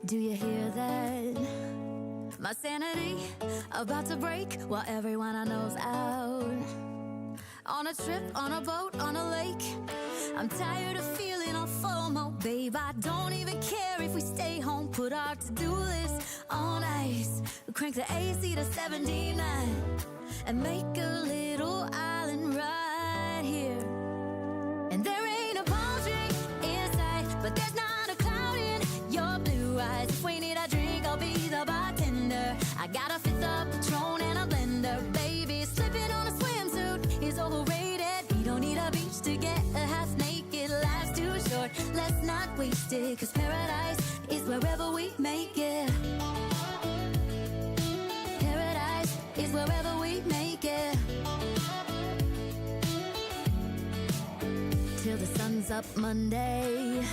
Do you hear that? My sanity about to break while everyone I know's out. On a trip, on a boat, on a lake. I'm tired of feeling all FOMO, babe. I don't even care if we stay home. Put our to-do list on ice. We crank the AC to 79 and make a little island right here. And there ain't a palm tree in sight, but there's not a cloud in your blue eyes. If we need a drink, I'll be the bartender. I got a fifth of Patron and a blender, baby. Slipping on a swimsuit is overrated. We don't need a beach to get a half naked. Life's too short, let's not waste it. Cause paradise is wherever we make it. Paradise is wherever we make it. Till the sun's up Monday.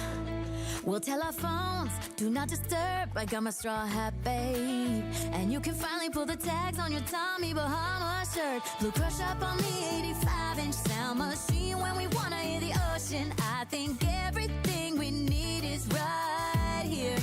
We'll tell our phones, do not disturb. I got my straw hat, babe. And you can finally pull the tags on your Tommy Bahama shirt. Blue crush up on the 85-inch sound machine. When we wanna hear the ocean, I think everything we need is right here.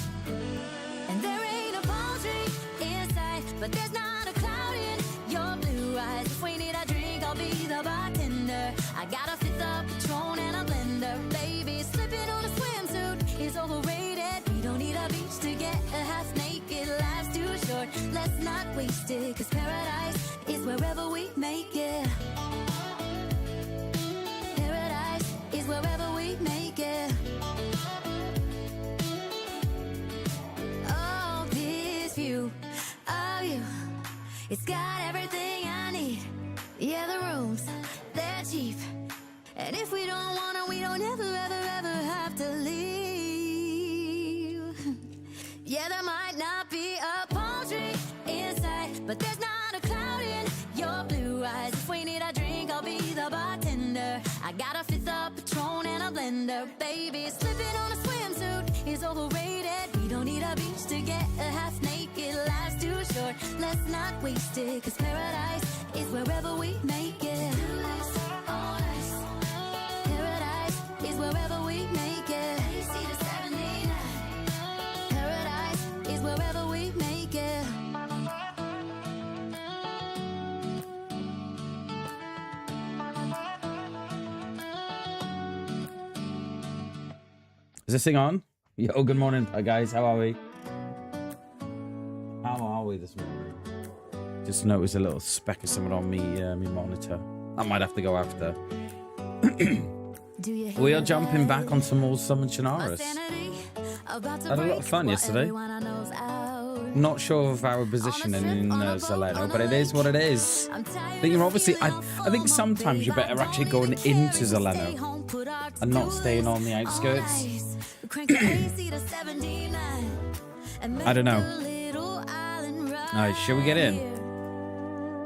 And there ain't a palm tree in sight, but there's not a cloud in your blue eyes. If we need a drink, I'll be the bartender. I got a fifth of Patron and a blender, baby. Slipping on a swimsuit is overrated. We don't need a beach to get a half naked. Life's too short, let's not waste it. Cause paradise is wherever we make it. Paradise is wherever we make it. Oh, this view of you, it's got everything I need. Yeah, the rooms, they're cheap. And if we don't wanna, we don't ever, ever, ever have to leave. Yeah, there might not be a palm tree in sight, but there's not a cloud in your blue eyes. If we need a drink, I'll be the bartender. I got a fifth of Patron and a blender, baby. Slipping on a swimsuit is overrated. We don't need a beach to get a half naked. Life's too short, let's not waste it. Cause paradise is wherever we make it. Paradise is wherever we make it. AC to 79. Paradise is wherever we make it. Is this thing on? Yo, good morning, guys. How are we? How are we this morning? Just noticed a little speck of something on me monitor. I might have to go after. We are jumping back on some more Summon Shinaris. Had a lot of fun yesterday. Not sure of our positioning in Zeleno, but it is what it is. I think you're obviously. I think sometimes you're better actually going into Zeleno and not staying on the outskirts. I don't know. Alright, shall we get in?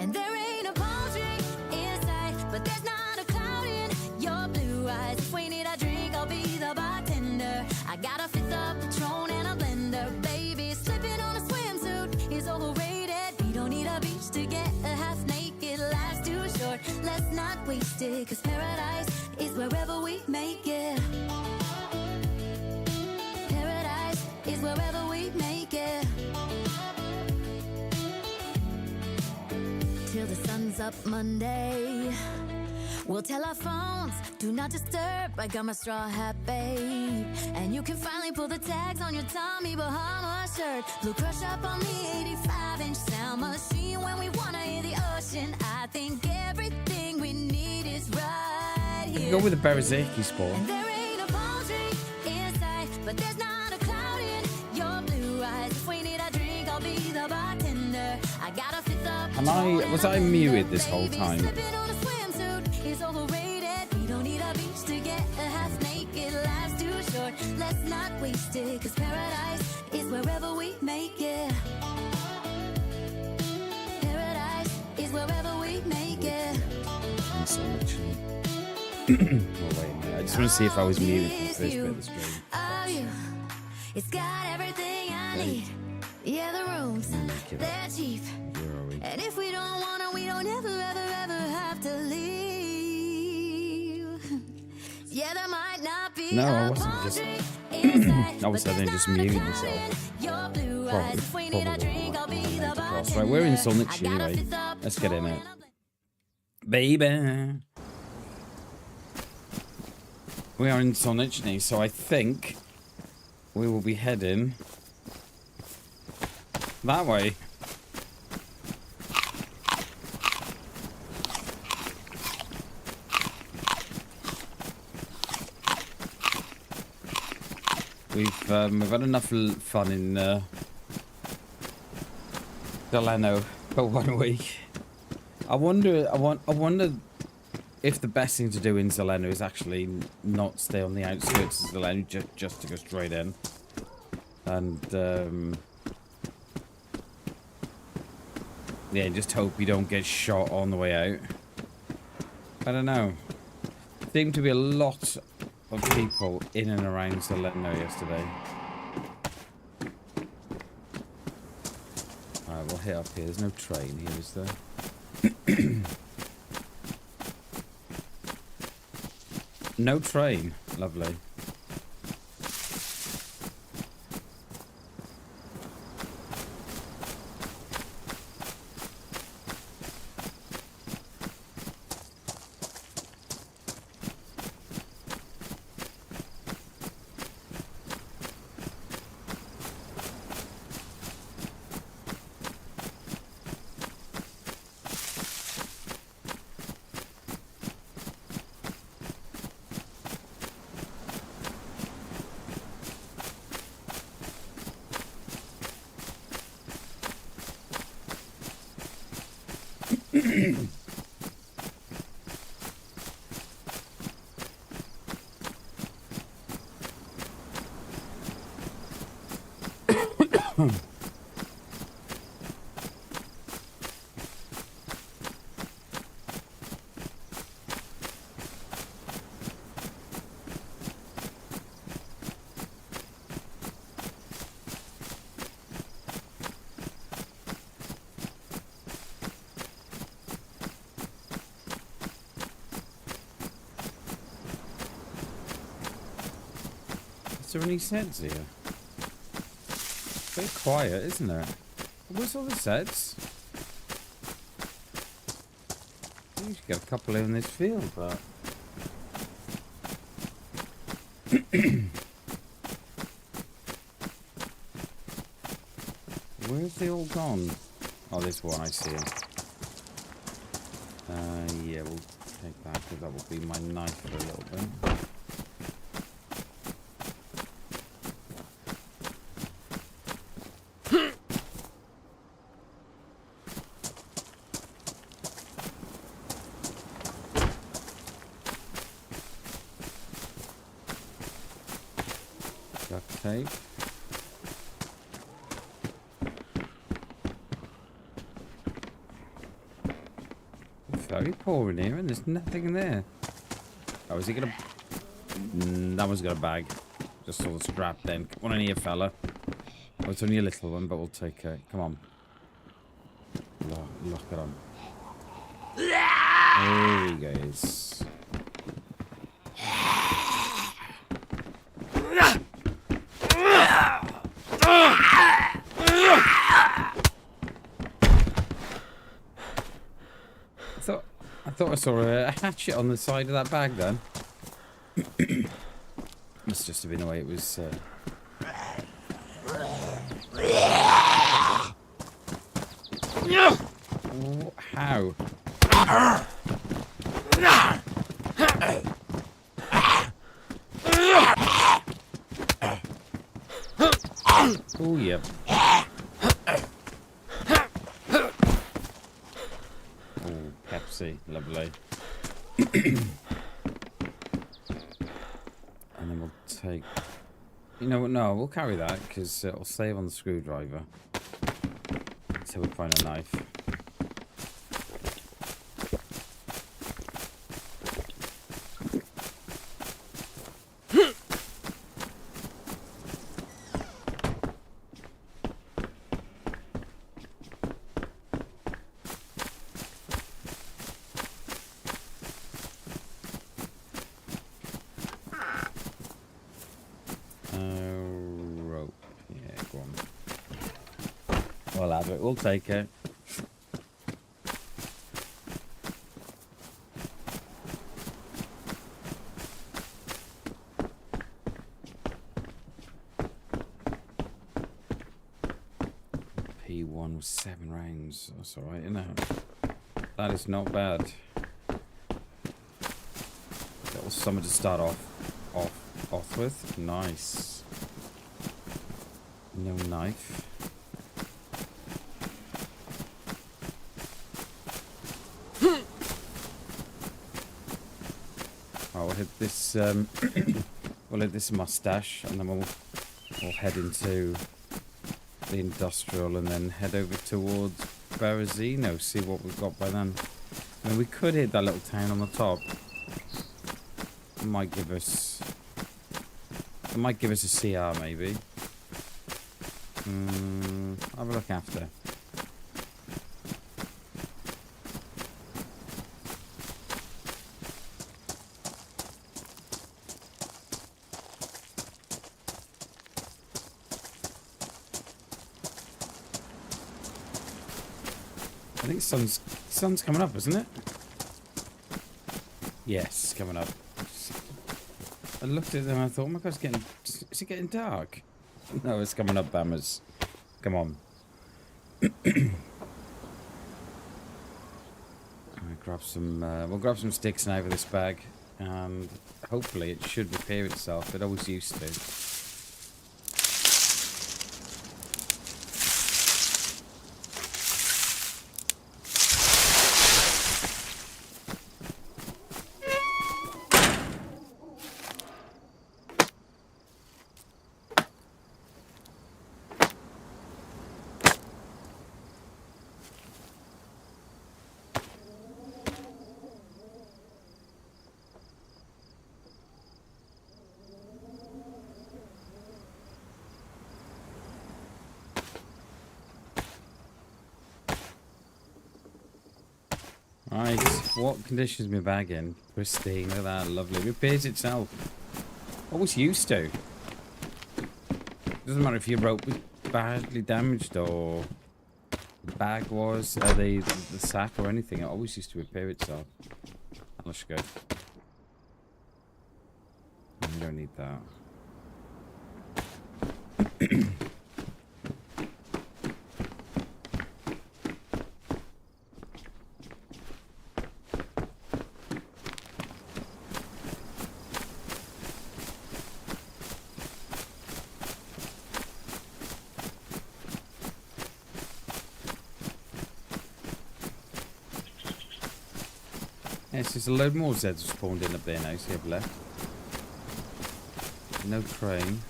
And there ain't a palm tree in sight, but there's not a cloud in your blue eyes. If we need a drink, I'll be the bartender. I got a fifth of Patron and a blender, baby. Slipping on a swimsuit is overrated. We don't need a beach to get a half naked. Life's too short, let's not waste it. Cause paradise is wherever we make it. Paradise is wherever we make it. Till the sun's up Monday. We'll tell our phones, do not disturb. I got my straw hat, babe. And you can finally pull the tags on your Tommy Bahama shirt. Blue crush up on the 85-inch sound machine. When we wanna hear the ocean, I think everything we need is right here. Go with the Berzeki spawn. And there ain't a palm tree in sight, but there's not a cloud in your blue eyes. If we need a drink, I'll be the bartender. I got a fifth of Was I muted this whole time? Slipping on a swimsuit is overrated. We don't need a beach to get a half naked. Life's too short, let's not waste it. Cause paradise is wherever we make it. Paradise is wherever we make it. So much. Oh, wait a minute. I just want to see if I was muted for the first bit of the stream. It's got everything I need. Yeah, the rooms, they're cheap. And if we don't wanna, we don't ever, ever, ever have to leave. Yeah, there might not be No, I wasn't just. I was, I think, just muting myself. Probably right, we're in Sonic anyway. Let's get in it. Baby. We are in Sonic, so I think we will be heading that way. We've had enough fun in Delano for 1 week. I wonder if the best thing to do in Delano is actually not stay on the outskirts of Delano, just to go straight in. And yeah, just hope you don't get shot on the way out. I don't know. Seemed to be a lot of people in and around Delano yesterday. Alright, we'll hit up here. There's no train here, is there? No train. Lovely. Is there any sets here? It's very quiet, isn't it? Where's all the sets? You should get a couple in this field, but... Where's they all gone? Oh, there's one, I see him. Yeah, we'll take that, because that will be my knife for a little bit. Tape. It's very poor in here, and there's nothing in there. Oh, is he gonna? That one's got a bag. Just saw the strap then. Come on in here, fella. Oh, it's only a little one, but we'll take it. Come on. Lock it on. There he goes. I thought I saw a hatchet on the side of that bag then. Must just have been the way it was. How? Oh, yeah. Lovely. And then we'll take... You know what? No, we'll carry that because it'll save on the screwdriver until we find a knife. We'll have it. We'll take it. P1 was 7 rounds. That's alright, isn't it? That is not bad. Little something to start off with. Nice. No knife. Oh, we'll hit this. We'll hit this mustache, and then we'll head into the industrial, and then head over towards Berezino. See what we've got by then. I mean, we could hit that little town on the top. It might give us a CR maybe. Have a look after. I think sun's coming up, isn't it? Yes, coming up. I looked at them and I thought, oh my god, is it getting dark? No, it's coming up, Bammers. Come on. We'll grab some sticks now for this bag, and hopefully it should repair itself. It always used to. Right, what condition is my bag in? Pristine, look at that, lovely. Repairs itself. Always used to. Doesn't matter if your rope was badly damaged or the bag was, the sack or anything. It always used to repair itself. That looks good. We don't need that. Yes, there's a load more Zeds spawned in up there now, see I've left. No train.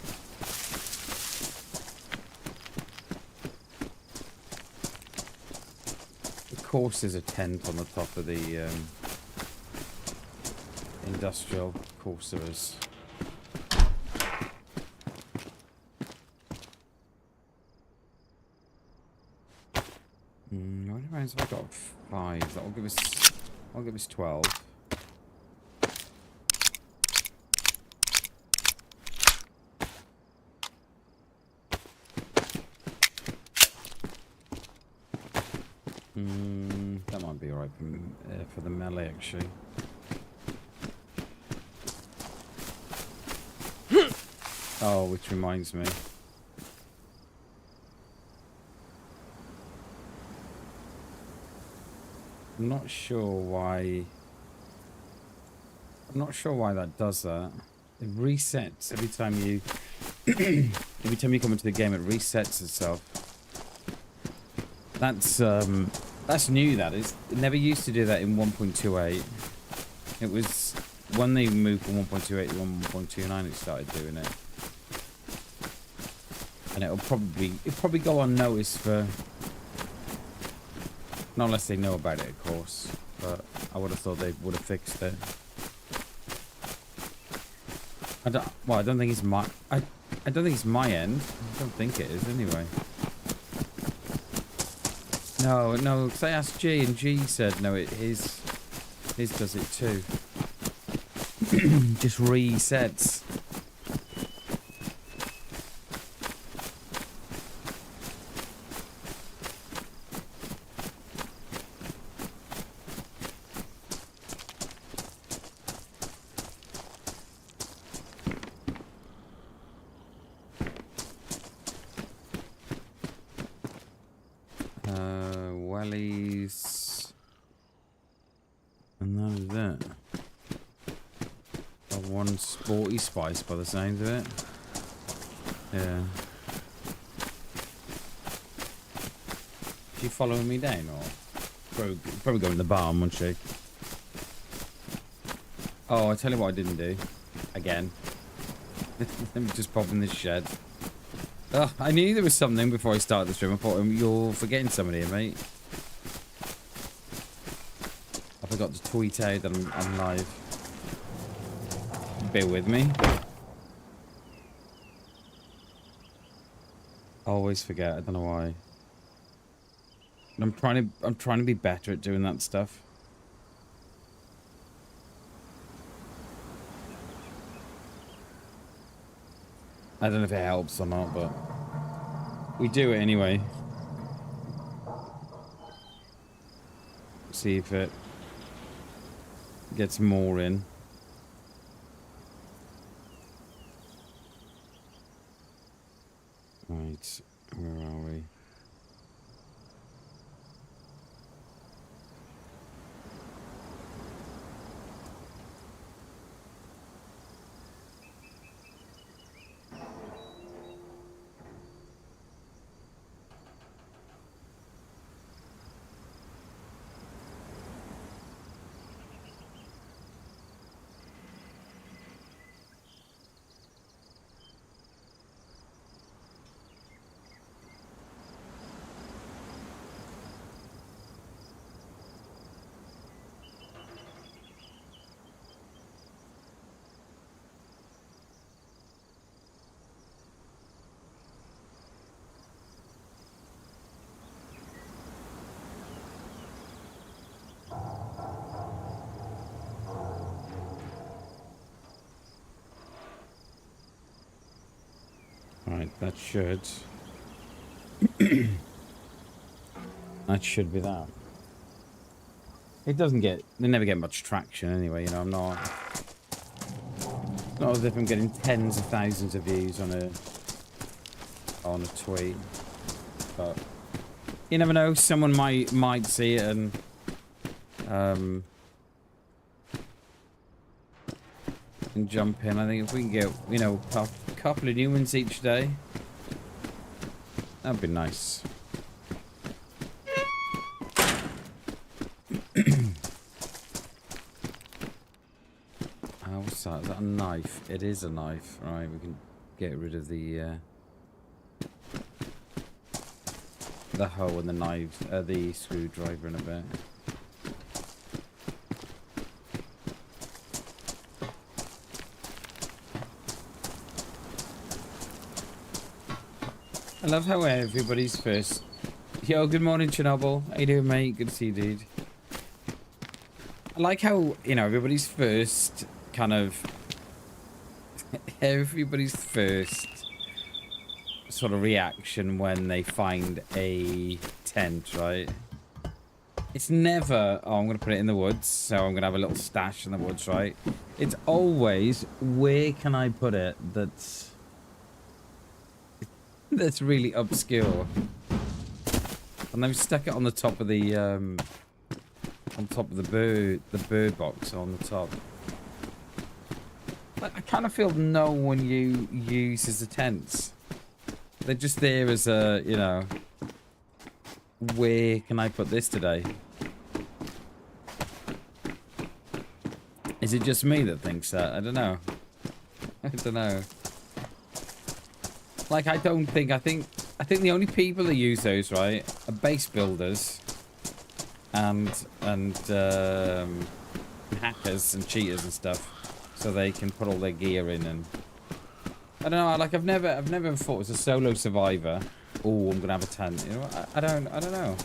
Of course there's a tent on the top of the industrial. Of course there is. How many rounds have I got? 5. That'll give us... I'll give us 12. That might be alright for the melee, actually. Oh, which reminds me. I'm not sure why that does that. It resets every time you come into the game. It resets itself. That's new. That is. It never used to do that in 1.28. It was when they moved from 1.28 to 1.29. It started doing it, and it'll probably go unnoticed for. Not unless they know about it, of course. But I would have thought they would have fixed it. I don't think it's my. I don't think it's my end. I don't think it is anyway. No, because I asked G and G said no. His does it too. Just resets. And that is it. Got one sporty spice by the sound of it. Yeah. She following me down or probably going to the barn, won't she? Oh, I tell you what I didn't do. Again. Let me just pop in this shed. Oh, I knew there was something before I started the stream. I thought you're forgetting somebody here, mate. I forgot to tweet out that I'm live. Bear with me. I always forget. I don't know why. I'm trying to be better at doing that stuff. I don't know if it helps or not, but we do it anyway. See if it gets more in. Right, where are we? Right, that should... that should be that. It doesn't get... They never get much traction anyway, you know, I'm not... It's not as if I'm getting tens of thousands of views on a tweet. But... You never know, someone might see it and jump in. I think if we can get, you know, a couple of new ones each day, that'd be nice. What's that? Is that a knife? It is a knife. Right, we can get rid of the hoe and the knives, the screwdriver in a bit. I love how everybody's first... Yo, good morning, Chernobyl. How you doing, mate? Good to see you, dude. I like how, you know, everybody's first kind of... everybody's first sort of reaction when they find a tent, right? It's never, oh, I'm going to put it in the woods, so I'm going to have a little stash in the woods, right? It's always, where can I put it that's really obscure? And I've stuck it on the top of the bird box on the top. But I kind of feel no one uses the tents. They're just there as a, you know, where can I put this today? Is it just me that thinks that? I don't know. I don't know. Like, I think the only people that use those, right, are base builders and hackers and cheaters and stuff, so they can put all their gear in. And I don't know, like, I've never thought as a solo survivor, oh, I'm gonna have a tent, you know. I don't know.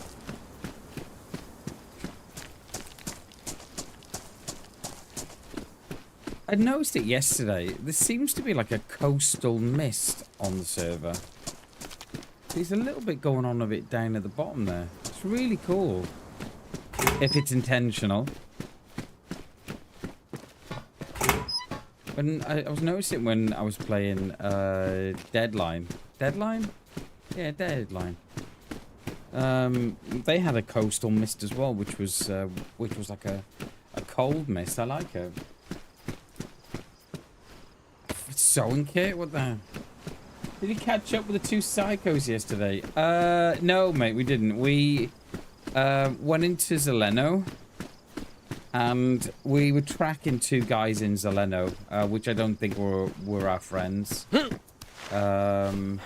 I noticed it yesterday. There seems to be like a coastal mist on the server. There's a little bit going on a bit down at the bottom there. It's really cool. If it's intentional. When I was noticing when I was playing Deadline. Deadline? Yeah, Deadline. They had a coastal mist as well, which was like a A cold mist. I like it. Sewing kit? What the? Did you catch up with the two psychos yesterday? No, mate, we didn't. We went into Zeleno, and we were tracking two guys in Zeleno, which I don't think were our friends. And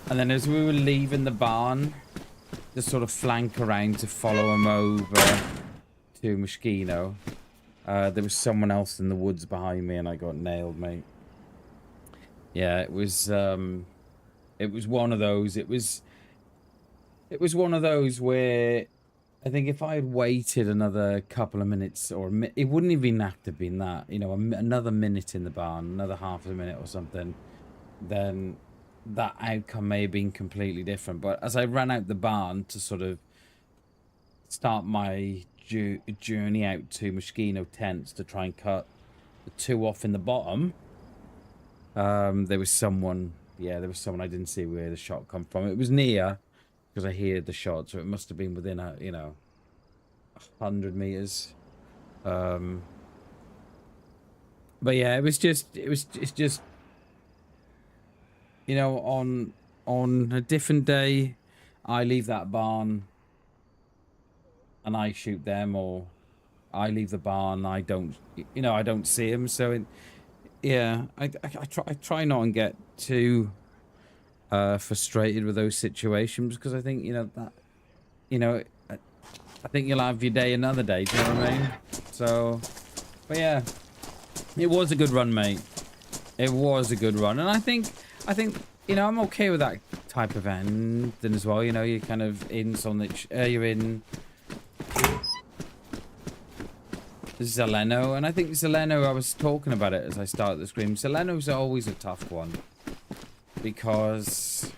then as we were leaving the barn, just sort of flank around to follow them over to Moschino, there was someone else in the woods behind me, and I got nailed, mate. Yeah, it was one of those. It was one of those where I think if I had waited another couple of minutes, or it wouldn't even have to been that, you know, another minute in the barn, another half a minute or something, then that outcome may have been completely different. But as I ran out the barn to sort of start my journey out to Moschino tents to try and cut the two off in the bottom, there was someone I didn't see where the shot come from. It was near, because I heard the shot, so it must have been within 100 meters. But yeah, it's just, you know, on a different day, I leave that barn and I shoot them, or I leave the barn, I don't see them. So yeah, I try not and get too frustrated with those situations, because I think, I think you'll have your day another day, do you know what I mean? So, but yeah, it was a good run, mate. It was a good run, and I think, I'm okay with that type of ending as well. You know, you're kind of in something, you're in Zeleno, and I think Zeleno, I was talking about it as I started the stream, Zeleno's always a tough one, because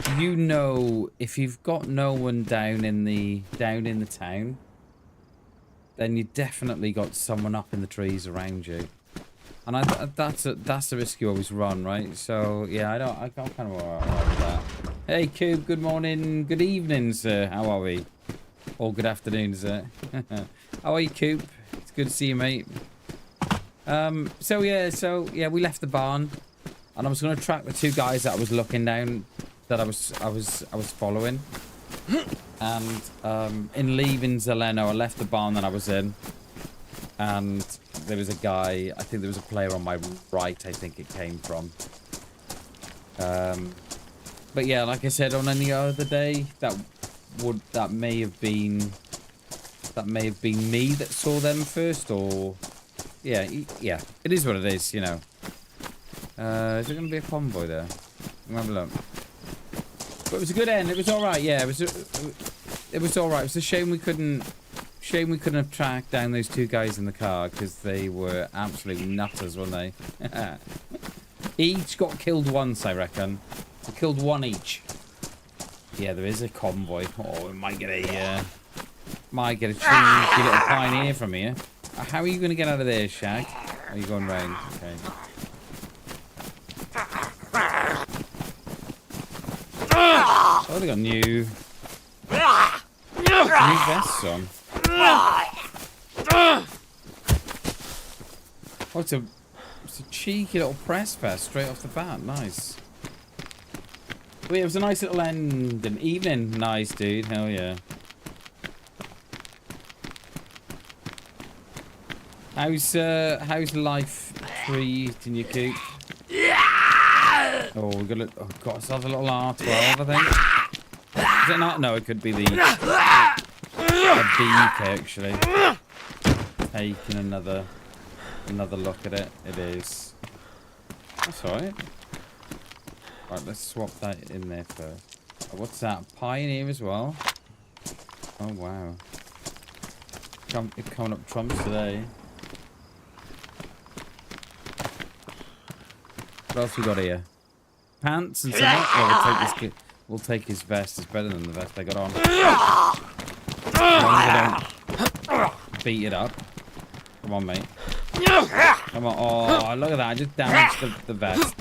if you've got no one down in the town, then you definitely got someone up in the trees around you, and that's the risk you always run, right? So yeah, I kind of alright with that. Hey Cube, good morning, good evening, sir. How are we? Or good afternoon, is it? How are you, Coop? It's good to see you, mate. So yeah, we left the barn, and I was going to track the two guys that I was looking down, that I was following. And in leaving Zeleno, I left the barn that I was in, and there was a guy. I think there was a player on my right. I think it came from. But yeah, like I said, on any other day, that may have been me that saw them first, or yeah, it is what it is, you know. Is there going to be a convoy there? Have a look. But it was a good end. It was all right. Yeah, it was all right. It was a shame we couldn't have tracked down those two guys in the car, because they were absolute nutters, weren't they? Each got killed once, I reckon. They killed one each. Yeah, there is a convoy. Oh, we might get a cheeky little pioneer from here. How are you going to get out of there, Shag? Are you going round? Okay. Oh, they got new vests on. Oh, it's a cheeky little press vest straight off the bat. Nice. Well, yeah, it was a nice little end and evening. Nice, dude. Hell yeah. How's life treating you, Coop? Oh, we got ourselves a little R12, I think. Is it not? No, it could be the beak, actually. Taking another look at it. It is. That's alright. Right, let's swap that in there first. Oh, what's that? Pioneer as well? Oh, wow. Coming up trumps today. What else we got here? Pants and something? Oh, we'll take his vest. It's better than the vest I got on. Don't beat it up. Come on, mate. Come on. Oh, look at that. I just damaged the vest.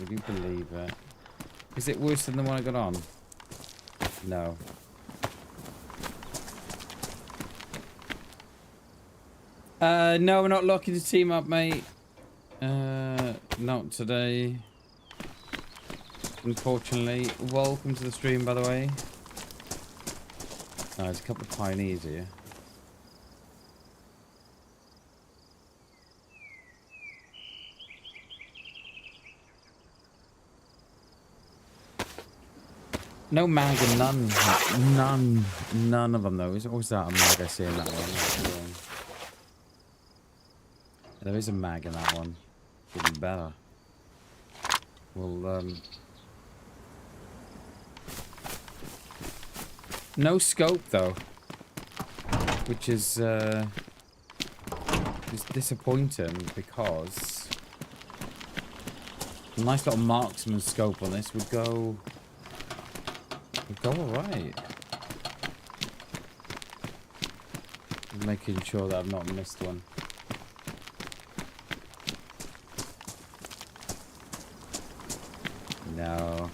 Would you believe it? Is it worse than the one I got on? No. No, we're not looking to team up, mate. Not today. Unfortunately. Welcome to the stream, by the way. Oh, there's a couple of pioneers here. No mag and none of them though. Is always that a mag I see in that one? There is a mag in that one. Even better. Well, no scope though, which is disappointing because a nice little marksman scope on this would go alright. Making sure that I've not missed one. No.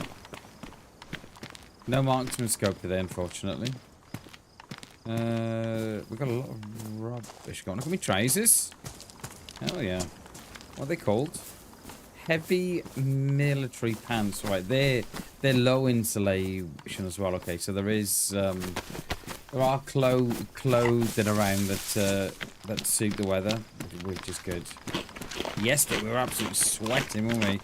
No marksman scope today, unfortunately. We've got a lot of rubbish going. Look at me trousers. Hell yeah. What are they called? Heavy military pants. Right, they're low insulation as well. Okay, so there are clothing around that suit the weather, which is good. Yesterday we were absolutely sweating, weren't we?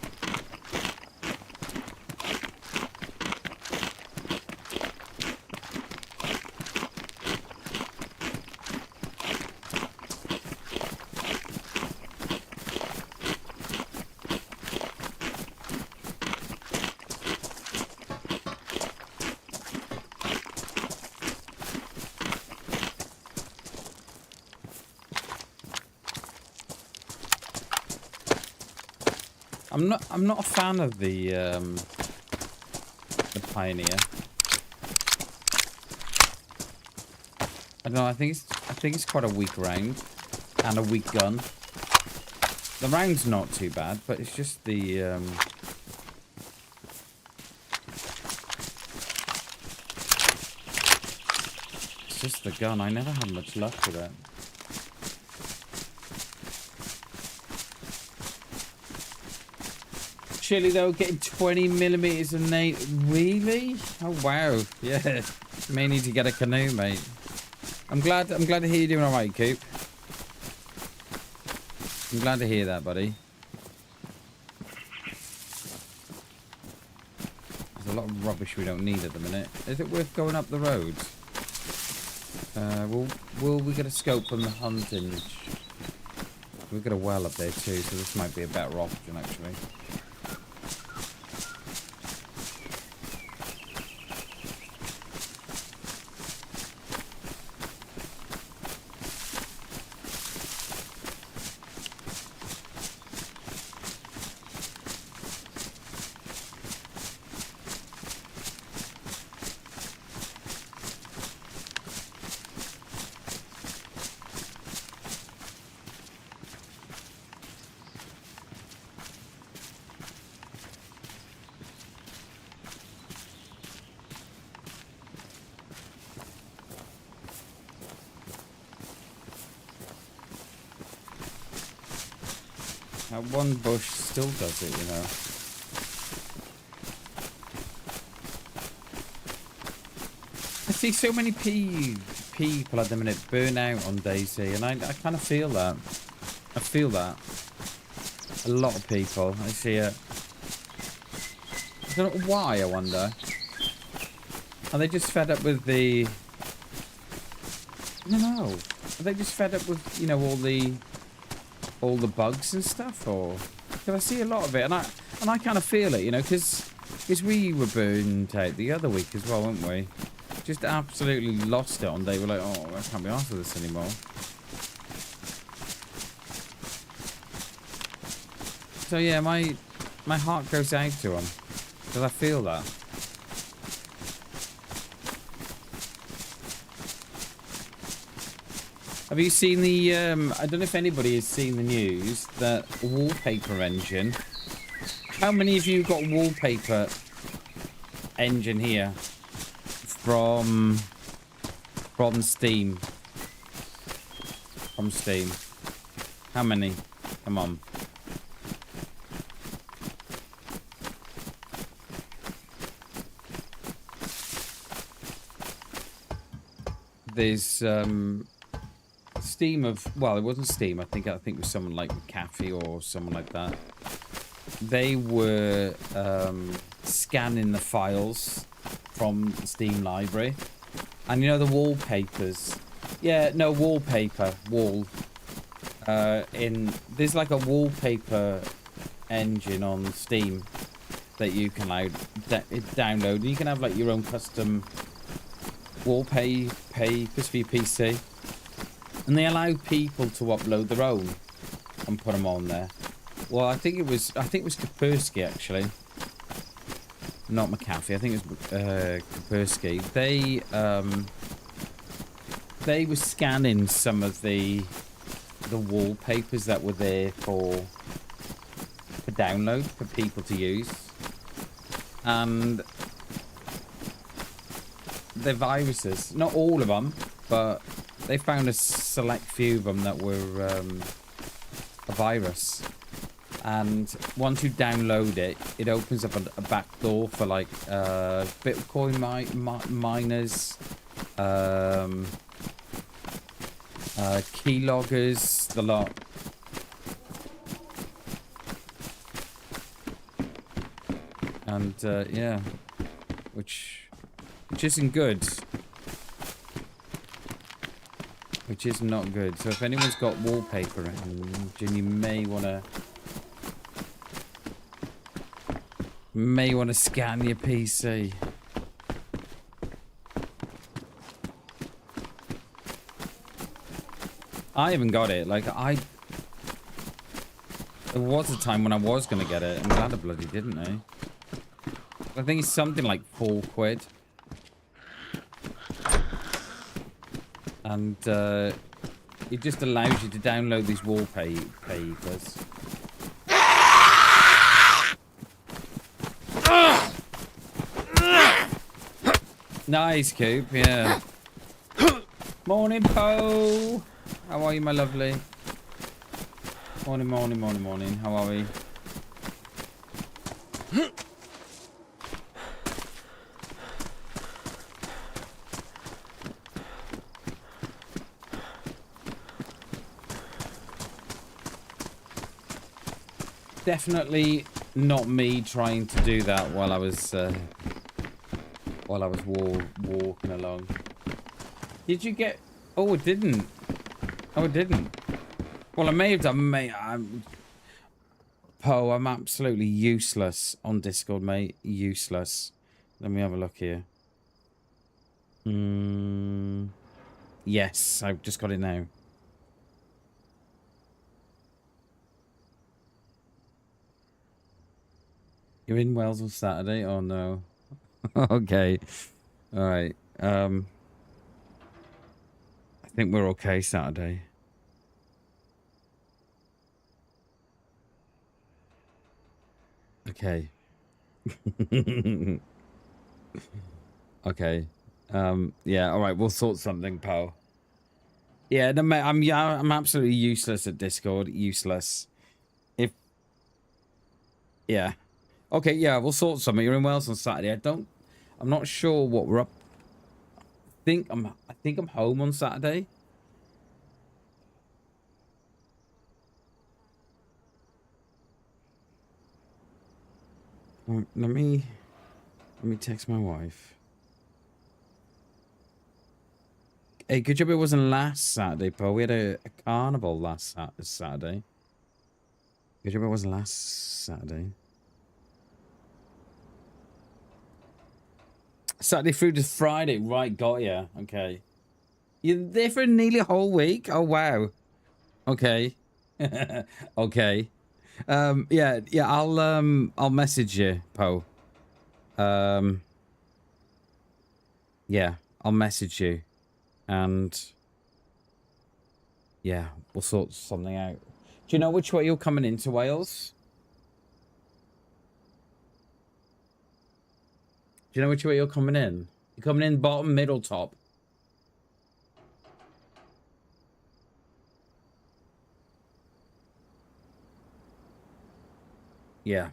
I'm not a fan of the Pioneer. I don't know. I think it's quite a weak round and a weak gun. The round's not too bad, but it's just the it's just the gun. I never had much luck with it. Chilly though, getting 20mm a night. Really? Oh wow. Yeah. May need to get a canoe, mate. I'm glad to hear you're doing alright, Coop. I'm glad to hear that, buddy. There's a lot of rubbish we don't need at the minute. Is it worth going up the road? Will we get a scope from the hunting? We've got a well up there too, so this might be a better option actually. That one bush still does it, you know. I see so many people at the minute burn out on DayZ, and I kind of feel that. I feel that. A lot of people. I see it. I don't know why, I wonder. Are they just fed up with the... I don't know. Are they just fed up with, you know, all the bugs and stuff, or because I see a lot of it, and I kind of feel it, you know, because we were burned out the other week as well, weren't we? Just absolutely lost it on day. We're like, oh, I can't be arsed with this anymore. So yeah, my heart goes out to them because I feel that. Have you seen the, I don't know if anybody has seen the news, that wallpaper engine. How many of you got wallpaper engine here from Steam? From Steam. How many? Come on. There's Steam of, well, it wasn't Steam. I think it was someone like McAfee or someone like that. They were scanning the files from the Steam library, and you know the wallpapers. Yeah, no wallpaper wall. There's like a wallpaper engine on Steam that you can like download. You can have like your own custom wallpapers for your PC, and they allow people to upload their own and put them on there. Well, I think it was Kaspersky actually, not McAfee. I think it was Kaspersky. They were scanning some of the wallpapers that were there for download for people to use, and they're viruses. Not all of them, but they found a select few of them that were a virus. And once you download it, it opens up a back door for like Bitcoin miners, keyloggers, the lot. And yeah, which isn't good. Which is not good. So if anyone's got wallpaper and you may wanna scan your PC. I haven't got it. Like there was a time when I was gonna get it. I'm glad I bloody didn't, eh? I think it's something like £4. And it just allows you to download these wallpapers. Nice, Coop, yeah. Morning, Poe. How are you, my lovely? Morning, morning, morning, morning. How are we? Definitely not me trying to do that while I was walking along. Did you get? Oh, it didn't. Oh, it didn't. Well, I may have done, mate. Poe, I'm absolutely useless on Discord, mate. Useless. Let me have a look here. Yes, I've just got it now. You're in Wales on Saturday? Oh no. Okay. All right. I think we're okay Saturday. Okay. Okay. Yeah, all right, we'll sort something, pal. Yeah, no, mate, I'm absolutely useless at Discord. Useless. Yeah. Okay, yeah, we'll sort something. You're in Wales on Saturday. I'm not sure what we're up. I think I'm home on Saturday. Let me text my wife. Hey, good job it wasn't last Saturday, Paul. We had a carnival last Saturday. Good job it wasn't last Saturday. Saturday through to Friday. Right, got ya. Okay. You're there for nearly a whole week? Oh, wow. Okay. Okay. Yeah, I'll message you, Poe. Yeah, I'll message you. And yeah, we'll sort something out. Do you know which way you're coming into Wales? Do you know which way you're coming in? You're coming in bottom, middle, top. Yeah.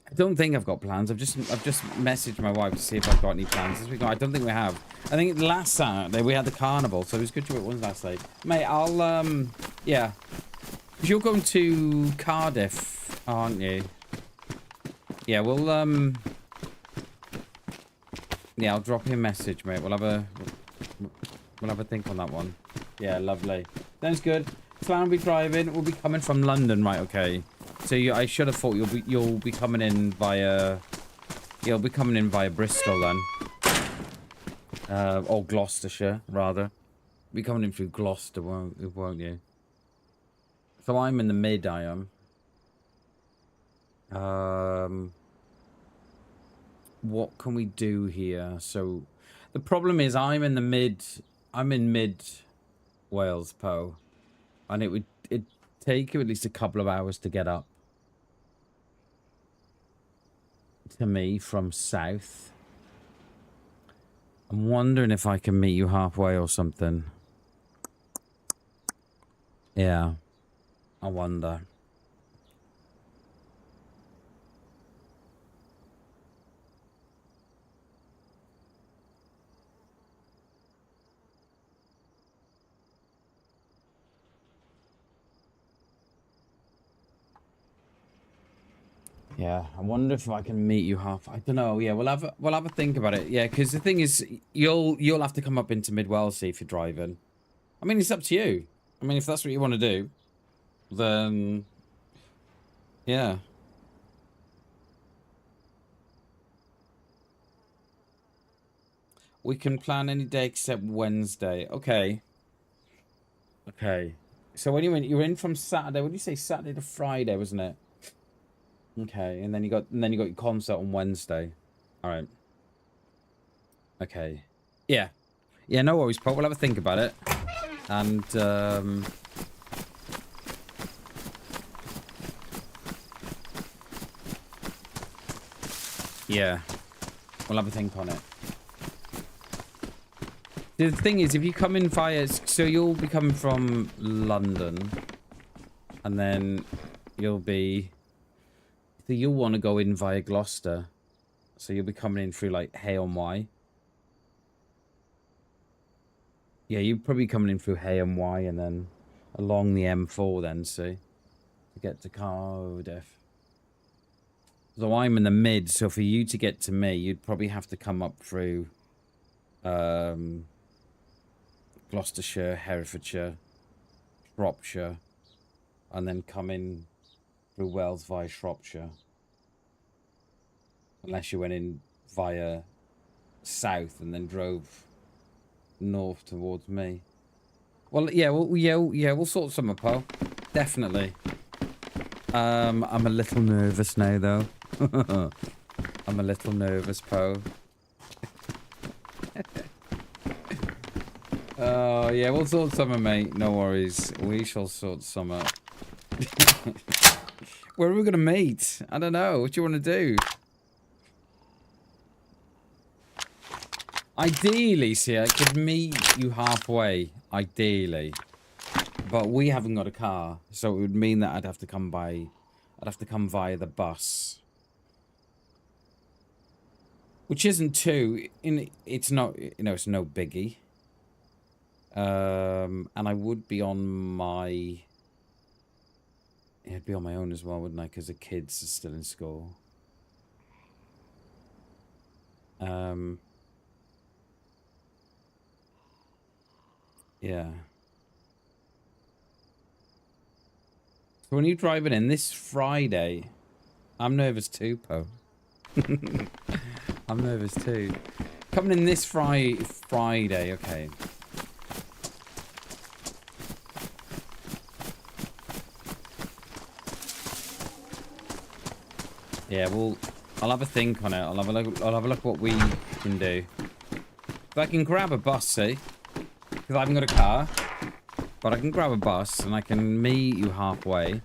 I don't think I've got plans. I've just messaged my wife to see if I've got any plans this week. I don't think we have. I think last Saturday we had the carnival, so it was good to it was last night. Mate, I'll yeah. You're going to Cardiff, aren't you? Yeah, we'll yeah, I'll drop you a message, mate. We'll have a think on that one. Yeah, lovely. Sounds good. Plan will be driving. We'll be coming from London, right? Okay. So I should have thought you'll be coming in via Bristol then, or Gloucestershire rather. Be coming in through Gloucester, won't you? So I'm in the mid. I am. What can we do here? So the problem is I'm in mid Wales, Po, and it'd take you at least a couple of hours to get up to me from south. I'm wondering if I can meet you halfway or something. Yeah, I wonder. Yeah, I wonder if I can meet you half. I don't know. Yeah, we'll have a think about it. Yeah, because the thing is, you'll have to come up into Mid Wales if you're driving. I mean, it's up to you. I mean, if that's what you want to do, then yeah. We can plan any day except Wednesday. Okay. Okay. So when you were in from Saturday, what did you say? Saturday to Friday, wasn't it? Okay, and then you got your concert on Wednesday. All right. Okay. Yeah. Yeah, no worries, Paul. We'll have a think about it. And yeah. We'll have a think on it. The thing is, if you come in via... So you'll be coming from London. And then you'll be... So you'll want to go in via Gloucester. So you'll be coming in through, like, Hay-on-Wye. Yeah, you're probably coming in through Hay-on-Wye and then along the M4 then, see? To get to Cardiff. So I'm in the mid, so for you to get to me, you'd probably have to come up through... Gloucestershire, Herefordshire, Shropshire, and then come in through Wales via Shropshire. Unless you went in via south and then drove north towards me. Well, yeah, we'll sort something, Poe. Definitely. I'm a little nervous now, though. I'm a little nervous, Poe. Oh, yeah, we'll sort something, mate. No worries. We shall sort something. Where are we going to meet? I don't know. What do you want to do? Ideally, see, I could meet you halfway. Ideally. But we haven't got a car. So it would mean that I'd have to come via the bus. Which isn't too... It's not... You know, it's no biggie. And I would be on my... Yeah, I'd be on my own as well, wouldn't I? Because the kids are still in school. Yeah. So when you're driving in this Friday... I'm nervous too, Po. I'm nervous too. Coming in this Friday, okay. Yeah, well, I'll have a think on it. I'll have a look what we can do. If I can grab a bus, see? Because I haven't got a car. But I can grab a bus and I can meet you halfway.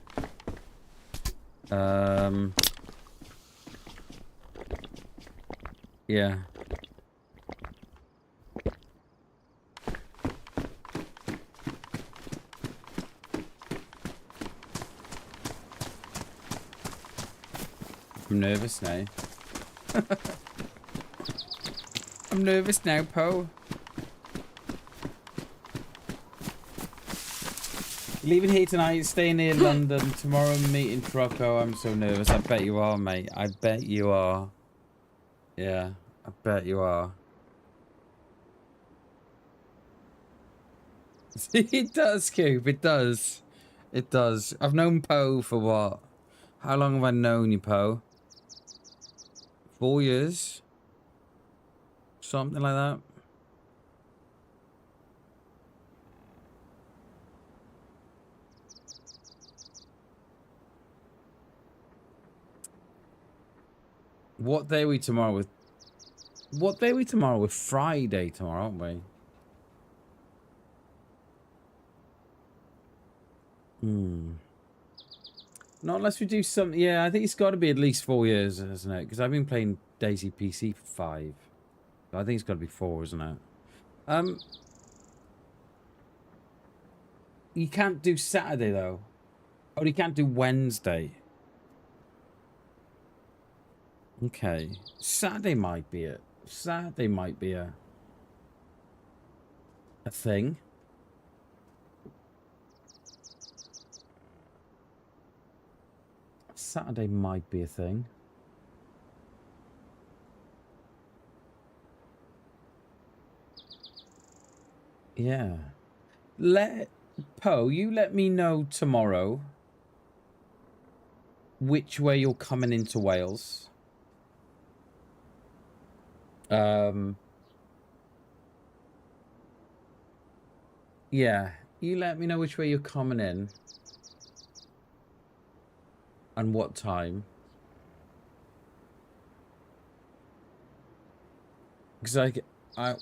Yeah. I'm nervous now. I'm nervous now, Poe. Leaving here tonight, staying near London. Tomorrow meeting Trucko. I'm so nervous. I bet you are, mate. I bet you are. Yeah, I bet you are. It does, Cube. It does. It does. I've known Poe for what? How long have I known you, Poe? 4 years? Something like that. What day are we tomorrow with? What day are we tomorrow with? Friday tomorrow, aren't we? Not unless we do something. Yeah, I think it's got to be at least 4 years, hasn't it? Because I've been playing DayZ PC for 5. So I think it's got to be 4, isn't it? You can't do Saturday though. Oh, you can't do Wednesday. Okay, Saturday might be it. Saturday might be a thing. Saturday might be a thing. Yeah. Poe, you let me know tomorrow which way you're coming into Wales. Yeah, you let me know which way you're coming in and what time. Because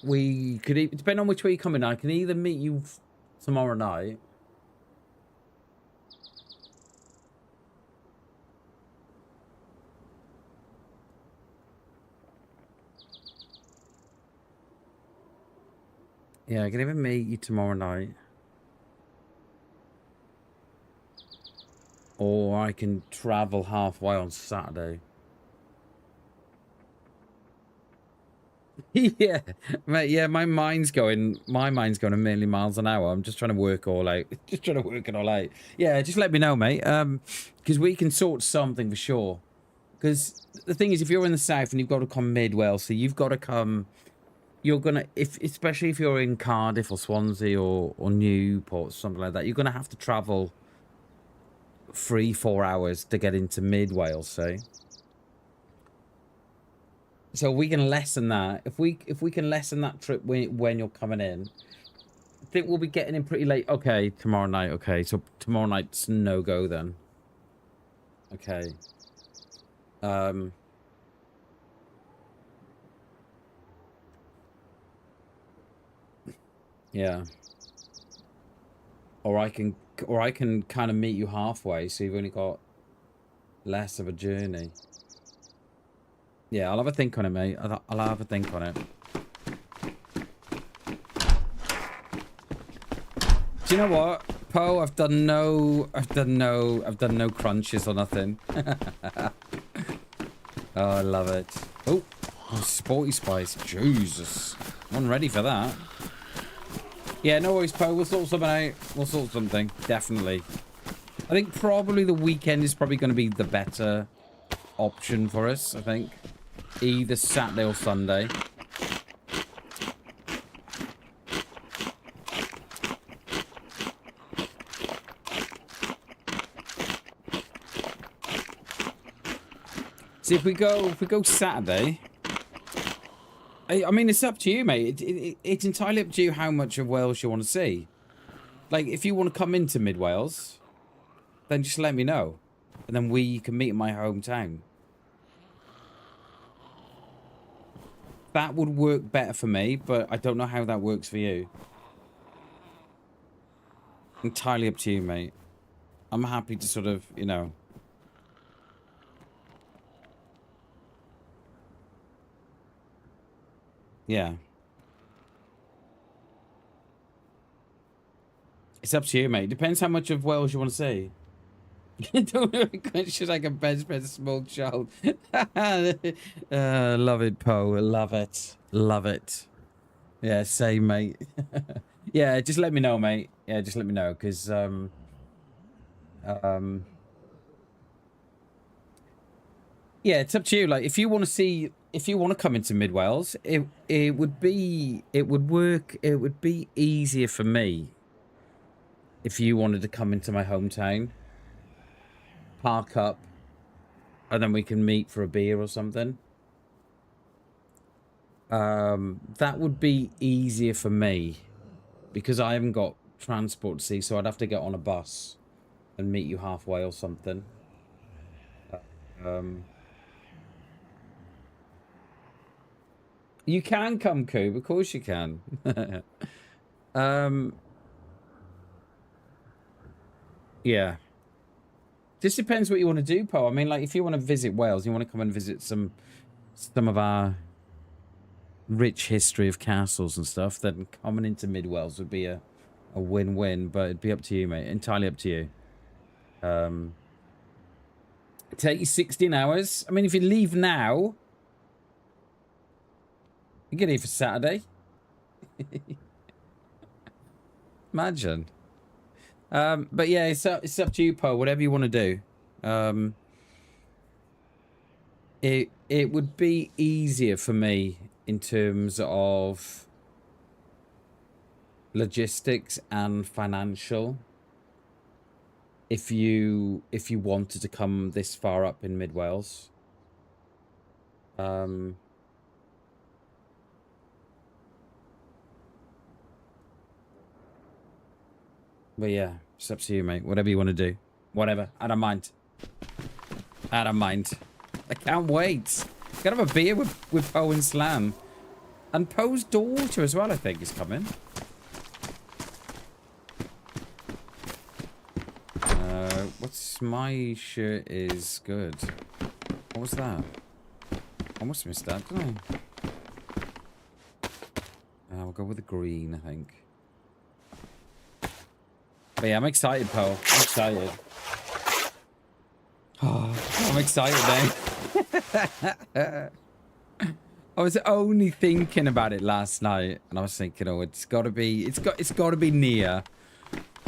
we could, depending on which way you're coming, I can either meet you tomorrow night. Yeah, I can even meet you tomorrow night. Or I can travel halfway on Saturday. Yeah, mate, yeah, my mind's going a million miles an hour. I'm just trying to work all out. Just trying to work it all out. Yeah, just let me know, mate. Because we can sort something for sure. Because the thing is, if you're in the south and you've got to come mid-Wales, so you've got to come... You're gonna, especially if you're in Cardiff or Swansea or Newport, something like that, you're gonna have to travel 3-4 hours to get into mid-Wales, say. So we can lessen that. If we can lessen that trip when you're coming in, I think we'll be getting in pretty late. Okay, tomorrow night. Okay, so tomorrow night's no go then. Okay. Yeah. Or I can kind of meet you halfway, so you've only got less of a journey. Yeah, I'll have a think on it, mate. I'll have a think on it. Do you know what, Poe? I've done no crunches or nothing. Oh, I love it. Oh, sporty spice. Jesus, I'm ready for that. Yeah, no worries, Poe. We'll sort something out. We'll sort something. Definitely. I think probably the weekend is probably going to be the better option for us, I think. Either Saturday or Sunday. See, if we go Saturday... I mean, it's up to you, mate. It's entirely up to you how much of Wales you want to see. Like, if you want to come into mid-Wales, then just let me know. And then we can meet in my hometown. That would work better for me, but I don't know how that works for you. Entirely up to you, mate. I'm happy to sort of, you know... Yeah. It's up to you, mate. Depends how much of Wales you want to see. Don't know she's like a bedspread small child. Love it, Poe. Love it. Love it. Yeah, same, mate. Yeah, just let me know, mate. Yeah, just let me know, because yeah, it's up to you. Like, if you want to see, if you want to come into Mid Wales, it would be, it would work. It would be easier for me if you wanted to come into my hometown, park up, and then we can meet for a beer or something. That would be easier for me because I haven't got transport to see, so I'd have to get on a bus and meet you halfway or something. You can come, Coob. Of course you can. Yeah. Just depends what you want to do, Poe. I mean, like, if you want to visit Wales, you want to come and visit some of our rich history of castles and stuff, then coming into Mid Wales would be a win-win, but it'd be up to you, mate. Entirely up to you. Take you 16 hours. I mean, if you leave now, you get here for Saturday. Imagine. But yeah, it's up to you, Poe. Whatever you want to do. It would be easier for me in terms of logistics and financial if you wanted to come this far up in Mid Wales. But yeah, it's up to you, mate. Whatever you want to do. Whatever. I don't mind. I don't mind. I can't wait. Gotta have a beer with Poe and Slam. And Poe's daughter as well, I think, is coming. What's my shirt is good. What was that? I must have missed that, didn't I? We'll go with the green, I think. But yeah, I'm excited, Poe. I'm excited. Oh, I'm excited now. I was only thinking about it last night, and I was thinking, oh, it's got to be near.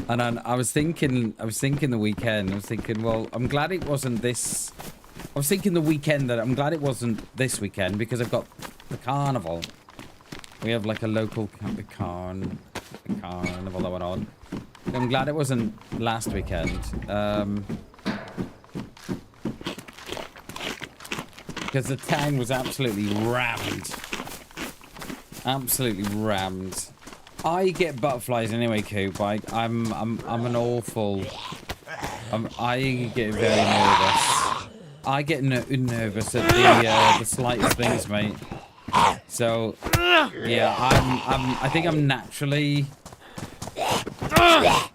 And then I was thinking the weekend. I was thinking, well, I'm glad it wasn't this. I was thinking the weekend that I'm glad it wasn't this weekend because I've got the carnival. We have like a local carnival that went on. I'm glad it wasn't last weekend. Because the town was absolutely rammed. Absolutely rammed. I get butterflies anyway, Coop. I'm an awful. I get very nervous. I get nervous at the slightest things, mate. So yeah, I think I'm naturally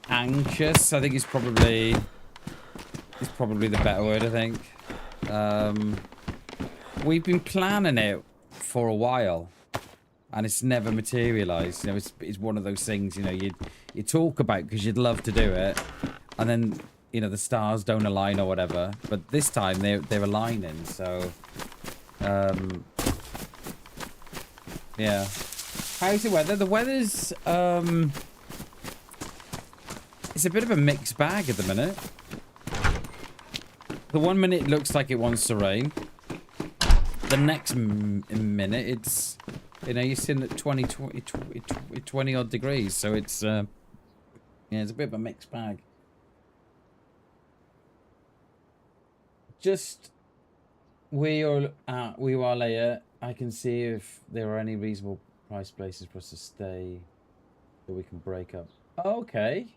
anxious. I think it's probably the better word. I think. We've been planning it for a while. And it's never materialized. You know, it's one of those things, you know, you talk about because you'd love to do it, and then, you know, the stars don't align or whatever. But this time they're aligning, so yeah. How's the weather? The weather's it's a bit of a mixed bag at the minute. The 1 minute it looks like it wants to rain. The next minute it's, you know, you're sitting at 20 odd degrees, so it's yeah, it's a bit of a mixed bag. Just we are later. I can see if there are any reasonable price places for us to stay that we can break up. Okay.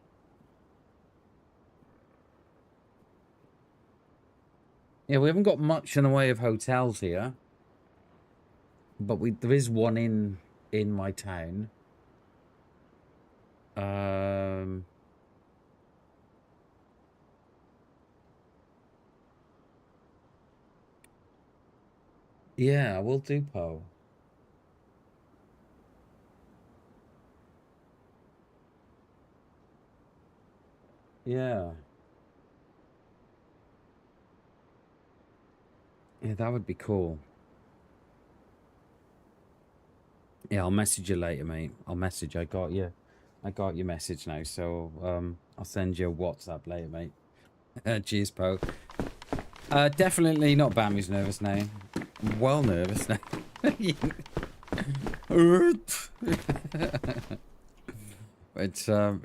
Yeah, we haven't got much in the way of hotels here. But there is one in my town. Yeah, we'll do, Poe. Yeah. Yeah, that would be cool. Yeah, I'll message you later, mate. I'll message. I got your message now, so I'll send you a WhatsApp later, mate. Cheers, Po. Definitely not Bam who's nervous now. I'm well nervous now. But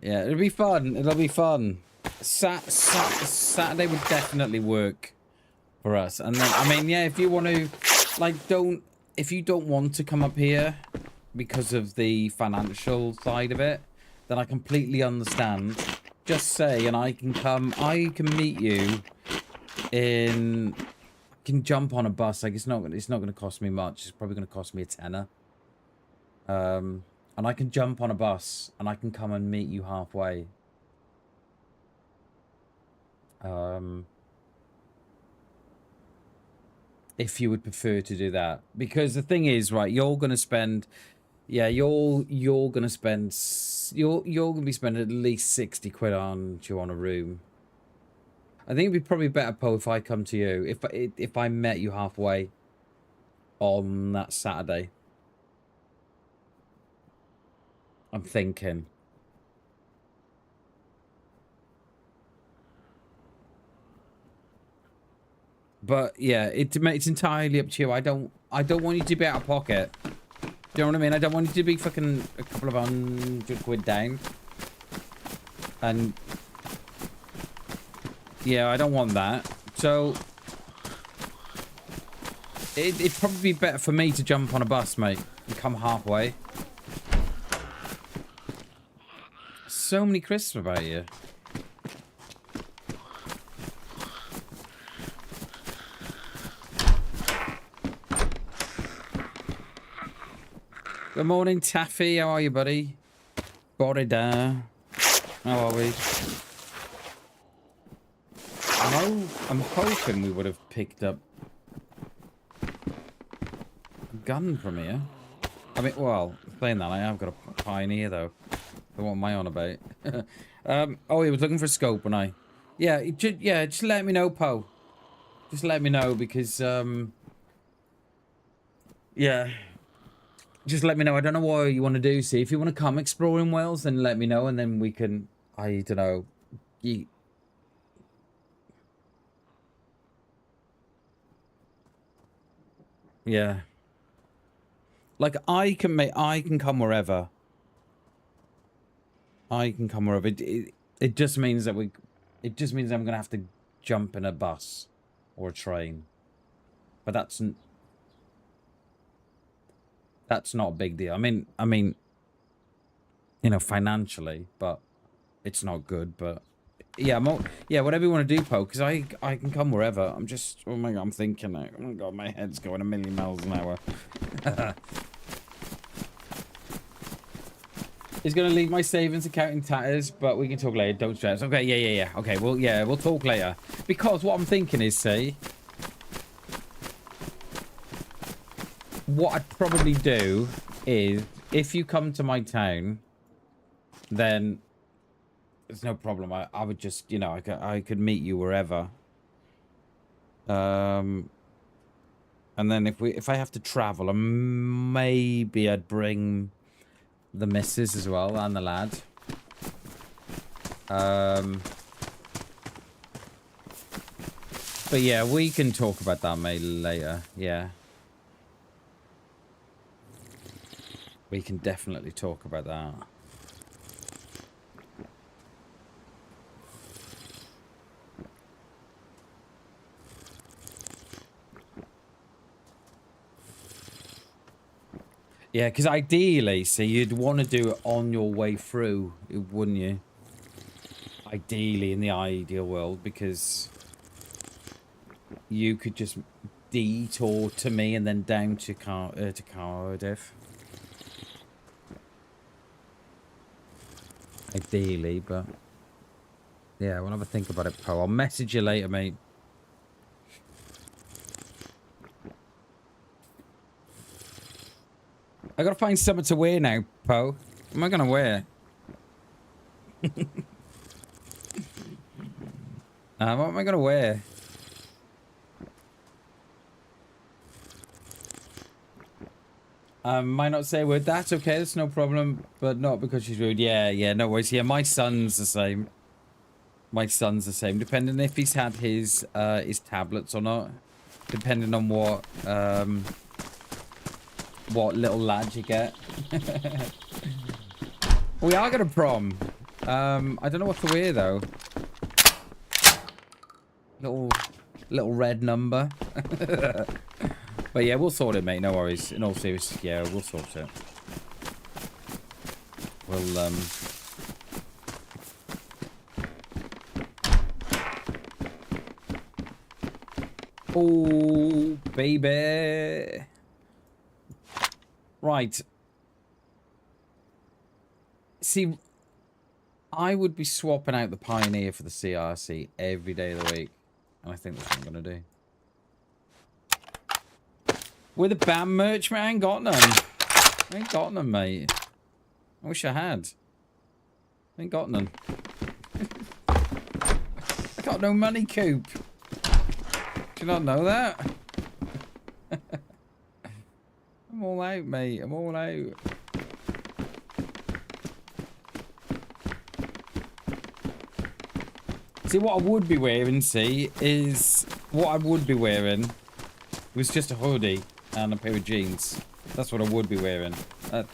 yeah, it'll be fun. It'll be fun. Saturday would definitely work for us. And then, I mean, yeah, if you want to, like, if you don't want to come up here because of the financial side of it, then I completely understand. Just say, and I can meet you in, I can jump on a bus. Like, it's not going to cost me much. It's probably going to cost me a tenner. And I can jump on a bus and I can come and meet you halfway. If you would prefer to do that, because the thing is, right, you're gonna spend, yeah, you're gonna spend, you're gonna be spending at least 60 quid on a room. I think it'd be probably better, Poe, if I come to you, if I met you halfway on that Saturday. I'm thinking. But yeah, it's entirely up to you. I don't want you to be out of pocket. Do you know what I mean? I don't want you to be fucking a couple of 100 quid down. And yeah, I don't want that. So it'd probably be better for me to jump on a bus, mate, and come halfway. So many crisps about you. Good morning, Taffy. How are you, buddy? Borida. How are we? I'm hoping we would have picked up a gun from here. I mean, well, saying that, I have got a pioneer, though. What am I on about? Oh, he was looking for a scope, when I... Yeah, just let me know, Poe. Just let me know, because, yeah... Just let me know. I don't know what you want to do. See, if you want to come exploring Wales, then let me know, and then we can. I don't know. Yeah. Like I can come wherever. I can come wherever. It just means that It just means I'm gonna have to jump in a bus or a train. But that's not a big deal. I mean, you know, financially, but it's not good. But yeah, yeah, whatever you want to do, Poe, because I can come wherever. I'm just, oh my god, I'm thinking like, oh my god, my head's going a million miles an hour. He's gonna leave my savings account in tatters, but we can talk later. Don't stress. Okay, yeah. Okay, well, yeah, we'll talk later. Because what I'm thinking is, see, what I'd probably do is, if you come to my town, then there's no problem. I would just, you know, I could meet you wherever. And then if I have to travel, maybe I'd bring the missus as well and the lad. But yeah, we can talk about that maybe later. Yeah. We can definitely talk about that. Yeah, because ideally, see, you'd want to do it on your way through, wouldn't you? Ideally, in the ideal world, because you could just detour to me and then down to Cardiff. Ideally, but yeah, we'll have a think about it, Poe. I'll message you later, mate. I gotta find something to wear now, Poe. What am I gonna wear? What am I gonna wear? Might not say a word. That's okay. That's no problem. But not because she's rude. Yeah, no worries. Yeah, my son's the same. My son's the same. Depending if he's had his tablets or not. Depending on what little lad you get. We are gonna prom. I don't know what to wear though. Little red number. But yeah, we'll sort it, mate. No worries. In all seriousness, yeah, we'll sort it. We'll oh, baby. Right. See, I would be swapping out the Pioneer for the CRC every day of the week. And I think that's what I'm going to do. With the BAM merch, man, I ain't got none. I ain't got none, mate. I wish I had. I ain't got none. I got no money, Coop. Do you not know that? I'm all out, mate. I'm all out. See, what I would be wearing, is... What I would be wearing was just a hoodie and a pair of jeans. That's what I would be wearing.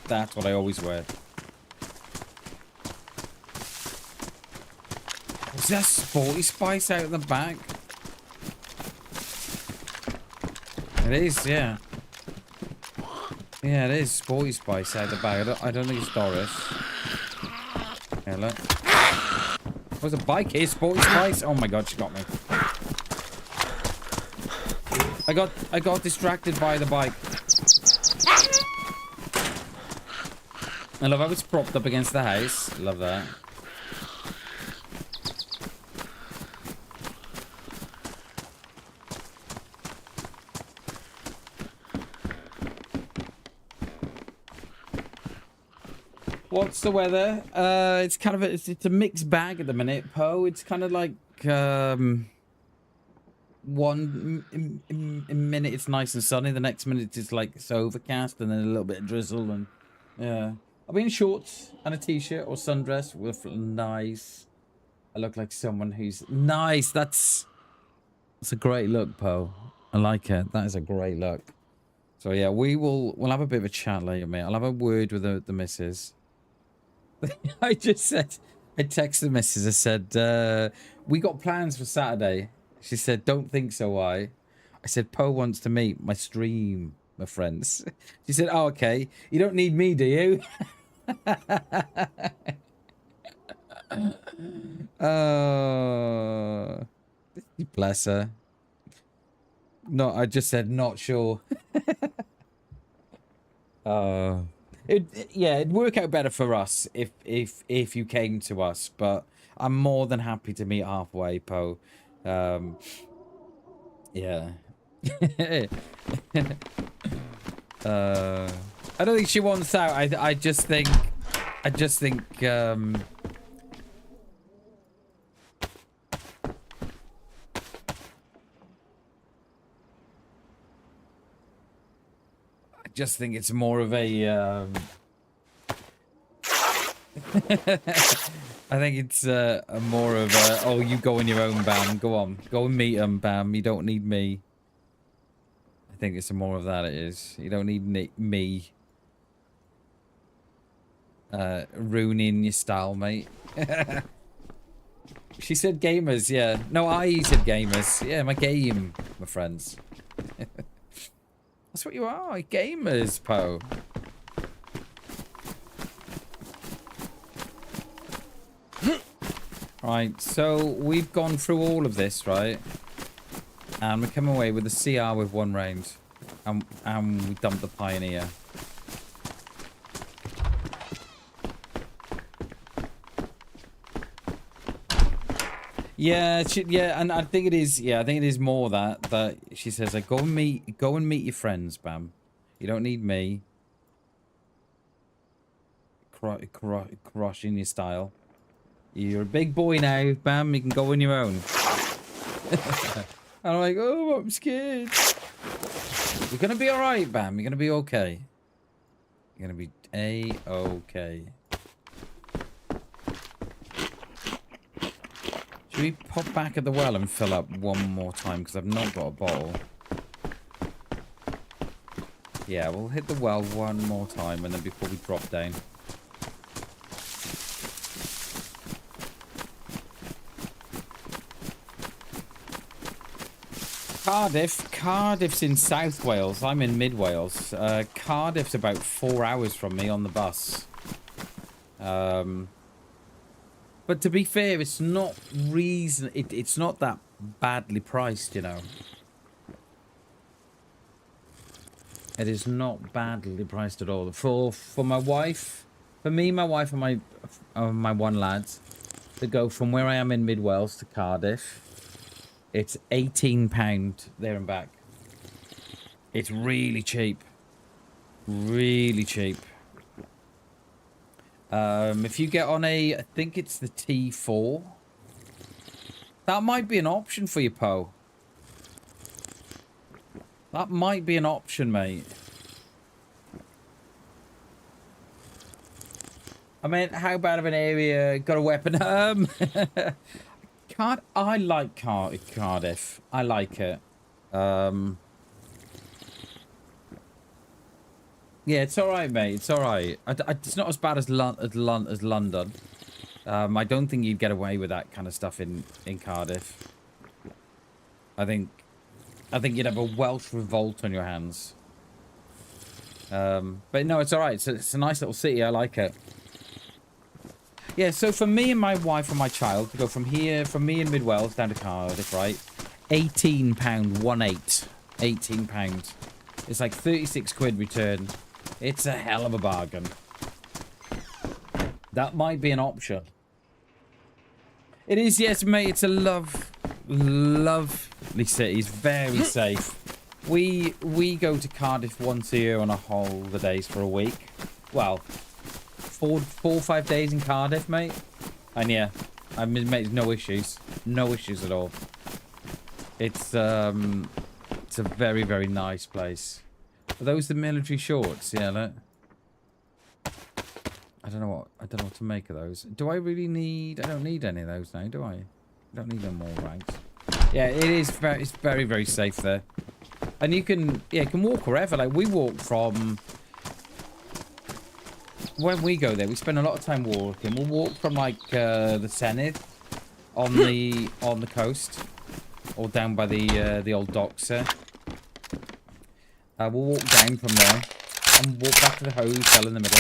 That's what I always wear. Is that Sporty Spice out of the back? It is, yeah. Yeah, it is Sporty Spice out of the bag. I don't think it's Doris. Yeah, look. There's a bike here, Sporty Spice. Oh my god, she got me. I got distracted by the bike. I love how it's propped up against the house. Love that. What's the weather? It's kind of it's a mixed bag at the minute, Poe. It's kind of like one minute it's nice and sunny, the next minute it's like it's overcast, and then a little bit of drizzle, and yeah. I'll be in shorts and a t-shirt or sundress with nice. I look like someone who's nice. That's a great look, Poe. I like it. That is a great look. So yeah, we'll have a bit of a chat later, mate. I'll have a word with the missus. I texted the missus. I said, we got plans for Saturday. She said, don't think so, why? I said, Poe wants to meet my stream, my friends. She said, oh, okay. You don't need me, do you? Oh, bless her. No, I just said, not sure. It'd work out better for us if you came to us, but I'm more than happy to meet halfway, Poe. Yeah. I don't think she wants out. I just think it's more of a I think it's a more of a, oh, you go on your own, Bam. Go on. Go and meet him, Bam. You don't need me. I think it's more of that, it is. You don't need me. Ruining your style, mate. She said gamers, yeah. No, I said gamers. Yeah, my game, my friends. That's what you are, gamers, Poe. Right, so we've gone through all of this, right? And we come away with a CR with 1 round. And we dumped the Pioneer. Yeah, and I think it is. Yeah, I think it is more that she says, like, go and meet your friends, Bam. You don't need me. Crushing your style. You're a big boy now, Bam. You can go on your own. And I'm like, oh, I'm scared. You're gonna be all right, Bam. You're gonna be okay. Gonna be A-okay. Should we pop back at the well and fill up one more time? Because I've not got a bottle. Yeah, we'll hit the well one more time and then before we drop down. Cardiff's in South Wales. I'm in Mid Wales. Cardiff's about 4 hours from me on the bus. But to be fair, it's not it's not that badly priced, you know. It is not badly priced at all. For my wife, for me, my wife, and my one lad, to go from where I am in Mid Wales to Cardiff. It's £18 there and back. It's really cheap. Really cheap. If you get on I think it's the T4. That might be an option for you, Poe. That might be an option, mate. I mean, how bad of an area? Got a weapon? I like Cardiff. I like it. Yeah, it's all right, mate. It's all right. It's not as bad as London. I don't think you'd get away with that kind of stuff in Cardiff. I think you'd have a Welsh revolt on your hands. But no, it's all right. It's a nice little city. I like it. Yeah, so for me and my wife and my child to go from here, from me in Mid Wales down to Cardiff, right? £18, 1/8. £18. It's like 36 quid return. It's a hell of a bargain. That might be an option. It is, yes, mate. It's a lovely city. It's very safe. We go to Cardiff once a year on a holidays for a week. Well, 4 or 5 days in Cardiff, mate. And yeah, I mean, mate, no issues. No issues at all. It's a very, very nice place. Are those the military shorts? Yeah, look. I don't know what to make of those. Do I really need... I don't need any of those now, do I? I don't need them more ranks. Yeah, it's very, very safe there. And you can walk wherever. Like, we walk from... When we go there, we spend a lot of time walking. We'll walk from, like, the Senedd on the coast. Or down by the old docks there. We'll walk down from there. And walk back to the hotel in the middle.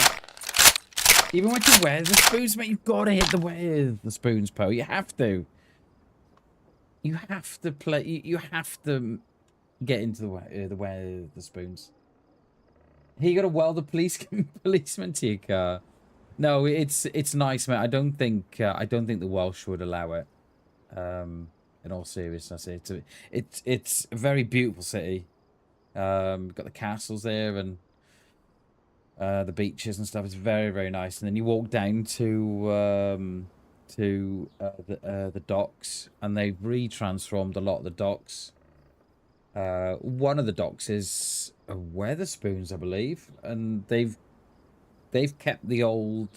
Even when you wear the spoons, mate, you've got to hit the spoons, Poe. You have to. You have to play. You have to get into the spoons. He got to weld a policeman to your car. No, it's nice, mate. I don't think the Welsh would allow it. In all seriousness, it's a very beautiful city. Got the castles there and the beaches and stuff. It's very, very nice. And then you walk down to the docks, and they've retransformed a lot of the docks. One of the docks is Weatherspoons, I believe, and they've kept the old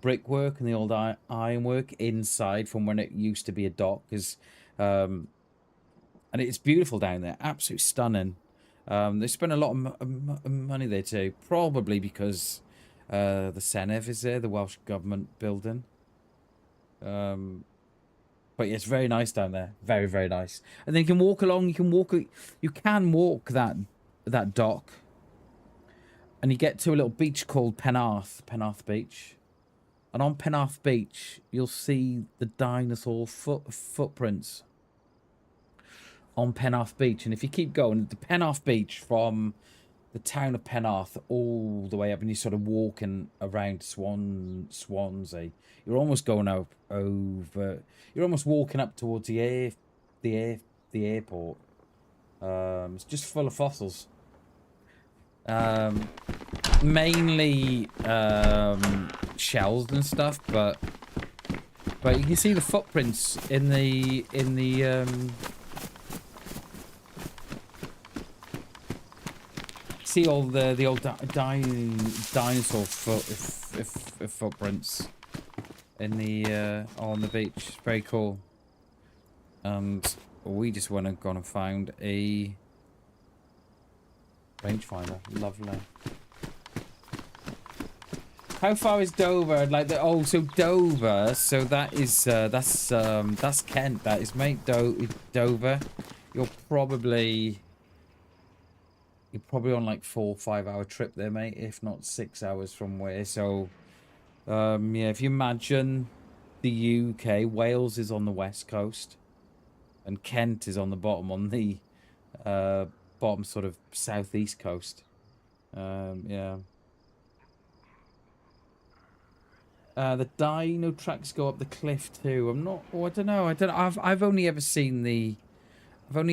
brickwork and the old ironwork inside from when it used to be a dock. And it's beautiful down there, absolutely stunning. They spent a lot of money there too, probably because the Senedd is there, the Welsh Government building. But yeah, it's very nice down there, very, very nice. And then you can walk along. You can walk that dock, and you get to a little beach called Penarth Beach. And on Penarth Beach, you'll see the dinosaur footprints on Penarth Beach. And if you keep going, the Penarth Beach from the town of Penarth all the way up, and you're sort of walking around Swansea, you're almost going over. You're almost walking up towards the airport. It's just full of fossils. Mainly shells and stuff, but you can see the footprints in the see all the old dinosaur footprints in the on the beach. It's very cool. And we just went and gone and found a rangefinder. Lovely. How far is Dover? Like the so Dover. So that is that's Kent. That is, mate. Dover. You're probably on like 4 or 5 hour trip there, mate. If not 6 hours from where. So yeah, if you imagine the UK, Wales is on the west coast, and Kent is on the bottom, on the bottom sort of southeast coast. Yeah. The dino tracks go up the cliff too. I'm not. Oh, I don't know. I've only ever seen the. The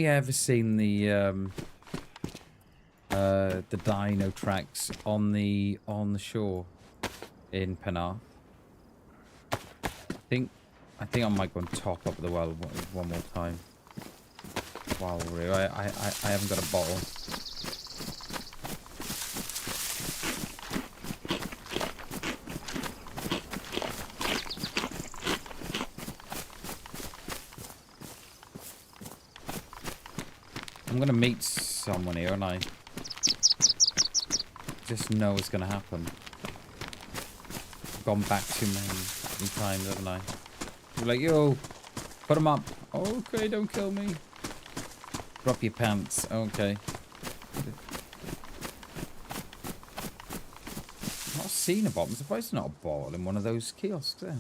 dino tracks on the shore in Penarth. I think I might go and top up the well one more time. Wow, really, I haven't got a bottle. I'm gonna meet someone here, and I just know it's gonna happen. I've gone back too many times, haven't I? I'm like, yo, put them up. Okay, don't kill me. Drop your pants. Okay. I've not seen a bottle. I'm surprised there's not a bottle in one of those kiosks there.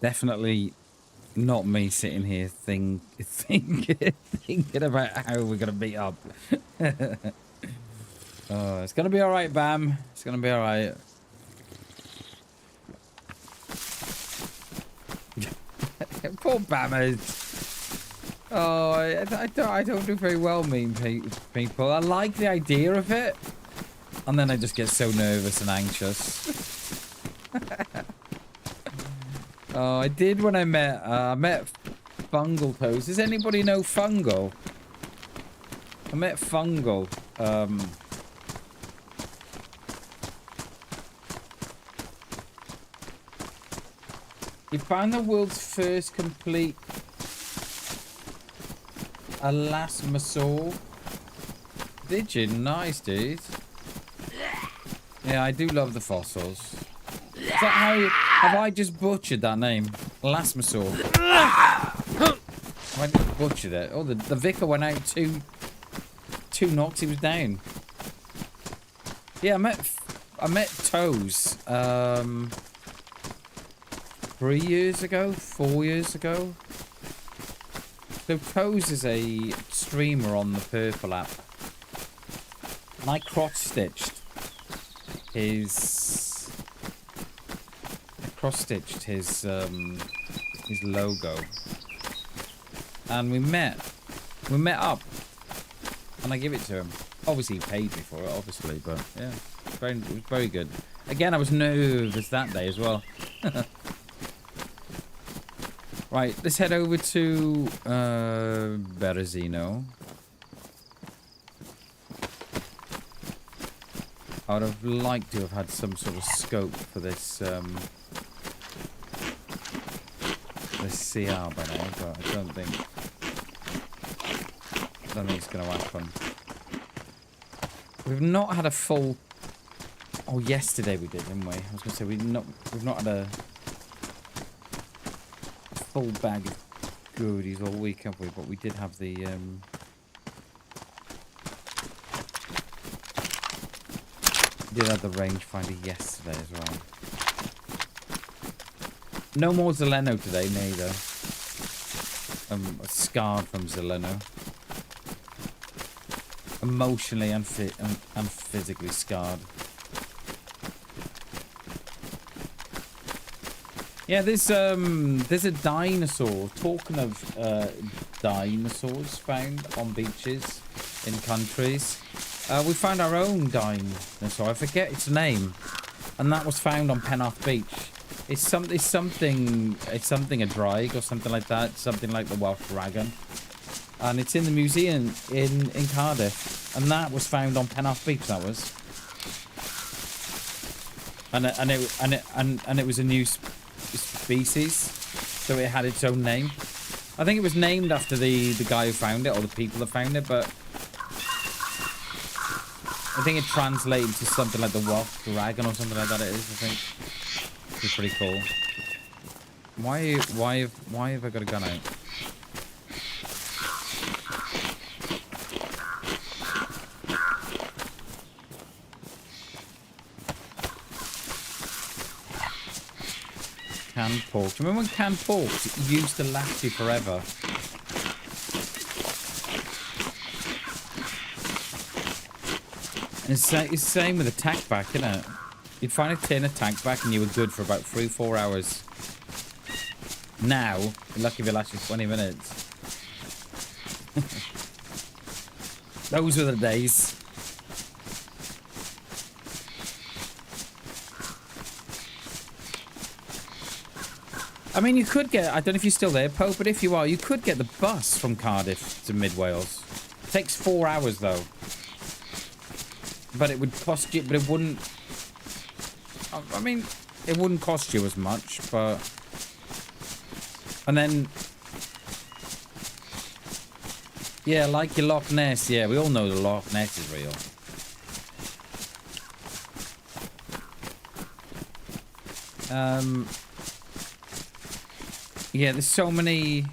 Definitely not me sitting here thinking about how we're gonna meet up. Oh, it's gonna be all right, Bam. It's gonna be all right. Poor Bam. Oh, I don't do very well meeting people. I like the idea of it, and then I just get so nervous and anxious. Oh, I did when I met Fungal Toes. Does anybody know Fungal? I met Fungal. He found the world's first complete elasmosaur. Did you? Nice, dude. Yeah, I do love the fossils. Is that how you... Have I just butchered that name? Elasmosaur. I just butchered it. Oh, the vicar went out two knocks. He was down. Yeah, I met Toes 3 years ago, 4 years ago. So Toes is a streamer on the Purple app, and I cross-stitched his logo, and we met up, and I give it to him. Obviously he paid me for it, obviously, but yeah, it was very good. Again, I was nervous that day as well. Right, let's head over to Berezino. I would have liked to have had some sort of scope for this this CR by now, but I don't think it's going to happen. We've not had a full Oh, yesterday we did, didn't we? I was going to say we've not had a full bag of goodies all week, have we? But we did have the rangefinder yesterday as well. No more Zeleno today, neither. Scarred from Zeleno. Emotionally and physically scarred. Yeah, there's a dinosaur. Talking of dinosaurs found on beaches in countries, we found our own dinosaur. I forget its name, and that was found on Penarth Beach. It's something a drake or something like that. Something like the Welsh dragon, and it's in the museum in Cardiff, and that was found on Penarth Beach. That was, and it was a new species, so it had its own name. I think it was named after the guy who found it, or the people that found it, but I think it translated to something like the Welsh dragon or something like that. It is, I think. It's pretty cool. Why have I got a gun out? Canned pork. Do you remember when canned pork used to last you forever? And it's the same with a tack back, isn't it? You'd find a tin of tack back and you were good for about 3-4 hours. Now, you're lucky if it lasts you 20 minutes. Those were the days. I mean, you could get, I don't know if you're still there, Poe, but if you are, you could get the bus from Cardiff to Mid Wales. It takes 4 hours, though. But it would cost you, but it wouldn't, I mean, it wouldn't cost you as much, but, and then, yeah, like your Loch Ness, yeah, we all know the Loch Ness is real. Yeah, there's so many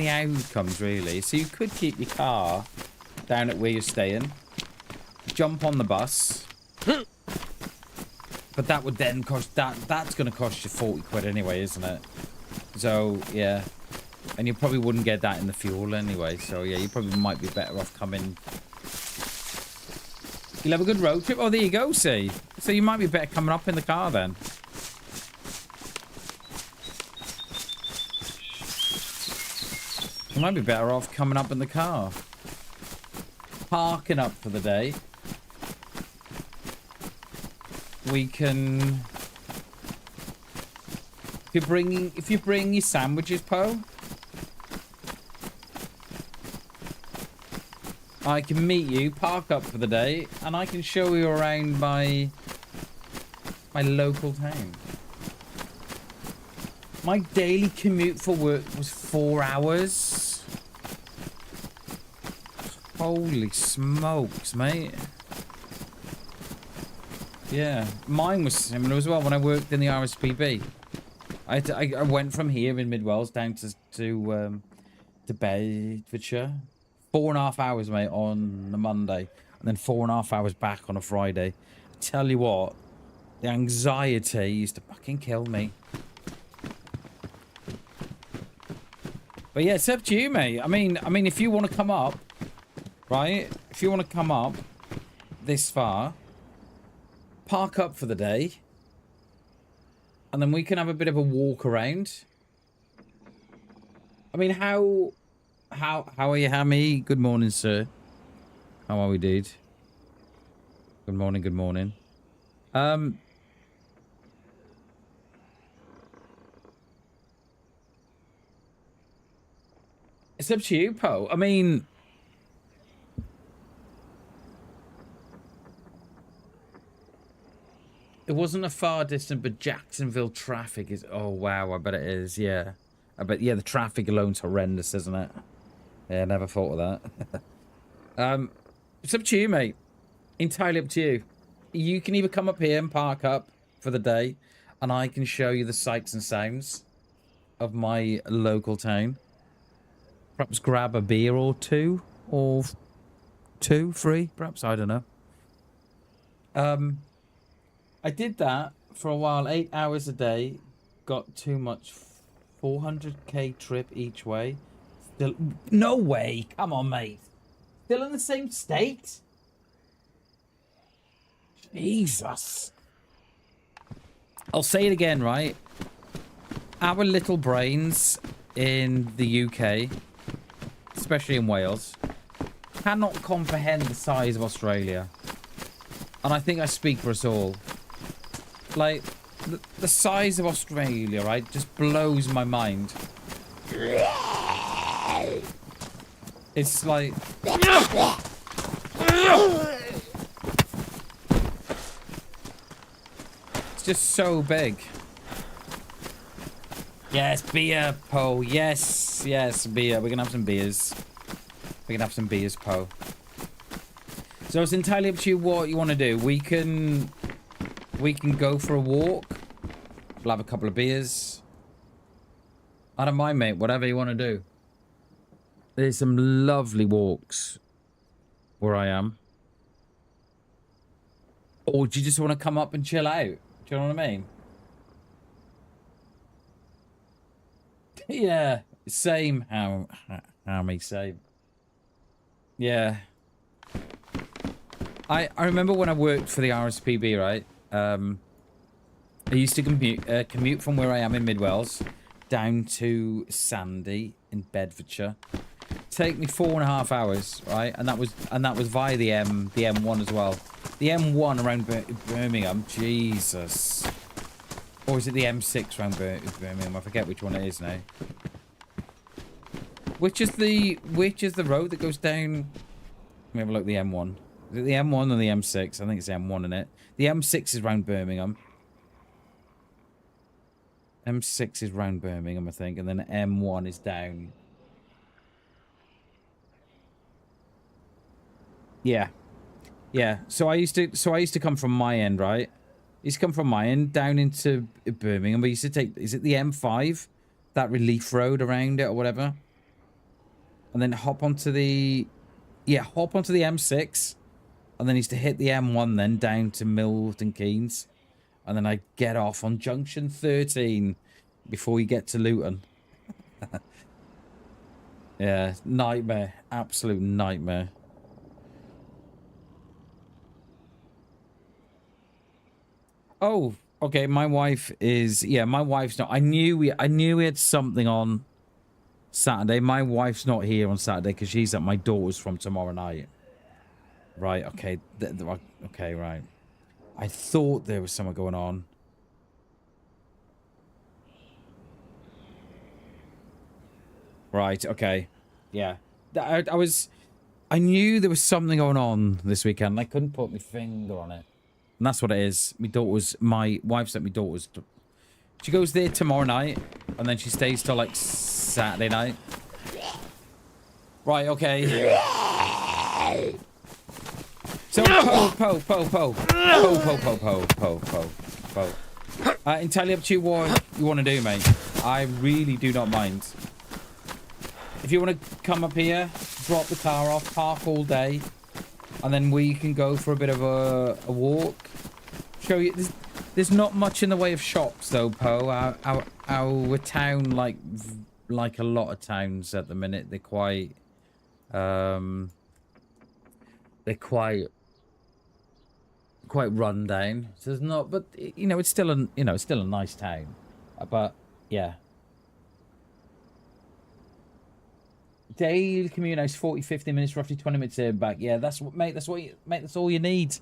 outcomes, really. So you could keep your car down at where you're staying, jump on the bus, but that would then cost, that's going to cost you 40 quid anyway, isn't it? So, yeah. And you probably wouldn't get that in the fuel anyway. So, yeah, you probably might be better off coming. You'll have a good road trip. Oh, there you go, see. So you might be better coming up in the car then. You might be better off coming up in the car. Parking up for the day. We can... If you bring your sandwiches, Poe, I can meet you, park up for the day, and I can show you around my local town. My daily commute for work was 4 hours. Holy smokes, mate. Yeah, mine was similar as well when I worked in the RSPB. I went from here in Mid Wales down to Bedfordshire. 4.5 hours, mate, on a Monday, and then 4.5 hours back on a Friday. Tell you what, the anxiety used to fucking kill me. But yeah, it's up to you, mate. I mean, if you want to come up, right? If you want to come up this far, park up for the day, and then we can have a bit of a walk around. I mean, how are you, Hammy? Good morning, sir. How are we, dude? Good morning, good morning. It's up to you, Poe. I mean, it wasn't a far distance, but Jacksonville traffic is... Oh, wow, I bet it is, yeah. I bet, yeah, the traffic alone's horrendous, isn't it? Yeah, I never thought of that. It's up to you, mate. Entirely up to you. You can either come up here and park up for the day, and I can show you the sights and sounds of my local town. Perhaps grab a beer or two, or 2, 3, perhaps, I don't know. I did that for a while, 8 hours a day, got too much, 400k trip each way. Still, no way, come on, mate. Still in the same state? Jesus. I'll say it again, right? Our little brains in the UK, especially in Wales, cannot comprehend the size of Australia. And I think I speak for us all. Like, the size of Australia, right, just blows my mind. It's like... It's just so big. Yes, beer, Poe. Yes, yes, beer. We're gonna have some beers. We can have some beers, Poe. So it's entirely up to you what you want to do. We can go for a walk. We'll have a couple of beers. I don't mind, mate. Whatever you want to do. There's some lovely walks where I am. Or do you just want to come up and chill out? Do you know what I mean? Yeah, same. How me same. Yeah. I remember when I worked for the RSPB, right? I used to commute from where I am in Mid Wales down to Sandy in Bedfordshire. Take me 4.5 hours, right? And that was via the M1 as well. The M1 around Birmingham, Jesus. Or is it the M6 around Birmingham? I forget which one it is now. Which is the road that goes down? Let me have a look at the M1. Is it the M1 or the M6? I think it's the M1 in it. The M6 is round Birmingham. M6 is round Birmingham, I think, and then M1 is down. Yeah. Yeah. So I used to come from my end, right? I used to come from my end down into Birmingham. We used to take, is it the M5? That relief road around it or whatever. And then hop onto the M6. And then used to hit the M1 then down to Milton Keynes. And then I get off on junction 13 before you get to Luton. Yeah, nightmare. Absolute nightmare. Oh, okay. My wife is... Yeah, my wife's not... I knew we had something on Saturday. My wife's not here on Saturday because she's at my daughter's from tomorrow night. Right, okay. Okay, right. I thought there was something going on. Right, okay. Yeah. I knew there was something going on this weekend, and I couldn't put my finger on it. And that's what it is. My wife's at my daughter's. She goes there tomorrow night, and then she stays till, like, Saturday night. Right, okay. So, Po. Entirely up to you what you want to do, mate. I really do not mind. If you want to come up here, drop the car off, park all day, and then we can go for a bit of a walk. Show you. There's not much in the way of shops, though, Po. Our town, like a lot of towns at the minute, they're quite run down. So there's not, but you know, it's still a nice town. But yeah. Daily commute is 40-50 minutes, roughly 20 minutes there and back. Yeah, that's all you need.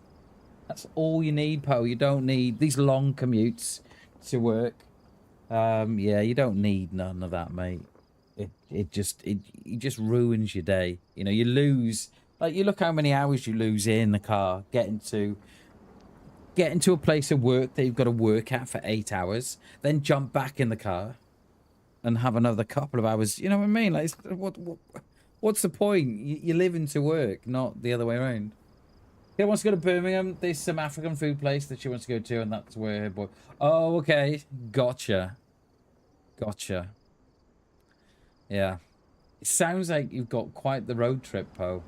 That's all you need, Po. You don't need these long commutes to work. Yeah, you don't need none of that, mate. It just ruins your day. You know, you lose, like, you look how many hours you lose in the car getting to a place of work that you've got to work at for 8 hours, then jump back in the car and have another couple of hours. You know what I mean? Like, what What's the point? You're living to work, not the other way around. She wants to go to Birmingham. There's some African food place that she wants to go to, and that's where her boy... Oh, okay. Gotcha. Gotcha. Yeah. It sounds like you've got quite the road trip, Poe.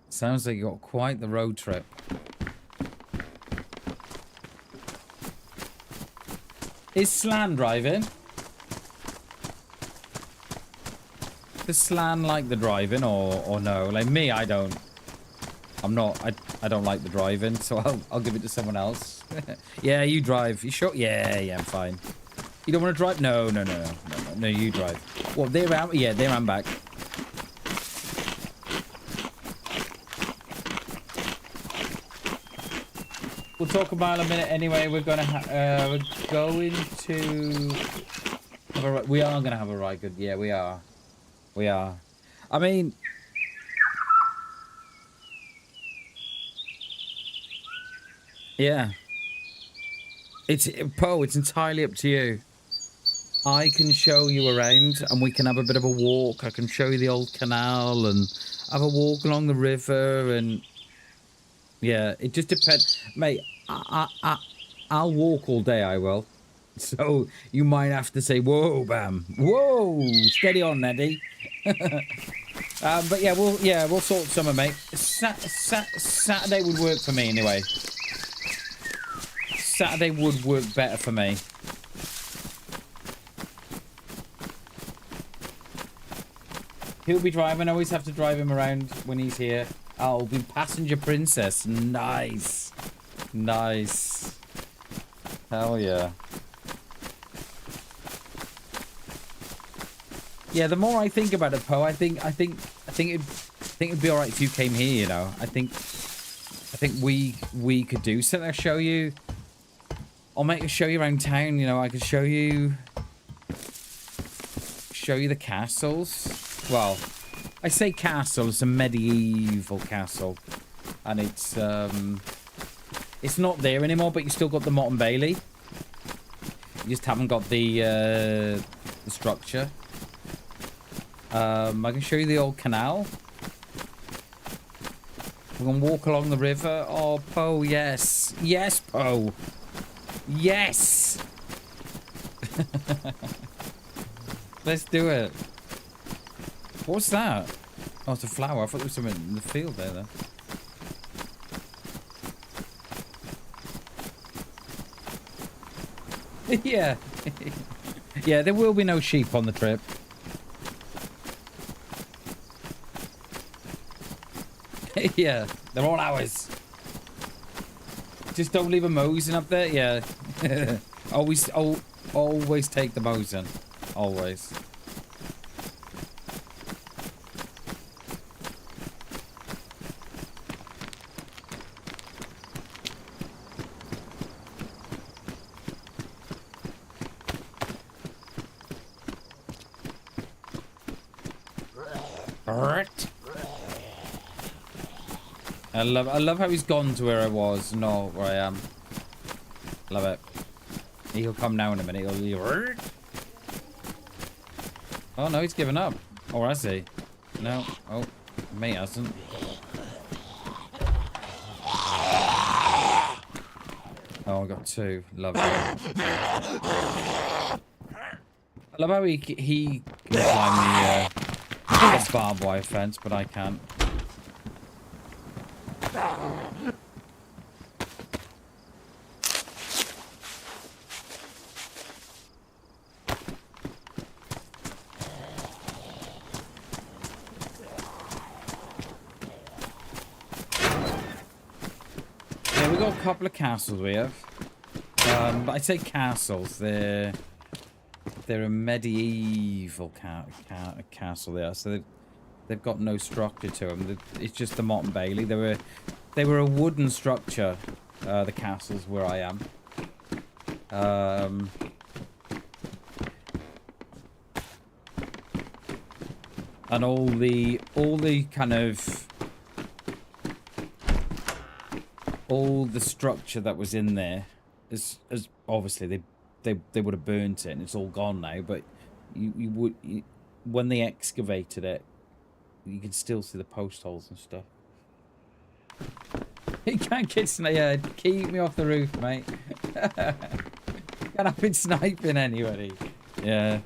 Sounds like you've got quite the road trip. Is Slan driving? Does Slan like the driving or no? Like me, I don't. I'm not. I don't like the driving, so I'll give it to someone else. Yeah, you drive. You sure? Yeah, I'm fine. You don't want to drive? No, you drive. Well, they're out. Yeah, they're out back. We'll talk about it in a minute anyway. We're going to we are going to have a ride. Good. Yeah, we are. We are. I mean, yeah. Poe, it's entirely up to you. I can show you around and we can have a bit of a walk. I can show you the old canal and have a walk along the river and yeah, it just depends. Mate, I'll walk all day, I will. So you might have to say, whoa, Bam. Whoa, steady on, Eddie. But yeah, we'll sort summer, mate. Saturday would work for me anyway. Saturday would work better for me. He'll be driving. I always have to drive him around when he's here. I'll be passenger princess. Nice. Nice. Hell yeah. Yeah, the more I think about it, Poe, I think it'd be all right if you came here, you know. I think we could do something. I'll show you. I'll make a show you around town, you know. I could show you the castles. Well, I say castle, it's a medieval castle. And it's not there anymore, but you still got the Motte and Bailey. You just haven't got the structure. I can show you the old canal. We can walk along the river. Oh, Poe, yes. Yes, Poe. Yes! Let's do it. What's that? Oh, it's a flower. I thought there was something in the field there, though. Yeah. Yeah, there will be no sheep on the trip. Yeah, they're all ours. Just don't leave a Mosin up there. Yeah. always take the Mosin. Always. I love how he's gone to where I was, not where I am. Love it. He'll come now in a minute. He'll... Oh no, he's given up. Or has he? No. Oh, me hasn't. Oh, I got two. Love it. I love how he can climb the barbed wire fence, but I can't. Yeah, we got a couple of castles we have. But I say castles, they're a medieval castle there, so they've got no structure to them. It's just the Motte and Bailey. They were a wooden structure. The castles where I am. And all the kind of all the structure that was in there is obviously they would have burnt it and it's all gone now. But when they excavated it, you can still see the post holes and stuff. You can't get sniped. Keep me off the roof, mate. Can't have been sniping anybody. Yeah.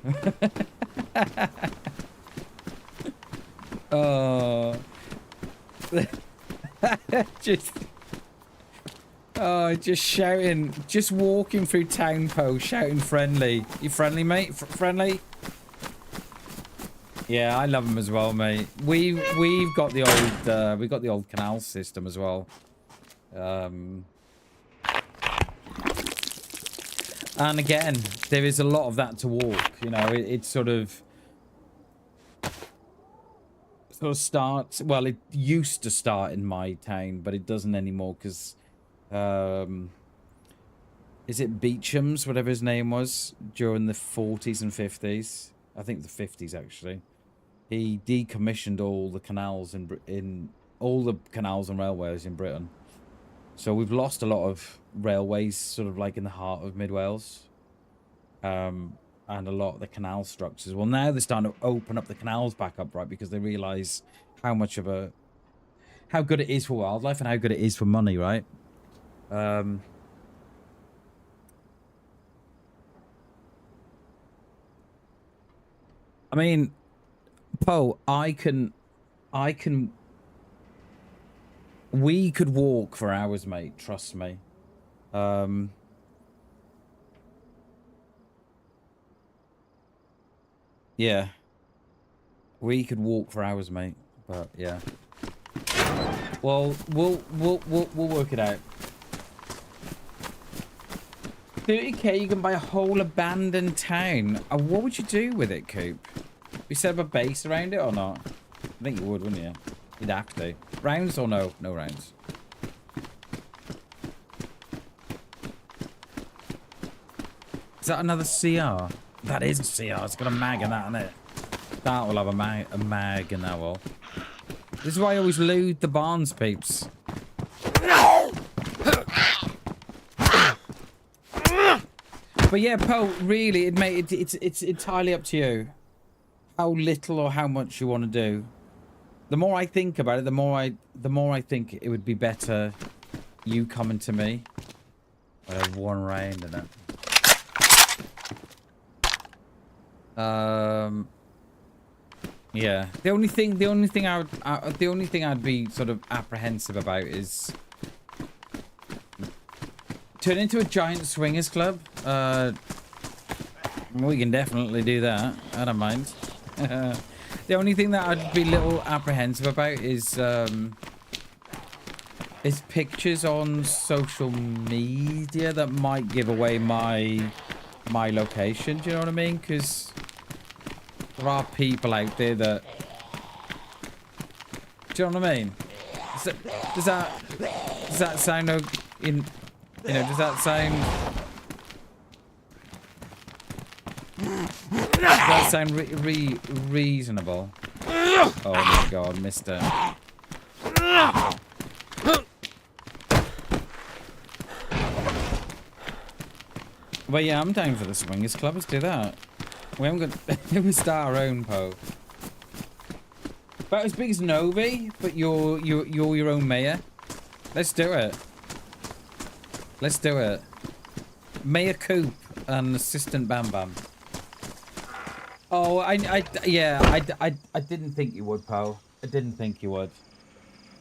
Oh. Just shouting, just walking through town post, shouting friendly. You friendly, mate? Friendly? Yeah, I love them as well, mate. We've got the old canal system as well. And again, there is a lot of that to walk. You know, it sort of starts. Well, it used to start in my town, but it doesn't anymore because. Is it Beecham's, whatever his name was, during the 40s and 50s? I think the 50s actually. He decommissioned all the canals in all the canals and railways in Britain. So we've lost a lot of railways, sort of like in the heart of Mid Wales, and a lot of the canal structures. Well, now they're starting to open up the canals back up, right? Because they realise how good it is for wildlife and how good it is for money, right? I mean, Poe, we could walk for hours, mate, trust me. Yeah. We could walk for hours, mate, but yeah. Well, we'll work it out. 30k, you can buy a whole abandoned town. What would you do with it, Coop? You set up a base around it or not? I think you would, wouldn't you? You'd have to. Rounds or no? No rounds. Is that another CR? That is a CR. It's got a mag in that, isn't it? That will have a mag in that will. This is why I always loot the barns, peeps. But yeah, Poe, really, it's entirely up to you. How little or how much you want to do. The more I think about it, the more I think it would be better you coming to me. I have one round in it. Yeah. The only thing I'd be sort of apprehensive about is turn into a giant swingers club. We can definitely do that. I don't mind. The only thing that I'd be a little apprehensive about is pictures on social media that might give away my location. Do you know what I mean? Because there are people out there that. Do you know what I mean? Does that sound in? You know, does that sound? Does that sound reasonable? Oh my god, mister. Well, yeah, I'm down for the swingers club. Let's do that. We haven't got. We start our own, Poe. About as big as Novi, but you're your own mayor. Let's do it. Let's do it. Mayor Coop and Assistant BamBam. Oh, I didn't think you would, Poe. I didn't think you would.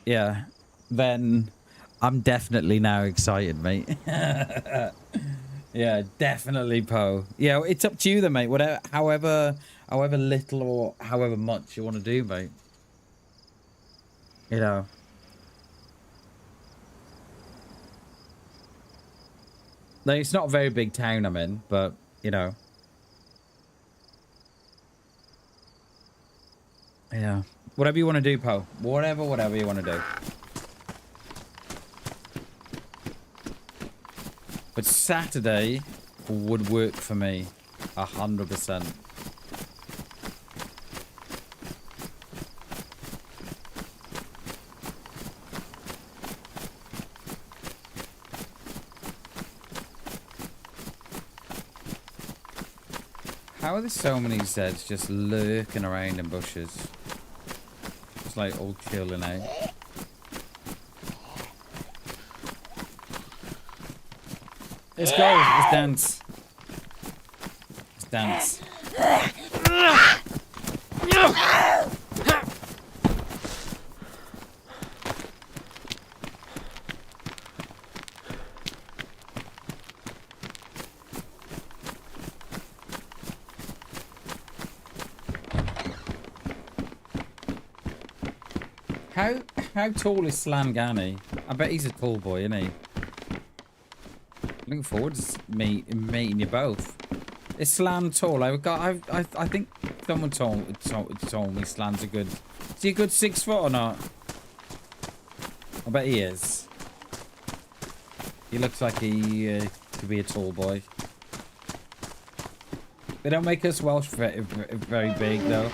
Yeah. Then I'm definitely now excited, mate. Yeah, definitely, Poe. Yeah, it's up to you then, mate. Whatever, however little or however much you want to do, mate. You know. No, it's not a very big town I'm in, but, you know. Yeah. Whatever you want to do, Poe. Whatever you want to do. But Saturday would work for me 100%. How are there so many Zeds just lurking around in bushes? Just like all chilling out. Let's go. Let's dance. Let's dance. How tall is Slangani? I bet he's a tall boy, isn't he? Looking forward to meeting you both. Is Slan tall? I think someone told me Slan's a good. Is he a good 6 foot or not? I bet he is. He looks like he could be a tall boy. They don't make us Welsh very big though.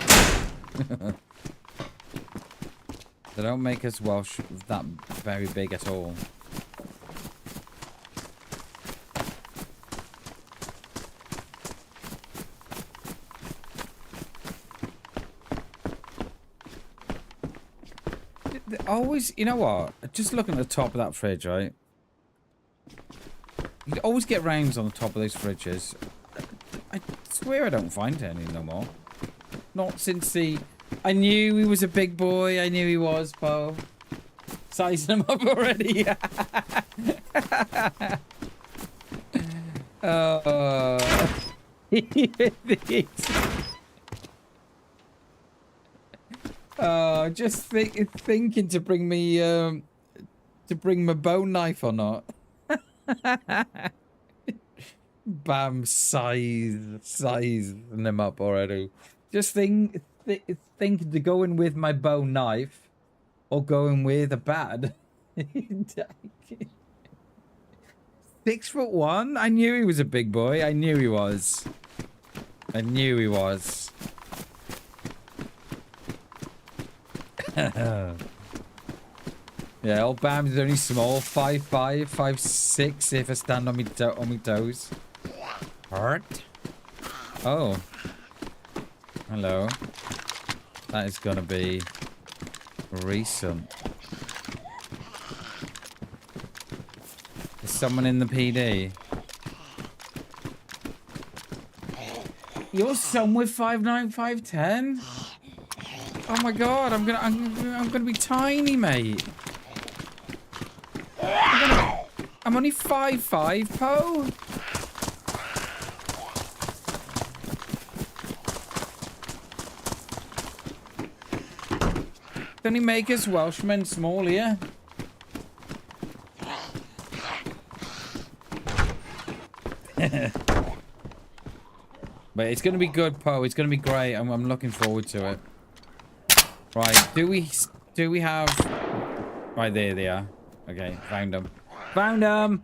They don't make us Welsh that very big at all. Always, you know what? Just looking at the top of that fridge, right? You always get rounds on the top of those fridges. I swear I don't find any no more. Not since the... I knew he was a big boy. I knew he was, Poe. Sizing him up already. Just thinking to bring me my bone knife or not. Bam, sizing him up already. Just thinking to go in with my bone knife or going with a bat. 6'1"? I knew he was a big boy. I knew he was. I knew he was. Yeah, old Bam's only small. 5'5", 5'6" if I stand on me toes. Hurt? Oh. Hello. That is gonna be recent. Is someone in the PD? You're some with 5'9", 5'10"? Oh my god, I'm gonna be tiny, mate. I'm only 5'5", Poe. Don't he make us Welshmen small here? But it's gonna be good, Poe. It's gonna be great. I'm looking forward to it. Right, do we have... Right, there they are. Okay, found them. Found them!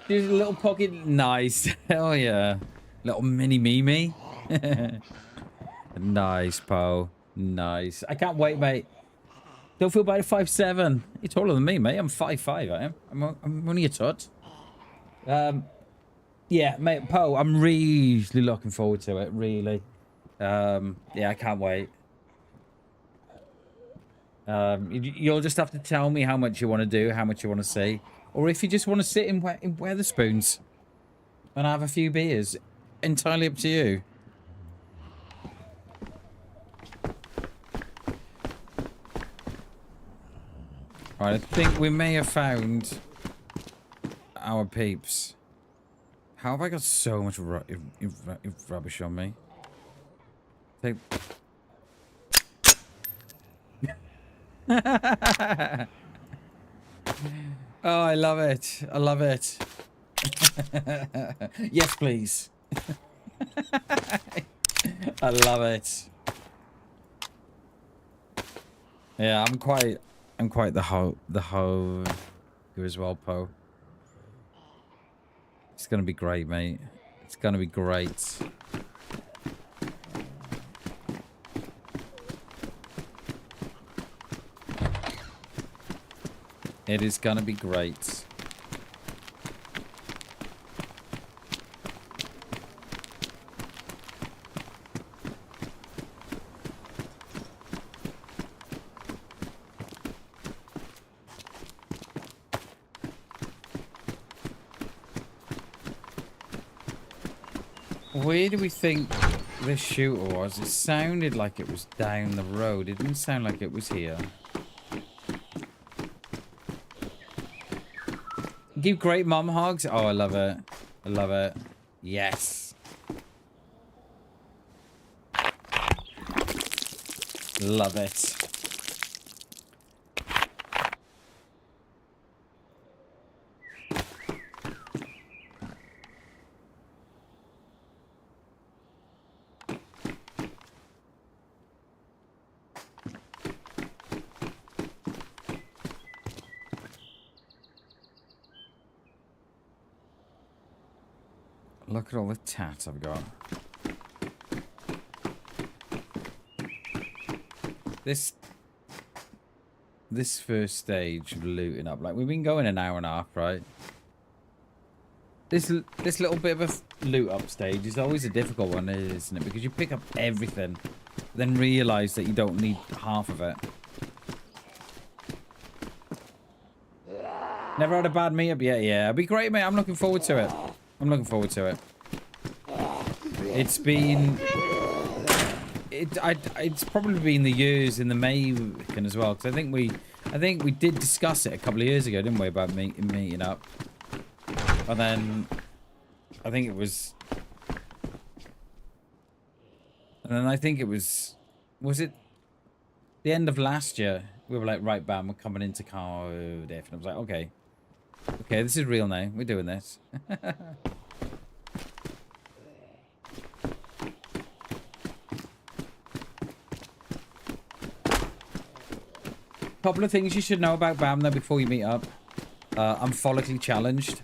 There's a little pocket. Nice. Hell yeah. Little mini Mimi. Nice, Poe. Nice. I can't wait, mate. Don't feel bad at 5'7". You're taller than me, mate. I'm 5'5", I am. I'm only a tut. Yeah, mate, Poe, I'm really looking forward to it, really. Yeah, I can't wait. You'll just have to tell me how much you want to do, how much you want to see. Or if you just want to sit in Wetherspoons and have a few beers. Entirely up to you. Right, I think we may have found our peeps. How have I got so much rubbish on me? Take... Oh, I love it. I love it. Yes, please. I love it. Yeah, I'm quite the hoe as well, Poe. It's gonna be great, mate. It's gonna be great. It is gonna be great. Where do we think this shooter was? It sounded like it was down the road. It didn't sound like it was here. Give great mom hugs. Oh, I love it. I love it. Yes. Love it. Look at all the tats I've got. This first stage of looting up, like we've been going an hour and a half, right? This little bit of a loot up stage is always a difficult one, isn't it? Because you pick up everything, then realise that you don't need half of it. Never had a bad meetup yet. Yeah, it'll be great, mate. I'm looking forward to it. I'm looking forward to it. It's been... It's probably been the years in the making as well, because I think we did discuss it a couple of years ago, didn't we, about meeting up? And then I think it was... And then I think it was... Was it the end of last year? We were like, right, bam, we're coming into Cardiff. And I was like, okay. Okay, this is real now. We're doing this. Couple of things you should know about Bam, though, before you meet up. I'm follically challenged.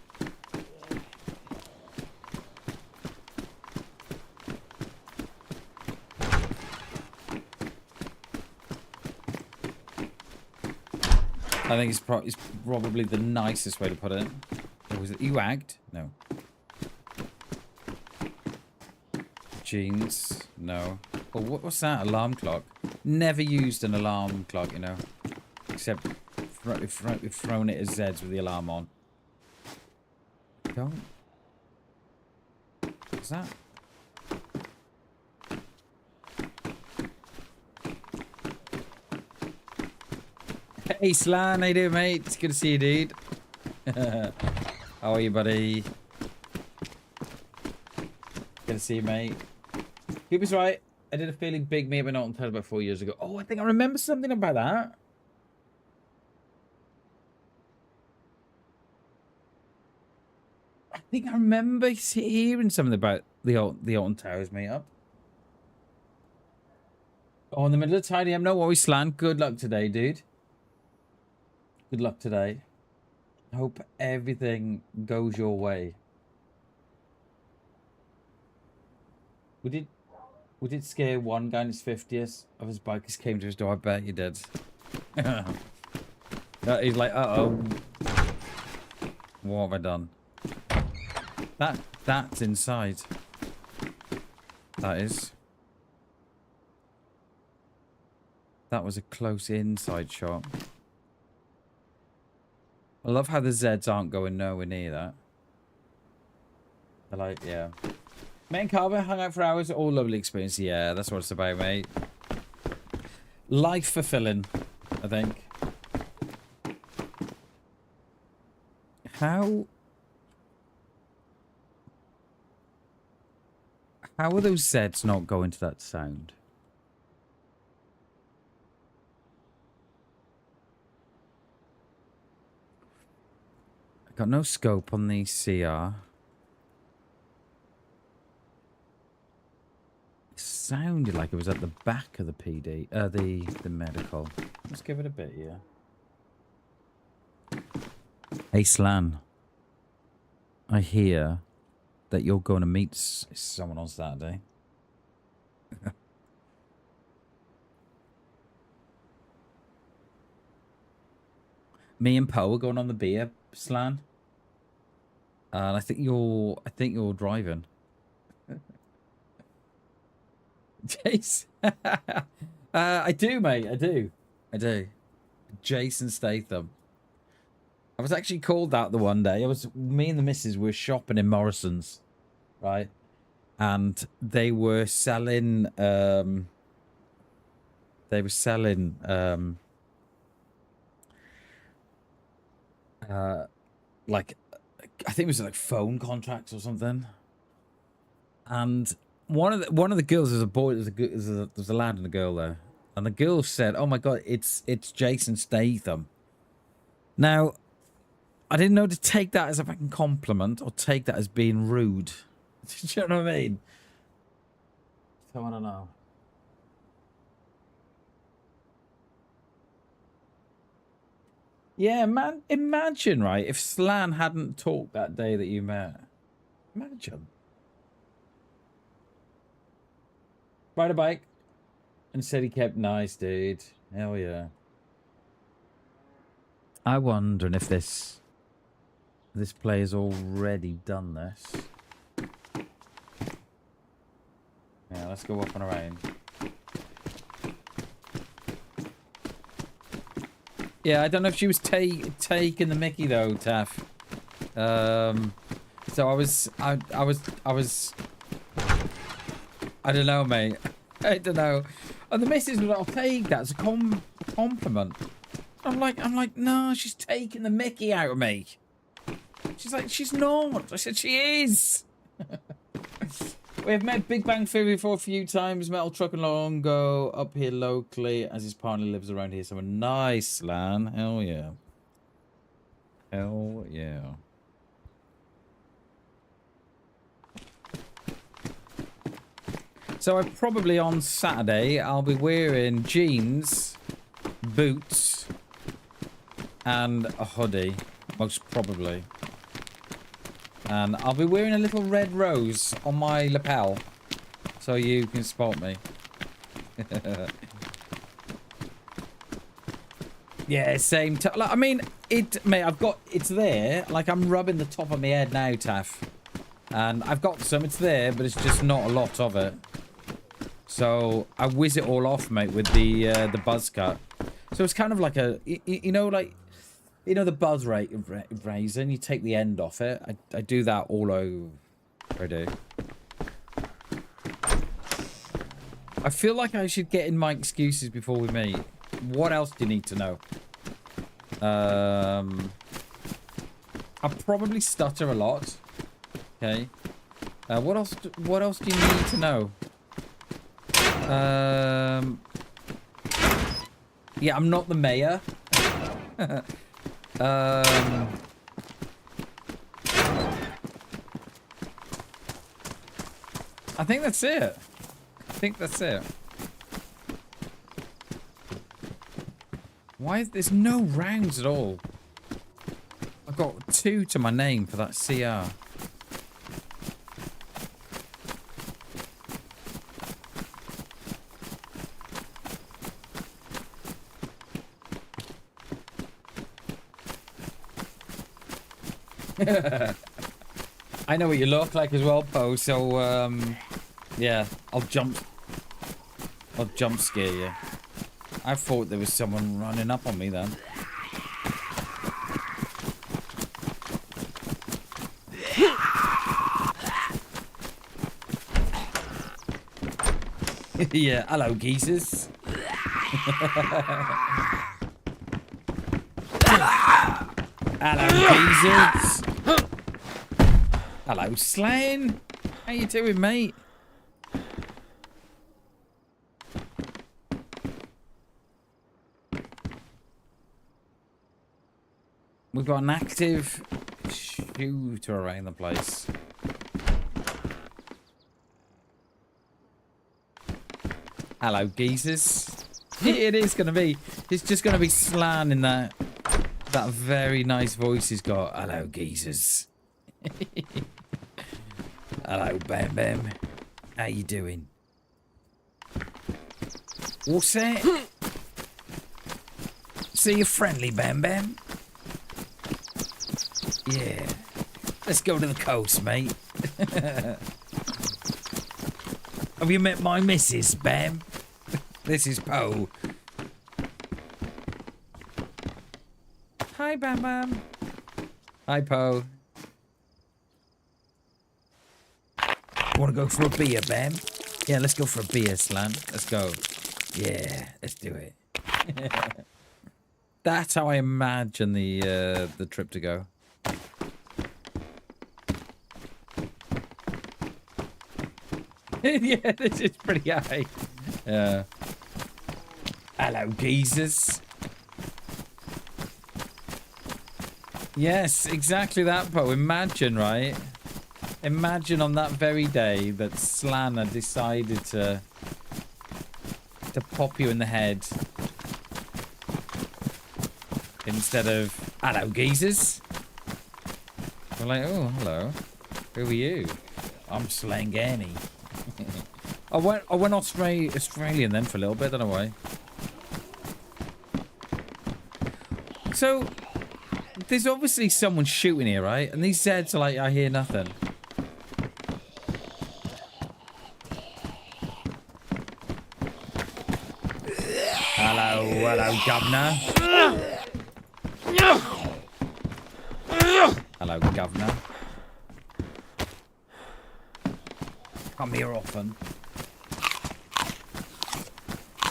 I think it's probably the nicest way to put it. Or was it you agged? No. Jeans? No. Oh, what's that? Alarm clock? Never used an alarm clock, you know. Except we've thrown it as Zeds with the alarm on. Don't. What's that? Hey Slan, how you doing, mate? It's good to see you, dude. How are you, buddy? Good to see you, mate. He was right. I did a fairly big meetup in Alton Towers about 4 years ago. Oh, I think I remember something about that. I think I remember hearing something about the Alton Towers meetup. Oh, in the middle of Tidy M. No worries, Slan. Good luck today, dude. Good luck today. Hope everything goes your way. We did scare one guy in his 50th of his bikers came to his door. I bet you did. He's like, uh-oh. What have I done? That's inside. That is. That was a close inside shot. I love how the Zeds aren't going nowhere near that. They're like, yeah. Me and Carver hung out for hours. All lovely experience. Yeah, that's what it's about, mate. Life fulfilling, I think. How are those Zeds not going to that sound? I got no scope on the CR. It sounded like it was at the back of the PD, the medical. Let's give it a bit, yeah. Hey, Slan. I hear that you're going to meet someone on Saturday. Me and Poe are going on the beer slan. And I think you're driving. Jason. I do, mate. I do. Jason Statham. I was actually called that the one day. Me and the missus were shopping in Morrison's, right? And they were selling like, I think it was like phone contracts or something. And one of the girls, there's a boy, there's a lad and a girl there, and the girl said, "Oh my god, it's Jason Statham." Now, I didn't know to take that as a fucking compliment or take that as being rude. Do you know what I mean? So I don't know. Yeah, man, imagine, right, if Slan hadn't talked that day that you met. Imagine. Ride a bike and said he kept nice, dude. Hell yeah. I wonder if this player's already done this. Yeah, let's go up and around. Yeah, I don't know if she was taking the mickey though, Taff. So I was I don't know, mate. I don't know. And the missus was like, "I'll take that as a compliment." I'm like, no, she's taking the mickey out of me. She's like, she's not. I said, she is. We have met Big Bang Theory for a few times. Metal Truck and Longo up here locally, as his partner lives around here. So nice, Lan. Hell yeah. Hell yeah. So I probably on Saturday I'll be wearing jeans, boots, and a hoodie, most probably. And I'll be wearing a little red rose on my lapel, so you can spot me. Yeah, same. Like, I mean, mate, it's there. Like, I'm rubbing the top of my head now, Taff. And I've got some, it's there, but it's just not a lot of it. So I whiz it all off, mate, with the buzz cut. So it's kind of like a, you know, like, you know the buzz razor, and you take the end off it. I do that all over. I do. I feel like I should get in my excuses before we meet. What else do you need to know? I probably stutter a lot. Okay. What else do you need to know? Yeah, I'm not the mayor. I think that's it. Why is there's no rounds at all? I've got 2 to my name for that CR. I know what you look like as well, Poe, so yeah, I'll jump scare you. I thought there was someone running up on me then. Yeah, hello geezers. Hello geezers. Hello Slan. How you doing, mate? We've got an active shooter around the place. Hello, geezers. It is going to be. It's just going to be Slan in that very nice voice he's got. Hello, geezers. Hello, BamBam. How you doing? What's that? See you friendly, BamBam. Yeah. Let's go to the coast, mate. Have you met my missus, Bam? This is Poe. Hi, BamBam. Hi, Poe. Want to go for a beer, Bam? Yeah, let's go for a beer, Slan. Let's go. Yeah, let's do it. That's how I imagine the trip to go. Yeah, this is pretty high. Hello, geezers. Yes, exactly that, Poe. Imagine, right? Imagine on that very day that Slana decided to pop you in the head instead of hello, geezers. We're like, oh, hello. Who are you? I'm Slangani. I went Australian then for a little bit. I don't know why. So there's obviously someone shooting here, right? And these Zeds are like, I hear nothing. Hello, governor. Hello, governor. Come here often.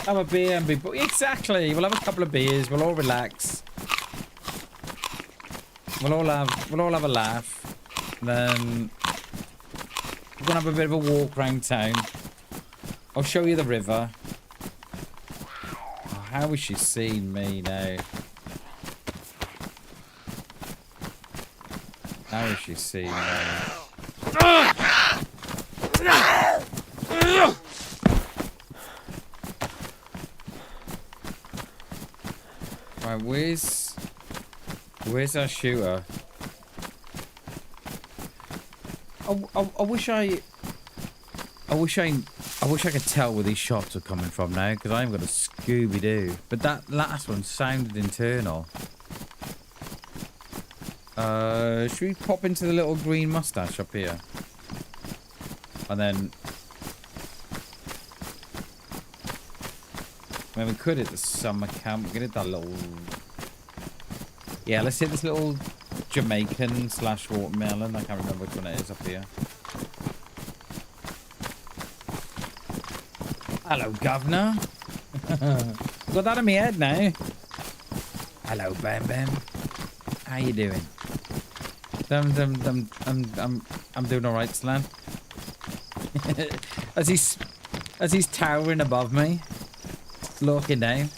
Have a beer and be... Exactly. We'll have a couple of beers. We'll all relax. We'll all have a laugh. Then we're gonna have a bit of a walk around town. I'll show you the river. Oh, how has she seen me now? How has she seen me? Right, where's our shooter? I wish I could tell where these shots are coming from now, because I haven't got a Scooby-Doo. But that last one sounded internal. Should we pop into the little green mustache up here? And then... I mean, we could hit the summer camp. We could hit that little... Yeah, let's hit this little Jamaican / watermelon. I can't remember which one it is up here. Hello, governor. Got that in my head now. Hello, BamBam. How you doing? I'm doing all right, Slan. as he's towering above me, looking down.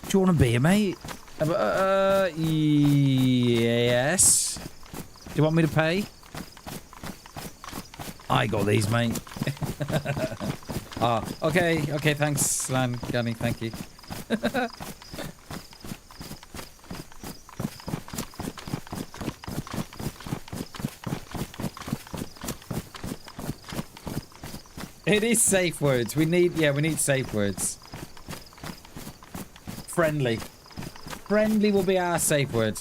Do you want a beer, mate? Yes. Do you want me to pay? I got these, mate. Okay, thanks, Slan, Gunny, thank you. It is safe words. We need safe words. Friendly. Friendly will be our safe word.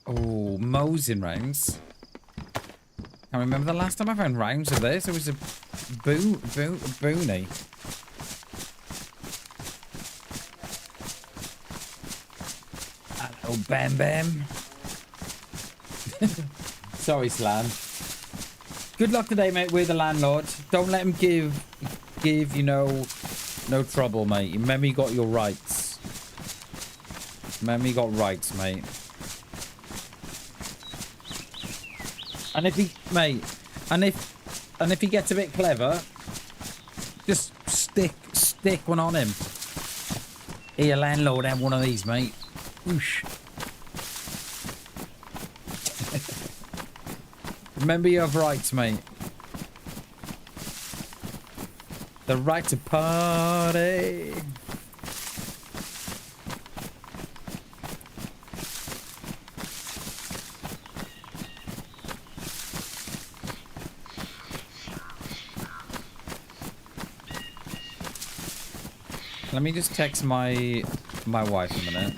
Oh, Mosing rhymes. I remember the last time I found rhymes of this. It was a boonie. Hello, BamBam. Sorry, Slan. Good luck today, mate. We're the landlord. Don't let him give you no trouble, mate. Remember, you got your rights. Remember, you got rights, mate. And if he, mate, and if he gets a bit clever, just stick one on him. Here, landlord, have one of these, mate. Whoosh. Remember you have rights, mate. The right to party. Let me just text my wife a minute.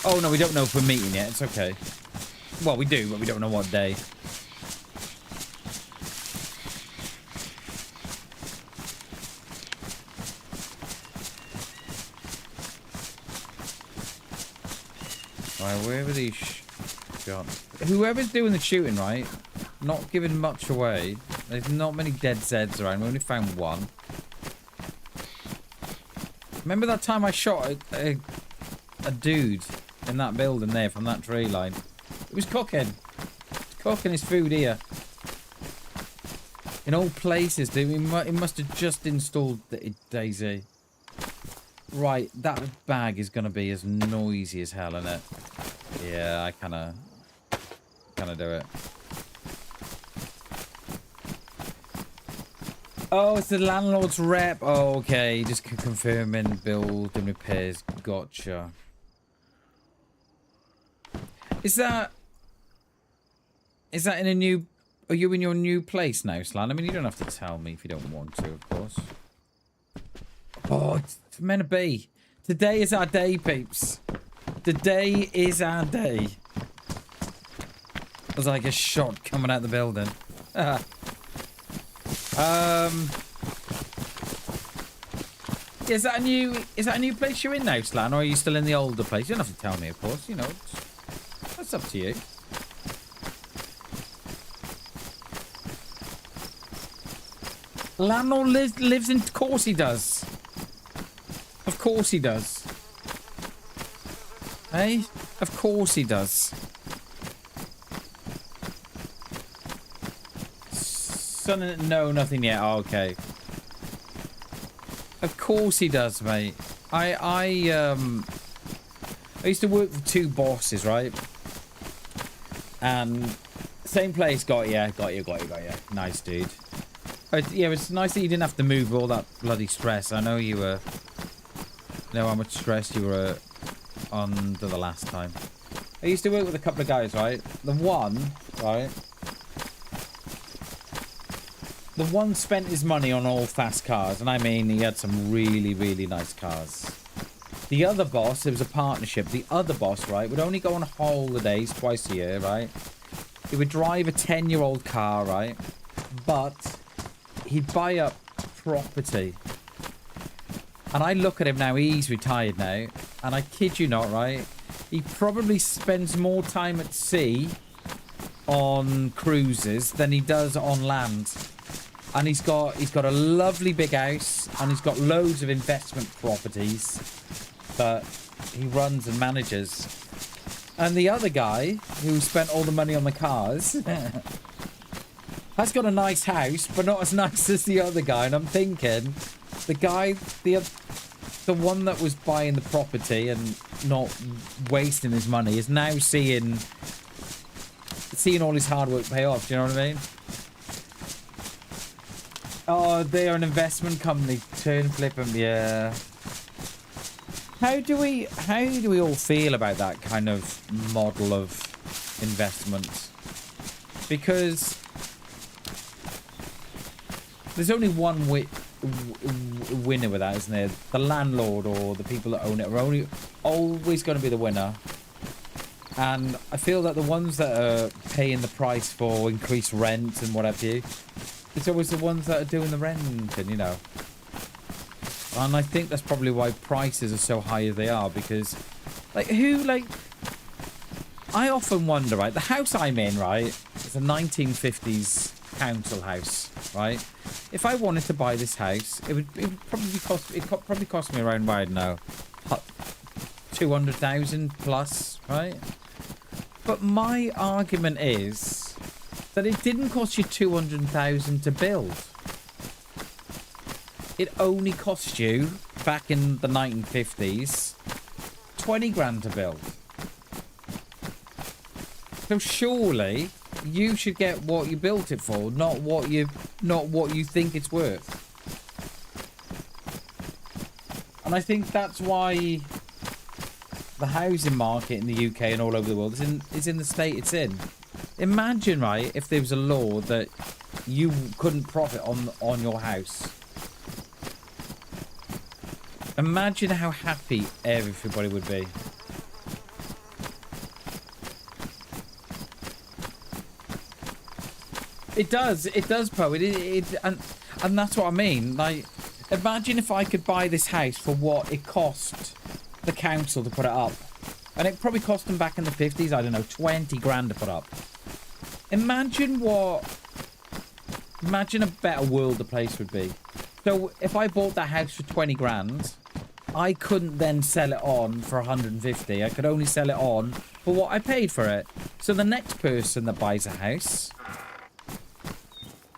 Oh no, we don't know if we're meeting yet. It's okay. Well, we do, but we don't know what day. Right, where were these shots? Whoever's doing the shooting, right? Not giving much away. There's not many dead Zeds around. We only found one. Remember that time I shot a dude in that building there from that tree line? He was cooking. He's cooking his food here. In all places, dude. He must have just installed the DayZ. Right, that bag is going to be as noisy as hell, isn't it? Yeah, I kind of do it. Oh, it's the landlord's rep. Oh, okay. Just confirming building repairs. Gotcha. Is that in a new... Are you in your new place now, Slan? I mean, you don't have to tell me if you don't want to, of course. Oh, it's meant to be. Today is our day, peeps. Today is our day. There's like a shot coming out the building. Is that a new place you're in now, Slan, or are you still in the older place? You don't have to tell me, of course. You know, that's up to you. Landlord lives in... Of course he does. Of course he does. Hey? Of course he does. No, nothing yet. Oh, okay. Of course he does, mate. I used to work for two bosses, right? And same place. Got you. Nice, dude. Yeah, it's nice that you didn't have to move all that bloody stress. I know you were... I know how much stress you were under the last time. I used to work with a couple of guys, right? The one spent his money on all fast cars. And I mean, he had some really, really nice cars. The other boss, it was a partnership. The other boss, right, would only go on holidays twice a year, right? He would drive a 10-year-old car, right? But... he'd buy up property. And I look at him now, he's retired now. And I kid you not, right? He probably spends more time at sea on cruises than he does on land. And he's got a lovely big house. And he's got loads of investment properties that he runs and manages. And the other guy, who spent all the money on the cars... has got a nice house, but not as nice as the other guy. And I'm thinking, the guy, the one that was buying the property and not wasting his money is now seeing all his hard work pay off. Do you know what I mean? Oh, they're an investment company. Turn, flip them, yeah. How do we all feel about that kind of model of investment? Because there's only one winner with that, isn't there? The landlord or the people that own it are always going to be the winner. And I feel that the ones that are paying the price for increased rent and what have you, it's always the ones that are doing the renting, you know. And I think that's probably why prices are so high as they are, because, I often wonder, right, the house I'm in, right, is a 1950s council house, right? If I wanted to buy this house, it would probably cost me around, I don't know, 200,000 plus, right? But my argument is that it didn't cost you 200,000 to build. It only cost you, back in the 1950s, 20 grand to build. So surely you should get what you built it for, not what you think it's worth. And I think that's why the housing market in the UK and all over the world is in the state it's in. Imagine, right, if there was a law that you couldn't profit on your house. Imagine how happy everybody would be. It does, Poe. And that's what I mean. Like, imagine if I could buy this house for what it cost the council to put it up. And it probably cost them back in the 50s, I don't know, 20 grand to put up. Imagine a better world the place would be. So if I bought that house for 20 grand, I couldn't then sell it on for 150. I could only sell it on for what I paid for it. So the next person that buys a house,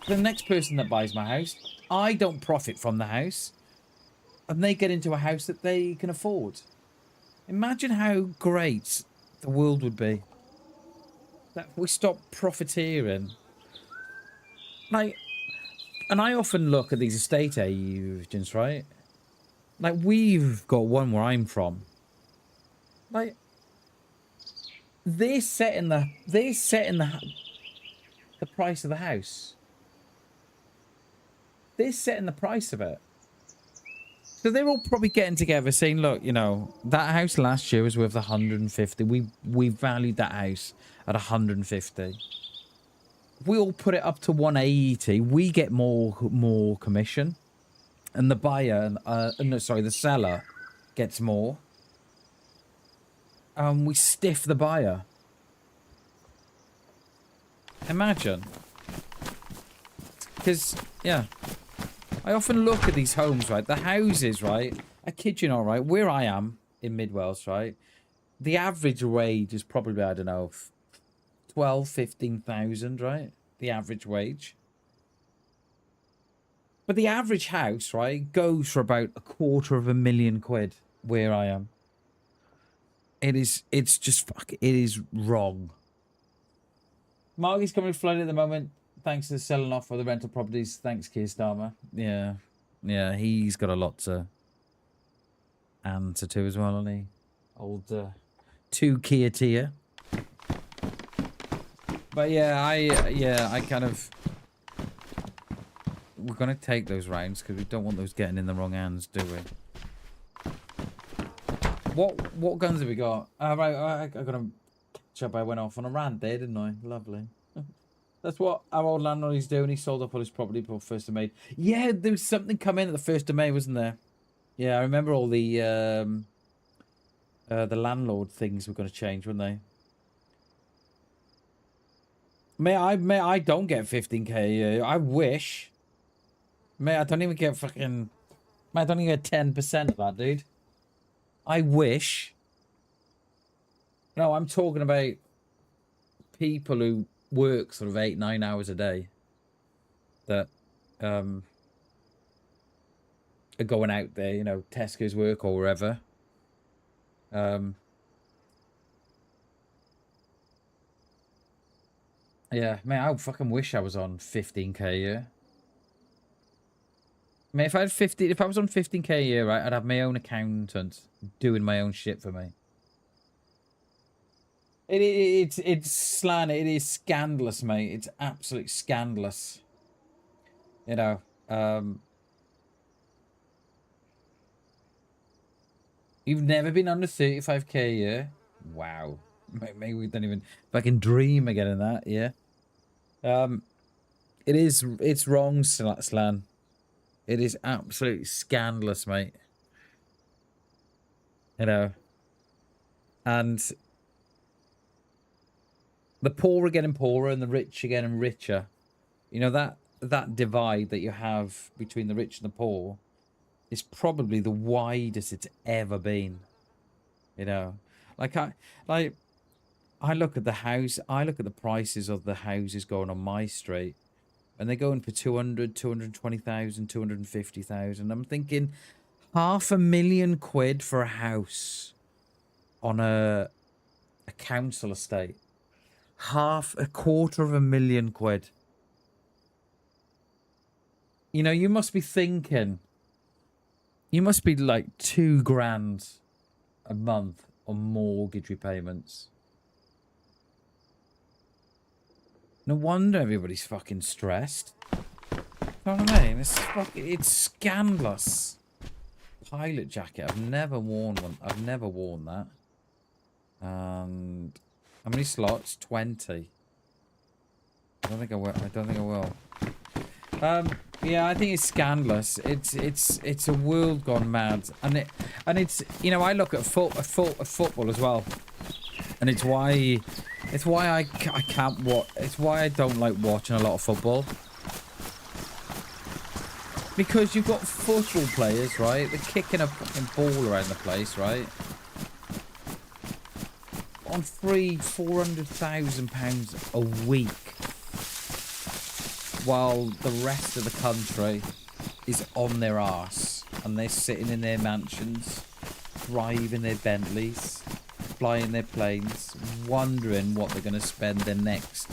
my house, I don't profit from the house. And they get into a house that they can afford. Imagine how great the world would be. That we stop profiteering. Like, and I often look at these estate agents, right? Like, we've got one where I'm from. Like, they're setting the price of the house. They're setting the price of it. So they're all probably getting together saying, look, you know, that house last year was worth 150. We valued that house at 150. If we all put it up to 180, we get more commission. And the buyer, the seller gets more. We stiff the buyer. Imagine. Because, yeah. I often look at these homes, right? The houses, right? I kid you not, right? Where I am in Mid Wales, right? The average wage is probably, I don't know, 12, 15,000, right? The average wage. But the average house, right, goes for about £250,000 where I am. It's just, it is wrong. Margie's coming flooded at the moment. Thanks to selling off for the rental properties. Thanks, Keir Starmer. Yeah. Yeah, he's got a lot to answer to as well, hasn't he? Old 2 Kia tier. But yeah, I kind of... We're going to take those rounds because we don't want those getting in the wrong hands, do we? What guns have we got? Right, I got to catch up. I went off on a rant there, didn't I? Lovely. That's what our old landlord is doing. He sold up all his property before 1st of May. Yeah, there was something coming at the 1st of May, wasn't there? Yeah, I remember all the landlord things were going to change, weren't they? I don't get 15k a year. I wish. I don't even get fucking... I don't even get 10% of that, dude. I wish. No, I'm talking about people who work sort of 8-9 hours a day that are going out there, you know, Tesco's work or wherever. Yeah, I fucking wish I was on 15k a year. If I was on 15k a year, right, I'd have my own accountant doing my own shit for me. It's slan. It is scandalous, mate. It's absolutely scandalous. You know, you've never been under 35k a year. Wow. Maybe we don't even fucking dream of getting that. Yeah. It's wrong, slan. It is absolutely scandalous, mate. You know, and the poor are getting poorer and the rich are getting richer. You know, that divide that you have between the rich and the poor is probably the widest it's ever been. You know, I look at the house, I look at the prices of the houses going on my street, and they're going for 200, 220,000, 250,000. I'm thinking £500,000 for a house on a council estate. £250,000 You know, you must be thinking, you must be like £2,000 a month on mortgage repayments. No wonder everybody's fucking stressed. You know what I mean? It's scandalous. Pilot jacket. I've never worn one. I've never worn that. And how many slots? 20. I don't think I will. Yeah, I think it's scandalous. It's a world gone mad, and it's you know, I look at football as well, and it's why I can't watch. It's why I don't like watching a lot of football. Because you've got football players, right? They're kicking a fucking ball around the place, right? On £400,000 a week. While the rest of the country is on their arse. And they're sitting in their mansions, driving their Bentleys, flying their planes, wondering what they're going to spend their next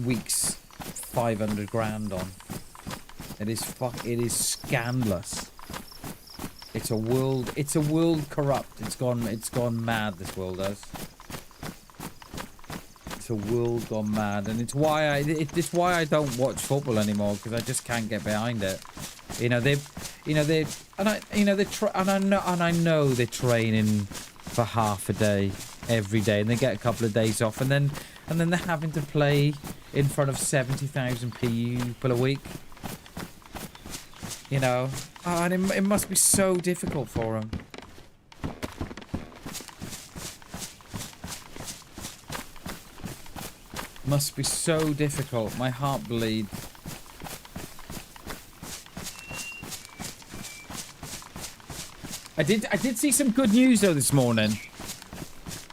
week's 500 grand on. It is scandalous. It's a world corrupt. It's gone mad, this world has. It's a world gone mad, and it's why I don't watch football anymore, because I just can't get behind it. I know they're training for half a day every day, and they get a couple of days off, and then they're having to play in front of 70,000 people a week. You know, and it must be so difficult for them. Must be so difficult. My heart bleeds. I did see some good news though this morning.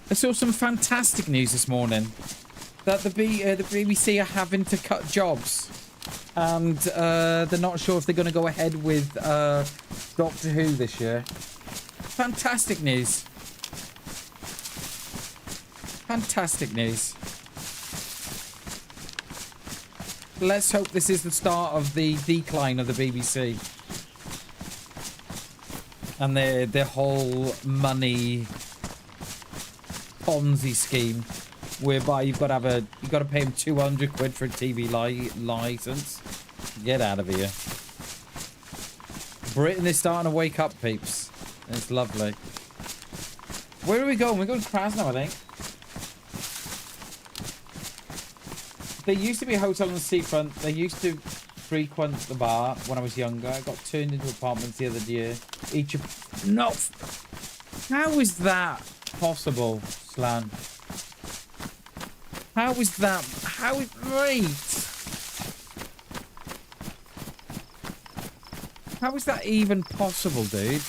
I saw some fantastic news this morning that the BBC are having to cut jobs. And they're not sure if they're going to go ahead with Doctor Who this year. Fantastic news. Fantastic news. Let's hope this is the start of the decline of the BBC. And their whole money Ponzi scheme. Whereby you've got to pay him 200 quid for a TV license. Get out of here. Britain is starting to wake up, peeps. It's lovely. Where are we going? We're going to Krasnow, I think. There used to be a hotel on the seafront. They used to frequent the bar when I was younger. I got turned into apartments the other year. No. How is that possible, Slan? How is that? How is right? How is that even possible, dude?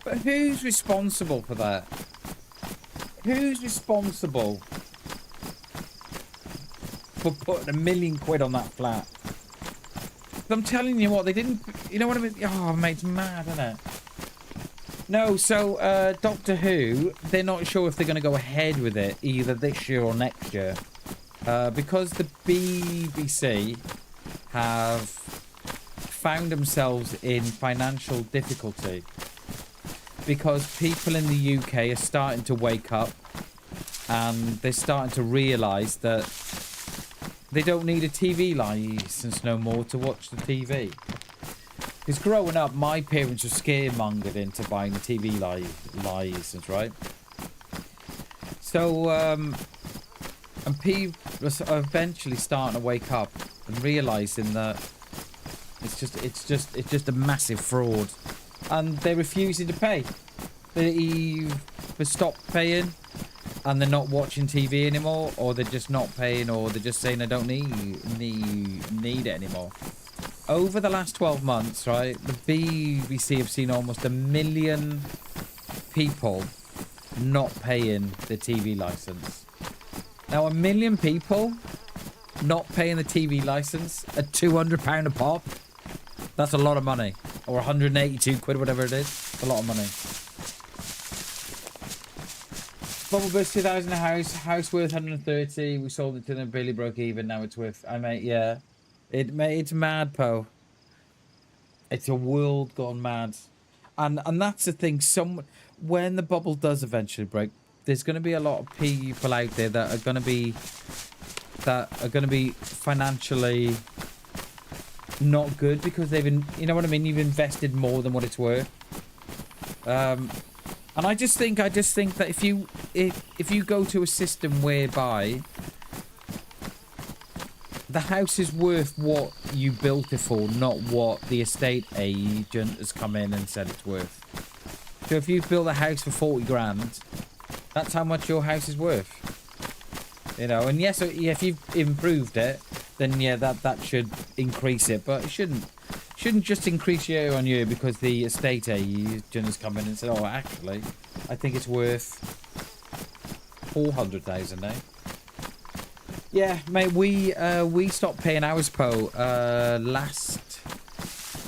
But who's responsible for that? Who's responsible for putting £1 million on that flat? I'm telling you what, they didn't. You know what I mean? Oh, mate, it's mad, isn't it? No, so Doctor Who, they're not sure if they're going to go ahead with it either this year or next year. Because the BBC have found themselves in financial difficulty. Because people in the UK are starting to wake up and they're starting to realise that they don't need a TV licence no more to watch the TV. Because growing up, my parents were scaremongered into buying a TV license, right? So, and people are eventually starting to wake up and realising that it's just a massive fraud, and they're refusing to pay. They've stopped paying, and they're not watching TV anymore, or they're just not paying, or they're just saying I don't need it anymore. Over the last 12 months, right, the BBC have seen almost 1 million people not paying the TV licence. Now, 1 million people not paying the TV licence at £200 a pop, that's a lot of money. Or 182 quid, whatever it is. It's a lot of money. Bubble burst 2,000 a house worth 130. We sold it to them, barely broke even. Now it's worth. Yeah, it's mad, Po. It's a world gone mad, and that's the thing. When the bubble does eventually break, there's going to be a lot of people out there that are going to be financially not good because they've been, you know what I mean? You've invested more than what it's worth. And I just think that if you go to a system whereby the house is worth what you built it for, not what the estate agent has come in and said it's worth. So if you build a house for 40 grand, that's how much your house is worth. You know, and yes, if you've improved it, then yeah, that should increase it, but it shouldn't just increase year on year because the estate agent has come in and said, oh, actually, I think it's worth 400,000 now. Yeah, mate, we stopped paying hours, Po,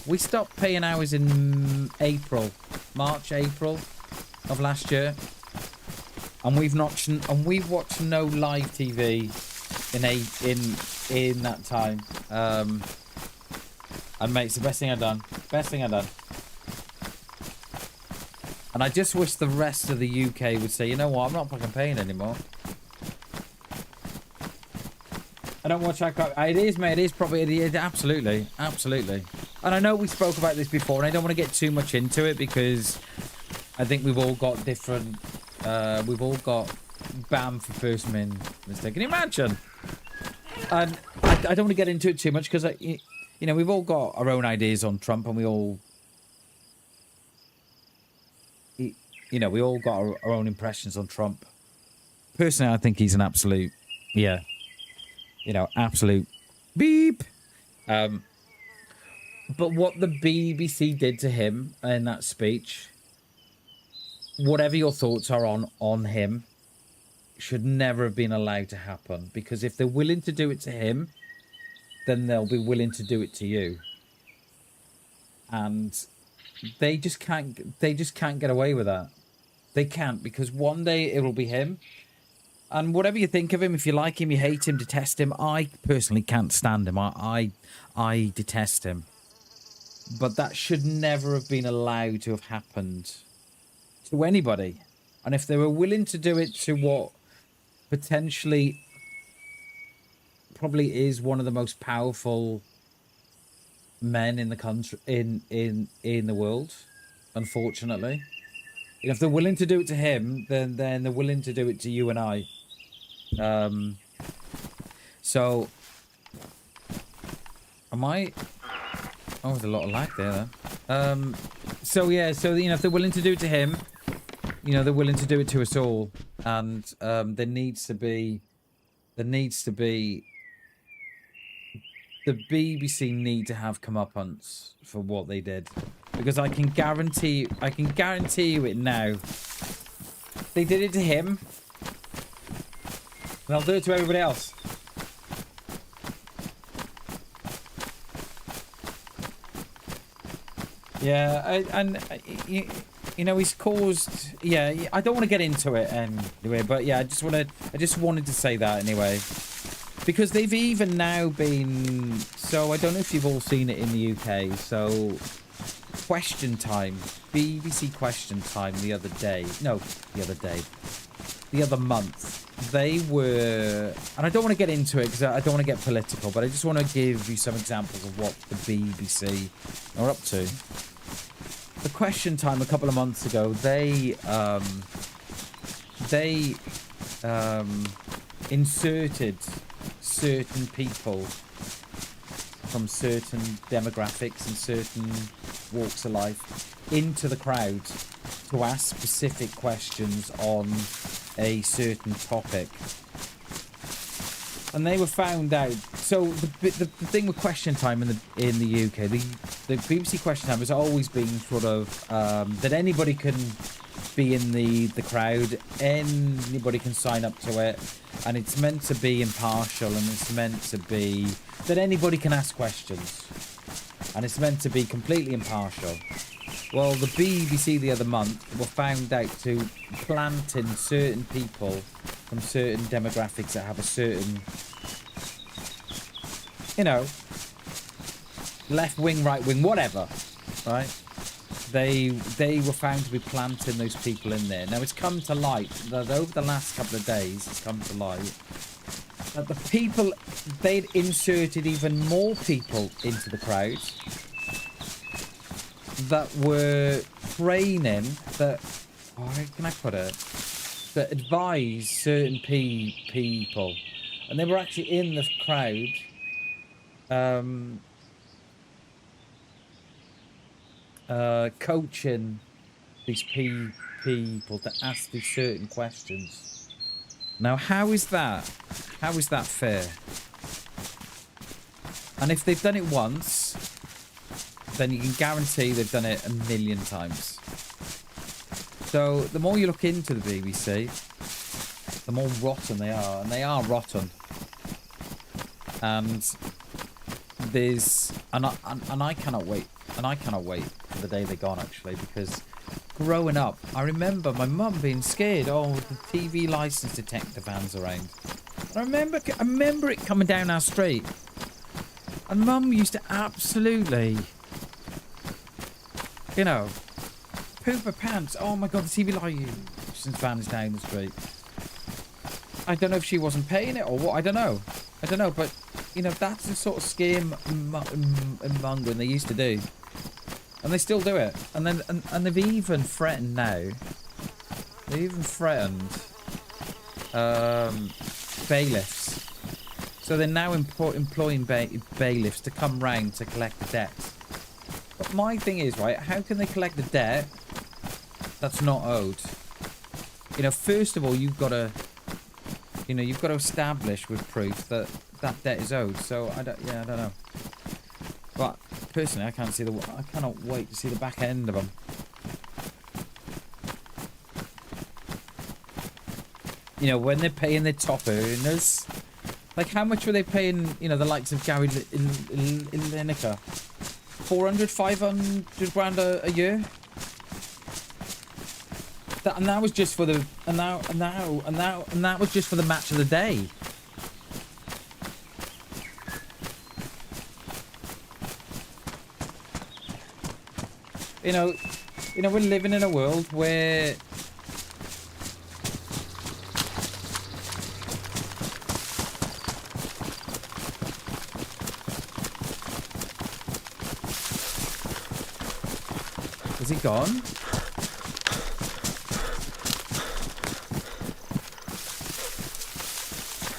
we stopped paying hours in March, April of last year. And we've watched no live TV in that time. And mate, it's the best thing I've done. And I just wish the rest of the UK would say, you know what, I'm not fucking paying anymore. I don't watch that crap. It is, mate. It is probably. It is, absolutely. And I know we spoke about this before, and I don't want to get too much into it because I think we've all got different. We've all got BAM for first mistake. Can you imagine? And I don't want to get into it too much because you know, we've all got our own ideas on Trump, and we all, you know, we all got our own impressions on Trump. Personally, I think he's an absolute, yeah. You know, absolute beep. But what the BBC did to him in that speech, whatever your thoughts are on him, should never have been allowed to happen. Because if they're willing to do it to him, then they'll be willing to do it to you. And they just can't get away with that. They can't, because one day it will be him. And whatever you think of him, if you like him, you hate him, detest him, I personally can't stand him. I detest him. But that should never have been allowed to have happened to anybody. And if they were willing to do it to what potentially probably is one of the most powerful men in the country, in the world, unfortunately. If they're willing to do it to him, then they're willing to do it to you and I. So, am I? Oh, there's a lot of lag there. So yeah, so you know, if they're willing to do it to him, you know, they're willing to do it to us all, and there needs to be. The BBC need to have comeuppance for what they did, because I can guarantee you it now. They did it to him, and I'll do it to everybody else. Yeah, you know, he's caused. Yeah, I don't want to get into it anyway, but yeah, I just wanted to say that anyway, because they've even now been. So I don't know if you've all seen it in the UK. So Question Time, BBC Question Time the other month. They were, and I don't want to get into it because I don't want to get political, but I just want to give you some examples of what the BBC are up to. The Question Time a couple of months ago, they inserted certain people from certain demographics and certain walks of life into the crowd to ask specific questions on a certain topic, and they were found out. So the thing with Question Time in the UK, the BBC Question Time has always been sort of that anybody can be in the crowd, anybody can sign up to it, and it's meant to be impartial, and it's meant to be that anybody can ask questions, and it's meant to be completely impartial. Well, the BBC the other month were found out to planting certain people from certain demographics that have a certain, you know, left wing, right wing, whatever, right? They were found to be planting those people in there. Now, it's come to light that over the last couple of days, it's come to light that the people, they'd inserted even more people into the crowd that were training, that, how can I put it, that advised certain people. And they were actually in the crowd, coaching these people to ask these certain questions. Now, how is that? How is that fair? And if they've done it once, then you can guarantee they've done it a million times. So the more you look into the BBC, the more rotten they are, and they are rotten. And there's, and I cannot wait, for the day they're gone, actually, because growing up, I remember my mum being scared. Oh, the TV license detector van's around. And I remember it coming down our street, and Mum used to absolutely, you know, poop her pants. Oh my God, the TV license van's down the street. I don't know if she wasn't paying it or what. I don't know, but you know, that's the sort of scaremongering they used to do. And they still do it. And then and they've even threatened now. They've even threatened bailiffs. So they're now employing bailiffs to come round to collect the debt. But my thing is, right, how can they collect the debt that's not owed? You know, first of all, you've got to establish with proof that that debt is owed. So I don't know. But personally, I cannot wait to see the back end of them. You know, when they're paying their top earners, like how much were they paying? You know, the likes of Gary Lineker, 400, 500 grand a year. And that was just for the and that was just for the match of the day. You know, we're living in a world where is he gone?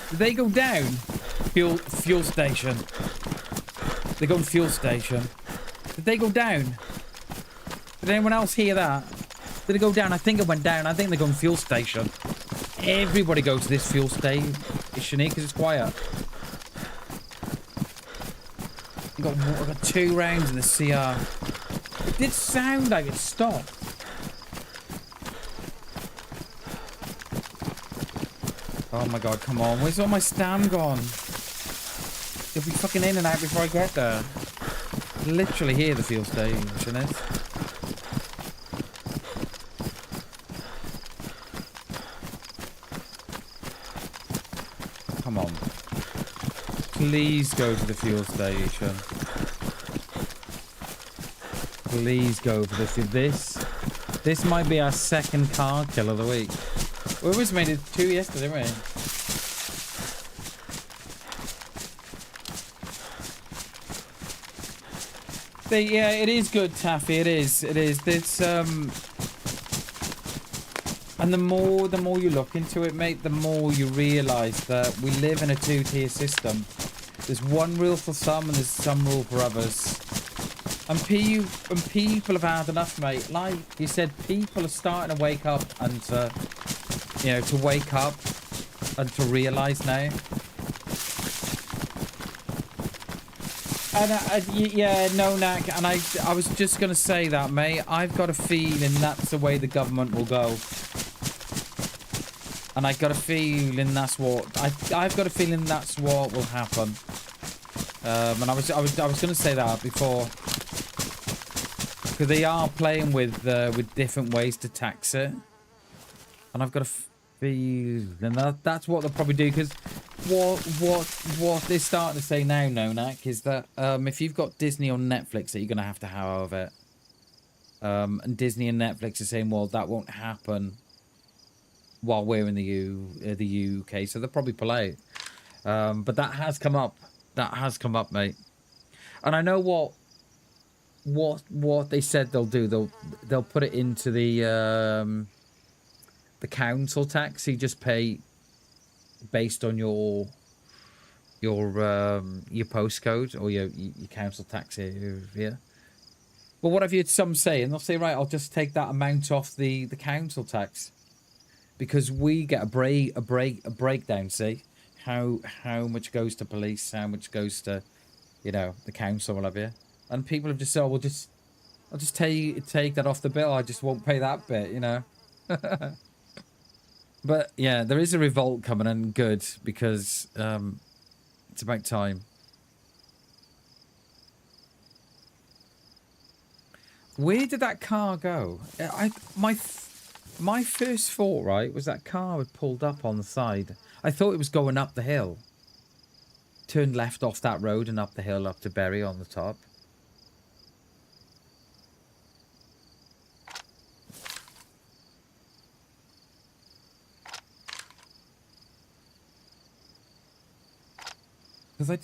Did they go down? Fuel station. They go to fuel station. Did they go down? Did anyone else hear that? Did it go down? I think it went down. I think they're going fuel station. Everybody goes to this fuel station here because it's quiet. I got 2 rounds in the CR. It did sound like it stopped. Oh my God, come on. Where's all my stam gone? You'll be fucking in and out before I get there. Literally here the fuel station is. Come on. Please go to the fuel station. Please go for this. This might be our second car kill of the week. We always made it 2 yesterday, didn't we? Yeah, it is good, Taffy. It is. It's and the more you look into it, mate, the more you realise that we live in a 2-tier system. There's one rule for some, and there's some rule for others. And people have had enough, mate. Like you said, people are starting to wake up and to wake up and to realise now. And yeah, no, Knack, and I was just going to say that, mate. I've got a feeling that's the way the government will go. And I've got a feeling that's what I've got a feeling that's what will happen. And I was going to say that before. Because they are playing with different ways to tax it. And I've got a feeling that's what they'll probably do. Because what they're starting to say now, Nonak, is that if you've got Disney on Netflix, that you're going to have it. And Disney and Netflix are saying, well, that won't happen while we're in the UK. So they'll probably pull out. But that has come up. That has come up, mate. And I know what they said they'll do. They'll put it into the council tax. You just pay based on your postcode or your council tax area. But what have you had some say? And they'll say, right, I'll just take that amount off the council tax because we get a breakdown. See how much goes to police, how much goes to the council, whatever. You. And people have just said, oh, I'll just take that off the bill. I just won't pay that bit, But yeah, there is a revolt coming, and good, because it's about time. Where did that car go? My first thought, right, was that car had pulled up on the side. I thought it was going up the hill. Turned left off that road and up the hill up to Bury on the top. Because I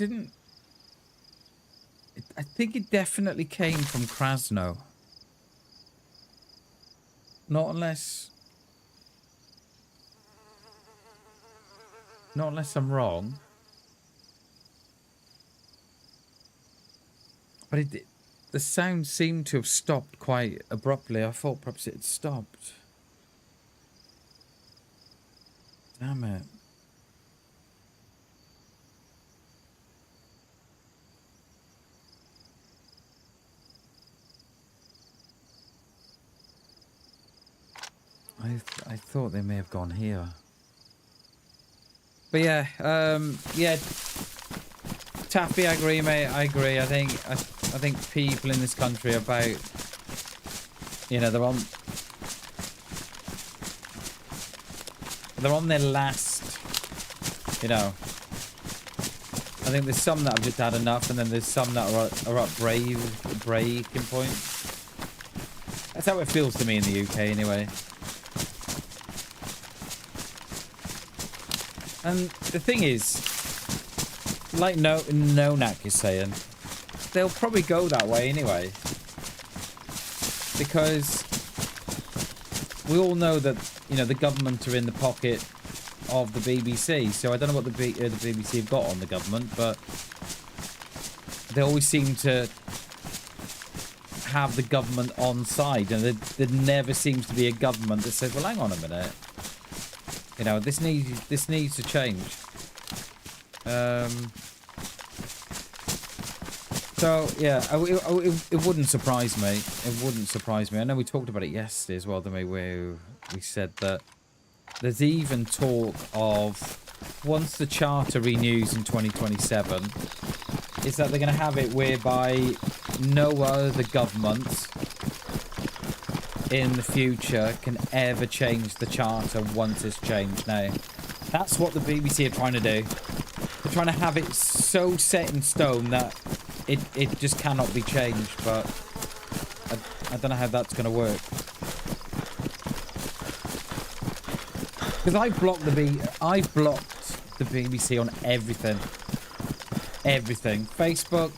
think it definitely came from Krasno. Not unless I'm wrong. But the sound seemed to have stopped quite abruptly. I thought perhaps it had stopped. Damn it. I thought they may have gone here. But yeah, Taffy, I agree, mate. I agree. I think people in this country are about, they're on their last, I think there's some that have just had enough, and then there's some that are at breaking point. That's how it feels to me in the UK, anyway. And the thing is, like Nonak is saying, they'll probably go that way anyway. Because we all know that, the government are in the pocket of the BBC. So I don't know what the BBC have got on the government, but they always seem to have the government on side. And there never seems to be a government that says, well, hang on a minute. This needs to change. So yeah, it wouldn't surprise me. It wouldn't surprise me. I know we talked about it yesterday as well, didn't we? Where we said that there's even talk of once the charter renews in 2027, is that they're going to have it whereby no other government in the future can ever change the charter once it's changed. Now, that's what the BBC are trying to do. They're trying to have it so set in stone that it just cannot be changed, but I don't know how that's going to work. Because I blocked the BBC on everything. Everything. Facebook,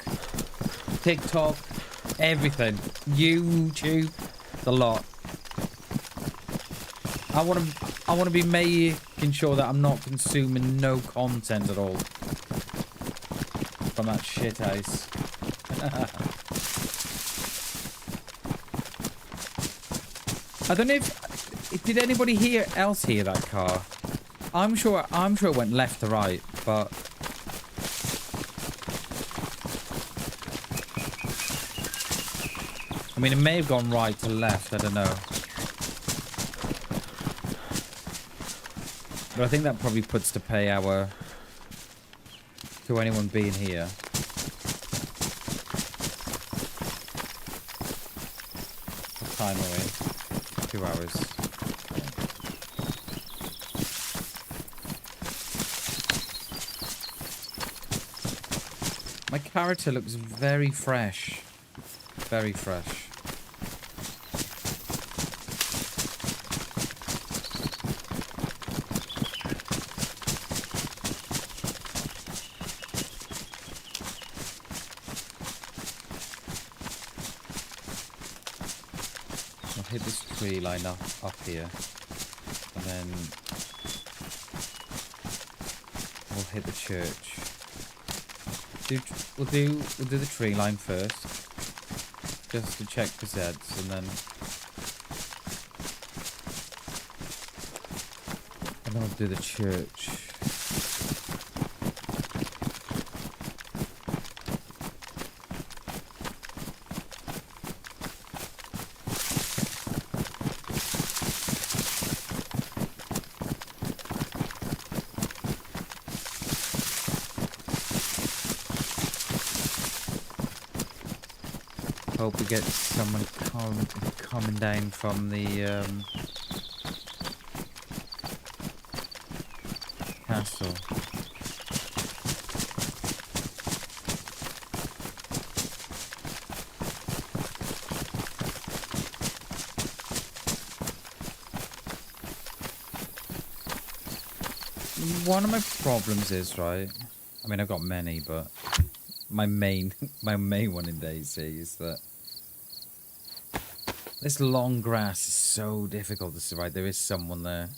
TikTok, everything. YouTube. The lot. I want to be making sure that I'm not consuming no content at all from that shit house. I don't know if did anybody else hear that car? I'm sure it went left to right, but I mean, it may have gone right to left, I don't know. But I think that probably puts to pay to anyone being here. time are we? 2 hours. My character looks very fresh. Very fresh. I'll hit this tree line up here. And then we'll hit the church. We'll do the tree line first, just to check for Zeds, and then we'll do the church. Hope we get someone coming down from the castle. One of my problems is, right, I mean I've got many, but my main one in DayZ is that this long grass is so difficult to survive. There is someone there.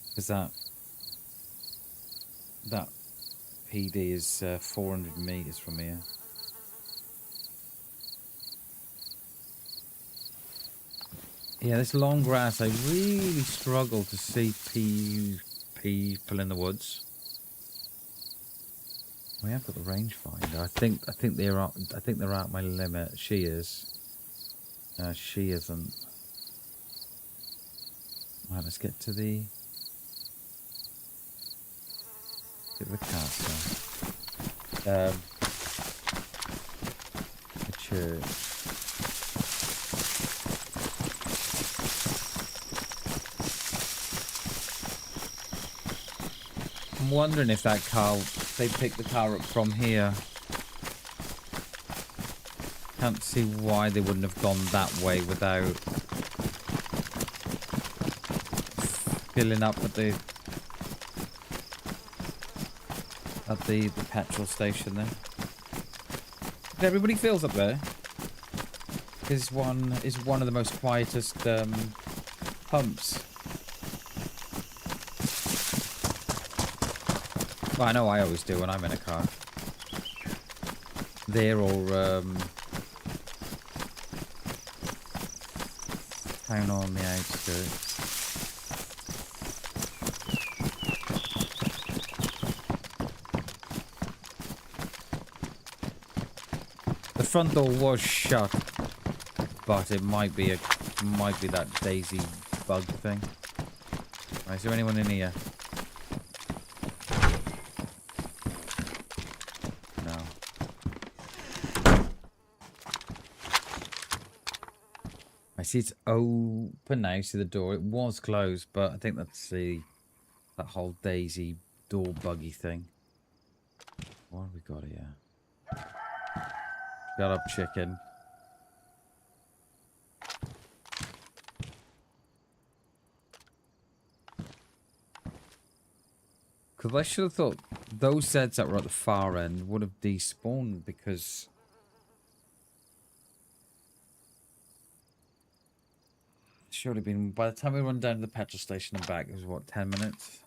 Because that PD is 400 meters from here. Yeah, this long grass, I really struggle to see people in the woods. We have got the rangefinder. I think they're at my limit. She is. She isn't. Right, let's get to the castle. The church. I'm wondering if that car, they picked the car up from here. Can't see why they wouldn't have gone that way without filling up at the petrol station there. But everybody fills up there. Is one of the most quietest pumps. Well, I know I always do when I'm in a car. There or down on the outskirts. The front door was shut, but it might be that DayZ bug thing. Right, is there anyone in here? I see it's open now. See the door. It was closed, but I think that's that whole DayZ door buggy thing. What have we got here? Shut up, chicken. Because I should have thought those Zeds that were at the far end would have despawned because... Should have been, by the time we run down to the petrol station and back, it was what, 10 minutes?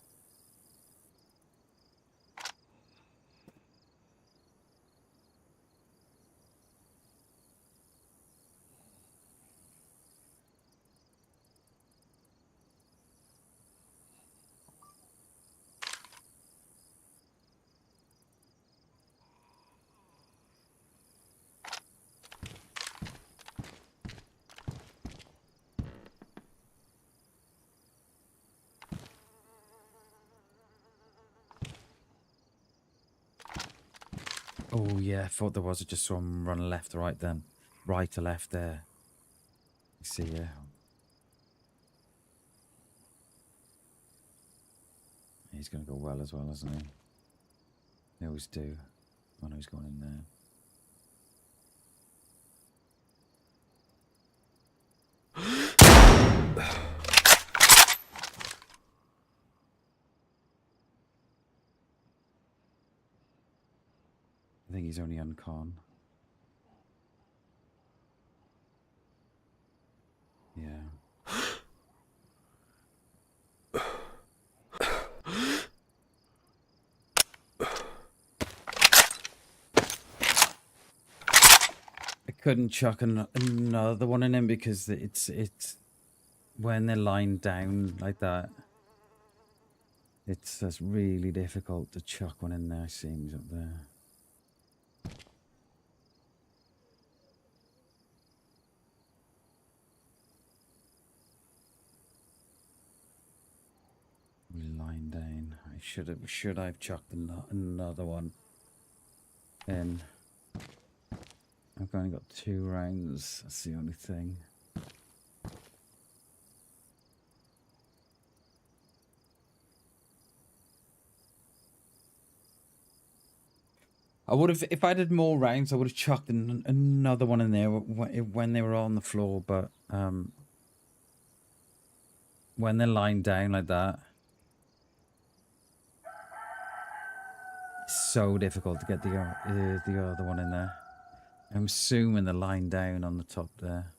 Oh yeah, I thought there was. I just saw him run left to right then. Right to left there. See ya. He's going to go well as well, isn't he? They always do. I know he's going in there. I think he's only on con. Yeah. I couldn't chuck another one in him because it's when they're lying down like that. It's just really difficult to chuck one in there. Seems up there. Lying down. I should have chucked another one in. I've only got 2 rounds. That's the only thing. I would have, if I did more rounds, I would have chucked another one in there when they were on the floor. But when they're lying down like that, it's so difficult to get the other one in there. I'm assuming they're lying down on the top there.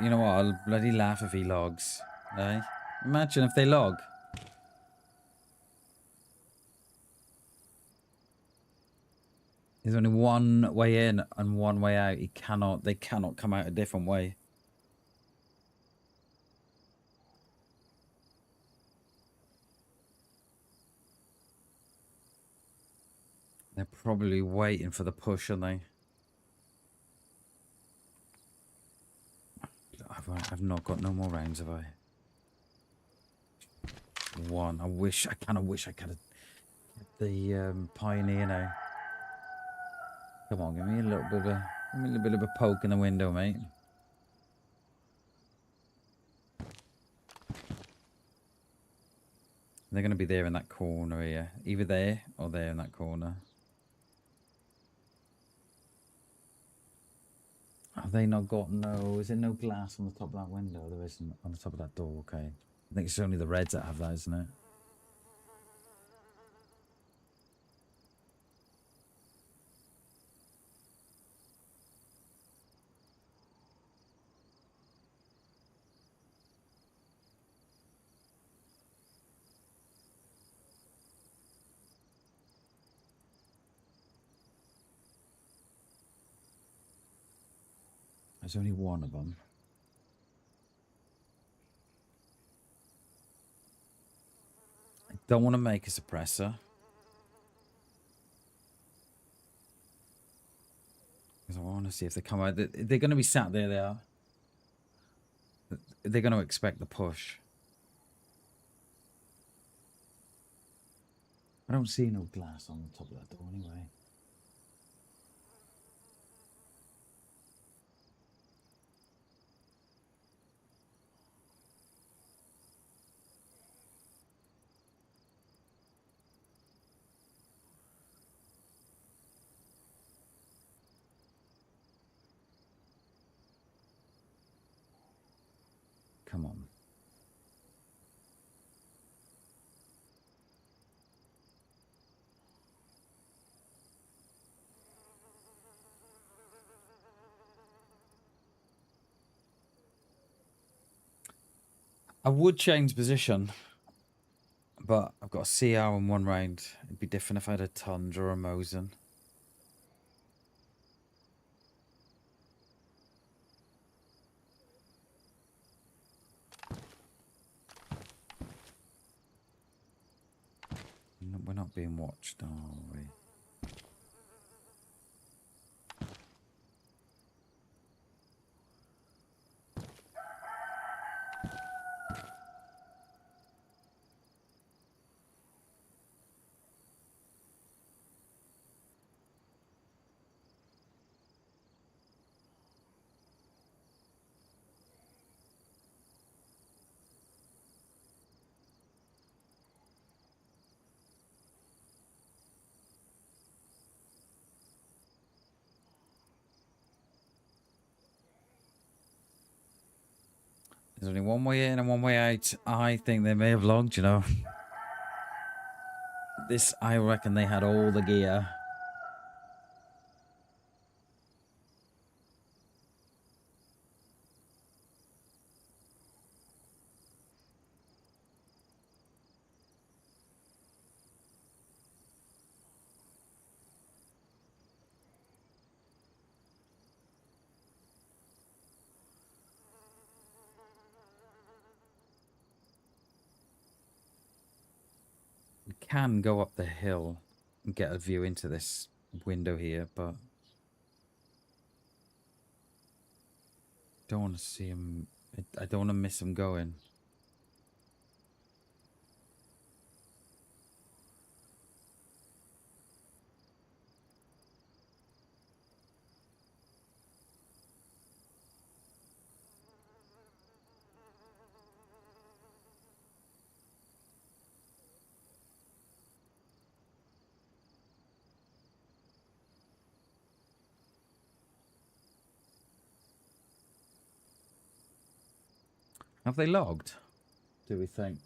You know what? I'll bloody laugh if he logs. Eh? Imagine if they log. There's only one way in and one way out. They cannot come out a different way. They're probably waiting for the push, aren't they? I've not got no more rounds, have I? 1. I kind of wish I could have the Pioneer now. Come on, give me a little bit of a poke in the window, mate. They're going to be there in that corner here. Either there or there in that corner. Have they not got no... Is there no glass on the top of that window? There isn't on the top of that door, okay. I think it's only the Reds that have that, isn't it? There's only one of them. I don't want to make a suppressor. Because I want to see if they come out. They're going to be sat there, they are. They're going to expect the push. I don't see no glass on the top of that door anyway. Come on. I would change position, but I've got a CR in 1 round. It'd be different if I had a Tundra or a Mosin. We're not being watched, are we? There's only one way in and one way out. I think they may have logged, you know. This, I reckon they had all the gear. We can go up the hill and get a view into this window here, but don't want to see him. I don't want to miss him going. Have they logged? Do we think?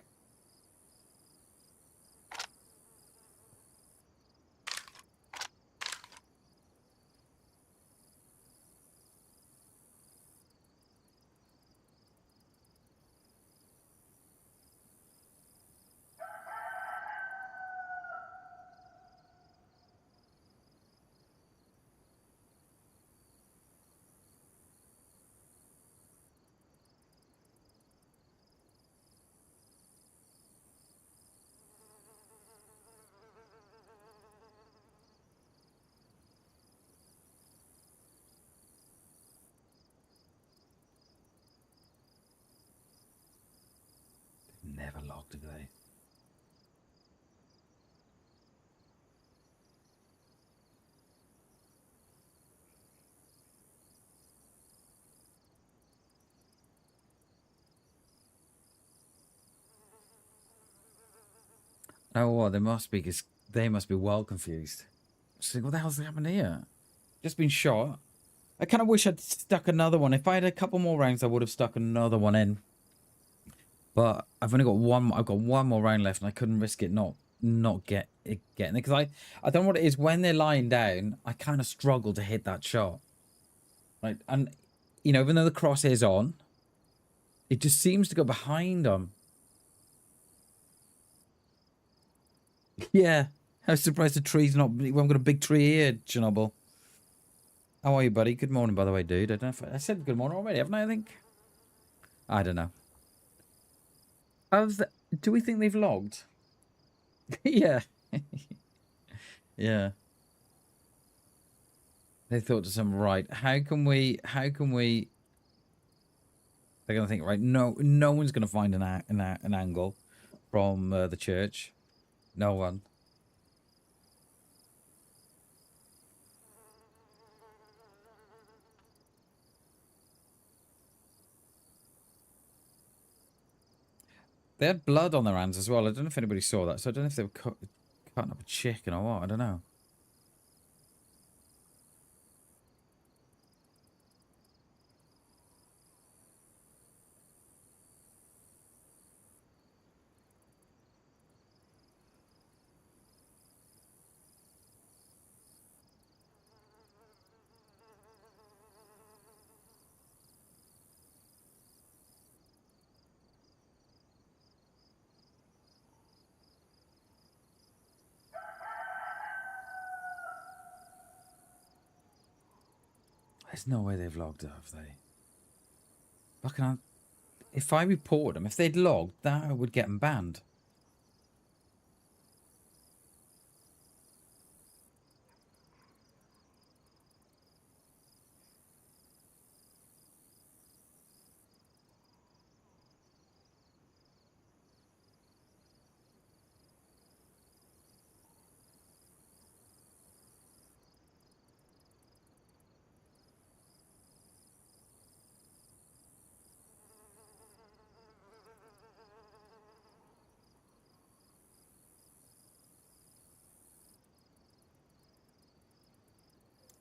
Never logged, have they? Oh, well, they must be, because they must be well confused. Just think, what the hell's happened here? Just been shot. I kind of wish I'd stuck another one. If I had a couple more rounds, I would have stuck another one in. But I've only got one. I've got one more round left, and I couldn't risk it not getting it because I don't know what it is. When they're lying down, I kind of struggle to hit that shot. Right, and you know, even though the cross is on, it just seems to go behind them. Yeah, I was surprised the tree's not. We haven't got a big tree here, Chernobyl. How are you, buddy? Good morning, by the way, dude. I don't know if I said good morning already, haven't I? I think. I don't know. Do we think they've logged? Yeah. Yeah. They thought to some right. How can we? They're gonna think right. No one's gonna find an angle from the church. No one. They had blood on their hands as well. I don't know if anybody saw that. So I don't know if they were cutting up a chicken or what. I don't know. There's no way they've logged it, have they? Fucking, if I reported them, if they'd logged, that would get them banned.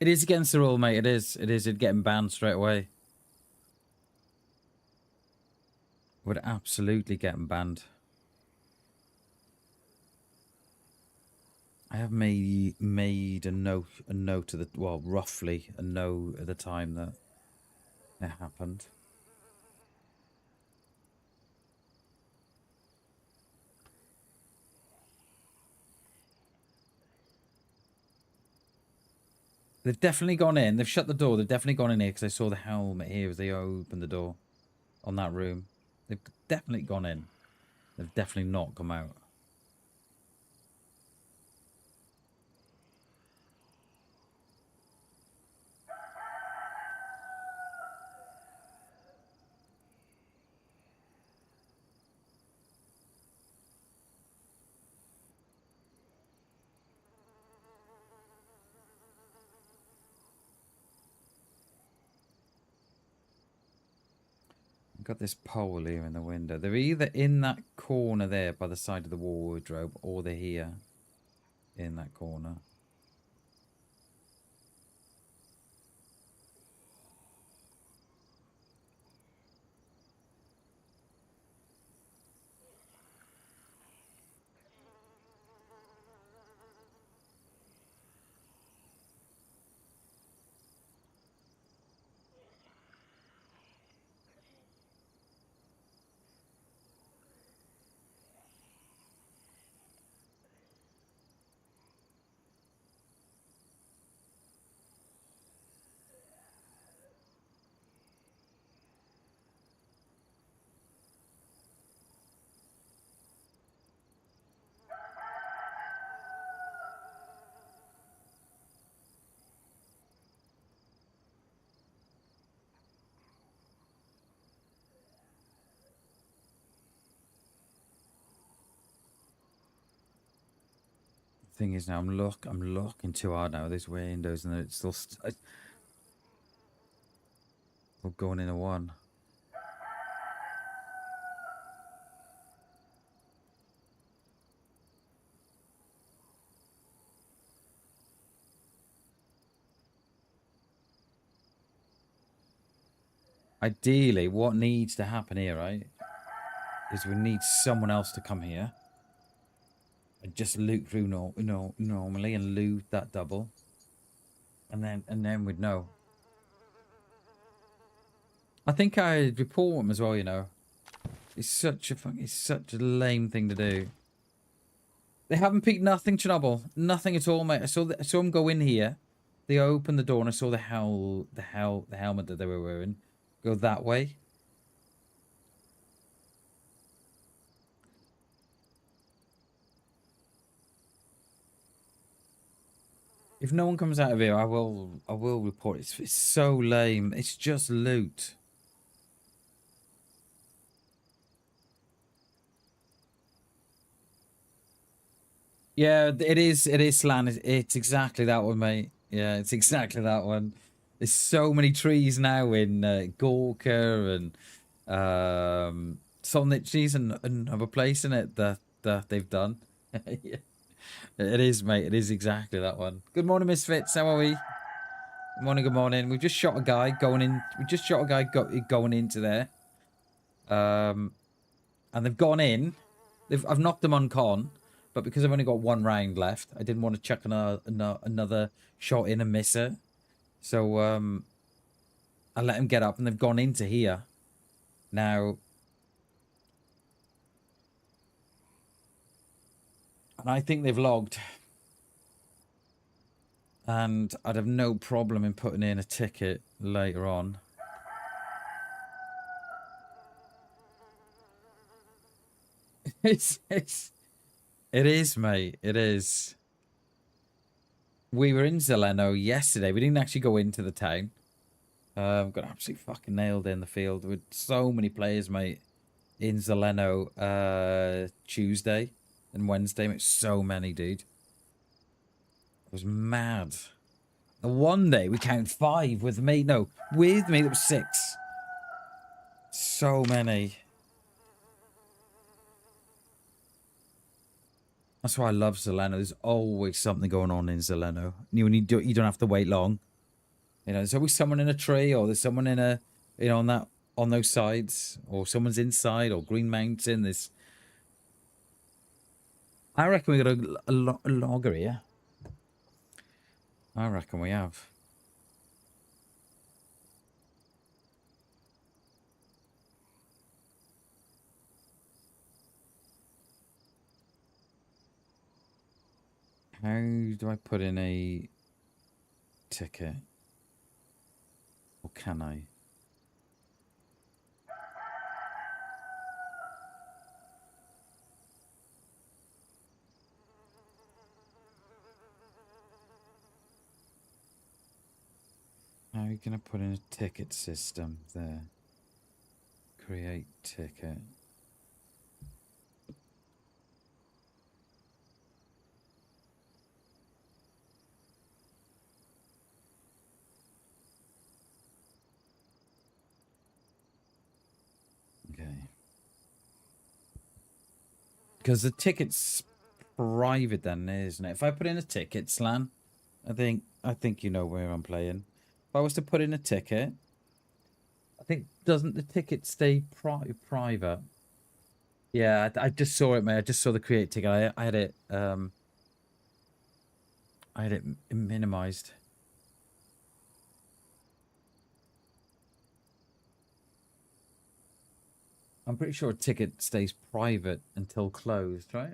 It is against the rule, mate. It is. It is. It'd get him banned straight away. Would absolutely get him banned. I have made a note to the, well, roughly a note at the time that it happened. They've definitely gone in. They've shut the door. They've definitely gone in here because I saw the helmet here as they opened the door on that room. They've definitely gone in. They've definitely not come out. Got this pole here in the window. They're either in that corner there by the side of the wardrobe, or they're here in that corner. Thing is now I'm looking too hard now. These windows and it's still we're going into one. Ideally, what needs to happen here, right, is we need someone else to come here and just loot through normally and loot that double, and then we'd know. I think I'd report him as well. You know, it's such a lame thing to do. They haven't picked nothing, Chernobyl, nothing at all, mate. I saw him go in here. They opened the door and I saw the helmet that they were wearing go that way. If no one comes out of here, I will report. It's so lame. It's just loot. Yeah, it is Slan. It's exactly that one, mate. Yeah, it's exactly that one. There's so many trees now in Gorka and Solnitsch's and another place in it that they've done. Yeah. It is, mate. It is exactly that one. Good morning, Misfits. How are we? Good morning, good morning. We've just shot a guy going in. We just shot a guy going into there. And they've gone in. I've knocked them on con, but because I've only got one round left, I didn't want to chuck another shot in and miss it. So I let him get up, and they've gone into here. Now, and I think they've logged. And I'd have no problem in putting in a ticket later on. It is, mate. It is. We were in Zeleno yesterday. We didn't actually go into the town. Got absolutely fucking nailed in the field with so many players, mate. In Zeleno Tuesday and Wednesday, mate. So many, dude. It was mad. The one day we count 5 with me. No, with me there was 6. So many. That's why I love Zeleno. There's always something going on in Zeleno. You don't have to wait long. You know, there's always someone in a tree, or there's someone in a, you know, on those sides, or someone's inside, or Green Mountain. There's, I reckon we got a logger here. I reckon we have. How do I put in a ticket? Or can I? How are you going to put in a ticket system there? Create ticket. Okay. Because the ticket's private then, isn't it? If I put in a ticket, Slan, I think you know where I'm playing. If I was to put in a ticket, I think, doesn't the ticket stay private? Yeah, I just saw it, mate. I just saw the create ticket. I had it minimized. I'm pretty sure a ticket stays private until closed, right?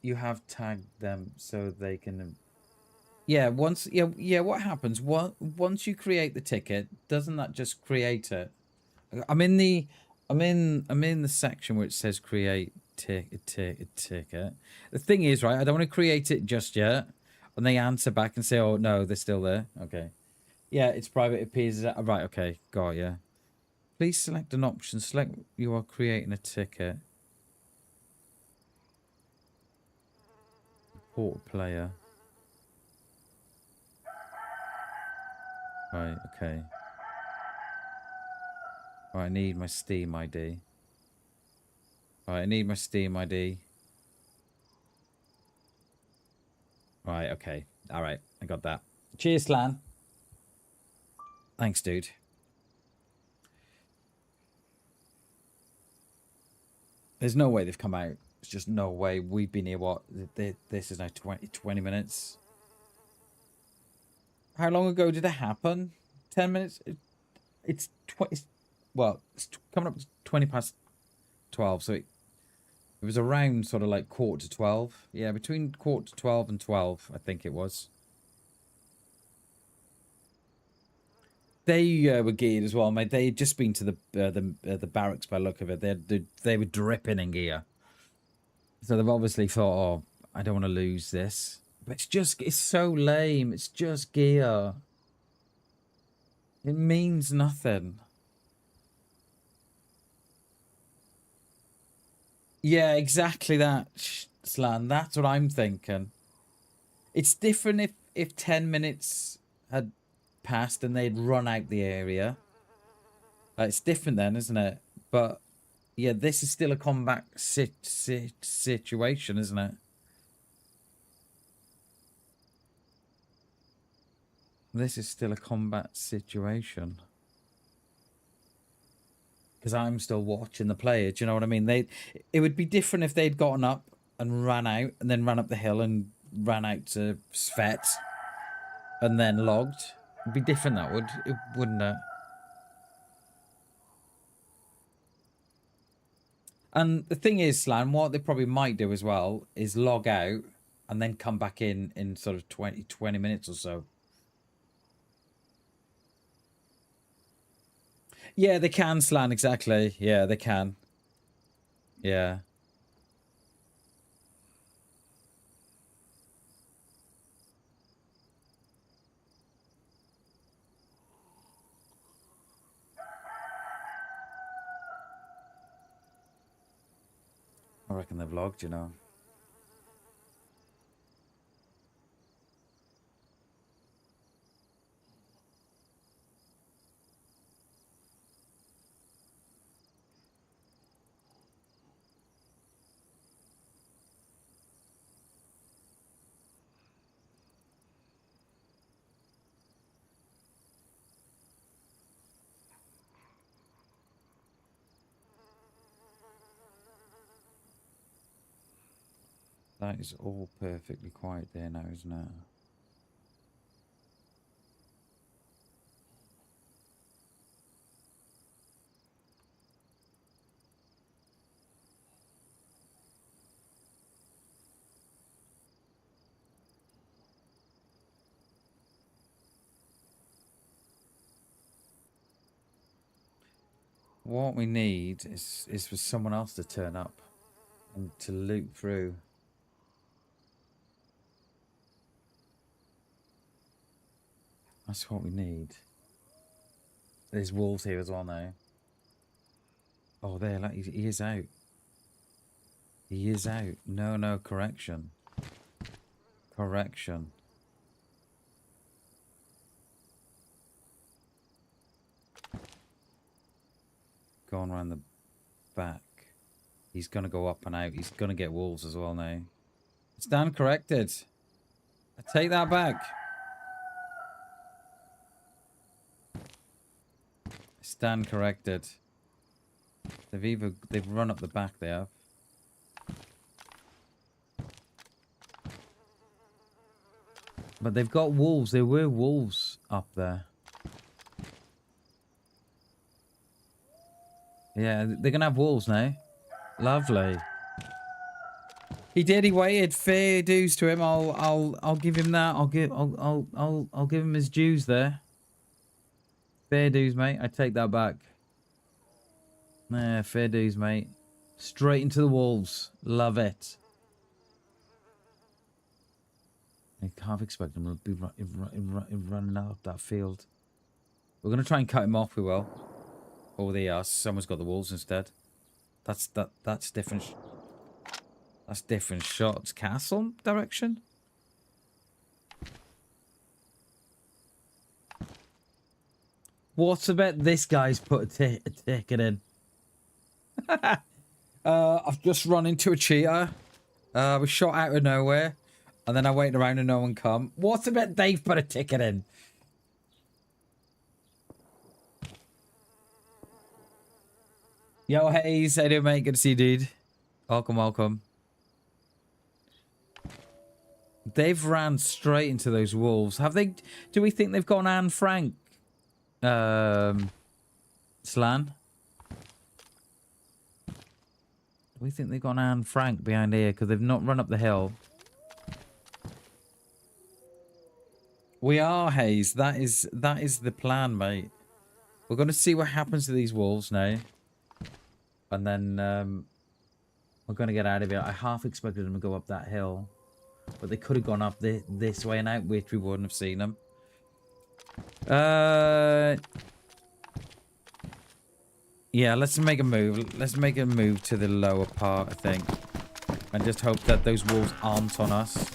You have tagged them so they can. Yeah, what happens once you create the ticket, doesn't that just create it? I'm in the section where it says create ticket. The thing is, right, I don't want to create it just yet. And they answer back and say, "Oh no, they're still there." Okay. Yeah, it's private. It appears right. Okay, got ya. Please select an option. Select you are creating a ticket. Port player. Right. Okay. Right, I need my Steam ID. Right, I need my Steam ID. Right. Okay. All right. I got that. Cheers, Lan. Thanks, dude. There's no way they've come out. There's just no way. We've been here, what? This is now 20 minutes. How long ago did it happen? 10 minutes? It's well, it's coming up to 20 past 12, so it was around sort of like 11:45. Yeah, between 11:45 and 12, I think it was. They were geared as well, mate. They had just been to the barracks by the look of it. They were dripping in gear. So they've obviously thought, oh, I don't want to lose this. But it's so lame. It's just gear. It means nothing. Yeah, exactly that, Slan. That's what I'm thinking. It's different if 10 minutes had passed and they'd run out the area. It's different then, isn't it? But yeah, this is still a combat situation, isn't it? This is still a combat situation. Because I'm still watching the player. Do you know what I mean? It would be different if they'd gotten up and ran out and then ran up the hill and ran out to Svet and then logged. It'd be different, that would. It wouldn't it? And the thing is, Slan, what they probably might do as well is log out and then come back in sort of 20 minutes or so. Yeah, they can, Slan, exactly. Yeah, they can. Yeah. I reckon they've logged, you know. That is all perfectly quiet there now, isn't it? What we need is for someone else to turn up and to loop through. That's what we need. There's wolves here as well now. Oh, there, like he is out. He is out. No, correction. Correction. Going around the back. He's going to go up and out. He's going to get wolves as well now. Stand corrected. I take that back. Stand corrected. They've run up the back, they have. But they've got wolves. There were wolves up there. Yeah, they're gonna have wolves now. Lovely. He did. He waited. Fair dues to him. I'll give him that. I'll give him his dues there. Fair dues, mate. I take that back. Yeah, fair dues, mate. Straight into the wolves. Love it. I can't expect him to be running out that field. We're gonna try and cut him off. We will. Oh, there you are. Someone's got the wolves instead. That's different. That's different shots. Castle direction. What's about this guy's put a ticket in? I've just run into a cheater. I was shot out of nowhere. And then I waited around and no one come. What's about Dave put a ticket in? Yo, Hayes. How you doing, mate? Good to see you, dude. Welcome, welcome. They've ran straight into those wolves. Have they? Do we think they've gone Anne Frank? Slan? Do we think they've gone Anne Frank behind here? Because they've not run up the hill. We are, Hayes. That is the plan, mate. We're going to see what happens to these wolves now. And then we're going to get out of here. I half expected them to go up that hill. But they could have gone up this way and out, which we wouldn't have seen them. Yeah, let's make a move. Let's make a move to the lower part, I think. And just hope that those wolves aren't on us.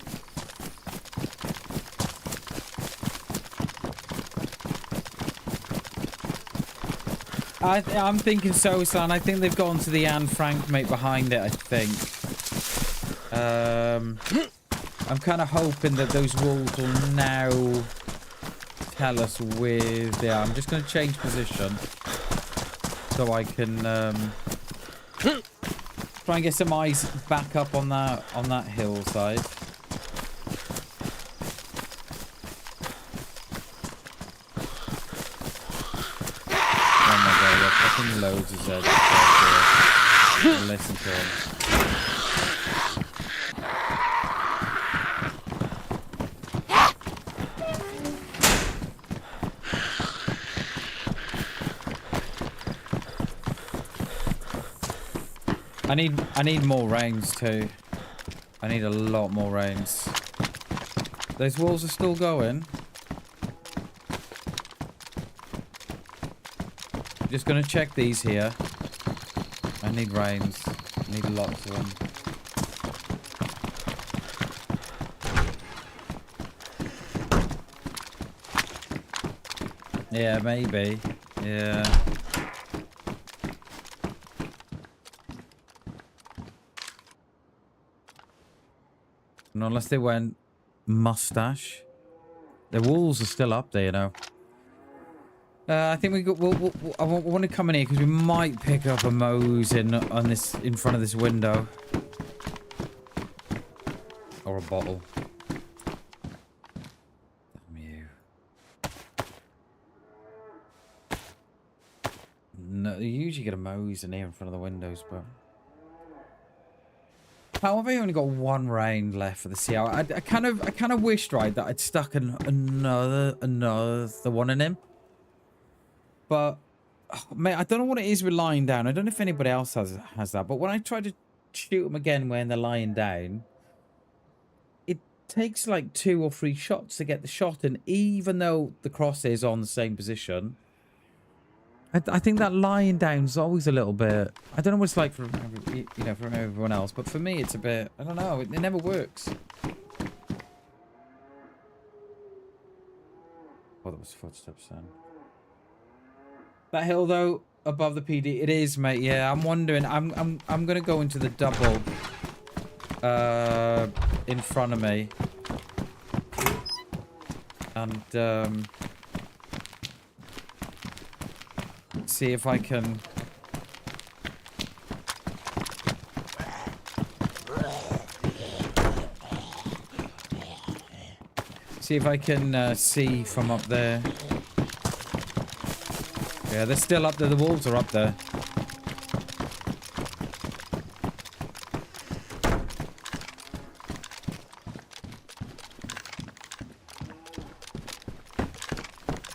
I'm thinking so, son. I think they've gone to the Anne Frank, mate, behind it, I think. I'm kind of hoping that those wolves will now tell us where they are. I'm just going to change position so I can try and get some eyes back up on that hillside. Oh my god, we're fucking loads of Zeds. Listen to him. I need more rounds too. I need a lot more rounds. Those walls are still going. Just gonna check these here. I need rounds. I need lots of them. Yeah, maybe. Yeah. And unless they went mustache. The walls are still up there, you know. I think I want to come in here because we might pick up a Mose in front of this window. Or a bottle. Damn you. No, you usually get a Moe's in here in front of the windows, but... How have I only got one round left for the CR? I kind of wished, right, that I'd stuck another one in him. But, oh, mate, I don't know what it is with lying down. I don't know if anybody else has that. But when I try to shoot them again when they're lying down, it takes like 2 or 3 shots to get the shot in, even though the cross is on the same position. I think that lying down is always a little bit... I don't know what it's like for, you know, for everyone else, but for me it's a bit... I don't know, it never works. Oh, that was footsteps then. That hill, though, above the PD, it is, mate. Yeah, I'm wondering... I'm going to go into the double in front of me. And... see if I can... See if I can see from up there. Yeah, they're still up there. The wolves are up there.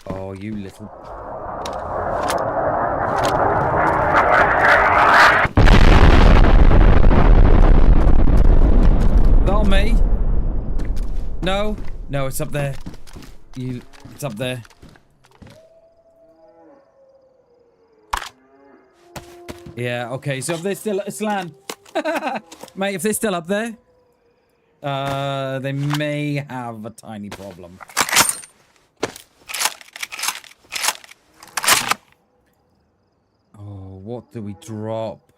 Oh, you little... Not me. No. No, it's up there. It's up there. Yeah, okay. So if they're still... Slan. Mate, if they're still up there, they may have a tiny problem. Oh, what do we drop?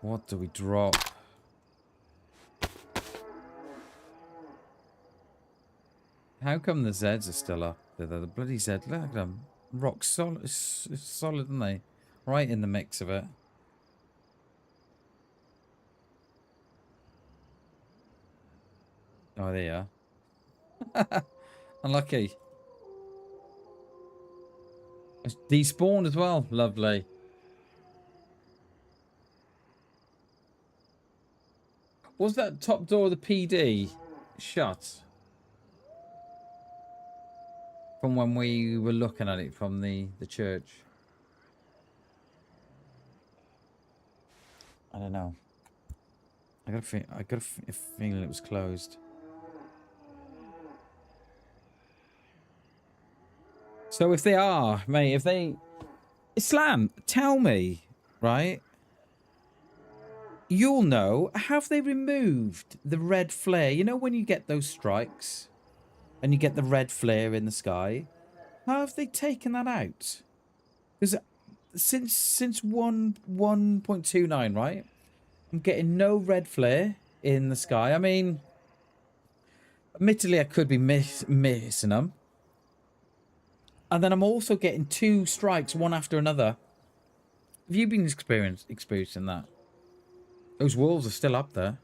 What do we drop? How come the Zeds are still up? The bloody Z, look at them. Rock solid, it's solid, aren't they? Right in the mix of it. Oh, there you are. Unlucky. It's despawned as well. Lovely. Was that top door of the PD shut? From when we were looking at it from the church. I don't know. I got a feeling it was closed. So if they are, mate, if they... Islam, tell me, right? You'll know, have they removed the red flare? You know when you get those strikes and you get the red flare in the sky? How have they taken that out? Because since 1.29, right? I'm getting no red flare in the sky. I mean, admittedly, I could be missing them. And then I'm also getting 2 strikes, one after another. Have you been experiencing that? Those wolves are still up there.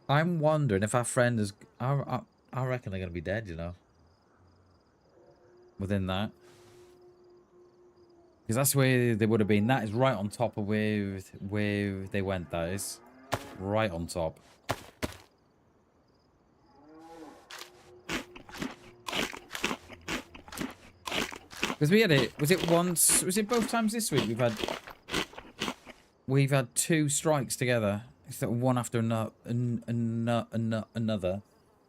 I'm wondering if our friend is... I reckon they're going to be dead, you know. Within that. Because that's where they would have been. That is right on top of where they went, that is. Right on top. Because we had it... Was it once... Was it both times this week we've had 2 strikes together. It's like one after another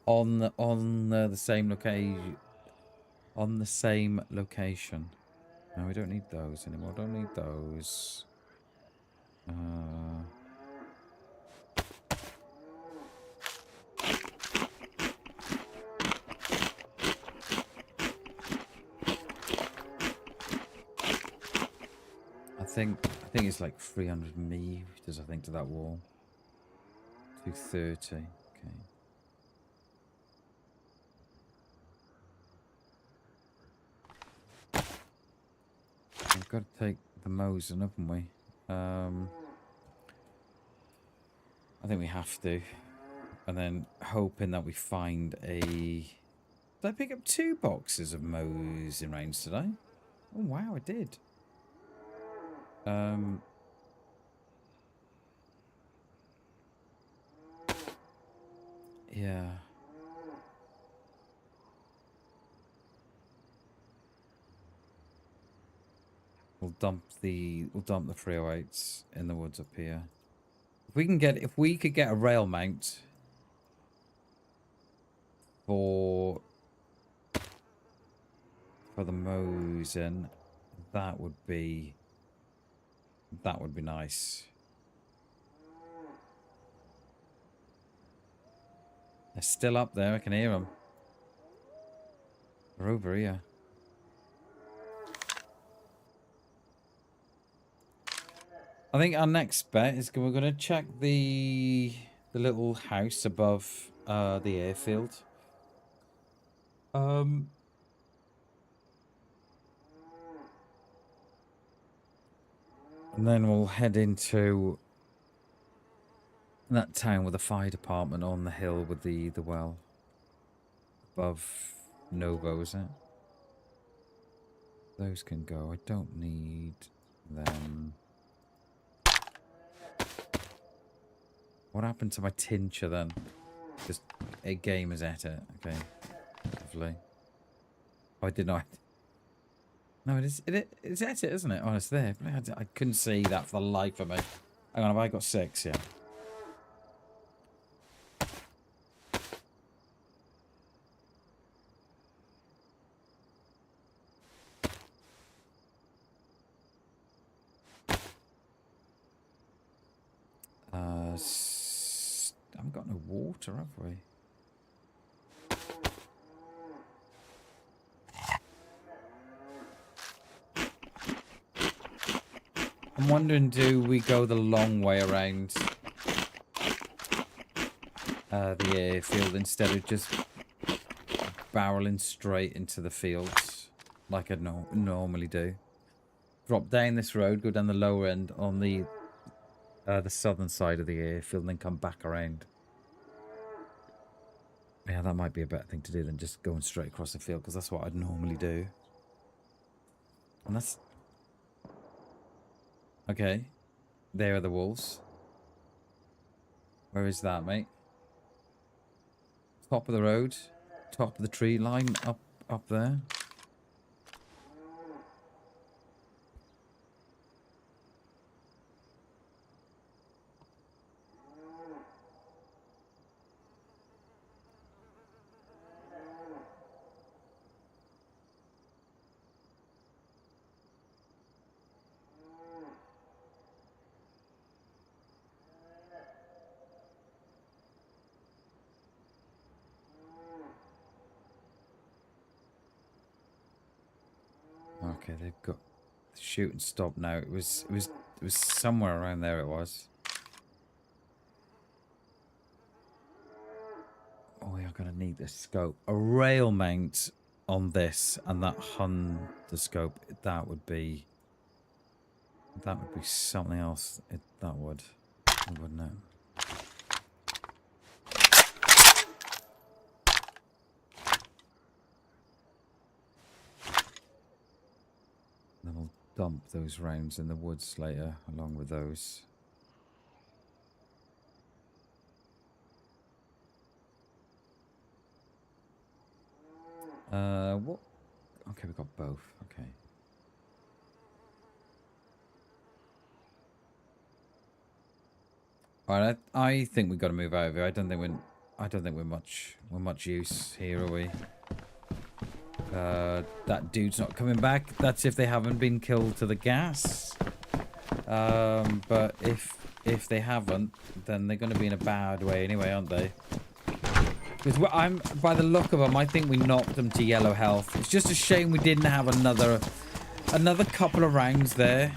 on the same location. On the same location. No, we don't need those anymore. Don't need those. I think it's like 300 meters, I think, to that wall. 230. Okay. We've got to take the Mosen, haven't we? I think we have to. And then hoping that we find a... Did I pick up 2 boxes of Moe's in range today? Oh, wow, I did. Yeah. We'll dump the 308s in the woods up here. If we could get a rail mount for the Mosin, that would be nice. They're still up there. I can hear them. They're over here. I think our next bet is we're going to check the little house above the airfield. And then we'll head into that town with the fire department on the hill with the well. Above Novo, is it? Those can go. I don't need them. What happened to my tincture then? Just a game is at it. Okay. Lovely. Oh, I did not. No, it's at it, isn't it? Oh, it's there. I couldn't see that for the life of me. Hang on, have I got 6? Yeah. Haven't got no water, have we? I'm wondering, do we go the long way around the airfield instead of just barreling straight into the fields like I normally do? Drop down this road, go down the lower end on the southern side of the airfield, and then come back around. Yeah, that might be a better thing to do than just going straight across the field, because that's what I'd normally do. And that's... Okay. There are the wolves. Where is that, mate? Top of the road. Top of the tree line. Up there. Okay, they've got the shoot and stop now. It was somewhere around there. It was. Oh, we are gonna need this scope. A rail mount on this and that Honda scope. That would be something else. That would, wouldn't it? Then we'll dump those rounds in the woods later, along with those. What? Okay, we got both. Okay. All right, I think we've got to move out of here. I don't think we're much use here, are we? That dude's not coming back. That's if they haven't been killed to the gas. But if they haven't, then they're going to be in a bad way anyway, aren't they? Because by the look of them, I think we knocked them to yellow health. It's just a shame we didn't have another couple of rounds there,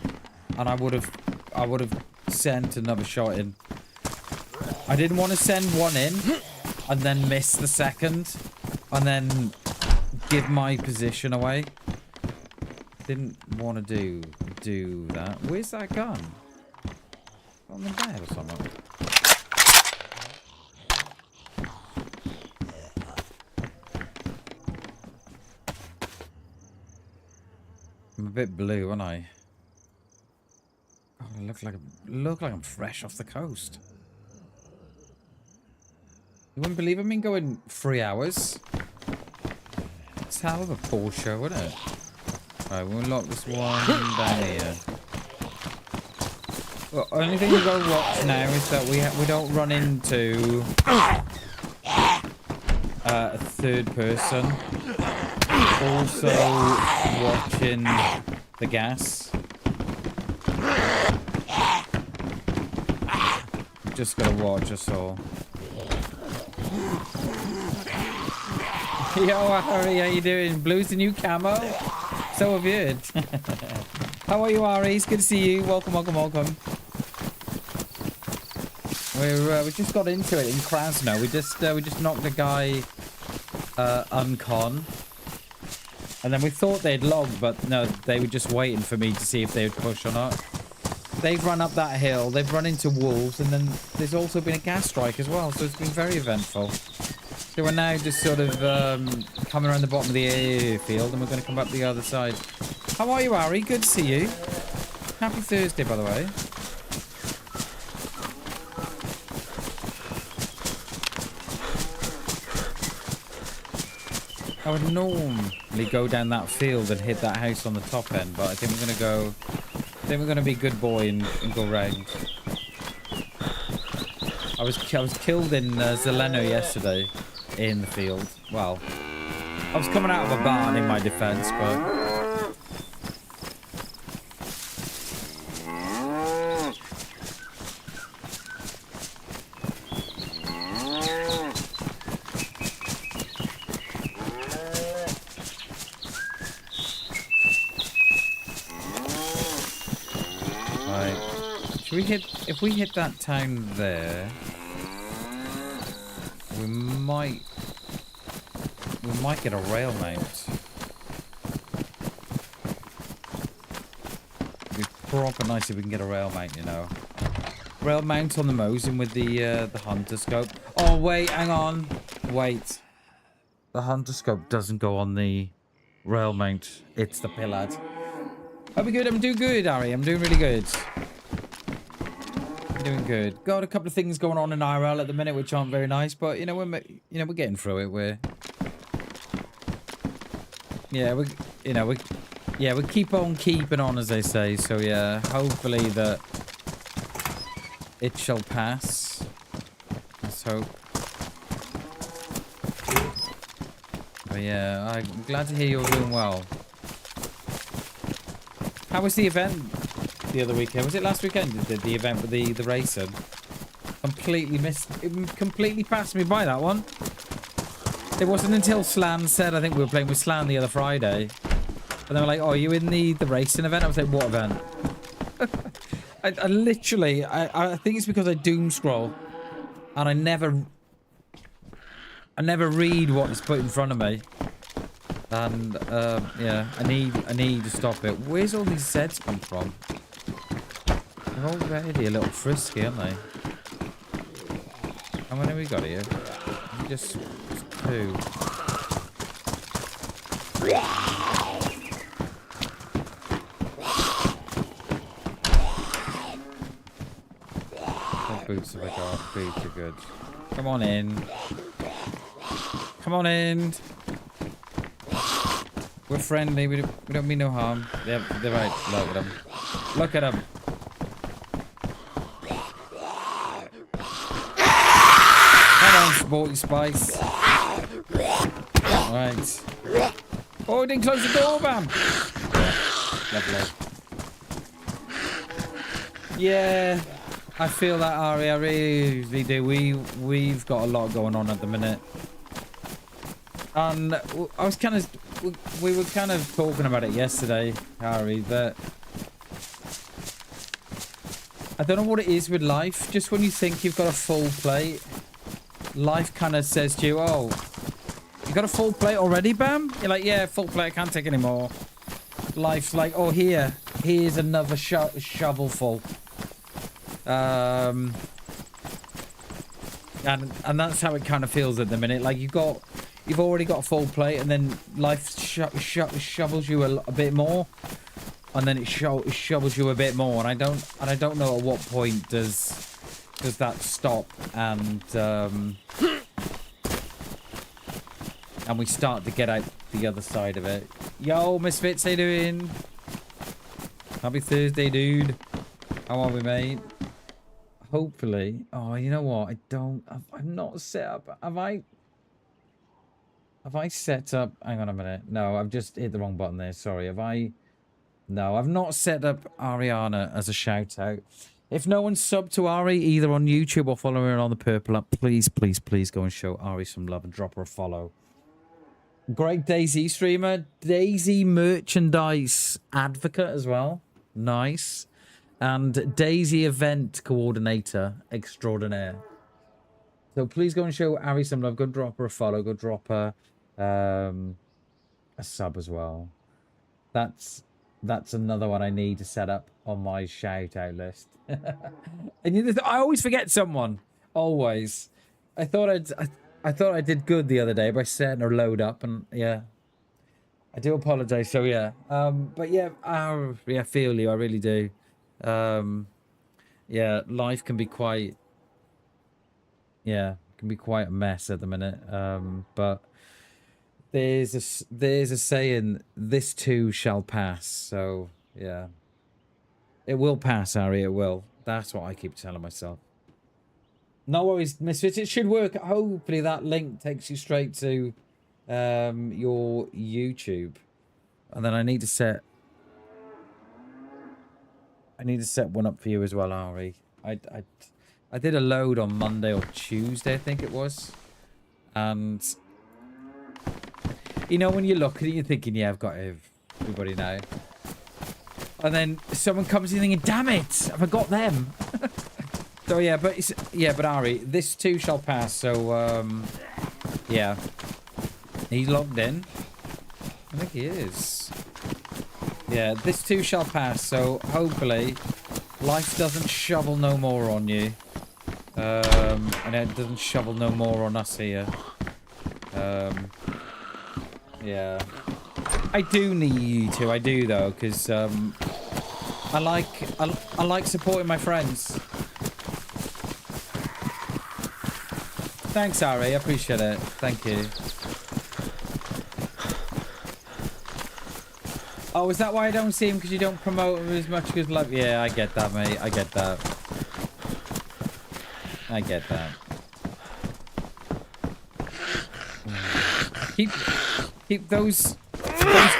and I would have sent another shot in. I didn't want to send one in and then miss the second, and then give my position away. Didn't want to do that. Where's that gun? On the bed or something? I'm a bit blue, aren't I? Oh, I look like I'm fresh off the coast. You wouldn't believe I've been going 3 hours. It's hell of a poor show, isn't it? Right, we'll lock this one down here. Well, only thing we've got to watch now is that we don't run into a third person. Also watching the gas. Just gotta watch us all. Yo, Harry, how you doing? Blue's the new camo? So have you. How are you, Ari? It's good to see you. Welcome, welcome, welcome. We just got into it in Krasno. We just knocked a guy uncon. And then we thought they'd log, but no, they were just waiting for me to see if they would push or not. They've run up that hill, they've run into wolves, and then there's also been a gas strike as well, so it's been very eventful. So we're now just sort of coming around the bottom of the airfield, and we're going to come up the other side. How are you, Ari? Good to see you. Happy Thursday, by the way. I would normally go down that field and hit that house on the top end, but I think we're going to be a good boy and go round. I was killed in Zeleno yesterday in the field. Well, I was coming out of a barn in my defense, but... If we hit that town there, we might get a rail mount. It'd be proper nice if we can get a rail mount, you know. Rail mount on the Mosin with the hunter scope. Oh wait, hang on, wait. The hunter scope doesn't go on the rail mount. It's the pillad. I'll be good. I'm doing good, Ari. I'm doing really good. Doing good. Got a couple of things going on in IRL at the minute which aren't very nice, but you know we're getting through it. We keep on keeping on, as they say. So yeah, hopefully that it shall pass. Let's hope. But yeah, I'm glad to hear you're doing well. How was the event the other weekend? Was it last weekend you did the event with the racing? Completely passed me by, that one. It wasn't until Slan said, I think we were playing with Slan the other Friday, and they were like, oh, are you in the racing event? I was like, what event? I literally think it's because I doom scroll and I never read what is put in front of me. And yeah, I need to stop it. Where's all these Zeds come from? They're already a little frisky, aren't they? How many have we got here? Just two. What boots have I got? Boots are good. Come on in. Come on in. We're friendly. We don't mean no harm. They're right. Look at them. Look at them. Sporty Spice. Alright. Oh, didn't close the door, Bam. Lovely. Yeah, I feel that, Ari. I really do. We've got a lot going on at the minute. And I was kind of... We were kind of talking about it yesterday, Ari, that... I don't know what it is with life. Just when you think you've got a full plate... Life kind of says to you, oh, you got a full plate already, Bam? You're like, yeah, full plate, I can't take any more. Life's like, oh, here's another shovel full. And that's how it kind of feels at the minute. Like, you've got you've already got a full plate, and then life shovels you a bit more, and then it shovels you a bit more, and I don't know at what point does that stop, and we start to get out the other side of it. Yo, Misfits, how you doing? Happy Thursday, dude. How are we, mate? Hopefully. Oh, you know what? I'm not set up. Have I set up? Hang on a minute. No, I've just hit the wrong button there. Sorry. No, I've not set up Ariana as a shout out. If no one's subbed to Ari, either on YouTube or following her on the Purple App, please, please, please go and show Ari some love and drop her a follow. Great DayZ streamer. DayZ merchandise advocate as well. Nice. And DayZ event coordinator extraordinaire. So please go and show Ari some love. Go drop her a follow. Go drop her a sub as well. That's another one I need to set up on my shout out list. And I always forget someone. Always. I thought I did good the other day by setting her load up, and yeah. I do apologize. So yeah. But yeah, I feel you. I really do. Yeah, life can be quite a mess at the minute. But there's a saying, this too shall pass. So yeah, it will pass, Ari. It will. That's what I keep telling myself. No worries, Misfits. It should work. Hopefully that link takes you straight to your YouTube, and then I need to set one up for you as well, Ari. I did a load on Monday or Tuesday, I think it was. And you know, when you look at it, you're thinking, yeah, I've got everybody now. And then someone comes in thinking, damn it, I forgot them. So yeah, but Ari, this too shall pass. So yeah, he's logged in. I think he is. Yeah, this too shall pass. So hopefully, life doesn't shovel no more on you, and it doesn't shovel no more on us here. Yeah, I do need you to. I do though, because I like supporting my friends. Thanks, Ari. I appreciate it. Thank you. Oh, is that why I don't see him? Because you don't promote him as much as love? Yeah, I get that, mate. I get that. I get that. Keep those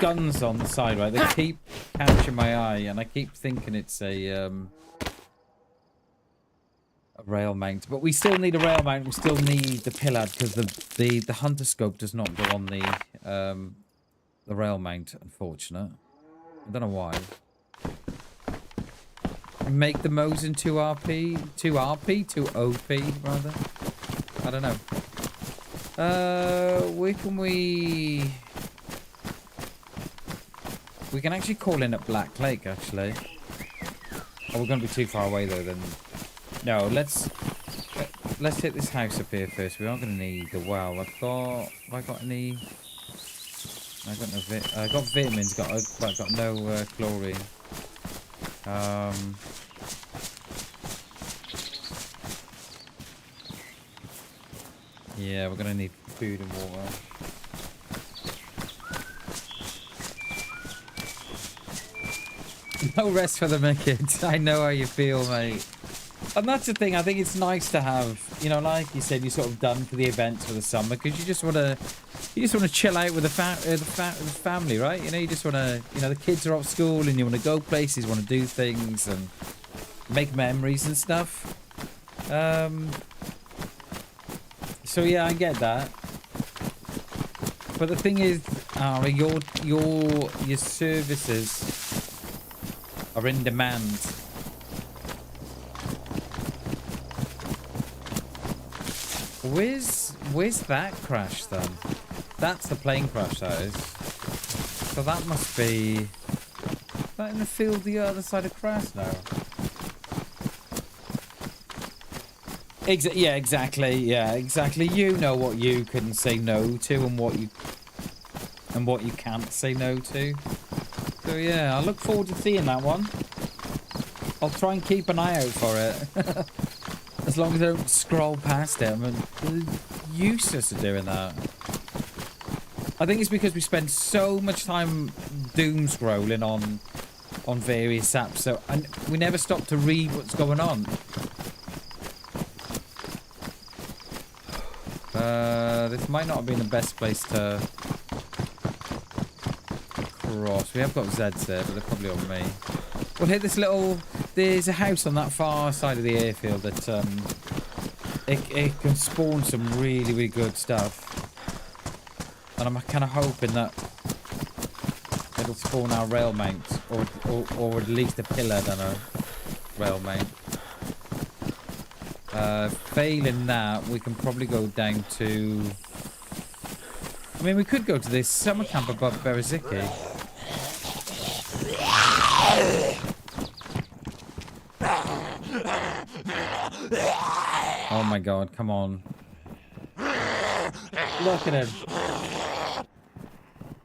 guns on the side, right? They keep catching my eye, and I keep thinking it's a rail mount, but we still need a rail mount. We still need the pillar because the hunter scope does not go on the rail mount. Unfortunate. I don't know why. Make the Mosin 2RP, 2OP rather. I don't know. Where can we can actually call in at Black Lake actually. Oh, we're gonna be too far away though then. No, let's hit this house up here first. We are going to need the well. Have I got any? I got no I got vitamins. But I got no chlorine. Yeah, we're going to need food and water. No rest for the kids. I know how you feel, mate. And that's the thing, I think it's nice to have, you know, like you said, you're sort of done for the events for the summer because you just want to chill out with the family, right? You know, you just want to, you know, the kids are off school and you want to go places, want to do things and make memories and stuff. So yeah, I get that. But the thing is, Ari, your services are in demand. Where's that crash then? That's the plane crash, that is. So that must be... Is that in the field the other side of Crash now? Yeah, exactly. Yeah, exactly. You know what you can say no to and what you can't say no to. So yeah, I look forward to seeing that one. I'll try and keep an eye out for it. As long as I don't scroll past it. I'm useless at doing that. I think it's because we spend so much time doom scrolling on various apps, so we never stop to read what's going on. This might not have been the best place to cross. We have got Zeds there, but they're probably on me. We'll hit this little... There's a house on that far side of the airfield that it can spawn some really, really good stuff. And I'm kind of hoping that it'll spawn our rail mount, or at least a pillar than a rail mount. Failing that, we can probably go down to... I mean, we could go to this summer camp above Beriziki. Oh my god, come on. Look at him.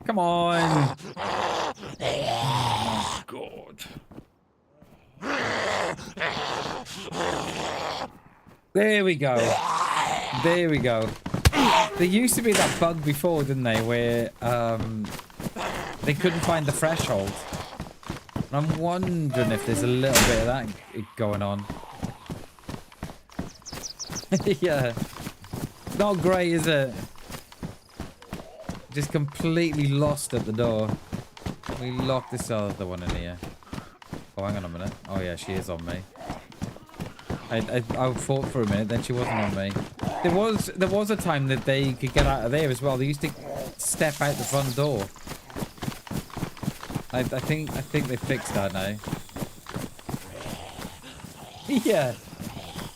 Come on. Oh god. There we go. There we go. There used to be that bug before, didn't they, where they couldn't find the threshold. And I'm wondering if there's a little bit of that going on. Yeah. Not great, is it? Just completely lost at the door. We locked this other one in here. Oh, hang on a minute. Oh, yeah, she is on me. I fought for a minute, then she wasn't on me. There was a time that they could get out of there as well. They used to step out the front door. I think they fixed that now. Yeah.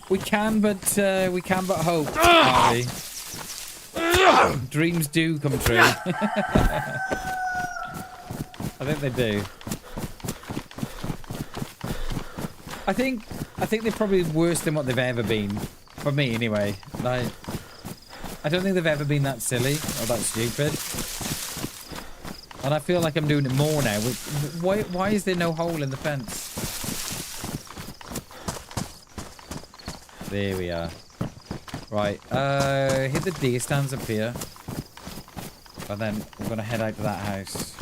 We can but hope, Harry. Dreams do come true. I think they do. I think they're probably worse than what they've ever been. For me, anyway. Like, I don't think they've ever been that silly or that stupid. And I feel like I'm doing it more now. Why is there no hole in the fence? There we are. Right, hit the deer stands up here. And then we're going to head out to that house.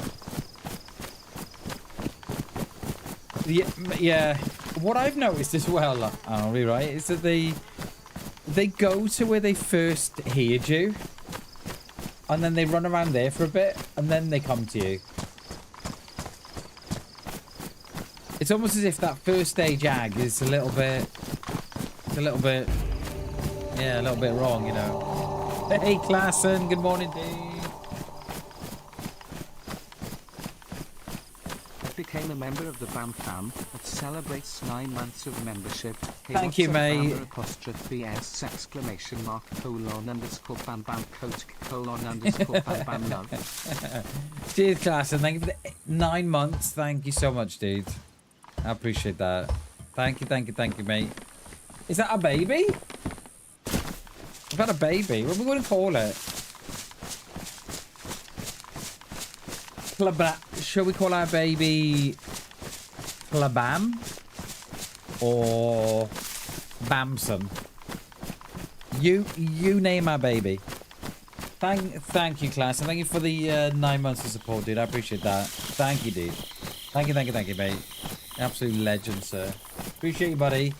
Yeah. What I've noticed as well, Ari, right, is that they go to where they first heard you. And then they run around there for a bit. And then they come to you. It's almost as if that first stage ag is a little bit wrong, you know. Hey, Klassen, good morning, dude. Became a member of the BAM fam that celebrates 9 months of membership. Hey, thank you, mate. !BAM love. Cheers, Klassen. Thank you for the 9 months. Thank you so much, dude. I appreciate that. Thank you, mate. Is that a baby? We've got a baby. What are we going to call it? Shall we call our baby BamBam or Bamson? You name our baby. Thank you, class, and thank you for the 9 months of support, dude. I appreciate that. Thank you, dude. Thank you, mate. Absolute legend, sir. Appreciate you, buddy.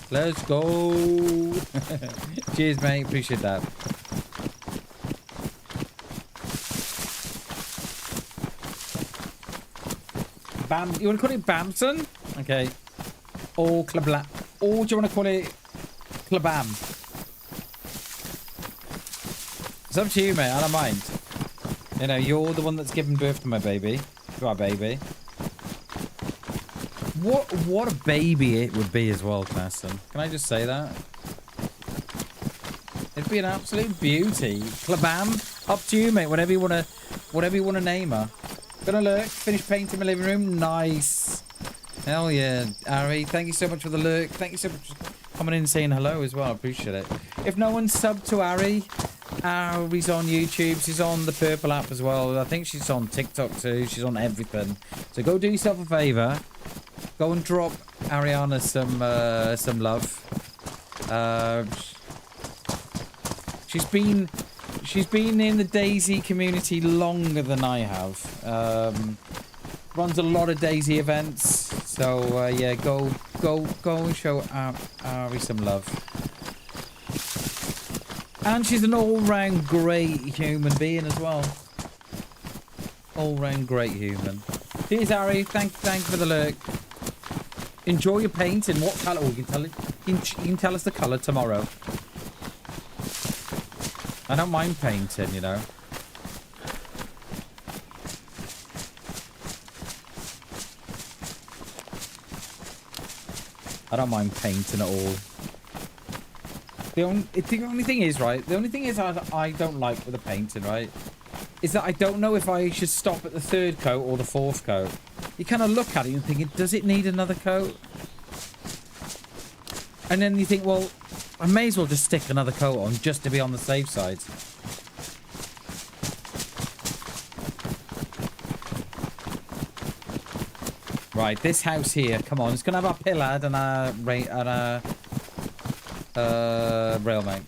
Let's go. Cheers, mate. Appreciate that. Bam. You want to call it Bamson? Okay. Or Klabla. Or do you want to call it Klabam? It's up to you, mate. I don't mind. You know, you're the one that's given birth to my baby. To our baby. What a baby it would be as well, Klassen. Can I just say that? It'd be an absolute beauty. Klabam, up to you, mate. Whatever you wanna name her. Gonna lurk. Finish painting my living room. Nice. Hell yeah, Ari. Thank you so much for the lurk. Thank you so much coming in and saying hello as well. I appreciate it. If no one's subbed to Ari, Ari's on YouTube. She's on the Purple app as well. I think she's on TikTok too. She's on everything. So go do yourself a favour. Go and drop Ariana some love. She's been in the DayZ community longer than I have. Runs a lot of DayZ events. So yeah, go and show Ari some love. And she's an all-round great human being as well. All-round great human. Cheers, Ari. Thank for the lurk. Enjoy your painting. What colour? Oh, you can tell us the colour tomorrow. I don't mind painting, you know. I don't mind painting at all. The only thing is, right? The only thing is I don't like with the painting, right? Is that I don't know if I should stop at the 3rd coat or the 4th coat. You kind of look at it and thinking, does it need another coat? And then you think, well, I may as well just stick another coat on just to be on the safe side. Right, this house here, come on, it's gonna have a pillar and a rail mount.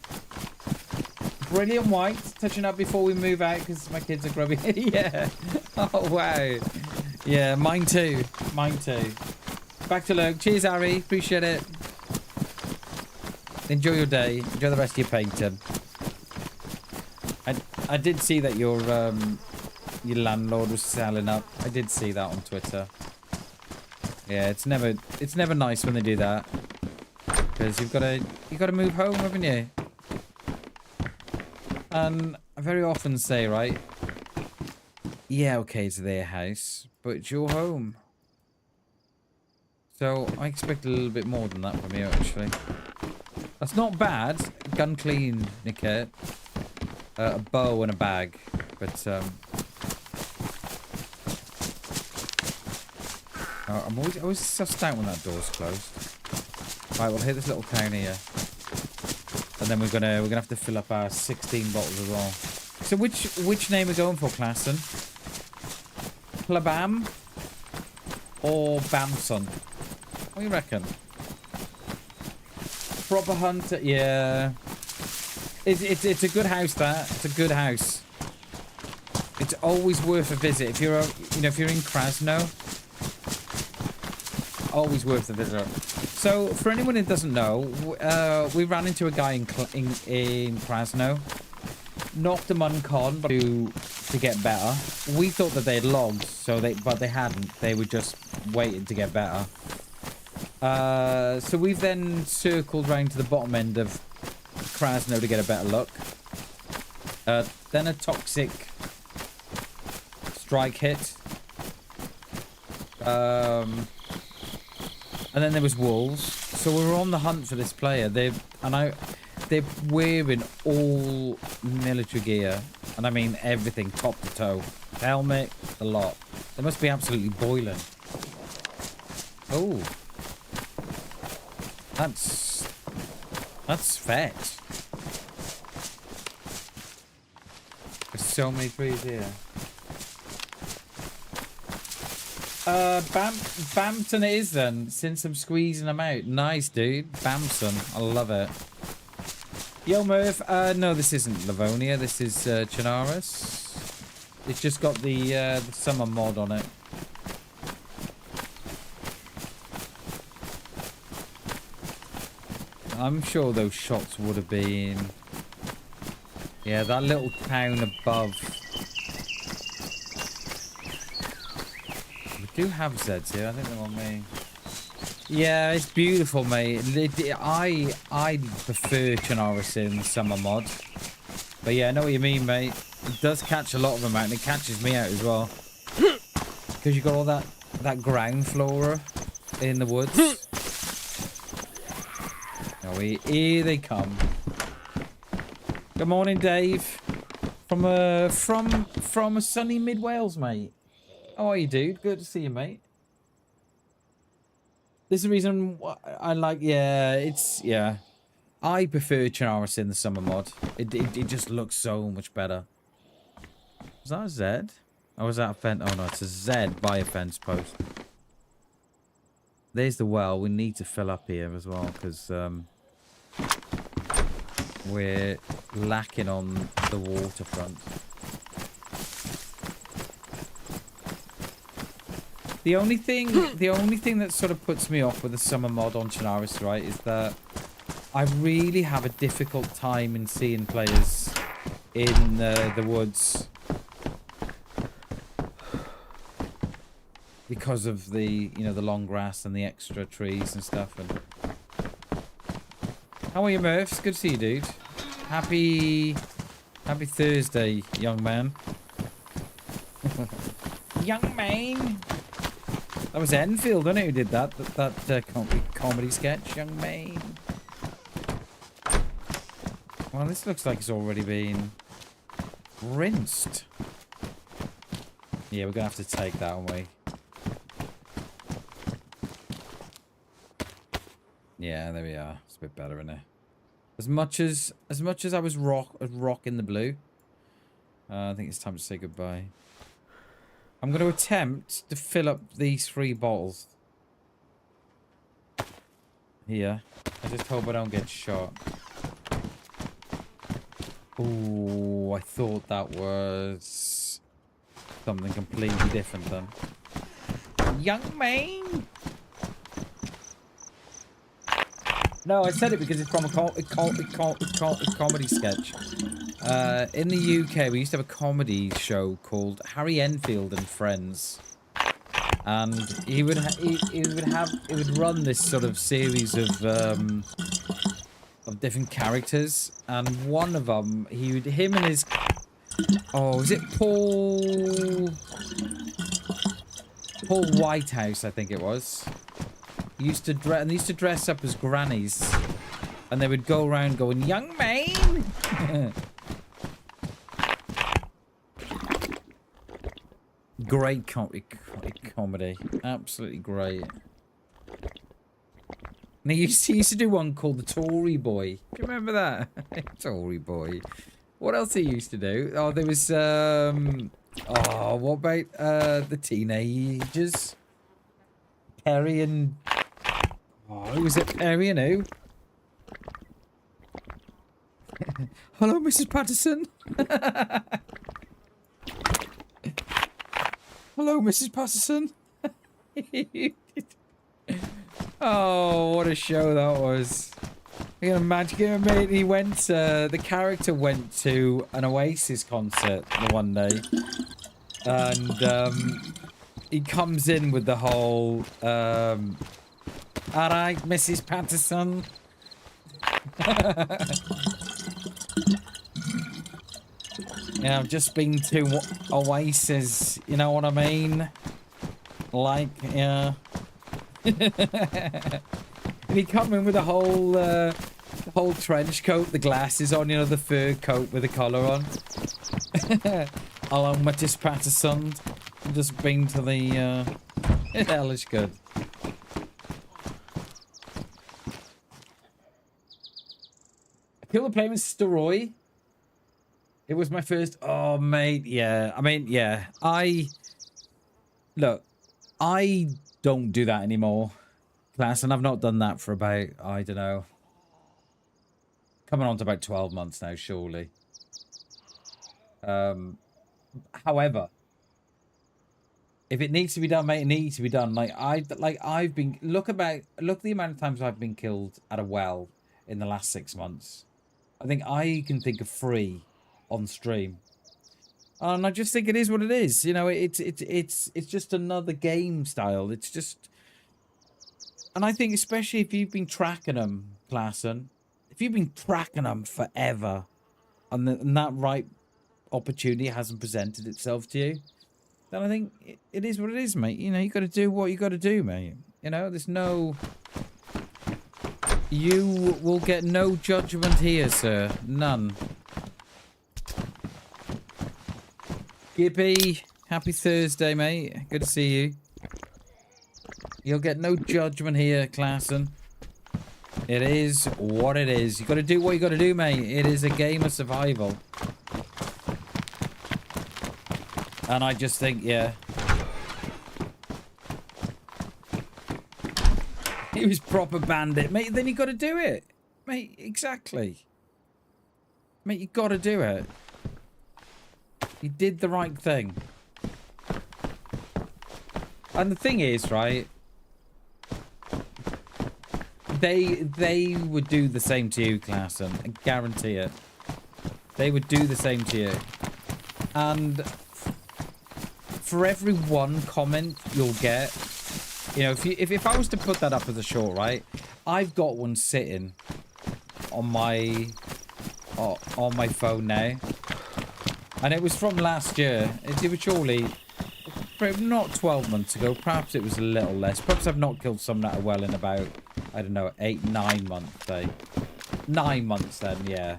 Brilliant white, touching up before we move out because my kids are grubby. Yeah. Oh wow. Yeah, mine too. Mine too. Back to lurk. Cheers, Ari. Appreciate it. Enjoy your day. Enjoy the rest of your painting. I did see that your landlord was selling up. I did see that on Twitter. Yeah, it's never nice when they do that. Because you've got to move home, haven't you? And I very often say, right? Yeah, okay, it's their house, but it's your home. So I expect a little bit more than that from you, actually. That's not bad. Gun clean, Nickette. A bow and a bag, but I'm always sussed out when that door's closed. Right, we'll hit this little town here, and then we're gonna have to fill up our 16 bottles as well. So which name are we going for, Klassen? BamBam or Bamson? What do you reckon? Proper hunter, yeah. It's a good house. That it's a good house. It's always worth a visit if you're if you're in Krasno. Always worth a visit. So for anyone who doesn't know, we ran into a guy in Krasno, knocked him uncon to get better. We thought that they had logged, but they hadn't. They were just waiting to get better. So we've then circled round to the bottom end of Krasno to get a better look. Then a toxic strike hit. And then there was wolves. So we were on the hunt for this player. They're wearing all military gear, and I mean everything, top to toe, helmet, the lot. They must be absolutely boiling. Oh, that's fetch. There's so many trees here. Bampton it is then, since I'm squeezing them out. Nice, dude. Bamson. I love it. Yo, Murph. No, this isn't Livonia. This is Chinaris. It's just got the summer mod on it. I'm sure those shots would have been... Yeah, that little town above... We do have Zeds here. I think they're on me. Yeah, it's beautiful, mate. I prefer Chinaris in summer mod. But yeah, I know what you mean, mate. It does catch a lot of them out, and it catches me out as well. Because you got all that ground flora in the woods. Oh, here they come. Good morning, Dave. From a sunny mid Wales, mate. How are you, dude? Good to see you, mate. There's a reason why I like, yeah, I prefer Chinaris in the summer mod. It just looks so much better. Was that a Z? Or was that a fence? Oh no, it's a Z by a fence post. There's the well. We need to fill up here as well because we're lacking on the waterfront. The only thing that sort of puts me off with the summer mod on Chinaris, right, is that I really have a difficult time in seeing players in the woods because of the, you know, the long grass and the extra trees and stuff. And how are you, Murphs? Good to see you, dude. Happy Thursday, young man. Young man. That was Enfield, wasn't it, who did that comedy sketch, young man. Well, this looks like it's already been rinsed. Yeah, we're gonna have to take that away. Yeah, there we are. It's a bit better, isn't it? As much as I was rocking the blue, I think it's time to say goodbye. I'm going to attempt to fill up these 3 bottles here. I just hope I don't get shot. Ooh, I thought that was something completely different then. Young man! No, I said it because it's from a comedy sketch. In the UK, we used to have a comedy show called Harry Enfield and Friends, and he would run this sort of series of different characters, and one of them, him and his, oh, is it Paul Whitehouse, I think it was. He used to dress up as grannies, and they would go around going, "Young man." Great comedy, absolutely great. And he used to do one called the Tory Boy. Do you remember that? Tory Boy. What else he used to do? Oh, there was oh, what about the teenagers? Perry and, oh, who was it? Perry and who? Hello, Mrs. Patterson. Hello, Mrs. Patterson. Oh, what a show that was. You can imagine, mate, he went, the character went to an Oasis concert the one day. And, he comes in with the whole, alright, Mrs. Patterson. Yeah, I've just been to Oasis, you know what I mean? Like, yeah. And he come in with the whole trench coat, the glasses on, you know, the fur coat with the collar on. Hello, Mrs. Patterson. I've just been to the, hell is good. Kill the Play with Steroid. It was my first... Oh, mate, yeah. I mean, yeah. Look, I don't do that anymore, class, and I've not done that for about, I don't know, coming on to about 12 months now, surely. However, if it needs to be done, mate, it needs to be done. I've been... Look the amount of times I've been killed at a well in the last 6 months. I think I can think of 3 on stream, and I just think it is what it is. You know, it's just another game style. It's just, and I think especially if you've been tracking them, Klassen, if you've been tracking them forever, and that right opportunity hasn't presented itself to you, then I think it is what it is, mate. You know, you got to do what you got to do, mate. You know, there's no. You will get no judgment here, sir. None. Gippy, happy Thursday, mate. Good to see you. You'll get no judgment here, Klassen. It is what it is. You got to do what you got to do, mate. It is a game of survival. And I just think, yeah. He was proper bandit, mate. Then you got to do it, mate. Exactly, mate. You got to do it. You did the right thing. And the thing is, right? They would do the same to you, Klassen. I guarantee it. They would do the same to you. And for every one comment you'll get, you know, if I was to put that up as a short, right? I've got one sitting on my phone now, and it was from last year. It was surely not 12 months ago. Perhaps it was a little less. Perhaps I've not killed some that are well in about, I don't know, 8-9 months. 9 months then, yeah.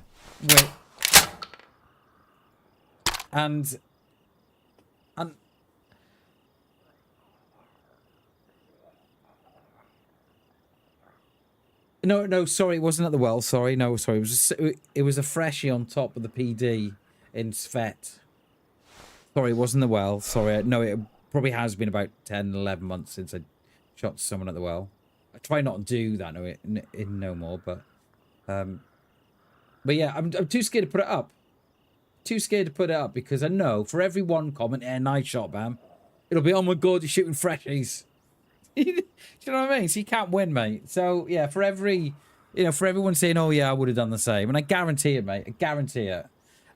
And no, sorry, it wasn't at the well. Sorry, no, sorry. It was a freshie on top of the PD in Svet. Sorry, it wasn't the well. Sorry, no, it probably has been about 10, 11 months since I shot someone at the well. I try not to do that no more, but yeah, I'm too scared to put it up. Too scared to put it up because I know for every one comment, nice shot, Bam, it'll be, oh my god, you're shooting freshies. Do you know what I mean? So you can't win, mate. So yeah, for every, you know, for everyone saying, oh yeah, I would have done the same, and I guarantee it, mate. I guarantee it.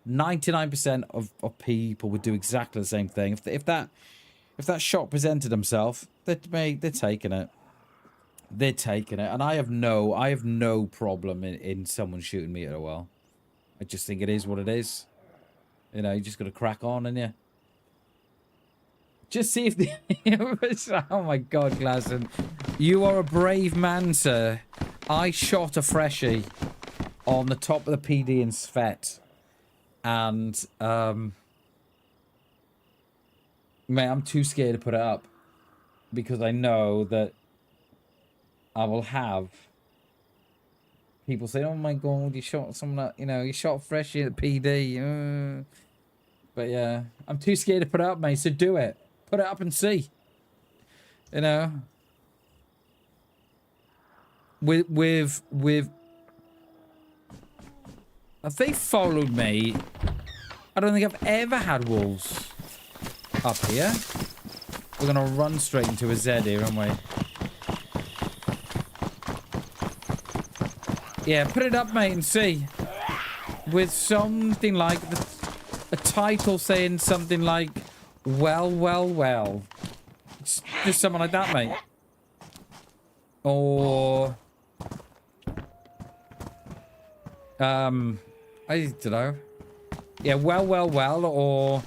99% of people would do exactly the same thing. If that shot presented himself, they're taking it. They're taking it, and I have no problem in someone shooting me at a well. I just think it is what it is. You know, you just got to crack on, and you just see if the oh my god, Klassen, you are a brave man, sir. I shot a freshie on the top of the PD in Svet, and mate, I'm too scared to put it up because I know that I will have people say, oh my god, you shot someone at, you know, you shot freshie at PD. But yeah, I'm too scared to put it up, mate, so do it. Put it up and see. You know? With if they followed me, I don't think I've ever had wolves up here. We're gonna run straight into a Z here, aren't we? Yeah, put it up, mate, and see. With something like a title saying something like, well, well, well. Just someone like that, mate. Or I don't know. Yeah, well, well, well, or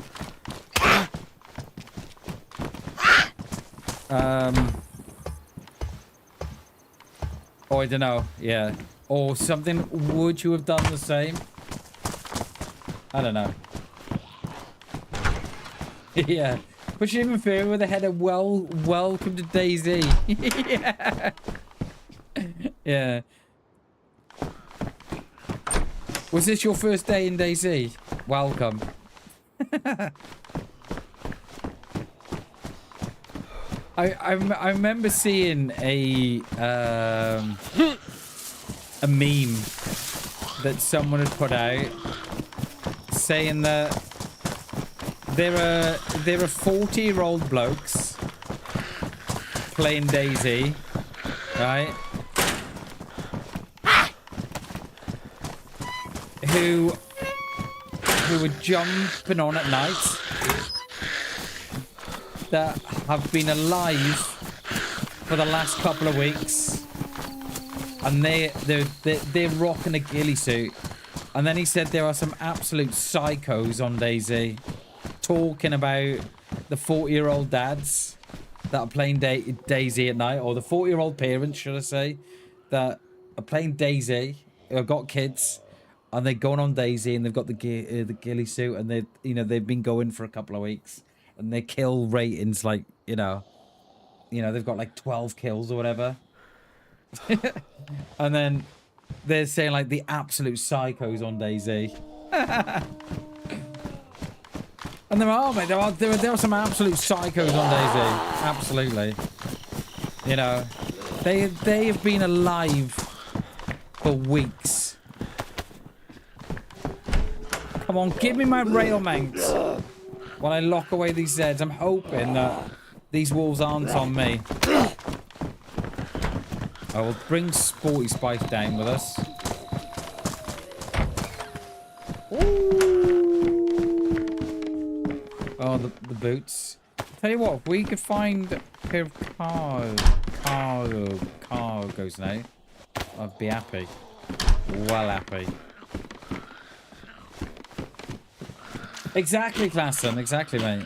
or I don't know, yeah. Or something, would you have done the same? I don't know. Yeah. Push it even further with a header, welcome to DayZ. Yeah. Yeah. Was this your first day in DayZ? Welcome. I remember seeing a meme that someone had put out saying that there are 40-year-old blokes playing DayZ, right? Who are jumping on at night, that have been alive for the last couple of weeks, and they're rocking a ghillie suit. And then he said there are some absolute psychos on DayZ talking about the 40-year-old dads that are playing DayZ at night, or the 40-year-old parents, should I say, that are playing DayZ, who have got kids, and they're going on DayZ, and they've got the ghillie suit, and they've been going for a couple of weeks, and their kill ratings, like, you know, you know, they've got like 12 kills or whatever. And then they're saying like the absolute psychos on DayZ. And there are, mate. There are some absolute psychos on DayZ. Absolutely. You know, they have been alive for weeks. Come on, give me my rail mount while I lock away these Zeds. I'm hoping that these wolves aren't on me. I will bring Sporty Spice down with us. Ooh. Oh, the boots. Tell you what, if we could find a pair of cargos now, I'd be happy. Well happy. Exactly, Klassen. Exactly, mate.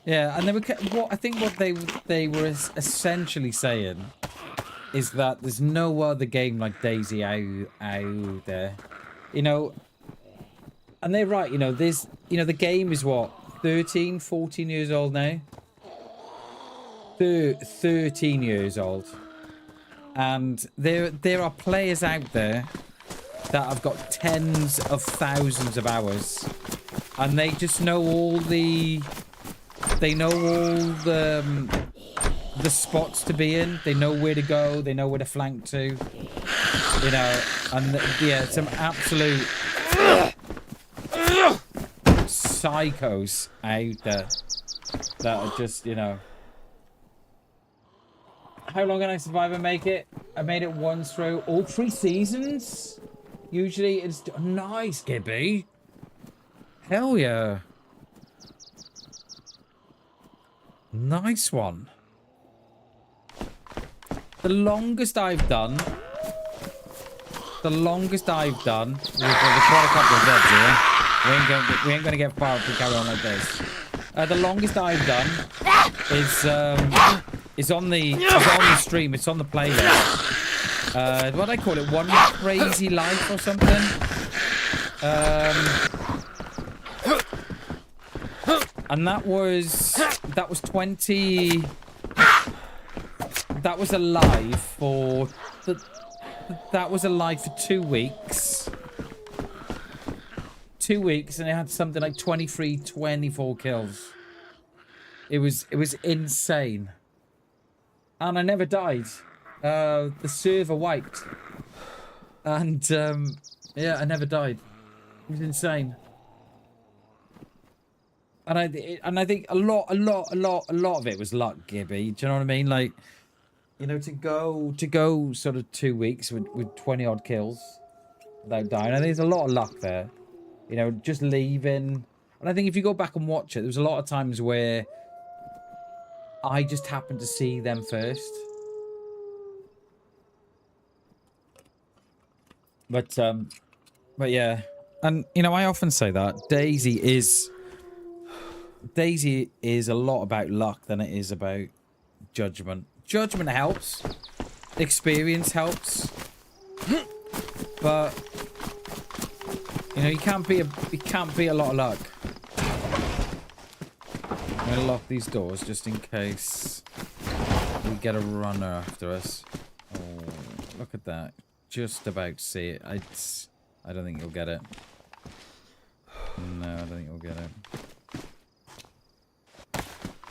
Yeah, and they were what I think what they were essentially saying is that there's no other game like DayZ out there, you know. And they're right, you know. There's, you know, the game is what, 13, 14 years old now. 13 years old, and there are players out there that have got tens of thousands of hours, and they just know all the. They know all the spots to be in. They know where to go. They know where to flank to. You know, and yeah, some absolute psychos out there that are just, you know. How long can I survive and make it? I made it once through all 3 seasons. Usually it's nice, Gibby. Hell yeah. Nice one. The longest I've done was with a couple of Zeds here. We ain't gonna get far if we carry on like this. The longest I've done is on the stream. It's on the playlist. What do I call it? One Crazy Life or something. And that was 20. That was alive for 2 weeks. 2 weeks, and it had something like 23, 24 kills. It was insane. And I never died. The server wiped. And yeah, I never died. It was insane. And I think a lot of it was luck, Gibby. Do you know what I mean? Like, you know, to go sort of 2 weeks with 20 odd kills without dying. I think there's a lot of luck there. You know, just leaving. And I think if you go back and watch it, there was a lot of times where I just happened to see them first. But yeah. And, you know, I often say that DayZ is a lot about luck than it is about judgment. Judgment helps. Experience helps. But you know, you can't be a lot of luck. I'm gonna lock these doors just in case we get a runner after us. Oh, look at that. Just about see it. I don't think you'll get it. No, I don't think you'll get it.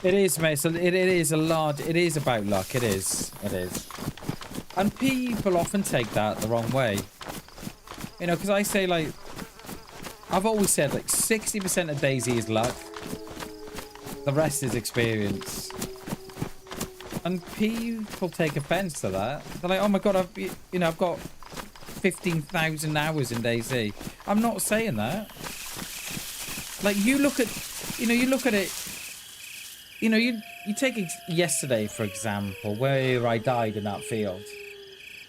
It is, mate. So it is a lot. It is about luck. It is. It is. And people often take that the wrong way. You know, because I say, like, I've always said, like, 60% of DayZ is luck. The rest is experience. And people take offense to that. They're like, oh my god, I've got 15,000 hours in DayZ. I'm not saying that. Like, you look at it. You know, you take yesterday, for example, where I died in that field.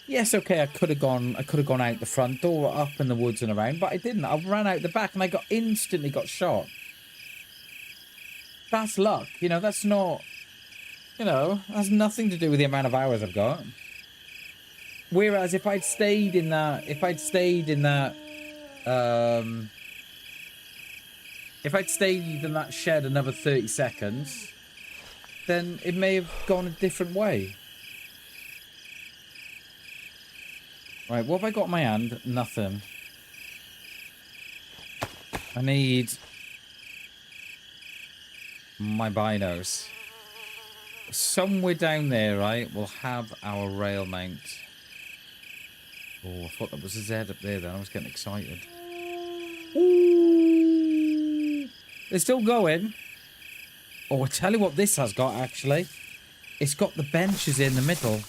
Yes, okay, I could have gone out the front door, up in the woods and around, but I didn't. I ran out the back and I instantly got shot. That's luck. You know, that's not, you know, has nothing to do with the amount of hours I've got. Whereas if I'd stayed in that shed another 30 seconds, then it may have gone a different way. Right, what have I got in my hand? Nothing. I need my binos. Somewhere down there, right, we'll have our rail mount. Oh, I thought that was a Z up there then. I was getting excited. Ooh. They're still going. Oh, I tell you what this has got, actually. It's got the benches in the middle.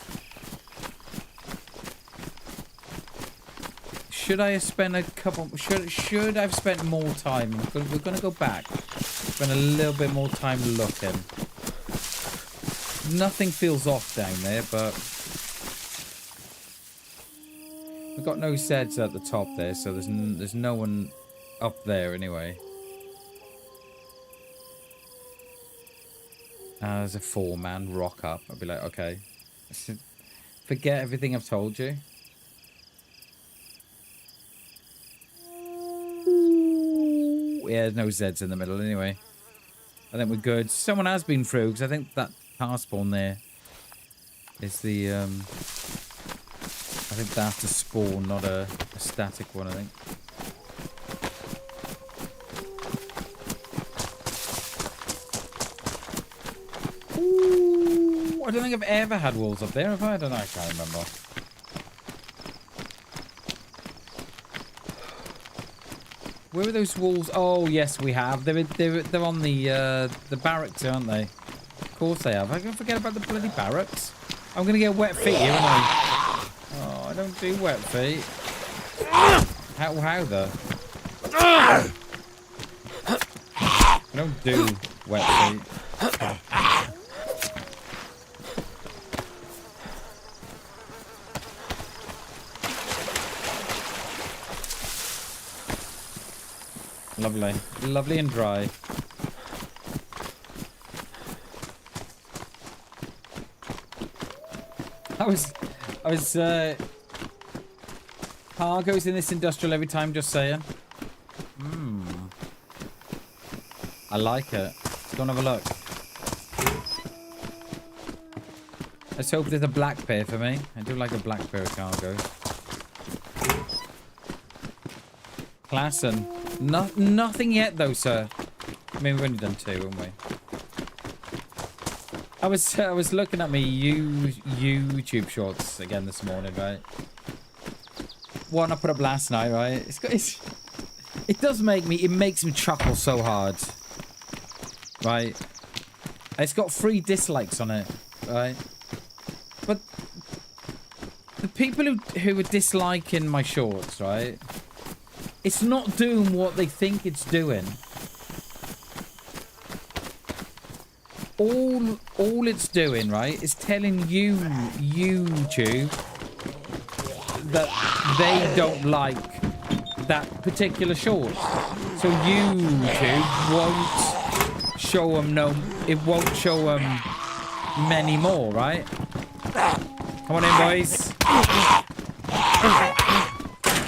Should I have spent a couple... Should I have spent more time? We're going to go back. Spend a little bit more time looking. Nothing feels off down there, but... We've got no Zeds at the top there, so there's no one up there anyway. There's a 4-man rock up. I'd be like, okay. Forget everything I've told you. Yeah, there's no Zeds in the middle anyway. I think we're good. Someone has been through, because I think that car spawn there is the... I think that's a spawn, not a static one, I think. Ooh, I don't think I've ever had walls up there, have I? I don't know, I can't remember. Where are those walls? Oh, yes, we have. They're on the barracks, aren't they? Of course they have. I can forget about the bloody barracks. I'm going to get wet feet here, aren't I? Oh, I don't do wet feet. How though? I don't do wet feet. Lovely. Lovely and dry. I was cargo's in this industrial every time, just saying. I like it. Let's go and have a look. Let's hope there's a black pair for me. I do like a black pair of cargo. Classen. Nothing yet, though, sir. I mean, we've only done 2, haven't we? I was looking at me YouTube shorts again this morning, right? One I put up last night, right? It makes me chuckle so hard, right? It's got 3 dislikes on it, right? But the people who are disliking my shorts, right? It's not doing what they think it's doing. All it's doing, right, is telling you, YouTube, that they don't like that particular short. So YouTube won't show them it won't show them many more, right? Come on in, boys.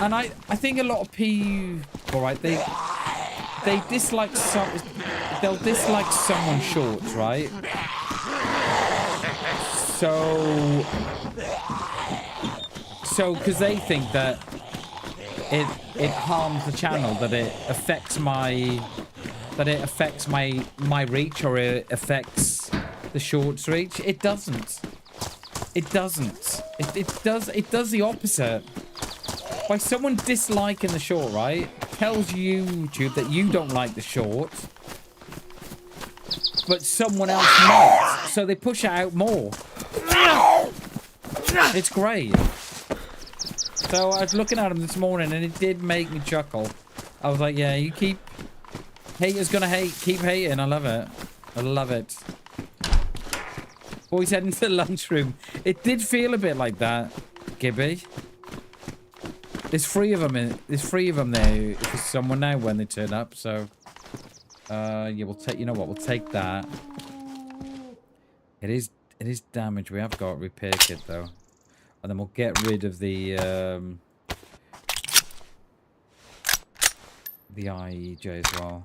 And I think a lot of people, right, they dislike they'll dislike someone's shorts, right? So because they think that it harms the channel, that it affects my reach, or it affects the shorts reach. It doesn't. It doesn't. It does the opposite. By someone disliking the short, right, tells YouTube that you don't like the short, but someone else might, so they push it out more. It's great. So I was looking at them this morning, and it did make me chuckle. I was like, yeah, you keep... Haters gonna hate. Keep hating. I love it. I love it. Boys heading to the lunchroom. It did feel a bit like that, Gibby. There's 3 of them there's 3 of them there for someone now when they turn up, so yeah, we'll take, you know what, we'll take that. It is damaged. We have got a repair kit though. And then we'll get rid of the IEJ as well.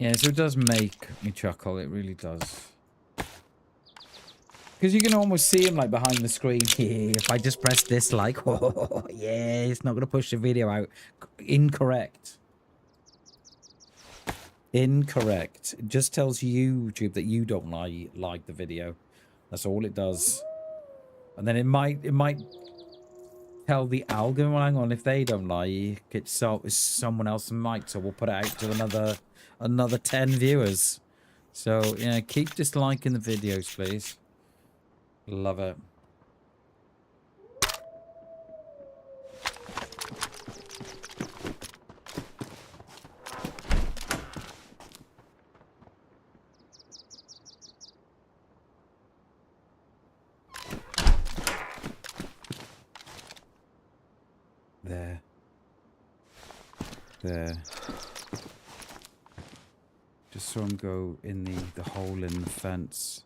Yeah, so it does make me chuckle. It really does. Because you can almost see him like behind the screen. Yeah, if I just press dislike, oh, yeah, it's not going to push the video out. Incorrect. Incorrect. It just tells YouTube that you don't like the video. That's all it does. And then it might tell the algorithm, well, hang on, if they don't like it, so it's someone else might, so we'll put it out to another 10 viewers. So yeah, keep disliking the videos, please. Love it. There. Just saw him go in the hole in the fence.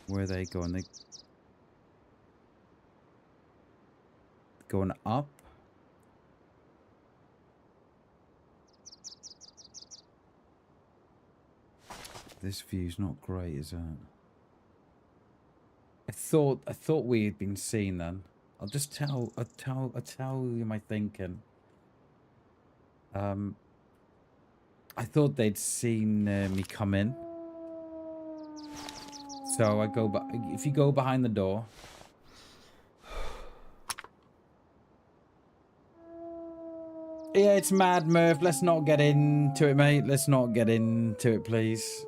Where are they going? They going up? This view's not great, is it? I thought we had been seen then. I'll tell you my thinking. I thought they'd seen me come in. So I go back. If you go behind the door. Yeah, it's mad, Murph. Let's not get into it, mate. Let's not get into it, please.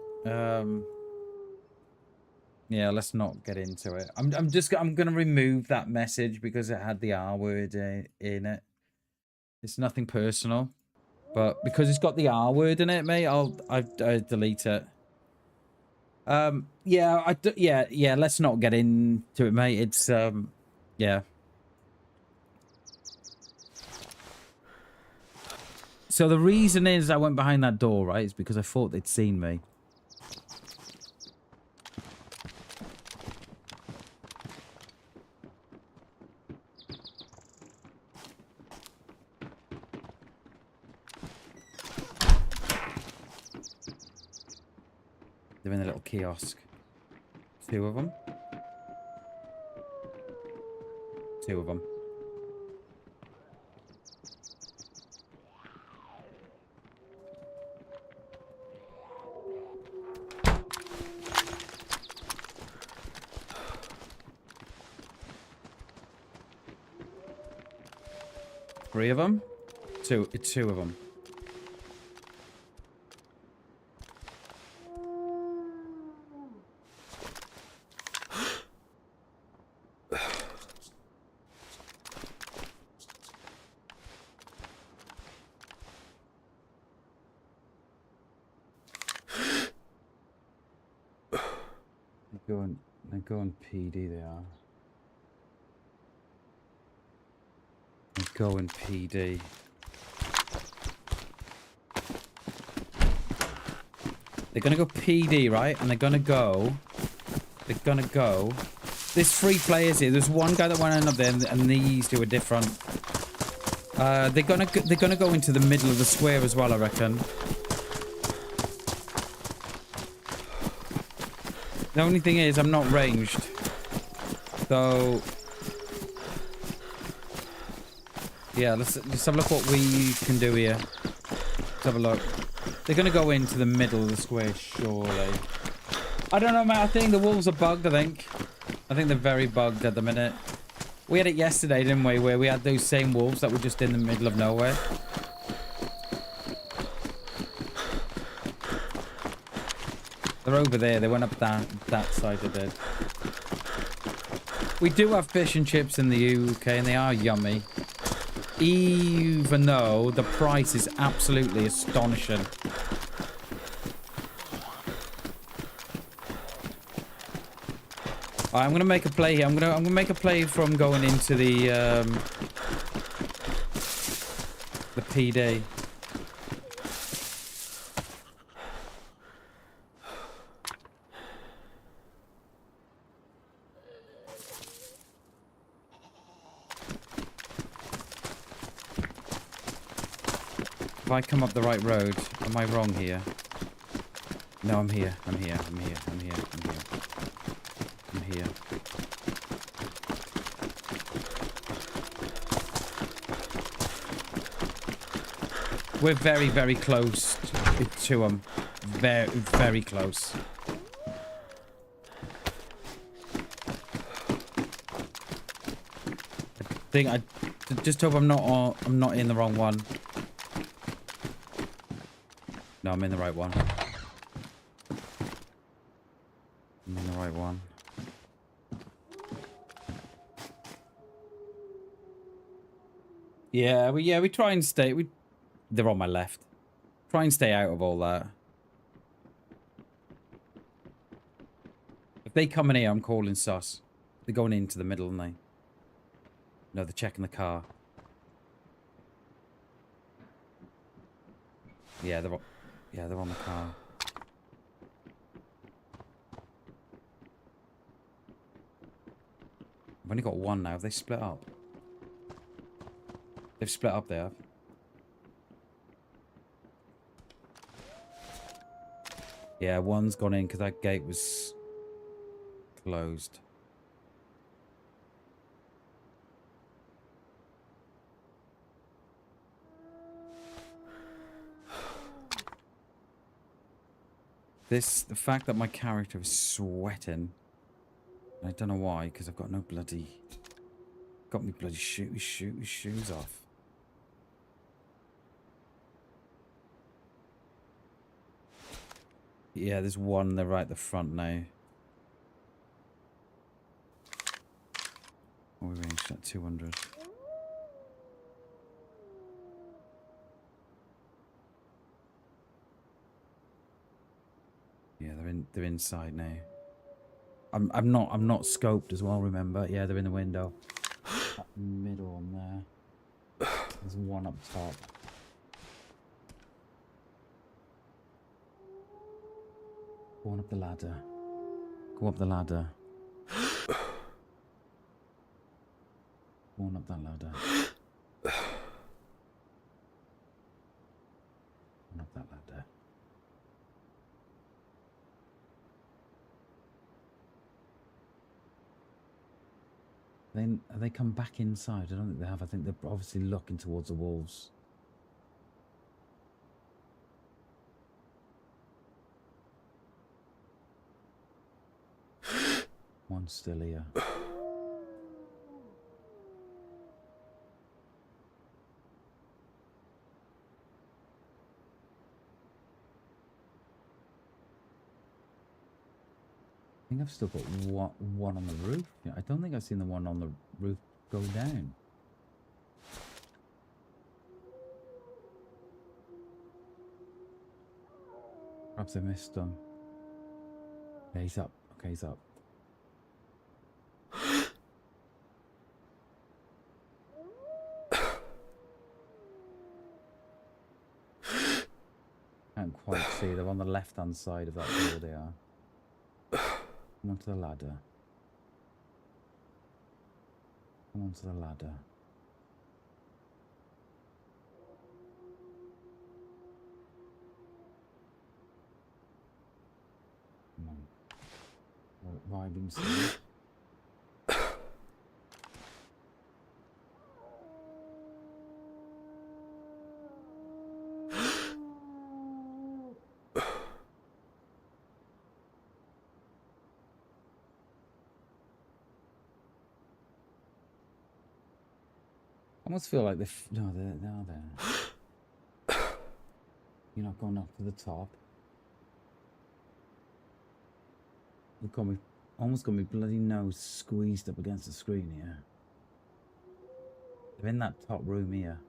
Yeah, let's not get into it. I'm gonna remove that message because it had the R word in it. It's nothing personal, but because it's got the R word in it, mate, I delete it. Yeah. Let's not get into it, mate. It's yeah. So the reason is I went behind that door, right? Is because I thought they'd seen me. They're in a little kiosk. 2 of them. 2 of them. Three of them? Two of them. They're going PD, they are. They're going PD. They're gonna go PD, right? And they're gonna go. There's 3 players here. There's one guy that went up there, and these 2 are different. They're gonna go into the middle of the square as well, I reckon. The only thing is, I'm not ranged. So... yeah, let's have a look what we can do here. Let's have a look. They're going to go into the middle of the square, surely. I don't know, mate. I think the wolves are bugged, I think. I think they're very bugged at the minute. We had it yesterday, didn't we? Where we had those same wolves that were just in the middle of nowhere. They're over there. They went up that side of it. We do have fish and chips in the UK, and they are yummy. Even though the price is absolutely astonishing. Alright, I'm gonna make a play here. I'm gonna make a play from going into the PD. If I come up the right road, am I wrong here? No, I'm here. I'm here. I'm here. I'm here. I'm here. I'm here. We're very, very close to them. Very, very close. I just hope I'm not in the wrong one. No, I'm in the right one. I'm in the right one. Yeah, we try and stay. They're on my left. Try and stay out of all that. If they come in here, I'm calling sus. They're going into the middle, aren't they? No, they're checking the car. Yeah, they're on the car. I've only got one now. Have they split up? They've split up there. Yeah, one's gone in because that gate was closed. The fact that my character is sweating, I don't know why, because I've got no bloody, got me bloody shoes off. Yeah, there's one there right at the front now. Oh, we ranged at 200. Yeah, they're inside now. I'm not scoped as well, remember? Yeah, they're in the window. That middle one there. There's one up top. Go on up the ladder. Go up the ladder. Go on up that ladder. Go on up that ladder. Then have they come back inside? I don't think they have. I think they're obviously looking towards the wolves. One's still here. I think I've still got one on the roof. Yeah, I don't think I've seen the one on the roof go down. Perhaps I missed him. Yeah, he's up. Okay, he's up. Can't quite see. They're on the left-hand side of that door. They are. Come onto the ladder. Come onto the ladder. Come on. We're vibing soon. I almost feel like no, they're there. You're not going up to the top. You've got me, almost got me bloody nose squeezed up against the screen here. They're in that top room here.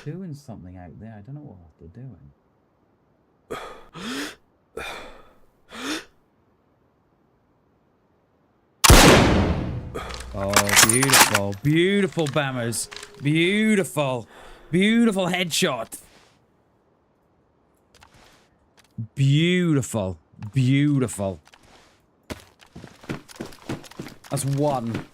They're doing something out there. I don't know what they're doing. Oh, beautiful. Beautiful, Bammers. Beautiful. Beautiful headshot. Beautiful. Beautiful. That's one.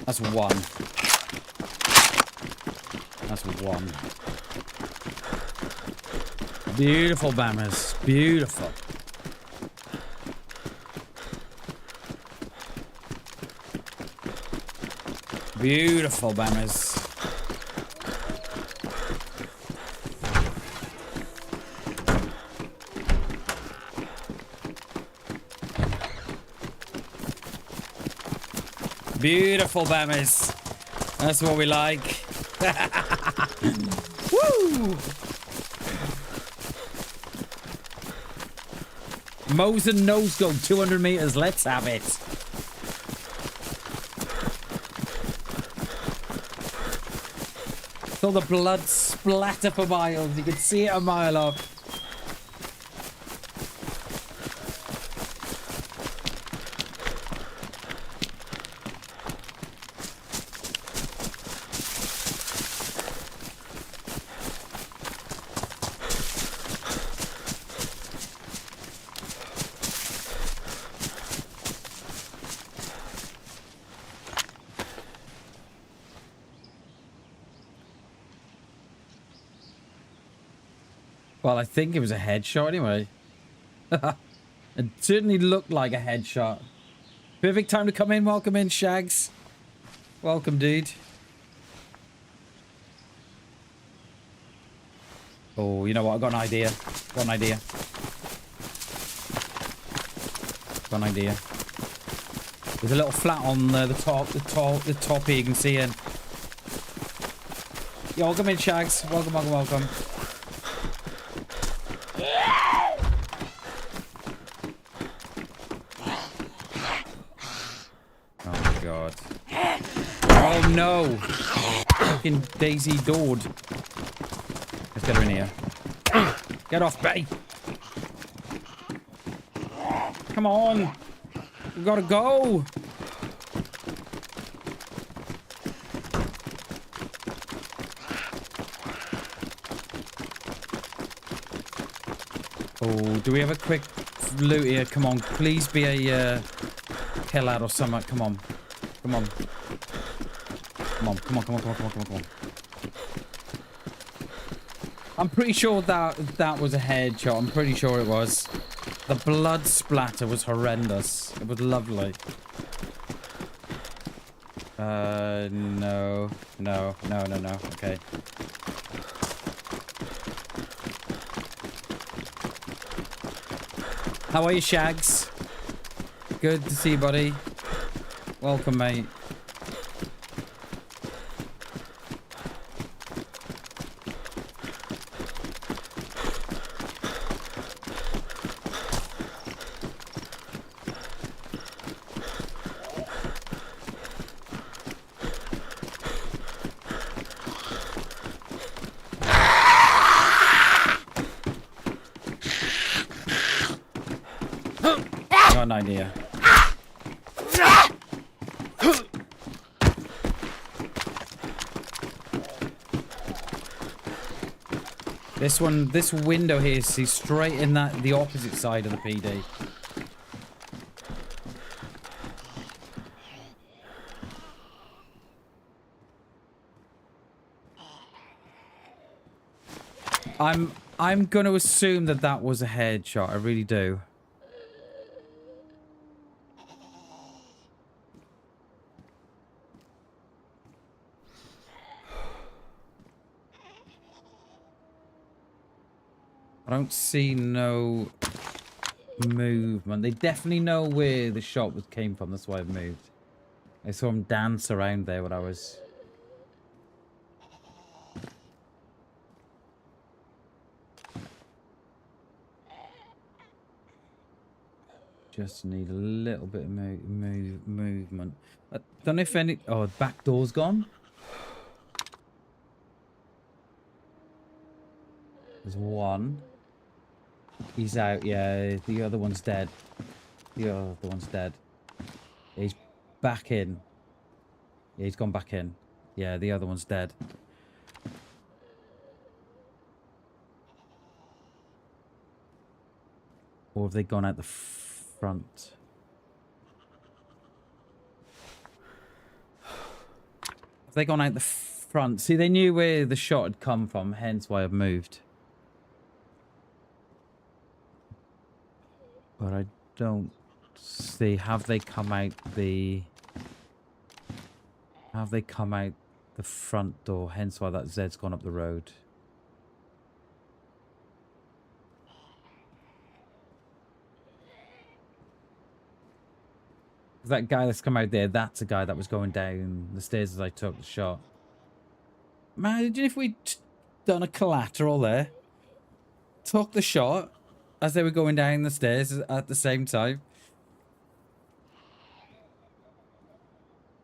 That's one. That's one. Beautiful bammers. Beautiful. Beautiful bammers. Beautiful bammers. That's what we like. Woo! Mows and nose go 200 meters. Let's have it. Saw the blood splatter for miles. You could see it a mile off. Well, I think it was a headshot anyway. It certainly looked like a headshot. Perfect time to come in. Welcome in, Shags. Welcome, dude. Oh, you know what? I've got an idea. Got an idea. Got an idea. There's a little flat on the top here. You can see it. Yeah, welcome in, Shags. Welcome, welcome, welcome. Oh no! Fucking DayZ doored. Let's get her in here. Get off, Betty! Come on! We gotta go! Oh, do we have a quick loot here? Come on, please be a kill out or something. Come on. Come on. Come on, come on, come on, come on, come on, come on, come on. I'm pretty sure that was a headshot. I'm pretty sure it was. The blood splatter was horrendous. It was lovely. No. No, no, no, no. Okay. How are you, Shags? Good to see you, buddy. Welcome, mate. Got an idea. This window here, see, straight in the opposite side of the PD. I'm going to assume that was a headshot. I really do. I don't see no movement. They definitely know where the shot came from. That's why I've moved. I saw him dance around there when I was... Just need a little bit of movement. I don't know if any... Oh, the back door's gone. There's one. He's out, yeah. The other one's dead. The other one's dead. He's back in. Yeah, he's gone back in. Yeah, the other one's dead. Or have they gone out the front? They gone out the front. See, they knew where the shot had come from, hence why I've moved. But I don't see. Have they come out the front door? Hence why that Zed's gone up the road. That guy that's come out there, that's a guy that was going down the stairs as I took the shot. Imagine if we'd done a collateral there. Took the shot as they were going down the stairs at the same time.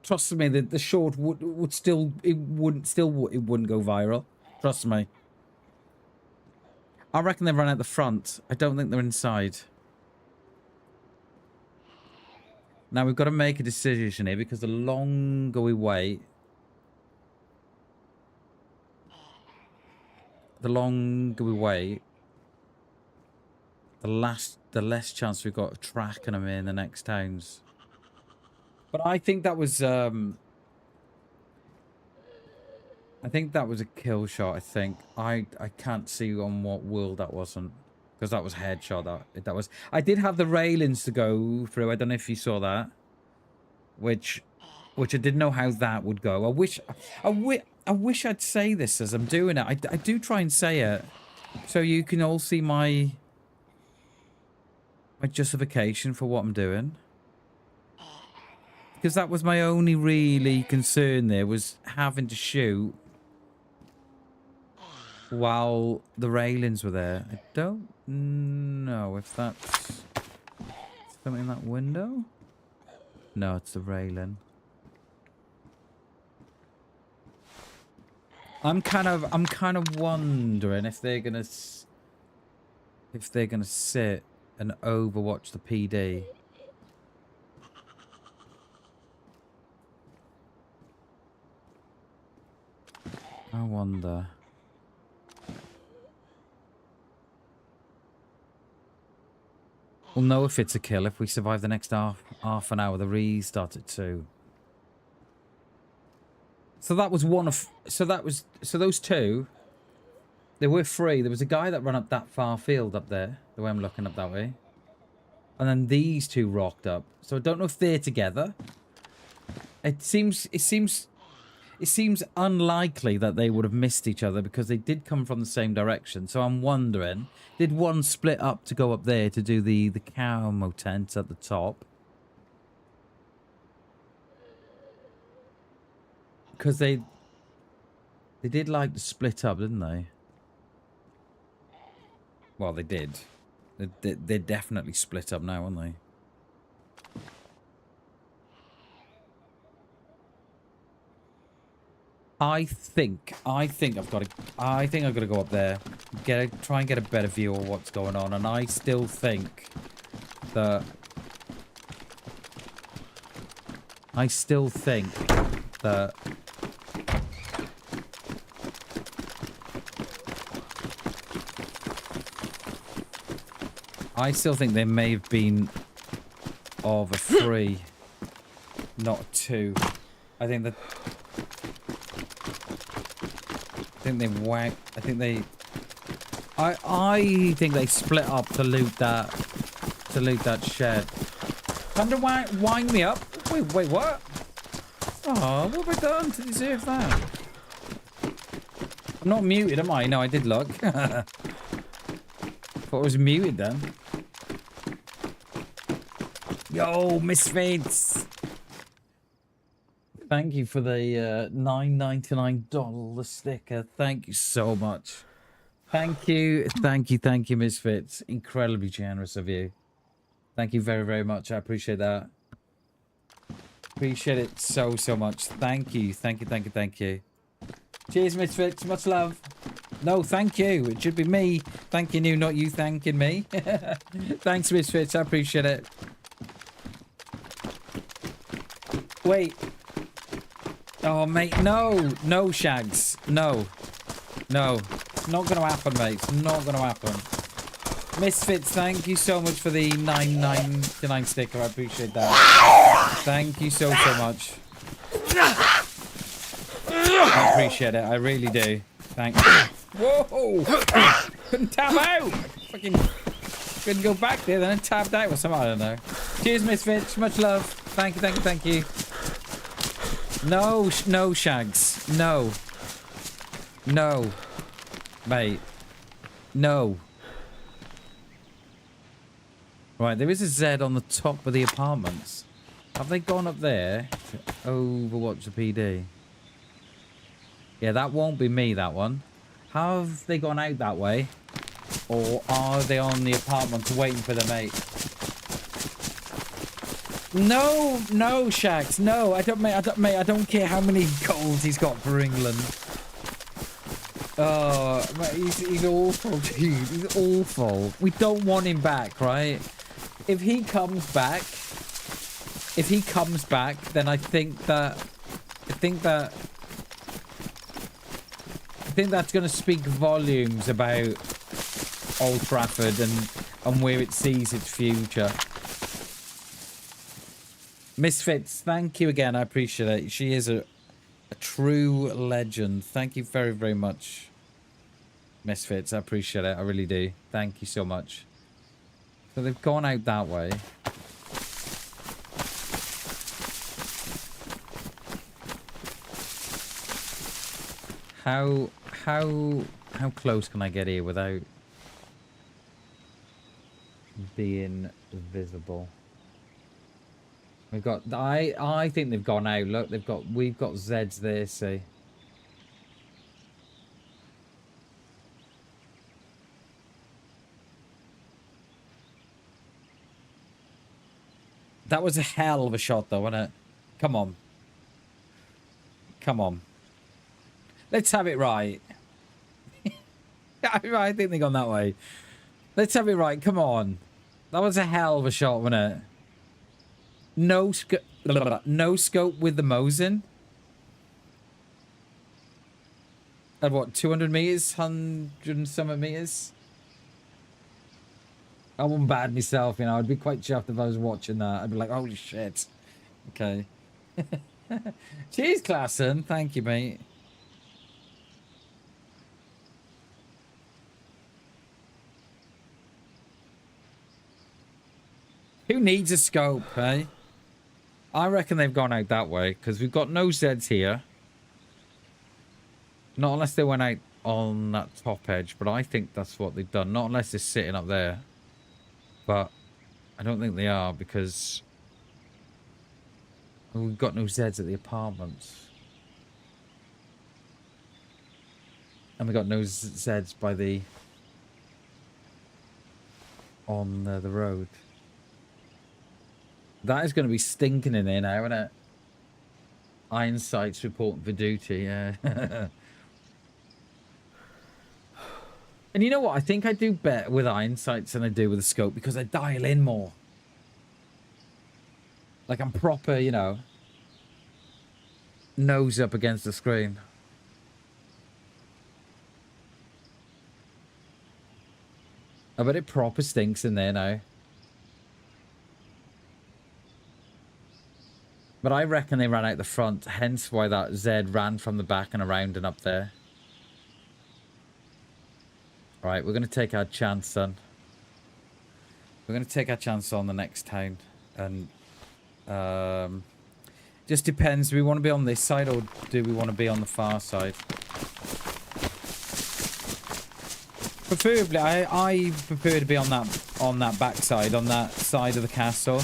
Trust me, the short would still, it wouldn't go viral. Trust me. I reckon they run out the front. I don't think they're inside. Now we've got to make a decision here because the longer we wait, the less chance we've got of tracking them in the next towns. But I think that was a kill shot. I think I can't see on what world that wasn't. Because that was headshot. That was. I did have the railings to go through. I don't know if you saw that. Which I didn't know how that would go. I wish I'd say this as I'm doing it. I do try and say it, so you can all see my justification for what I'm doing. Because that was my only really concern there, was having to shoot while the railings were there. I don't know if that's something in that window. No, it's the railing. I'm kind of wondering if they're gonna sit and overwatch the PD. I wonder. We'll know if it's a kill if we survive the next half an hour. The restart at 2. So that was one of... So those two... There were 3. There was a guy that ran up that far field up there. The way I'm looking up that way. And then these 2 rocked up. So I don't know if they're together. It seems unlikely that they would have missed each other because they did come from the same direction. So I'm wondering, did one split up to go up there to do the camo tent at the top? Because they did like to split up, didn't they? Well, they did. They're definitely split up now, aren't they? I think I've got to go up there, try and get a better view of what's going on, and I still think that I still think there may have been of a 3, not a 2. I think that. I think they split up to loot that shed. Time to wind me up. Wait, what? Oh, what have I done to deserve that? I'm not muted, am I? No, I did look. Thought I was muted then. Yo, misfits. Thank you for the $9.99 sticker. Thank you so much. Thank you, Misfits. Incredibly generous of you. Thank you very, very much. I appreciate that. Appreciate it so much. Thank you. Cheers, Misfits. Much love. No, thank you. It should be me thanking you, not you thanking me. Thanks, Misfits. I appreciate it. Wait. Oh, mate, no, Shags, no, it's not gonna happen, mate. It's not gonna happen. Misfits, thank you so much for the $9.99 sticker. I appreciate that. Thank you so much. I appreciate it. I really do. Thanks. Whoa! Couldn't tap out. Fucking couldn't go back there. Then I tapped out with some. I don't know. Cheers, Misfits. Much love. Thank you. Thank you. Thank you. No, no, Shags. No. No. Mate. No. Right, there is a Z on the top of the apartments. Have they gone up there to overwatch the PD? Yeah, that won't be me, that one. Have they gone out that way? Or are they on the apartments waiting for the mate? No, no, Shags, no. I don't care how many goals he's got for England. Oh, mate, he's awful, dude. He's awful. We don't want him back, right? If he comes back, then I think that's going to speak volumes about Old Trafford and where it sees its future. Misfits, thank you again. I appreciate it. She is a true legend. Thank you very, very much, Misfits. I appreciate it. I really do. Thank you so much. So they've gone out that way. How close can I get here without being visible? We've got I think they've gone out. Look, we've got Zeds there, see. That was a hell of a shot though, wasn't it? Come on. Come on. Let's have it right. I think they've gone that way. Let's have it right. Come on. That was a hell of a shot, wasn't it? No scope with the Mosin. At what, 200 meters? 100 and some meters? I wouldn't bad myself, you know. I'd be quite chuffed if I was watching that. I'd be like, holy shit. Okay. Cheers, Klassen. Thank you, mate. Who needs a scope, eh? I reckon they've gone out that way, because we've got no Zeds here. Not unless they went out on that top edge, but I think that's what they've done. Not unless they're sitting up there. But I don't think they are, because we've got no Zeds at the apartments. And we've got no Zeds by the... on the road. That is going to be stinking in there now, isn't it? Iron sights reporting for duty, yeah. And you know what? I think I do better with iron sights than I do with a scope because I dial in more. Like I'm proper, you know, nose up against the screen. I bet it proper stinks in there now. But I reckon they ran out the front, hence why that Z ran from the back and around and up there. Right, we're going to take our chance then. We're going to take our chance on the next town. And just depends, do we want to be on this side or do we want to be on the far side? Preferably, I prefer to be on that back side, on that side of the castle.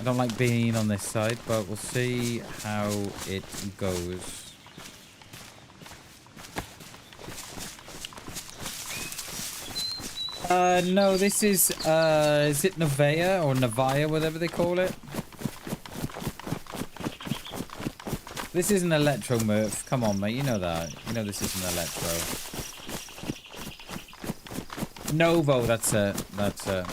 I don't like being on this side, but we'll see how it goes. No, this is it Nevea or Nevia, whatever they call it? This is an electro Murph. Come on, mate, you know that. You know this is an electro. Novo, that's it. That's it.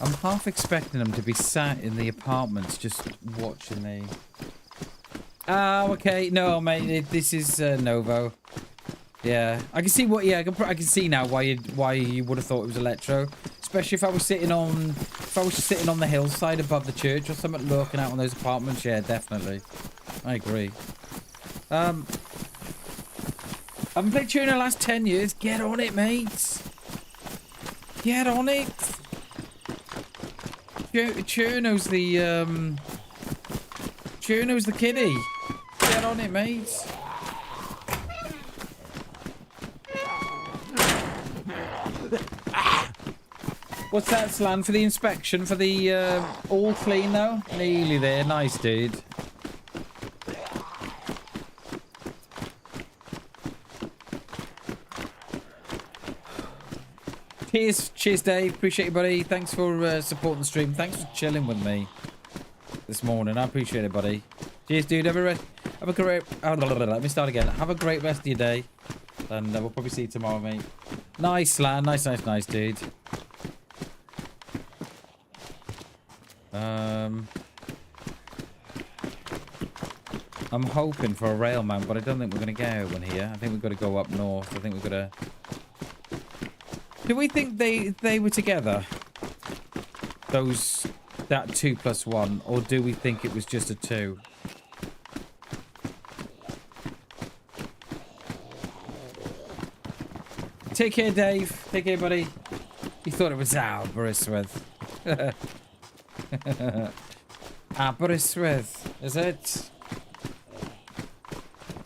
I'm half expecting them to be sat in the apartments just watching me. Oh, okay. No, mate. This is Novo. Yeah, I can see what. Yeah, I can see now why you would have thought it was electro, especially if I was sitting on the hillside above the church or something, looking out on those apartments. Yeah, definitely. I agree. I haven't played Churn in the last 10 years. Get on it, mate. Get on it. Churno's the kiddie. Get on it, mate. What's that, Slan? For the inspection? For the all clean, though? Nearly there. Nice, dude. Cheers, Dave. Appreciate you, buddy. Thanks for supporting the stream. Thanks for chilling with me this morning. I appreciate it, buddy. Cheers, dude. Have a great... let me start again. Have a great rest of your day. And we'll probably see you tomorrow, mate. Nice, Lan. Nice, dude. I'm hoping for a rail mount, but I don't think we're going to get one here. I think we've got to go up north. I think we've got to... Do we think they were together? That 2 + 1, or do we think it was just a 2? Take care, Dave. Take care, buddy. You thought it was Aberystwyth. Aberystwyth, is it?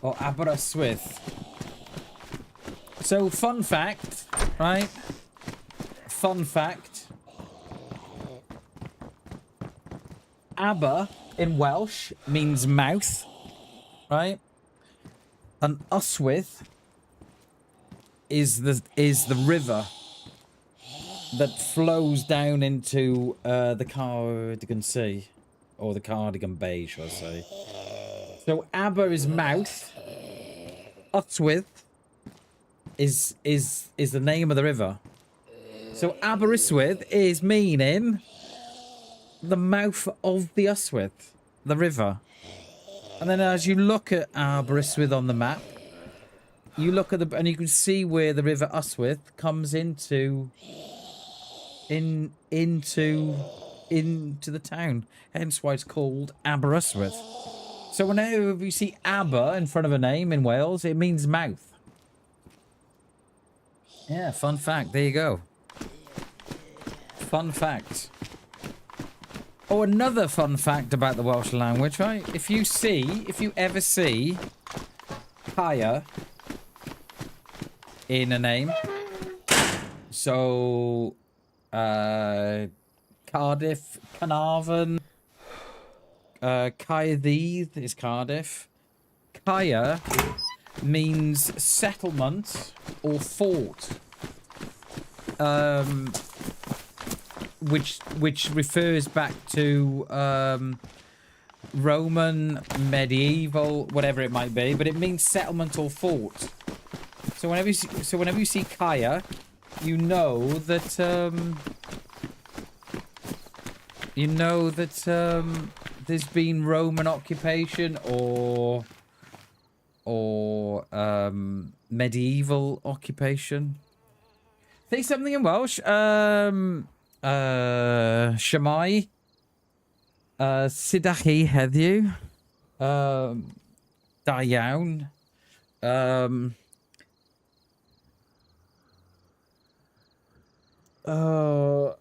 Or Aberystwyth? So, fun fact, right? Fun fact. Aber in Welsh means mouth, right? And Ystwyth is the river that flows down into the Cardigan Sea, or the Cardigan Bay, shall I say? So Aber is mouth. Ystwyth is the name of the river. So Aberystwyth is meaning the mouth of the Ystwyth, the river. And then as you look at Aberystwyth on the map, you look at and you can see where the river Ystwyth comes into the town. Hence why it's called Aberystwyth. So whenever you see Aber in front of a name in Wales, it means mouth. Yeah, fun fact. There you go. Fun fact. Oh, another fun fact about the Welsh language, right? If you ever see Kaya in a name, so Cardiff, Carnarvon, Caerdydd is Cardiff. Kaya means settlement or fort, which refers back to Roman, medieval, whatever it might be, but it means settlement or fort. So whenever you see Kaya, you know that there's been Roman occupation or medieval occupation. Say something in Welsh. Shemai. Sud â chi heddiw? Da iawn. I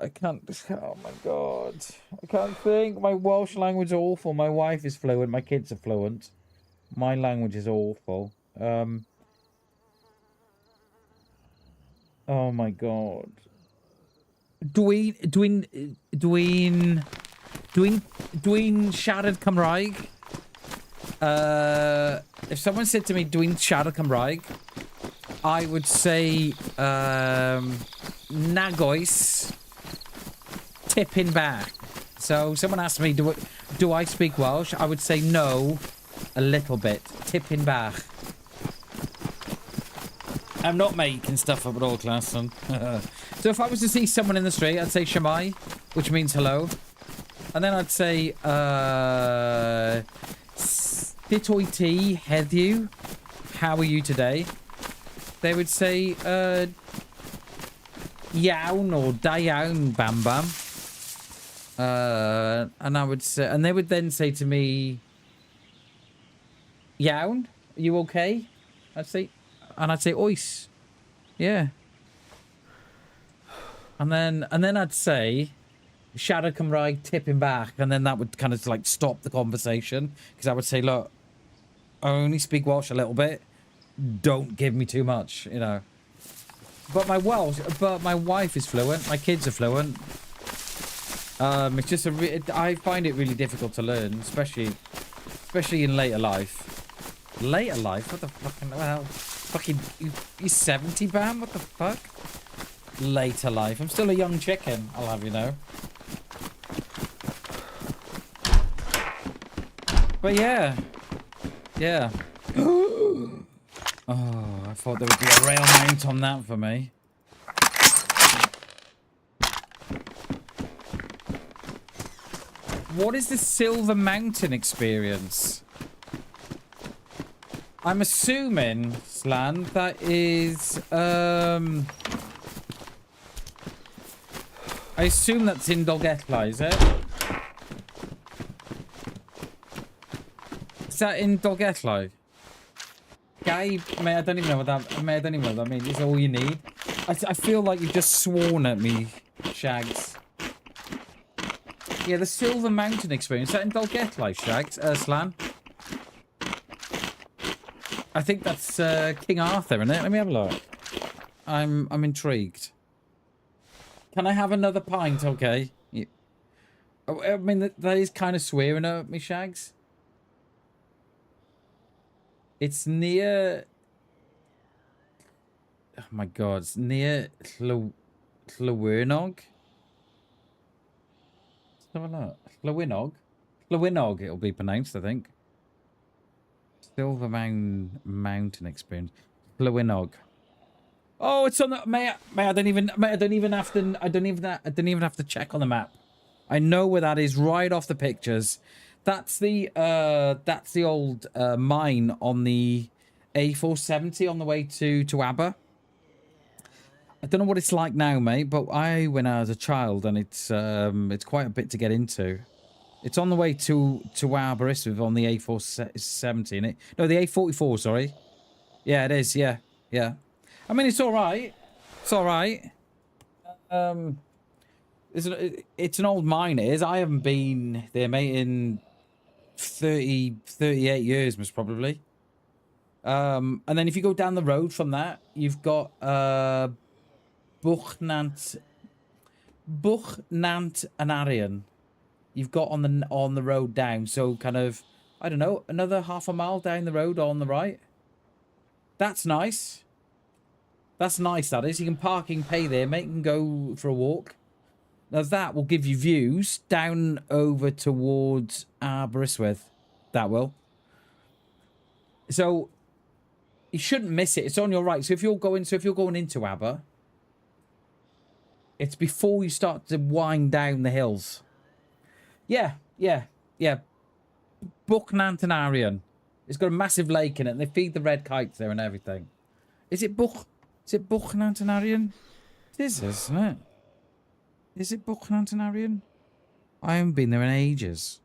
can't. Oh my god, I can't think. My Welsh language is awful. My wife is fluent. My kids are fluent. My language is awful. Oh my god. Dwi'n siarad Cymraeg. If someone said to me, dwi'n siarad Cymraeg, I would say, nag oes, tipyn bach. So someone asked me, do I speak Welsh? I would say no, a little bit, tipyn bach. I'm not making stuff up at all, class, son. So if I was to see someone in the street, I'd say Shamai, which means hello. And then I'd say, Stitoiti heddiw, how are you today? They would say, Yawn or da iawn, BamBam. And I would say, and they would then say to me, Yawn, are you okay? I'd say, ois. Yeah. And then I'd say, Siarad Cymraeg, tipping back, and then that would kind of like stop the conversation, because I would say, look, I only speak Welsh a little bit. Don't give me too much, you know. But my wife is fluent. My kids are fluent. It's just I find it really difficult to learn, especially in later life. Later life? What the fucking hell? Fucking you 70, Bam? What the fuck? Later life. I'm still a young chicken, I'll have you know. But yeah. Yeah. Oh, I thought there would be a rail mount on that for me. What is the Silver Mountain experience? I'm assuming, Slan, that is, I assume that's in Dolgellau, is it? Is that in Dolgellau? Guy, mate, I don't even know what that means. Is that all you need? I feel like you've just sworn at me, Shags. Yeah, the Silver Mountain experience. Is that in Dolgellau, Shags? Slan? I think that's King Arthur, isn't it? Let me have a look. I'm intrigued. Can I have another pint? Okay. Yeah. I mean, that is kind of swearing at me, Shags. It's near... Oh my god, it's near Llywyrnog. Let's have a look. Llywyrnog? Llywyrnog, it'll be pronounced, I think. Silver Mountain experience. Llywyrnog. Oh, it's on the I don't even have to check on the map. I know where that is right off the pictures. That's the old mine on the A470 on the way to Aber. I don't know what it's like now, mate, but I went out as a child and it's quite a bit to get into. It's on the way to Aberystwyth on the A470, innit? No, the A44, sorry. Yeah, it is, yeah. Yeah. I mean, it's alright. It's alright. It's an old mine, it is. I haven't been there, mate, in 38 years, most probably. And then if you go down the road from that, you've got Buchnant and Arian. You've got on the road down, so kind of, I don't know, another half a mile down the road on the right. That's nice. That's nice, that is. You can park and pay there, mate, and go for a walk. Now that will give you views down over towards Aberystwyth. That will. So you shouldn't miss it. It's on your right. So if you're going into Aber, it's before you start to wind down the hills. Yeah. Buchnant and Arian. It's got a massive lake in it, and they feed the red kites there and everything. Is it Buchnant and Arian? It is, isn't it? Is it Buchnant and Arian? I haven't been there in ages.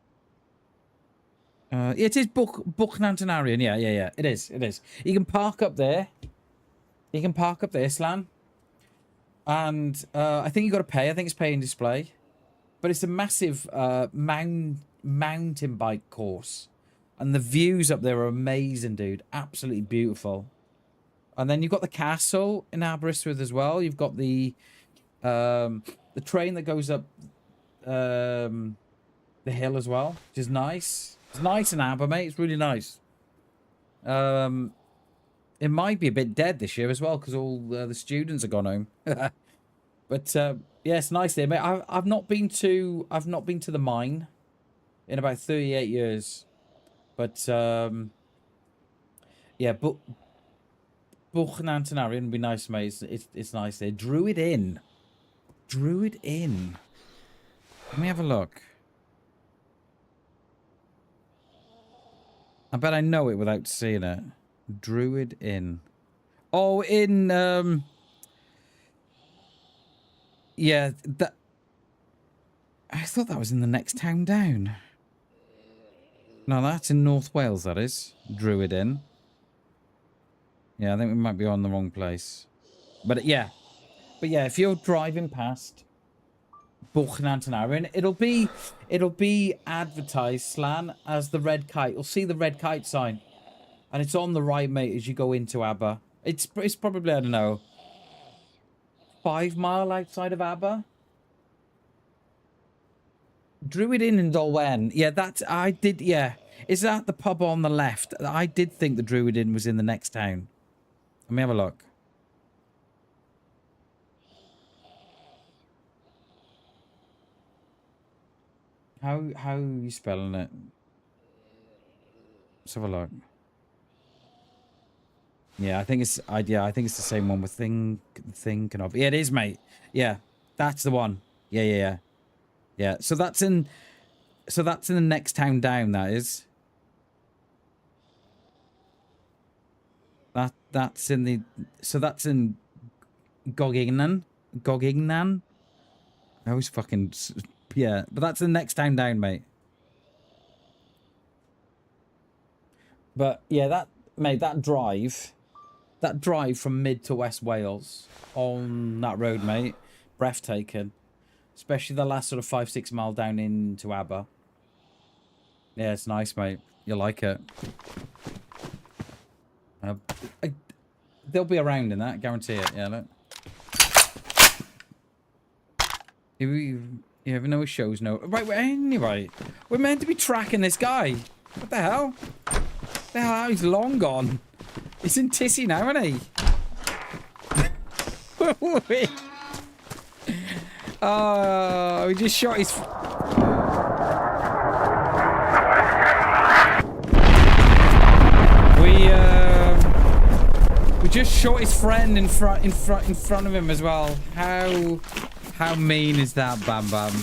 It is Buchnant and Arian. Yeah. It is. You can park up there. Slan. And I think you got to pay. I think it's pay and display. But it's a massive mountain bike course. And the views up there are amazing, dude. Absolutely beautiful. And then you've got the castle in Aberystwyth as well. You've got the train that goes up the hill as well, which is nice. It's nice in Aber, mate. It's really nice. It might be a bit dead this year as well because all the students have gone home. But yeah, it's nice there, mate. I've not been to the mine in about 38 years. But yeah, Buchnantanarian would be nice, mate. It's nice there. Druid Inn. Druid Inn. Let me have a look. I bet I know it without seeing it. Druid Inn. Oh, yeah, that... I thought that was in the next town down. No, that's in North Wales, that is. Druid Inn. Yeah, I think we might be on the wrong place. But yeah. But yeah, if you're driving past Buchnantanarian, it'll be advertised, Slan, as the red kite. You'll see the red kite sign. And it's on the right, mate, as you go into Aber. It's probably, I don't know, 5 mile outside of Aber. Druid Inn in Dolwen. Yeah, I did, yeah. Is that the pub on the left? I did think the Druid Inn was in the next town. Let me have a look. How are you spelling it? Let's have a look. Yeah, I think it's the same one with think of. Yeah, it is, mate. Yeah, that's the one. Yeah. Yeah, so that's in the next town down, that is. That's in Goggingnan. I always fucking, yeah, but that's the next town down, mate. But yeah, that drive from mid to West Wales on that road, mate, breathtaking. Especially the last sort of 5-6 mile down into Aber. Yeah, it's nice, mate. You'll like it. They'll be around in that, guarantee it. Yeah, look. You ever know his shows? No. Right, anyway, we're meant to be tracking this guy. What the hell? The hell? He's long gone. He's in Tissy now, isn't he? Oh, we just shot his... We just shot his friend in front of him as well. How mean is that, BamBam?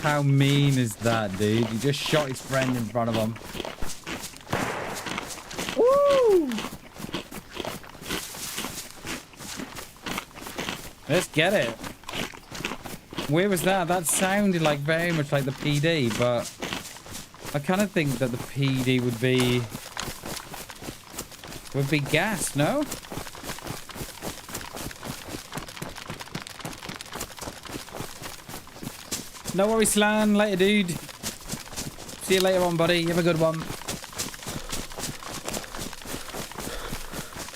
How mean is that, dude? You just shot his friend in front of him. Woo! Let's get it. Where was that? That sounded like very much like the PD, but I kind of think that the PD would be gas, no? No worries, Slan. Later, dude. See you later on, buddy. Have a good one.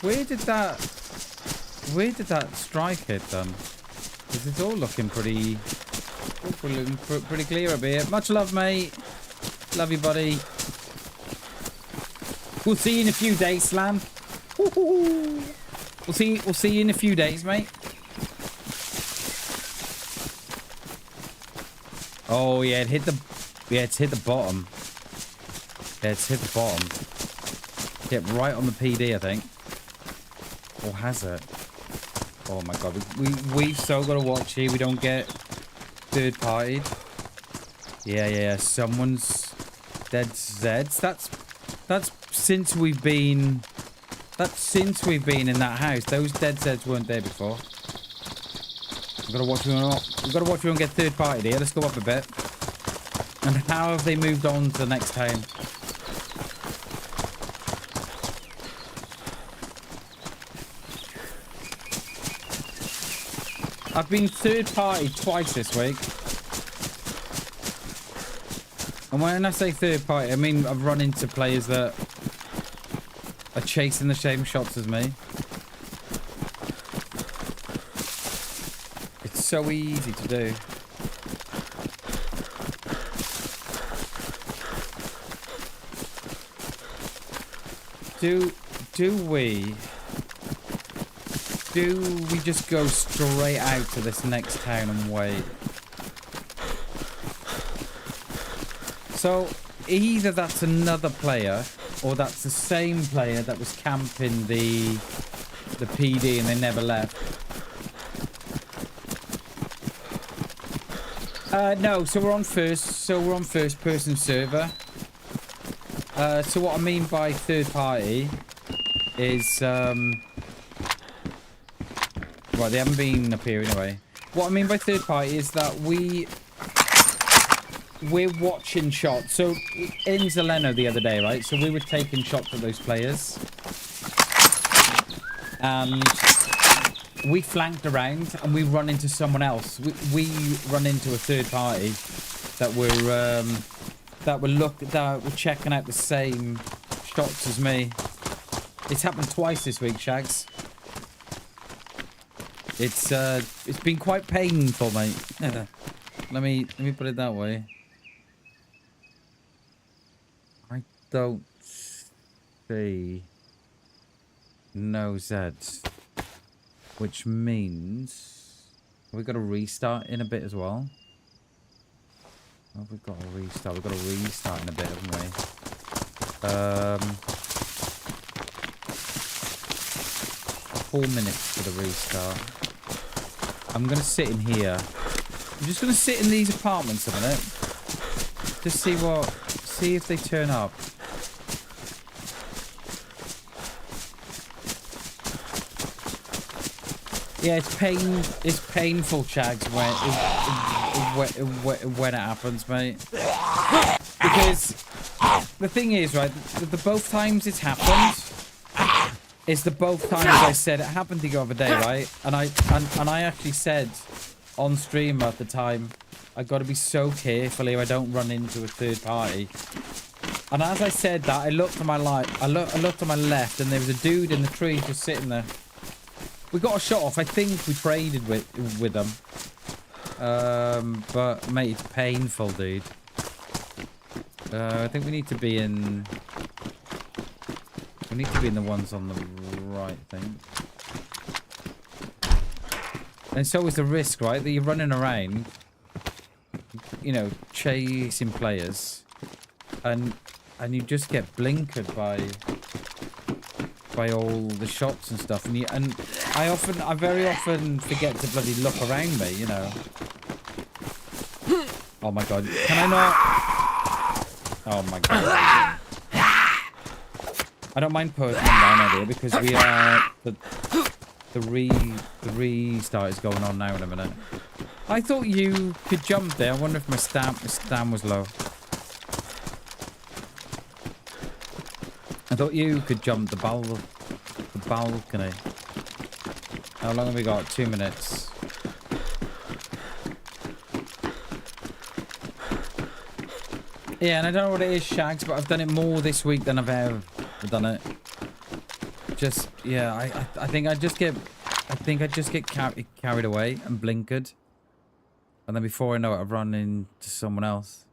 Where did that strike hit then? Because it's all looking pretty clear up here. Much love, mate. Love you, buddy. We'll see you in a few days, Slam. We'll see you in a few days, mate. Oh yeah, it's hit the bottom. Yeah, it's hit the bottom. Hit right on the PD, I think. Or has it? Oh my god, we've so got to watch here. We don't get third partied. Yeah. Someone's dead Zeds. That's since we've been in that house. Those dead Zeds weren't there before. We've got to watch. We've got to watch. We don't get third partied here. Let's go up a bit. And how have they moved on to the next town? I've been third partied twice this week. And when I say third party, I mean I've run into players that are chasing the same shots as me. It's so easy to do. Do we just go straight out to this next town and wait? So either that's another player or that's the same player that was camping the PD and they never left. No, so we're on first person server. So what I mean by third party is right, they haven't been up here anyway. What I mean by third party is that we're watching shots. So in Zeleno the other day, right? So we were taking shots at those players. And we flanked around and we run into someone else. We run into a third party that were checking out the same shots as me. It's happened twice this week, Shags. It's been quite painful, mate. Let me put it that way. I don't see no Zeds, which means we've got to restart in a bit as well. Oh, we've got to restart. We've got to restart in a bit, haven't we? 4 minutes for the restart. I'm going to sit in here. I'm just going to sit in these apartments a minute. Just see if they turn up. Yeah, it's painful, Shags, when it happens, mate. Because the thing is, right, the both times it's happened is the both times I said it happened the other day, right? And I actually said on stream at the time, I got to be so careful here I don't run into a third party. And as I said that, I looked to my I looked to my left, and there was a dude in the tree just sitting there. We got a shot off. I think we traded with them. But mate, it's painful, dude. I think we need to be in. We need to be in the ones on the right thing. And so is the risk, right? That you're running around, you know, chasing players, and you just get blinkered by all the shots and stuff, and I very often forget to bloody look around me, you know. Oh my god, can I not? Oh my god. I don't mind putting them down here because we are the restart is going on now in a minute. I thought you could jump there. I wonder if my stam was low. I thought you could jump the balcony. How long have we got? 2 minutes. Yeah, and I don't know what it is, Shags, but I've done it more this week than I've ever done it. Just, yeah, I think I just get carried away and blinkered. And then before I know it, I've run into someone else.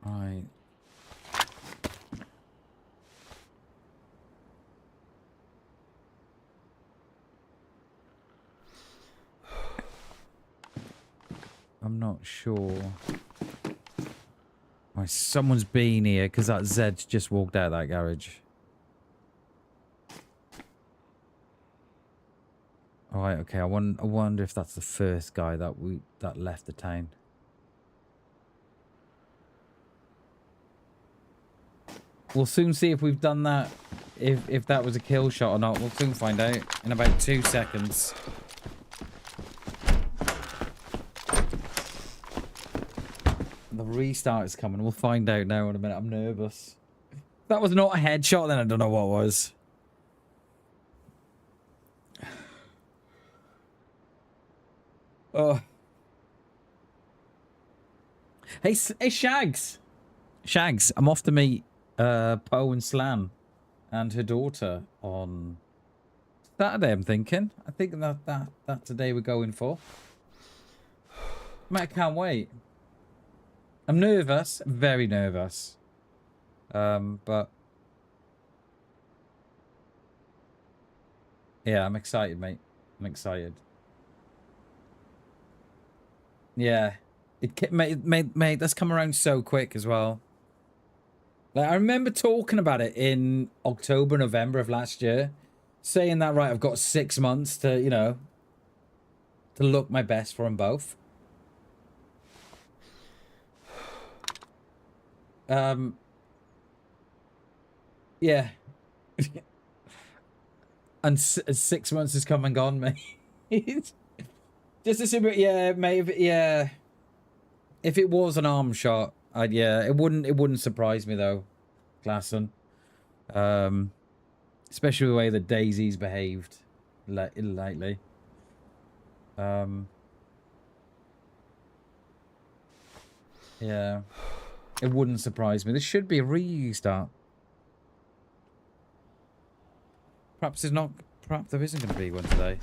Right. I'm not sure. Oh, someone's been here because that Zed's just walked out of that garage. Alright, okay. I wonder if that's the first guy that left the town. We'll soon see if we've done that. If that was a kill shot or not. We'll soon find out in about 2 seconds. The restart is coming. We'll find out now in a minute. I'm nervous. If that was not a headshot, then I don't know what was. Oh. Hey, Shags. Shags, I'm off to meet Poe and Slan and her daughter on Saturday, I'm thinking. I think that's the day we're going for. Mate, I can't wait. I'm nervous, very nervous. But yeah, I'm excited, mate. I'm excited. Yeah, mate, that's come around so quick as well. Like, I remember talking about it in October, November of last year, saying that, right, I've got 6 months to, you know, to look my best for them both. Yeah. And 6 months has come and gone, mate. Just assume, yeah, mate. Yeah. If it was an arm shot, yeah, it wouldn't surprise me though, Klassen. Especially the way that DayZ's behaved lately. Yeah, it wouldn't surprise me. This should be a restart. Perhaps there's not. Perhaps there isn't going to be one today.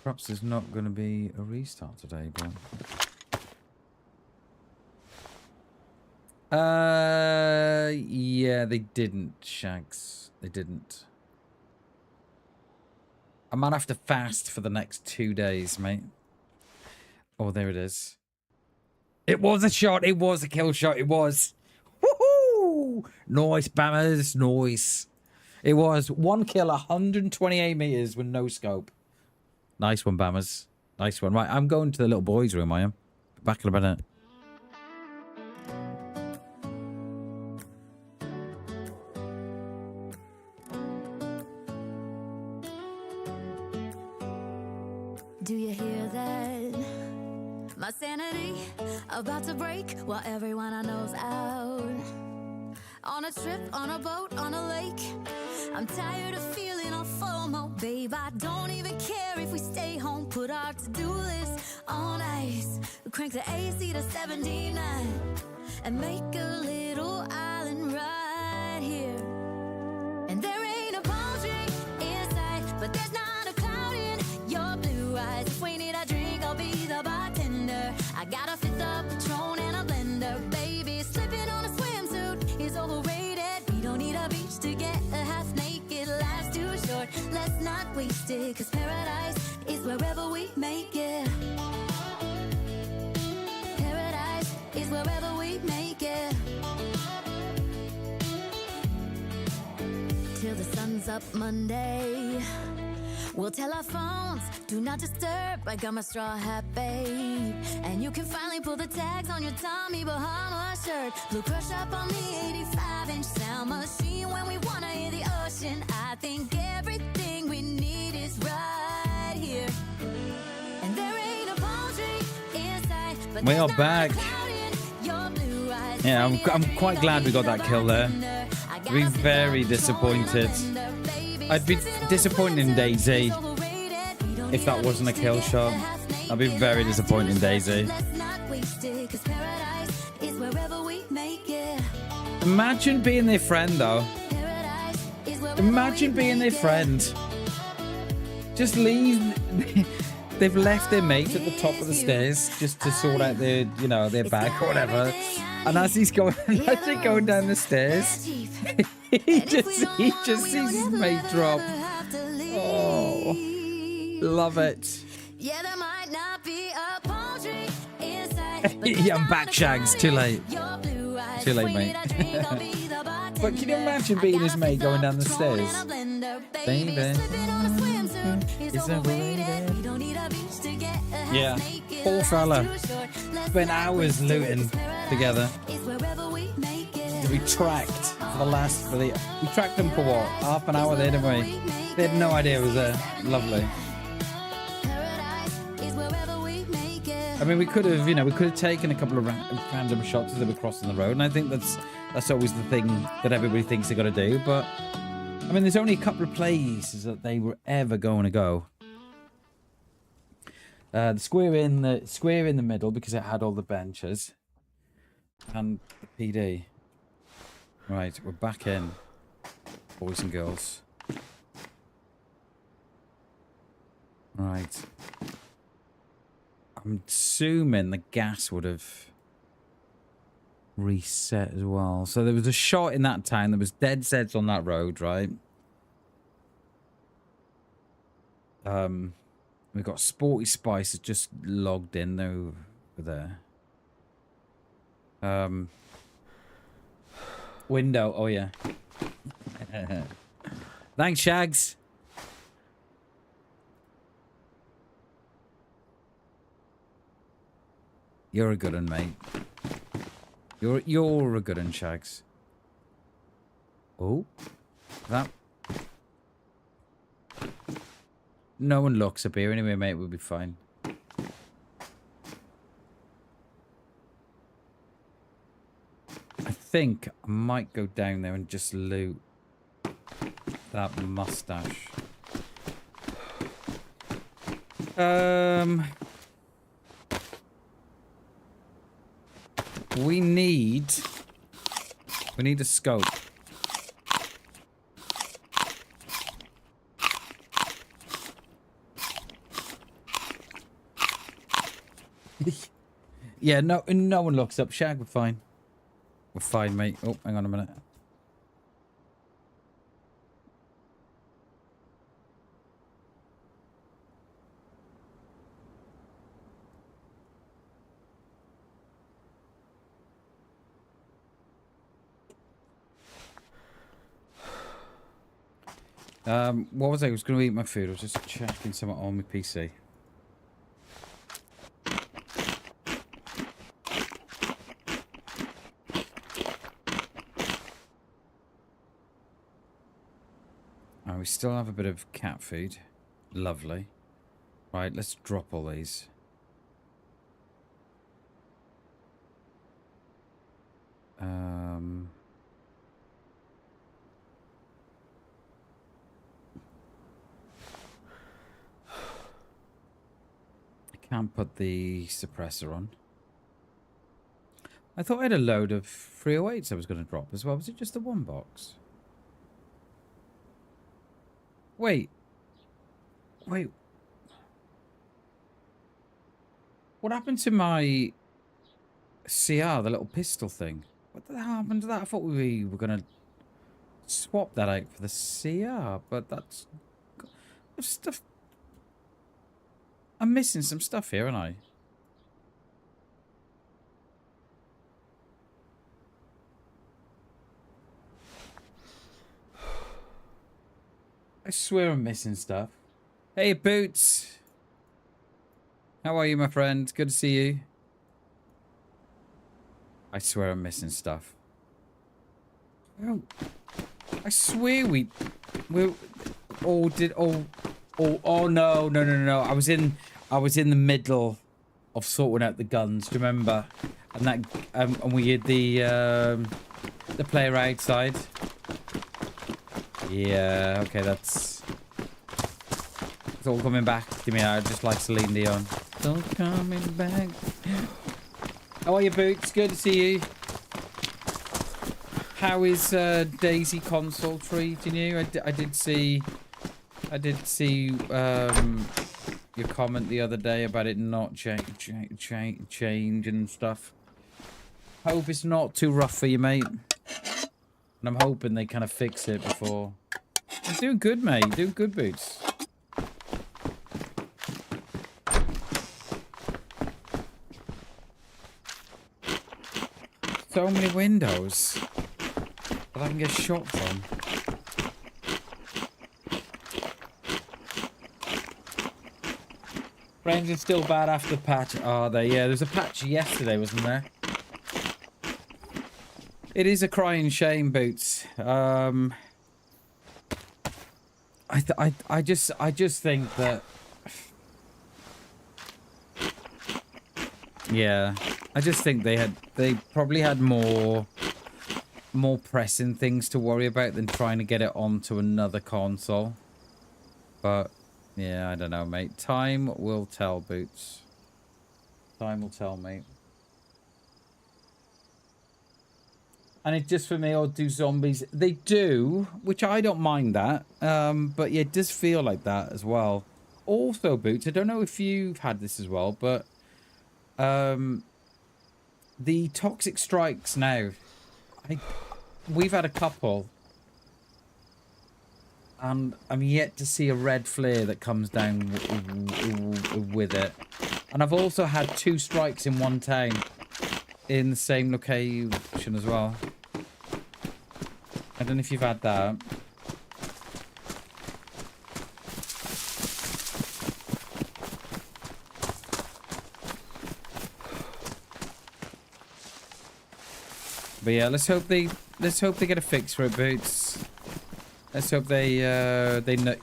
Perhaps there's not going to be a restart today, but. Yeah, they didn't, Shags. They didn't. I might have to fast for the next 2 days, mate. Oh, there it is. It was a shot. It was a kill shot. It was. Woohoo! Nice, Bammers. Nice. It was 1 kill, 128 meters with no scope. Nice one, Bammers. Nice one. Right, I'm going to the little boys' room, I am. Back in a minute. Do you hear that? My sanity about to break while everyone I know's out. On a trip, on a boat, on a lake. I'm tired of feeling all FOMO, babe. I don't even care if we stay home. Put our to-do list on ice. Crank the AC to 79 and make a little island right here. And there ain't a palm tree in sight, but there's not a cloud in your blue eyes. If we need a drink, I'll be the bartender. I got a fifth of Patron and a blender, baby. Slipping on a swimsuit is overrated. We don't need a beach to get a half naked. Life's too short, let's not waste it. Cause paradise is wherever we make it. Paradise is wherever we make it. Till the sun's up Monday. We'll tell our phones, do not disturb. I got my straw hat, babe. And you can finally pull the tags on your Tommy Bahama shirt. Blue crush up on the 85-inch sound machine. When we wanna hear the ocean, I think everything we need is right here. And there ain't a palm tree in sight, but we are back. Yeah, I'm quite glad we got that kill there. I'd be very disappointed. I'd be disappointed in DayZ if that wasn't a kill shot. I'd be very disappointed in DayZ. Imagine being their friend, though. Imagine being their friend. Just leave. They've left their mate at the top of the stairs just to sort out their, you know, their bag or whatever. And as he's going, as they're going down the stairs, he just sees his mate drop. Oh, love it. Yeah, I'm back, Shags. Too late. Too late, mate. But can you imagine being his mate going down the stairs? Baby. Yeah, poor fella. Spent hours looting together. We tracked we tracked them for what? Half an hour there, didn't we? They had no idea it was there. Lovely. I mean, we could have taken a couple of random shots as they were crossing the road, and I think that's always the thing that everybody thinks they got to do. But I mean, there's only a couple of places that they were ever going to go. The square in the middle because it had all the benches, and the PD. Right, we're back in, boys and girls. Right. I'm assuming the gas would have reset as well. So there was a shot in that town. There was dead Zeds on that road, right? We've got Sporty Spice just logged in. Though there. Window. Oh, yeah. Thanks, Shags. You're a good one, mate. You're a good one, Shags. Oh, that. No one looks up here anyway, mate. We'll be fine. I think I might go down there and just loot that mustache. We need a scope. Yeah, no one looks up. Shag, we're fine. We're fine, mate. Oh, hang on a minute. What was I? I was going to eat my food. I was just checking something on my PC. We still have a bit of cat food. Lovely. Right, let's drop all these. I can't put the suppressor on. I thought I had a load of 308s I was going to drop as well. Was it just the one box? Wait. What happened to my CR, the little pistol thing? What the hell happened to that? I thought we were going to swap that out for the CR, but that's stuff. I'm missing some stuff here, aren't I? I swear I'm missing stuff. Hey, Boots. How are you, my friend? Good to see you. I swear I'm missing stuff. Oh, I swear we all did. Oh no. I was in the middle of sorting out the guns. Do you remember? And that and we had the player outside. Yeah, okay, it's all coming back to me now, just like Celine Dion. It's all coming back. How are you, Boots? Good to see you. How is DayZ console treating you? I did see your comment the other day about it not change and stuff. Hope it's not too rough for you, mate. And I'm hoping they kind of fix it before. You're doing good, mate. Doing good, Boots. So many windows that I can get shot from. Frames are still bad after the patch, are they? Yeah, there was a patch yesterday, wasn't there? It is a crying shame, Boots. I just think that. Yeah, I just think they probably had more pressing things to worry about than trying to get it onto another console. But yeah, I don't know, mate. Time will tell, Boots. Time will tell, mate. And it just for me, or do zombies? They do, which I don't mind that. But yeah, it does feel like that as well. Also, Boots, I don't know if you've had this as well, but the toxic strikes now. We've had a couple, and I'm yet to see a red flare that comes down with it. And I've also had 2 strikes in one town in the same location as well. I don't know if you've had that. But yeah, let's hope they get a fix for it, Boots. Let's hope they know,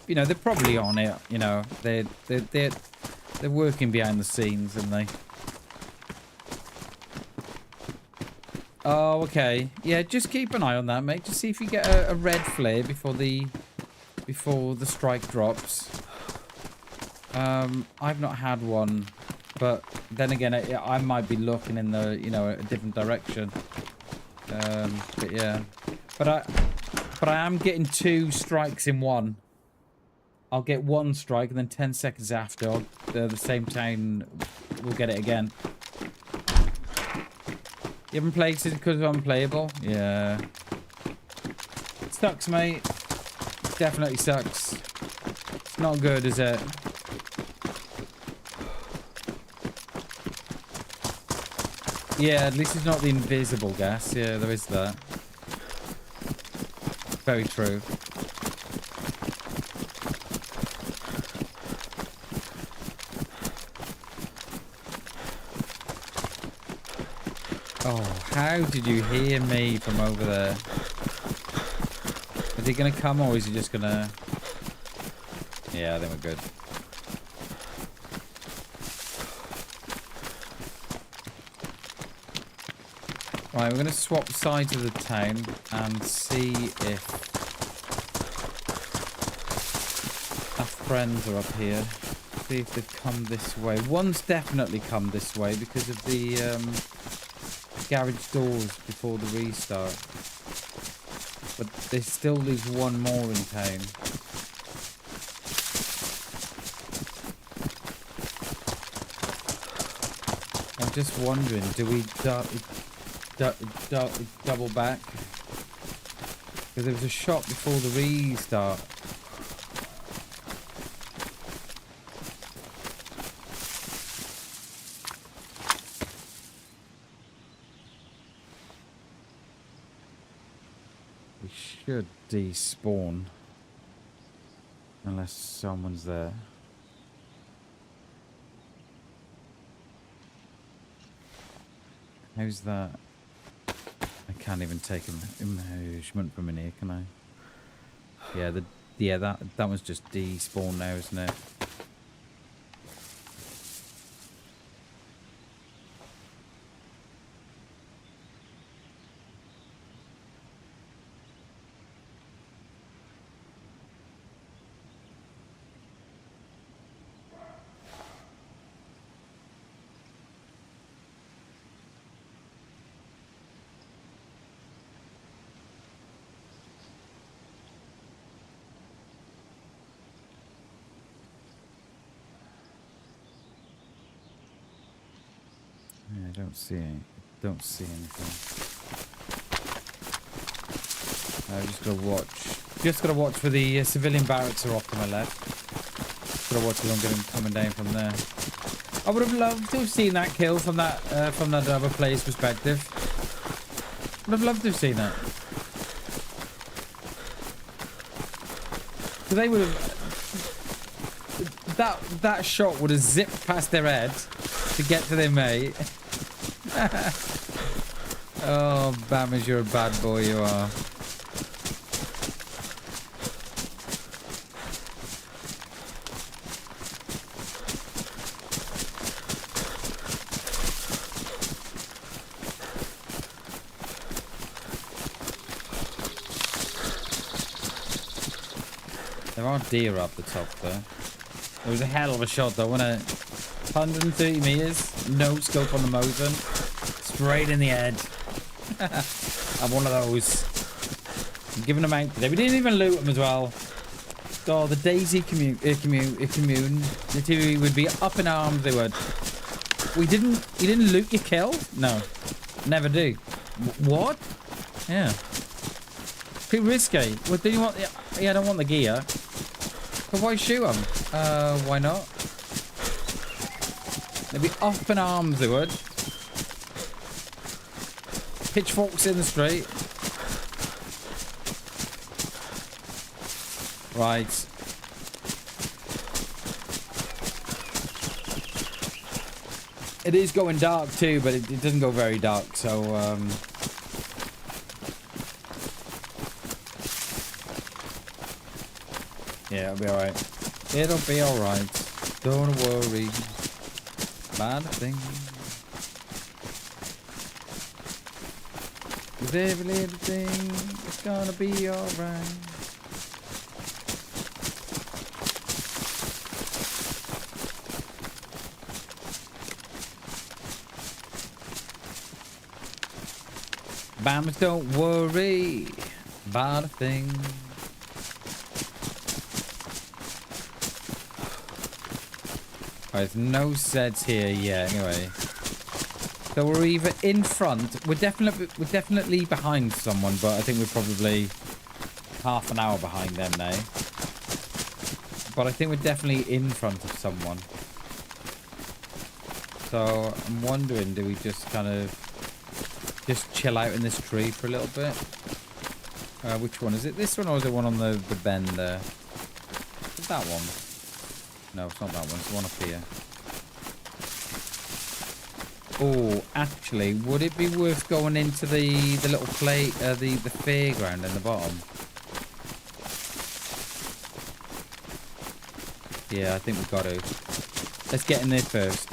you know, they're probably on it. You know, they're working behind the scenes, aren't they? Oh, okay. Yeah, just keep an eye on that, mate. Just see if you get a red flare before the strike drops. I've not had one, but then again, I might be looking in the, you know, a different direction. But yeah, but I am getting 2 strikes in one. I'll get 1 strike, and then 10 seconds after, the same town will get it again. You haven't played since because it's unplayable? Yeah. It sucks, mate. Definitely sucks. It's not good, is it? Yeah, at least it's not the invisible gas. Yeah, there is that. Very true. Oh, how did you hear me from over there? Is he gonna come or is he just gonna... Yeah, then we're good. Right, we're gonna swap sides of the town and see if our friends are up here. See if they've come this way. One's definitely come this way because of the garage doors before the restart. But there still leaves one more in town. I'm just wondering, do we double back? Because there was a shot before the restart. We should despawn. Unless someone's there. How's that? I can't even take an imagement from in here, can I? Yeah, that one's just despawned now, isn't it? Yeah, I don't see anything. I'm just gotta watch for the civilian barracks are off to my left. Just gotta watch as I'm getting coming down from there. I would have loved to have seen that kill from that other player's perspective. Would have loved to have seen that. So they would have that shot would have zipped past their head to get to their mate. Oh, Bammers, you're a bad boy, you are. There are deer up the top, though. It was a hell of a shot, though, wasn't it? 130 meters, no scope on the Mosin, straight in the head. I'm one of those. I'm giving them out today. We didn't even loot them as well. Oh, the DayZ community would be up in arms. They would. You didn't loot your kill? No, never do. What? Yeah. Too risky. What do you want? Yeah, I don't want the gear. But why shoot them? Why not? Maybe up in arms, they would. Pitchforks in the street. Right. It is going dark too, but it doesn't go very dark, so yeah, it'll be alright. It'll be alright. Don't worry about a thing. 'Cause every little thing is gonna be alright. Bams, don't worry about a thing. There's no Zeds here yet, anyway. So we're either in front. We're definitely behind someone, but I think we're probably half an hour behind them now. But I think we're definitely in front of someone. So I'm wondering, do we just kind of just chill out in this tree for a little bit? Which one? Is it this one or is it one on the bend there? Is that one? No, it's not that one. It's the one up here. Oh, actually, would it be worth going into the little play, the fairground in the bottom? Yeah, I think we've got to. Let's get in there first.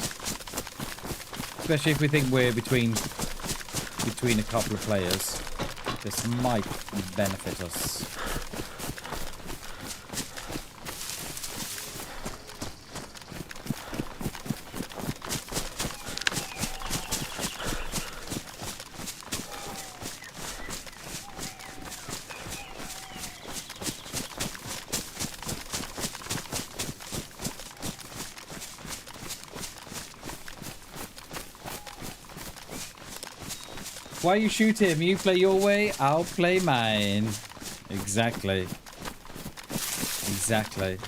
Especially if we think we're between a couple of players. This might benefit us. Why you shoot him? You play your way, I'll play mine. Exactly. Exactly.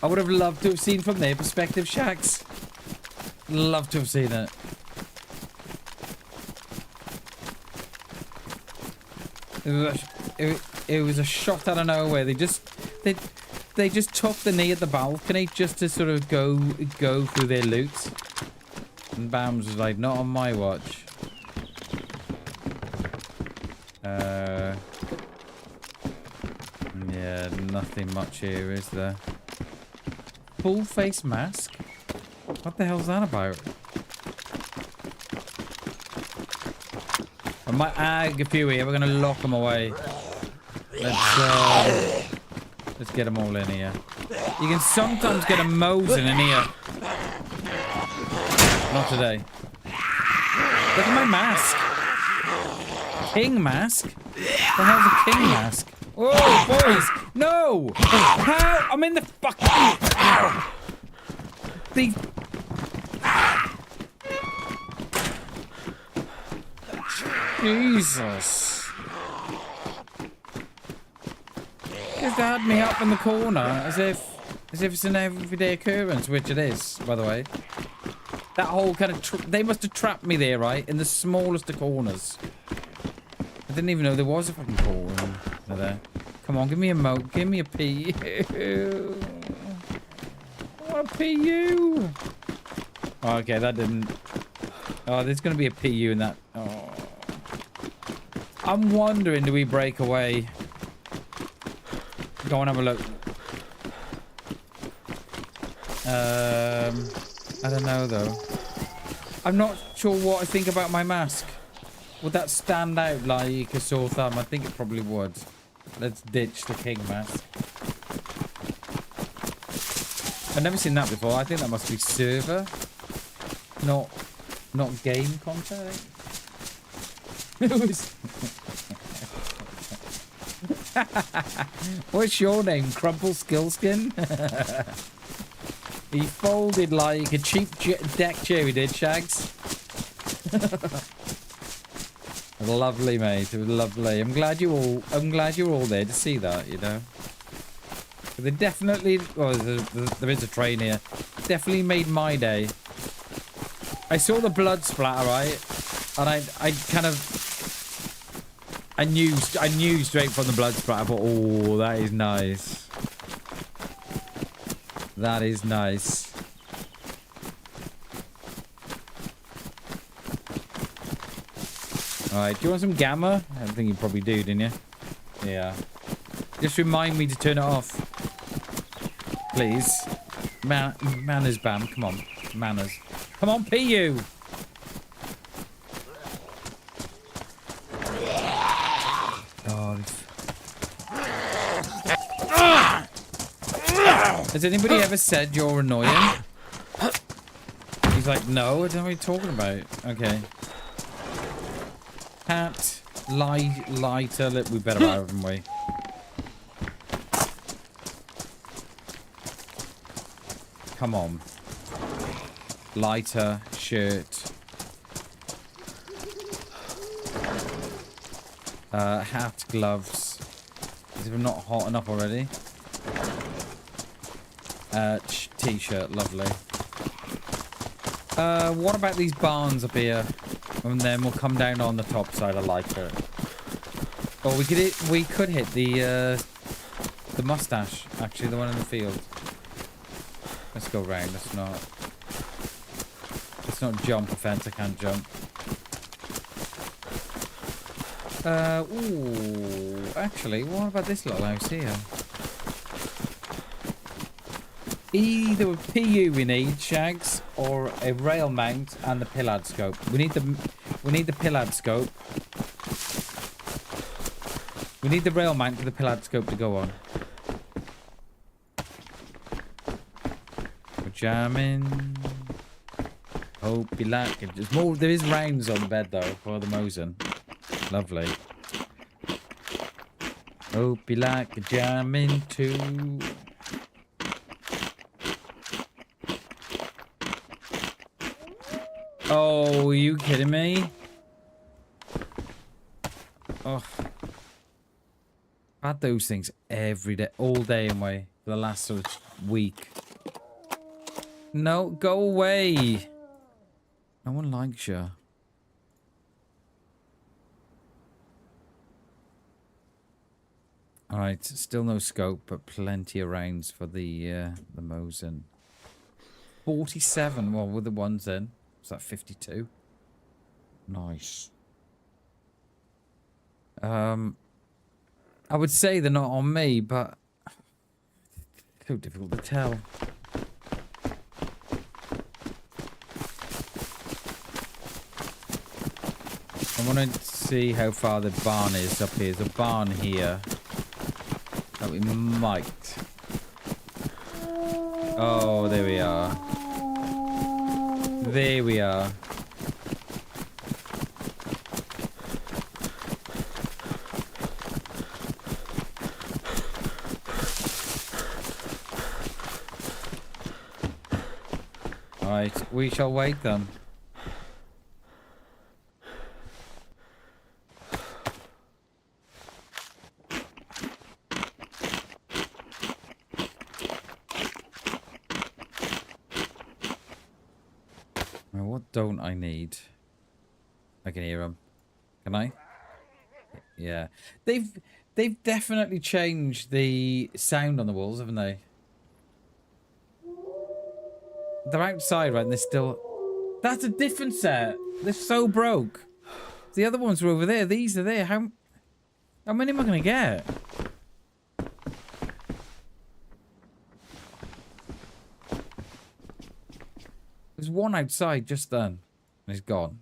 I would have loved to have seen from their perspective, Shax. Love to have seen it. It was a shot out of nowhere. They just took the knee at the balcony just to sort of go through their loot. And Bams was like, not on my watch. Yeah, nothing much here, is there? Full face mask? What the hell's that about? I might ag a few here. We're gonna lock them away. Let's get them all in here. You can sometimes get a Mosin in here. Not today. Look at my mask. King mask? The hell's a king mask? Oh, boys! No! How? I'm in the fucking... The... Jesus. Just had me up in the corner as if it's an everyday occurrence, which it is, by the way. That whole kind of... They must have trapped me there, right? In the smallest of corners. I didn't even know there was a fucking corner there. Come on, give me a mo... Give me a PU. I want a PU. Oh, okay, that didn't... Oh, there's going to be a PU in that... Oh. I'm wondering, do we break away? Go and have a look. I don't know, though. I'm not sure what I think about my mask. Would that stand out like a sore thumb? I think it probably would. Let's ditch the king mask. I've never seen that before. I think that must be server. Not game content. What's your name? Crumple Skillskin? He folded like a cheap deck chair, he did, Shags. Lovely, mate. It was lovely. I'm glad you're all there to see that, you know. They definitely... Oh, there is a train here. Definitely made my day. I saw the blood splatter, right? And I kind of... I knew straight from the blood splatter, but oh, that is nice. That is nice. Alright, do you want some gamma? I think you probably do, didn't you? Yeah. Just remind me to turn it off. Please. Manners, Bam. Come on. Manners. Come on, PU! God. Has anybody ever said you're annoying? He's like, no, I don't know what you're talking about. Okay. Cat, lighter. We better have, haven't we? Come on. Lighter, shirt. Hat, gloves. Is it not hot enough already? T-shirt, lovely. What about these barns up here? And then we'll come down on the top side. I like it. Oh, we could hit the mustache. Actually, the one in the field. Let's go round. Let's not jump a fence. I can't jump. Ooh. Actually, what about this little house here? Either a PU we need, Shags, or a rail mount and the pillad scope. We need the pillad scope. We need the rail mount for the pillad scope to go on. We're jamming. Hope you like it. There's more. There is rounds on the bed though for the Mosin. Lovely. Hope you like a jamming too. Oh, are you kidding me? Oh. I've had those things every day, all day anyway, for the last sort of week. No, go away. No one likes you. Alright, still no scope, but plenty of rounds for the Mosin. 47, well, with the ones then. Is that 52? Nice. I would say they're not on me, but so difficult to tell. I want to see how far the barn is up here. There's a barn here that we might. Oh, there we are. There we are. Alright, we shall wait then. Don't I need? I can hear them. Can I? Yeah. They've definitely changed the sound on the walls, haven't they? They're outside, right? And they're still... That's a different set. They're so broke. The other ones were over there. These are there. How many am I going to get? There's one outside just then. And he's gone.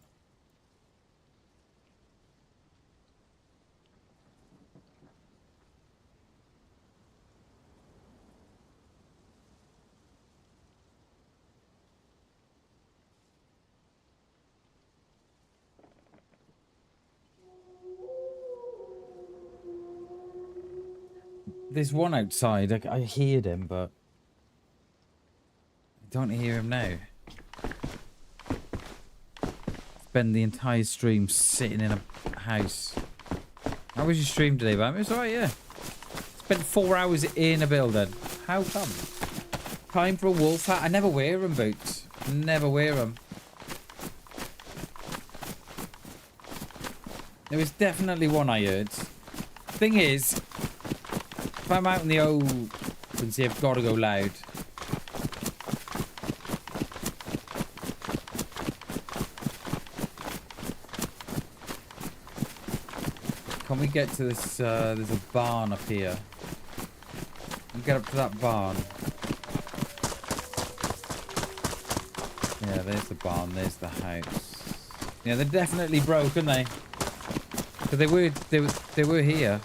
There's one outside. I heard him, but I don't hear him now. Spend the entire stream sitting in a house. How was your stream today, man? It was alright, yeah. Spent 4 hours in a building. How come? Time for a wolf hat. I never wear them, Boots. Never wear them. There was definitely one I heard. Thing is, if I'm out in the open, see, I've got to go loud. Can we get to this? There's a barn up here. We get up to that barn. Yeah, there's the barn. There's the house. Yeah, they're definitely broke, aren't they? But they were here.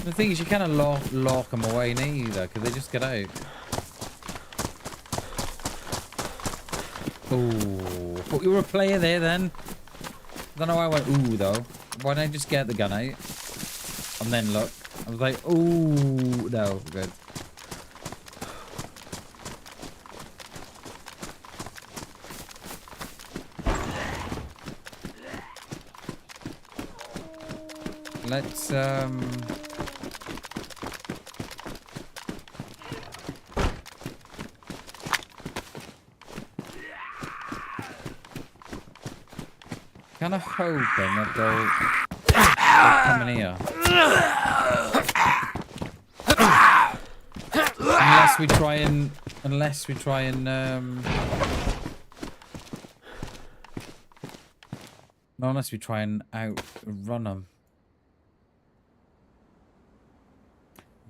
The thing is, you kind of lock them away neither, because they just get out. Ooh, thought you were a player there then. I don't know why I went ooh though. Why didn't I just get the gun out? And then look. I was like, ooh, no, good. Let's kind of hoping that they'll come in here. Unless we try and no, unless we try and outrun them.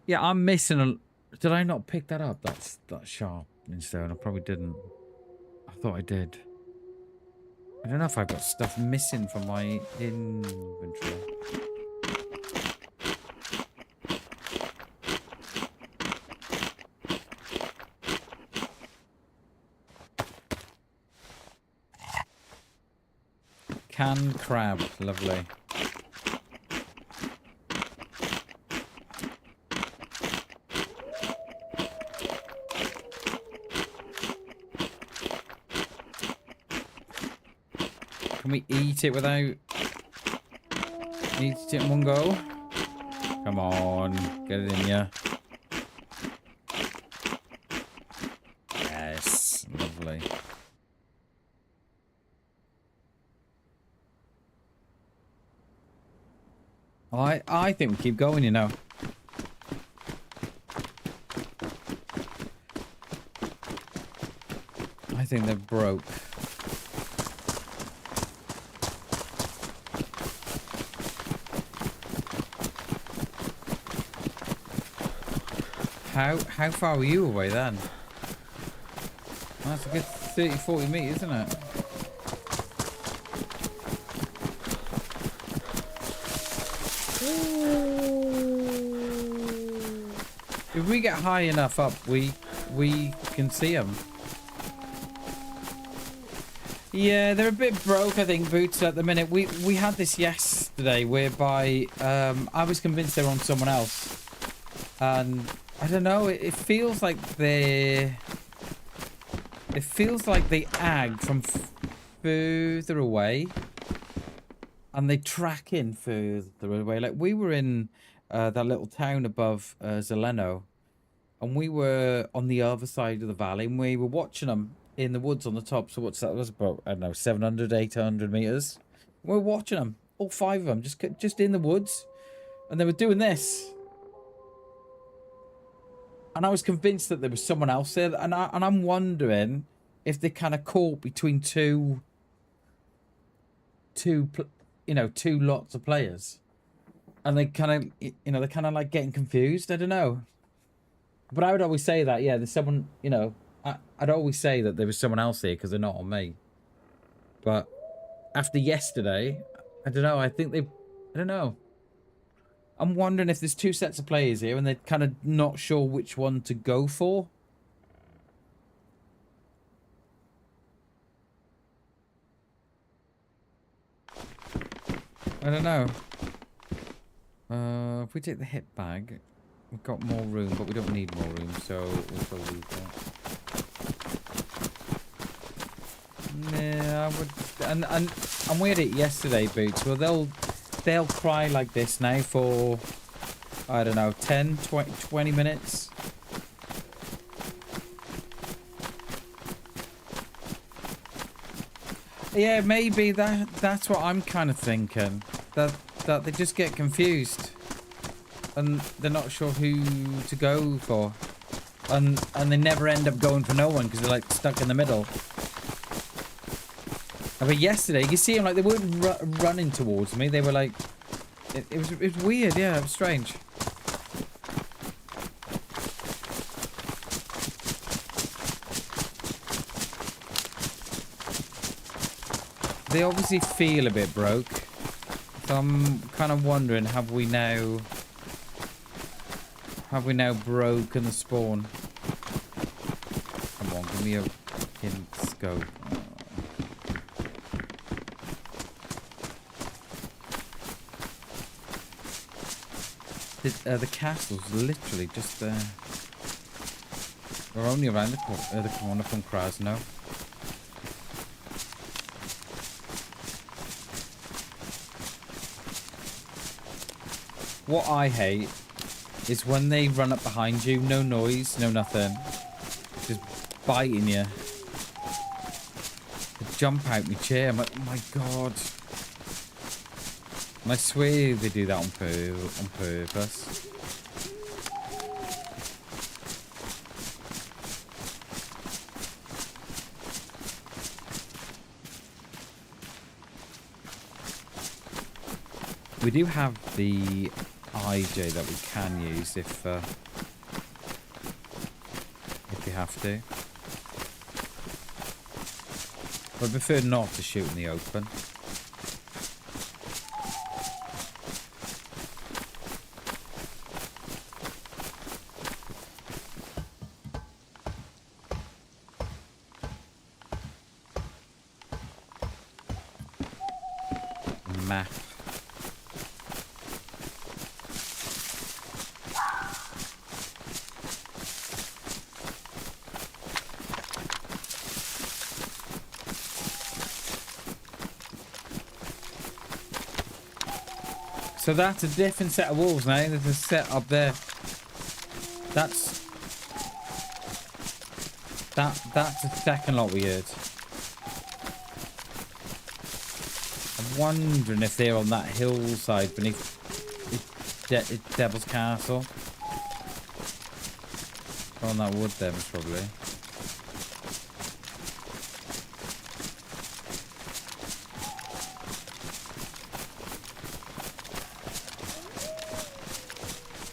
Yeah, I'm missing a. Did I not pick that up? That's sharp instead. I probably didn't. I thought I did. I don't know if I've got stuff missing from my inventory. Canned crab, lovely. Can we eat it without... Eat it in one go? Come on, get it in here. Yes, lovely. I think we keep going, you know. I think they're broke. How far were you away then? That's a good 30-40 meters, isn't it? If we get high enough up, we can see them. Yeah, they're a bit broke, I think, Boots, at the minute. We had this yesterday whereby I was convinced they were on someone else. And I don't know, it feels like they ag from further away. And they track in further away. Like, we were in that little town above Zeleno. And we were on the other side of the valley. And we were watching them in the woods on the top. So what's that? It was about, I don't know, 700, 800 meters. We were watching them. All 5 of them. Just in the woods. And they were doing this. And I was convinced that there was someone else there. And I'm wondering if they kind of caught between two lots of players. And they kind of, they're kind of like getting confused. I don't know. But I would always say that, yeah, there's someone, I'd always say that there was someone else here because they're not on me. But after yesterday, I don't know. I don't know. I'm wondering if there's 2 sets of players here and they're kind of not sure which one to go for. I don't know. If we take the hit bag, We've got more room, but we don't need more room, so we'll go leave that. Yeah, I would, and we had it yesterday, Boots. Well, they'll cry like this now for, I don't know, 10, 20 minutes. Yeah, maybe that's what I'm kind of thinking. That they just get confused. And they're not sure who to go for. And they never end up going for no one because they're like stuck in the middle. But yesterday, you see them like they weren't running towards me. They were like, it was weird. Yeah, it was strange. They obviously feel a bit broke. So I'm kind of wondering, have we now broken the spawn? Come on, give me a hint scope. The castle's literally just there. We're only around the corner from Krasno. What I hate is when they run up behind you, no noise, no nothing, just biting you. They jump out my chair. I'm like, oh my god. And I swear they do that on purpose. We do have the IJ that we can use if you have to. But I prefer not to shoot in the open. Map. So that's a different set of walls now. There's a set up there. That's a second lot weird. I'm wondering if they're on that hillside beneath Devil's Castle. On that wood there, most probably.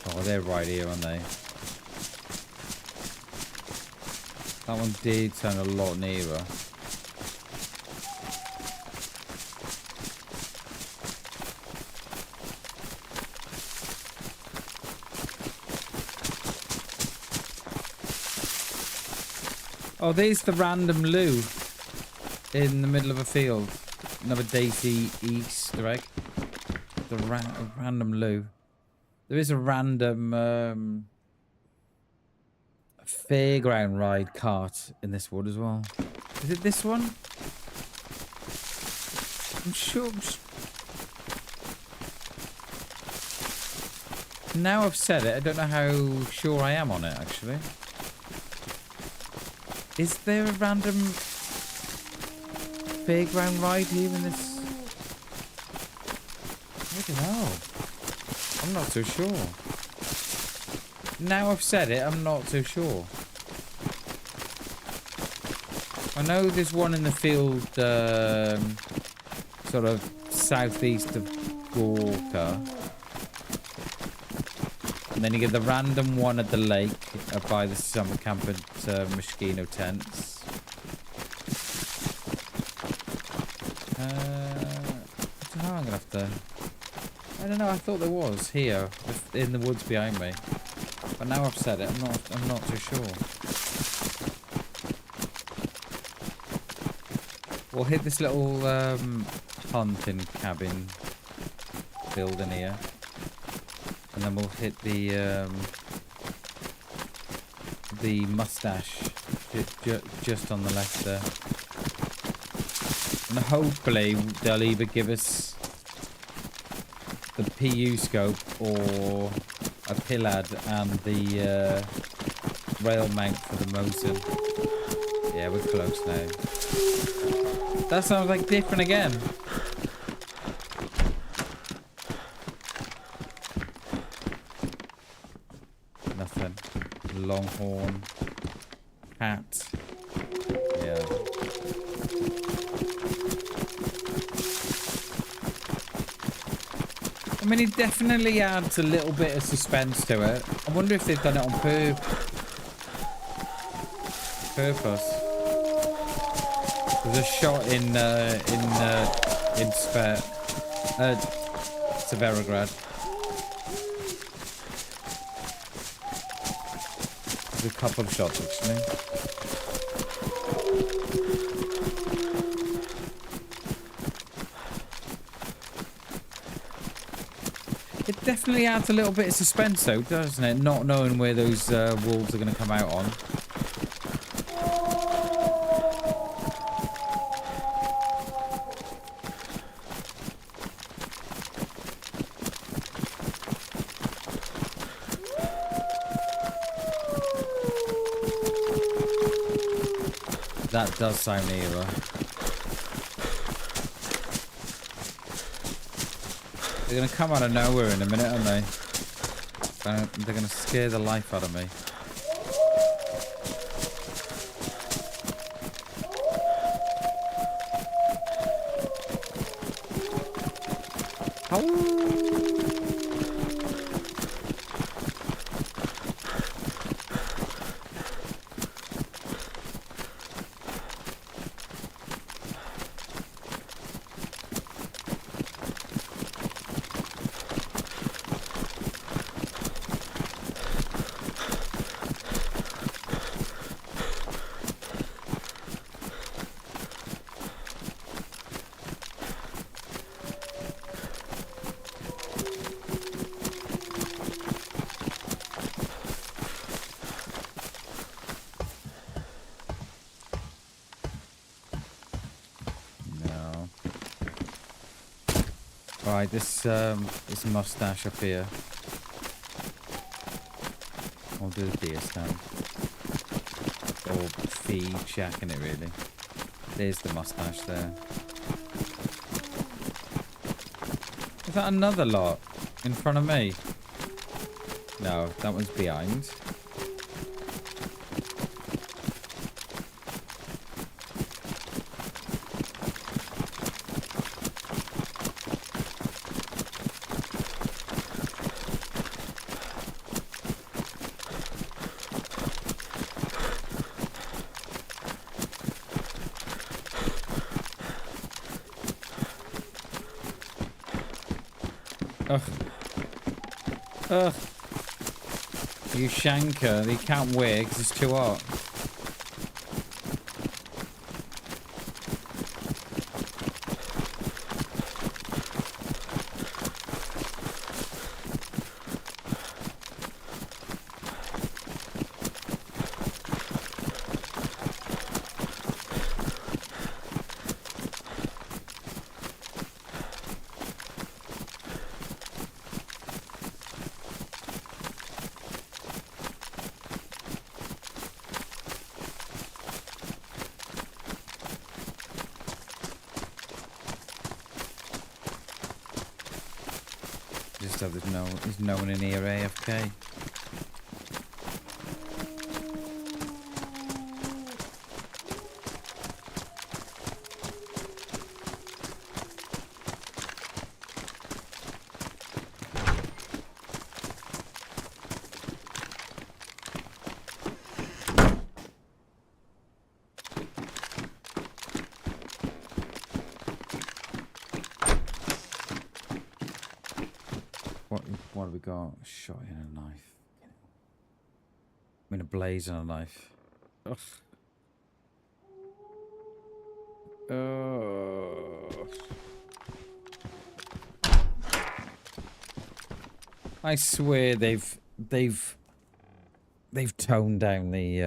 Oh, they're right here, aren't they? That one did sound a lot nearer. Oh, there's the random loo in the middle of a field. Another DayZ Easter egg. The random loo. There is a random fairground ride cart in this wood as well. Is it this one? I'm sure. Now I've said it, I don't know how sure I am on it actually. Is there a random fairground ride here in this? I don't know. I'm not so sure. Now I've said it, I'm not so sure. I know there's one in the field, sort of southeast of Gorka. And then you get the random one at the lake by the summer camp at Mosquito Tents. I don't know, I'm gonna have to... I don't know, I thought there was here, in the woods behind me. But now I've said it, I'm not too sure. We'll hit this little hunting cabin building here. And then we'll hit the the mustache just on the left there. And hopefully they'll either give us the PU scope or a pillad and the rail mount for the motor. Yeah, we're close now. That sounds like different again. Nothing. Longhorn. Hat. Yeah. I mean, it definitely adds a little bit of suspense to it. I wonder if they've done it on purpose. There's a shot in Severograd. There's a couple of shots actually. It definitely adds a little bit of suspense though, doesn't it? Not knowing where those wolves are going to come out on. That does sound evil. They're going to come out of nowhere in a minute, aren't they? They're going to scare the life out of me. Right, this mustache up here. I'll do the deer stand. Or feed shacking it really. There's the mustache there. Is that another lot in front of me? No, that one's behind. Ugh. You shanker. They can't wear because it's too hot. So there's no one in here AFK. What have we got? A shot in a knife. I mean, a blaze and a knife. Ugh. I swear they've they've toned down the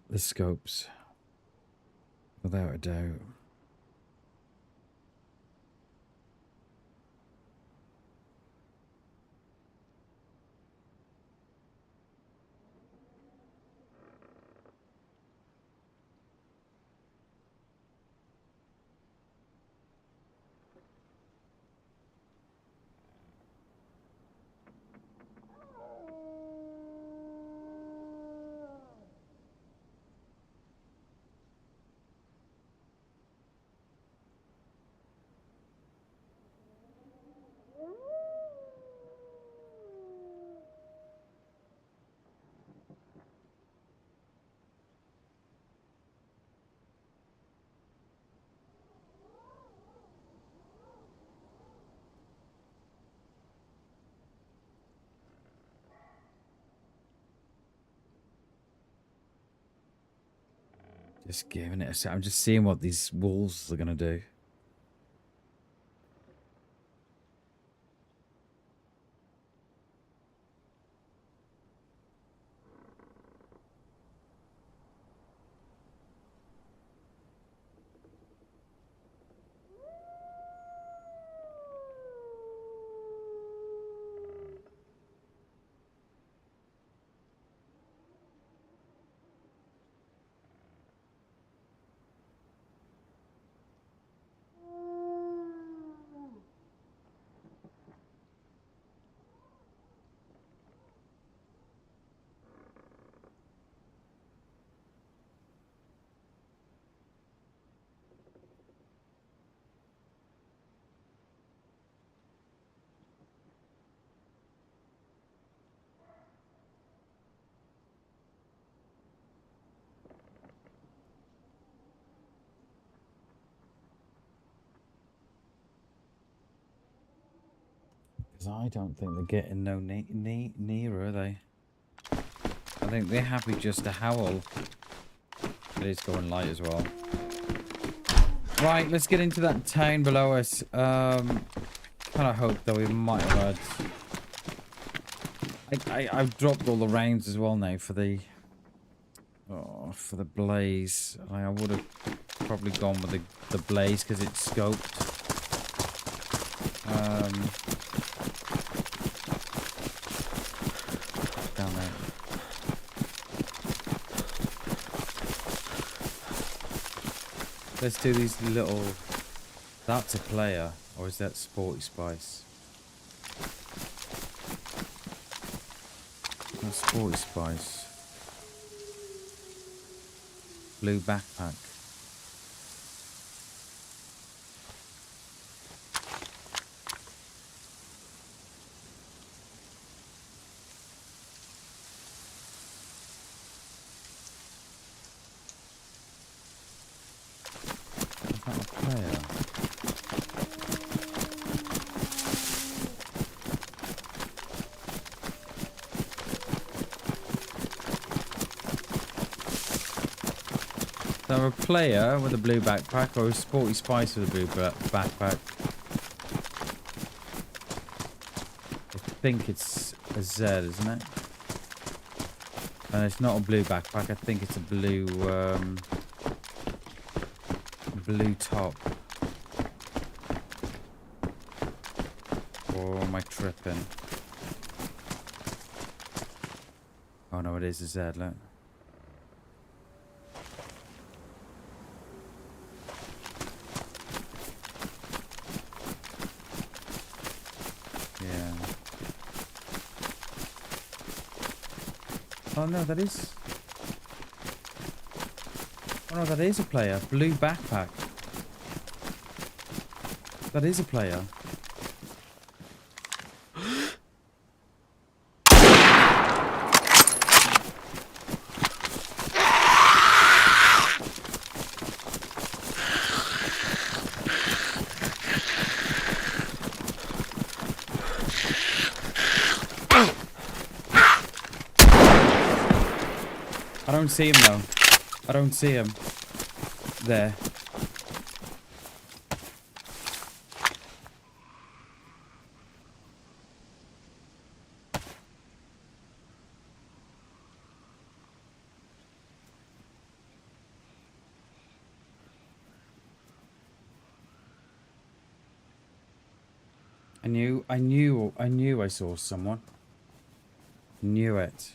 the scopes, without a doubt. Just giving it a sec. I'm just seeing what these wolves are going to do. Because I don't think they're getting no nearer, are they? I think they're happy just to howl. It is going light as well. Right, let's get into that town below us. Kind of hope that we might have had... I've dropped all the rounds as well now for the... Oh, for the blaze. I would have probably gone with the blaze because it's scoped. Down there. Let's do these little... That's a player, or is that Sporty Spice? That's Sporty Spice. Blue backpack. So a player with a blue backpack or a Sporty Spice with a blue backpack. I think it's a Z, isn't it? And it's not a blue backpack. I think it's a blue blue top. Or am I tripping? Oh no, it is a Z, look. Oh no, that is... Oh no, that is a player. Blue backpack. That is a player. I don't see him though. I don't see him. There. I knew I saw someone. Knew it.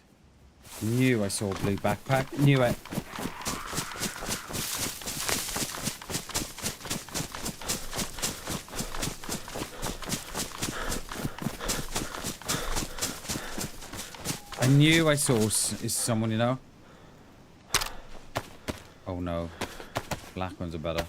Knew I saw a blue backpack. Knew it. I knew I saw someone, you know. Oh no. Black ones are better.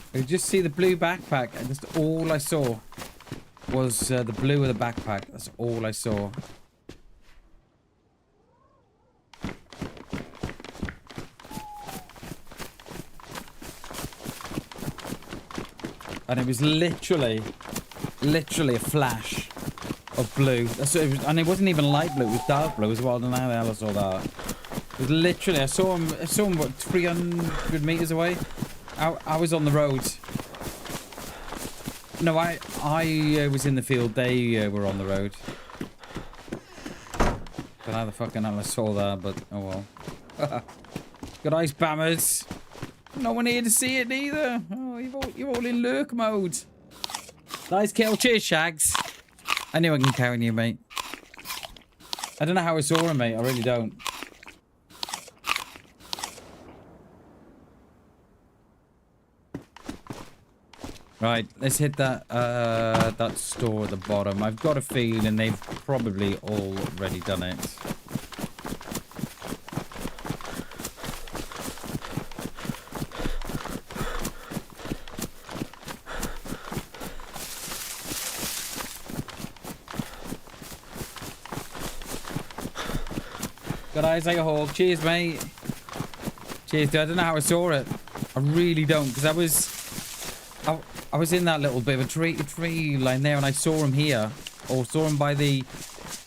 I could just see the blue backpack, and just all I saw was the blue of the backpack. That's all I saw. And it was literally a flash of blue. And it wasn't even light blue, it was dark blue as well. I don't know how the hell I saw that. It was literally, I saw him what, 300 meters away? I was on the road. No, I was in the field. They were on the road. Don't know how the fucking hell I saw that, but oh well. Good eyes, bammers. No one here to see it neither. Oh, you're all in lurk mode. Nice kill. Cheers, Shags. I knew I can carry you, mate. I don't know how I saw him, mate. I really don't. Right, let's hit that that store at the bottom. I've got a feeling they've probably already done it. Got eyes like a hawk. Cheers, mate. Cheers, dude. I don't know how I saw it. I really don't, because I was in that little bit of a tree line there, and I saw him here, or saw him by the.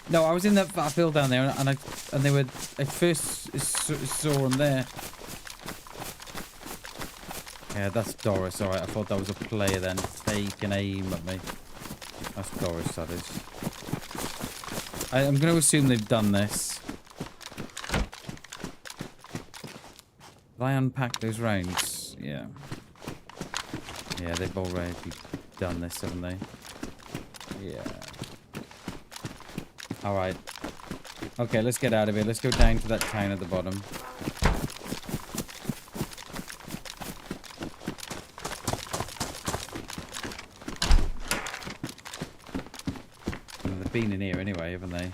No, I was in that field down there, and they were. I first saw him there. Yeah, that's Doris. All right, I thought that was a player then taking aim at me. That's Doris, that is. I'm going to assume they've done this. Did I unpack those rounds? Yeah. Yeah, they've already done this, haven't they? Yeah. Alright. Okay, let's get out of here. Let's go down to that town at the bottom. And they've been in here anyway, haven't they?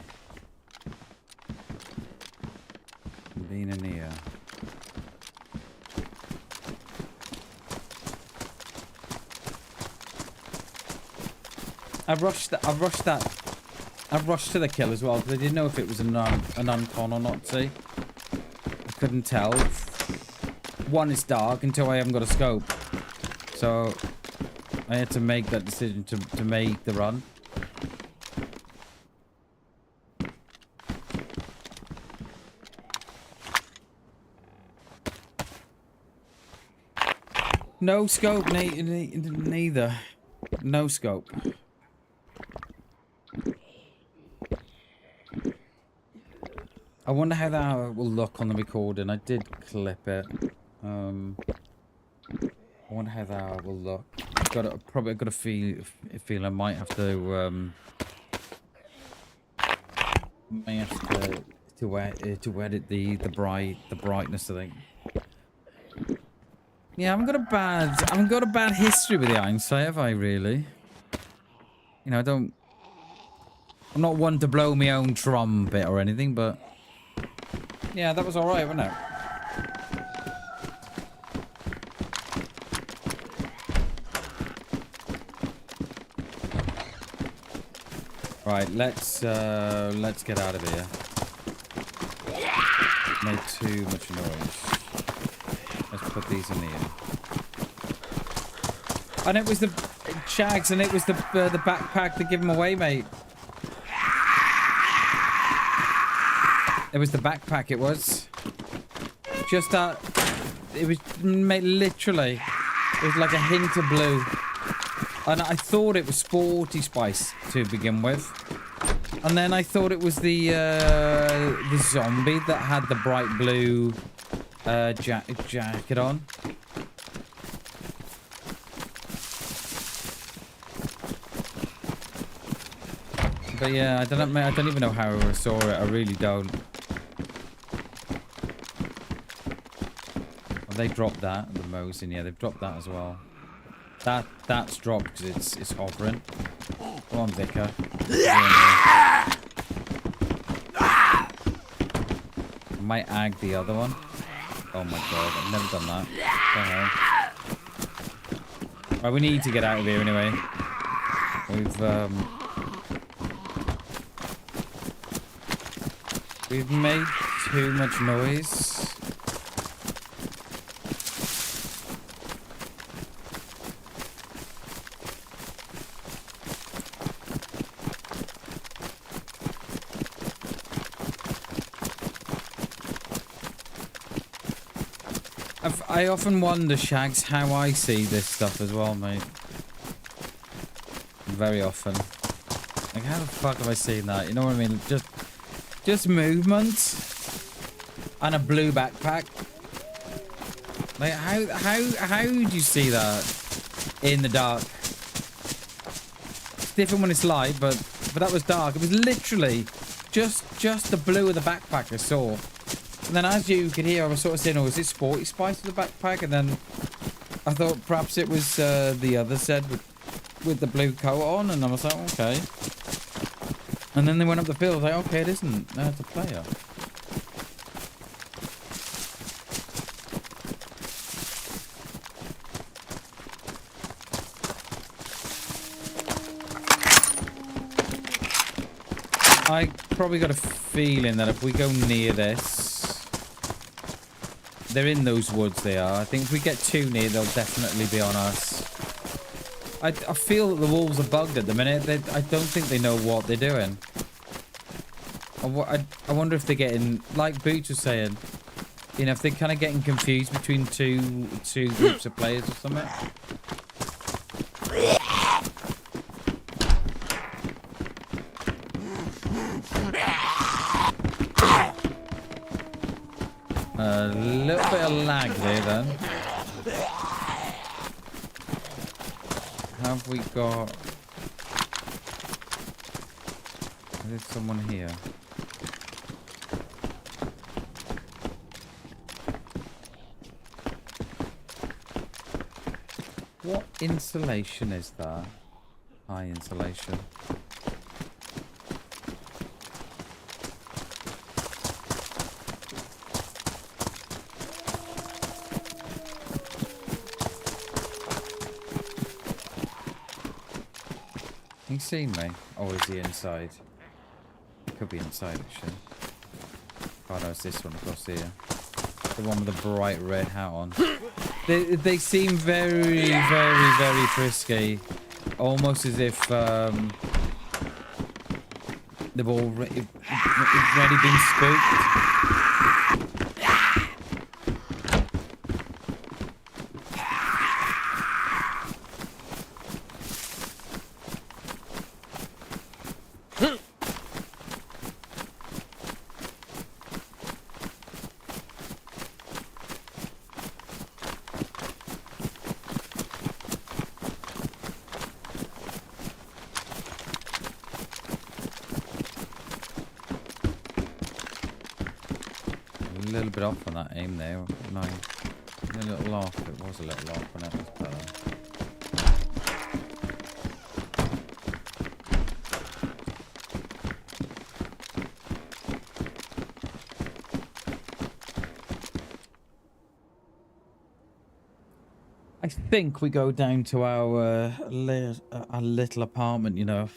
Been in here. I rushed to the kill as well because I didn't know if it was an uncon or not. See, I couldn't tell. One, it's dark, and two, I haven't got a scope, so I had to make that decision to make the run. No scope, neither. No scope. I wonder how that will look on the recording. I did clip it. I wonder how that will look. Probably got a feel I might have to edit the brightness, I think. Yeah, I haven't got a bad history with the hindsight, have I really? You know, I'm not one to blow my own trumpet or anything, but yeah, that was alright, wasn't it? Right, let's get out of here. Made too much noise. Let's put these in here. And it was the shags, and it was the backpack that gave him away, mate. It was the backpack. It was just that. It was made literally. It was like a hint of blue, and I thought it was Sporty Spice to begin with, and then I thought it was the zombie that had the bright blue jacket on. But yeah, I don't even know how I saw it. I really don't. Well, they dropped that, the Mosin. Yeah, they've dropped that as well. That's dropped because it's hovering. Come on, Vicar. I might ag the other one. Oh my god, I've never done that. Right, we need to get out of here anyway. We've made too much noise. I often wonder, Shags, how I see this stuff as well, mate. Very often. Like, how the fuck have I seen that? You know what I mean? Just movement and a blue backpack. Like, how do you see that in the dark? It's different when it's light, but that was dark. It was literally just the blue of the backpack I saw. And then, as you could hear, I was sort of saying, "Oh, is it Sporty Spice with the backpack?" And then I thought perhaps it was the other set with the blue coat on, and I was like, "Okay." And then they went up the field. I was like, "Okay, it isn't. No, it's a player." I probably got a feeling that if we go near this. They're in those woods, they are. I think if we get too near, they'll definitely be on us. I feel that the wolves are bugged at the minute. I don't think they know what they're doing. I wonder if they're getting, like Boots was saying, you know, if they're kind of getting confused between two groups of players or something. A little bit of lag there then. Have we got... There's someone here. What insulation is that? High insulation. He's seen me. Or is he inside? Could be inside actually. Oh no, it's this one across here. The one with the bright red hat on. They seem very, very, very frisky. Almost as if they've already been spooked. A little bit off on that aim there. No, a little off. It was a little off when it was better. I think we go down to our little apartment, you know.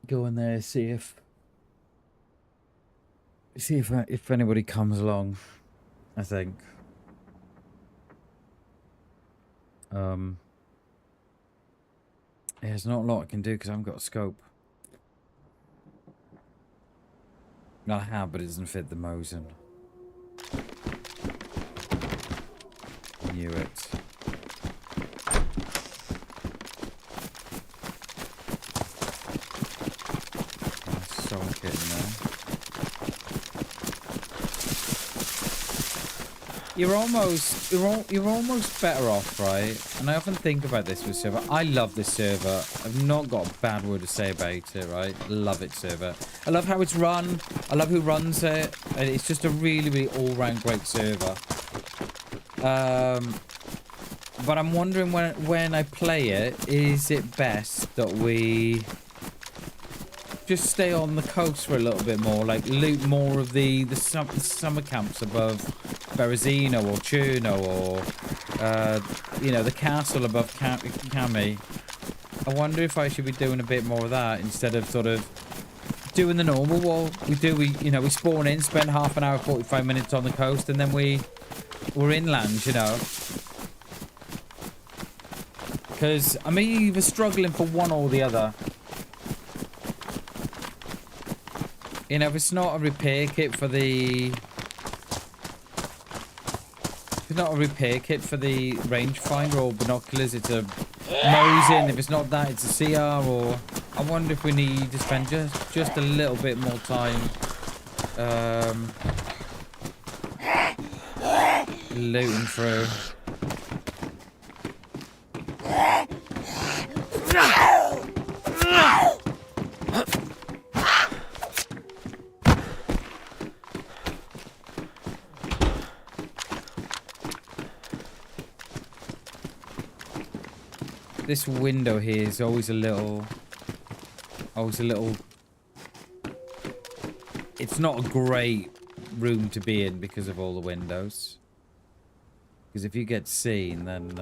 Go in there, see if anybody comes along. I think. Yeah, there's not a lot I can do because I haven't got a scope. I have, but it doesn't fit the Mosin. Knew it. Sunk it in there. You're almost better off, right? And I often think about this with server. I love this server. I've not got a bad word to say about it, right? Love it, server. I love how it's run. I love who runs it. And it's just a really, really all-round great server. But I'm wondering when I play it, is it best that we just stay on the coast for a little bit more, like loot more of the summer camps above Berezino or Cherno or you know, the castle above Kami. I wonder if I should be doing a bit more of that instead of sort of doing the normal wall. We spawn in, spend half an hour, 45 minutes on the coast, and then we're inland, you know. Because I'm either struggling for one or the other. You know, if it's not a repair kit for the... If it's not a repair kit for the rangefinder or binoculars, it's a Mosin. If it's not that, it's a CR. Or I wonder if we need to spend just a little bit more time looting through. This window here is always a little... It's not a great room to be in because of all the windows. Because if you get seen, then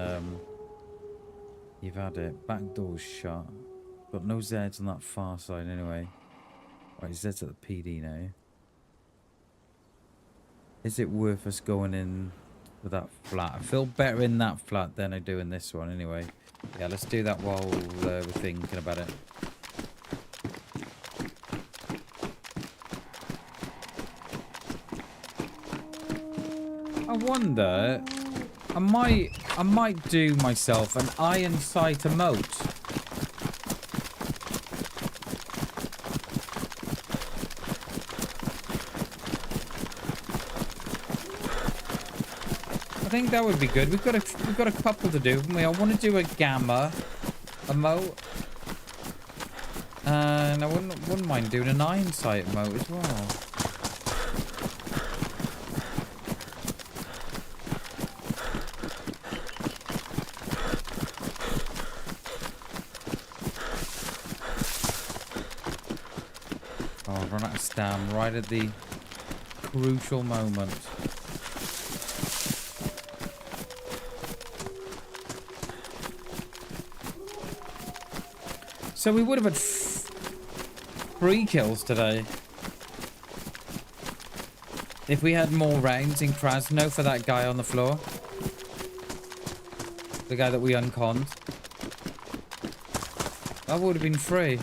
you've had it. Back door's shut. Got no Zeds on that far side anyway. Right, Zed's at the PD now. Is it worth us going in with that flat? I feel better in that flat than I do in this one anyway. Yeah, let's do that while we're thinking about it. I wonder, I might do myself an iron sight emote. I think that would be good. We've got a couple to do, haven't we? I want to do a gamma emote, and I wouldn't mind doing an iron sight emote as well. Oh, I've run out of stam right at the crucial moment. So we would have had 3 kills today if we had more rounds in Krasno for that guy on the floor. The guy that we unconned. That would have been 3.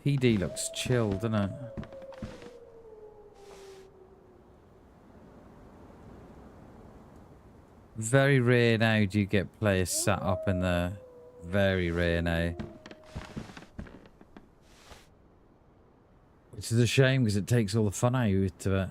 PD looks chill, doesn't it? Very rare now do you get players sat up in there. Very rare now. Which is a shame because it takes all the fun out of it.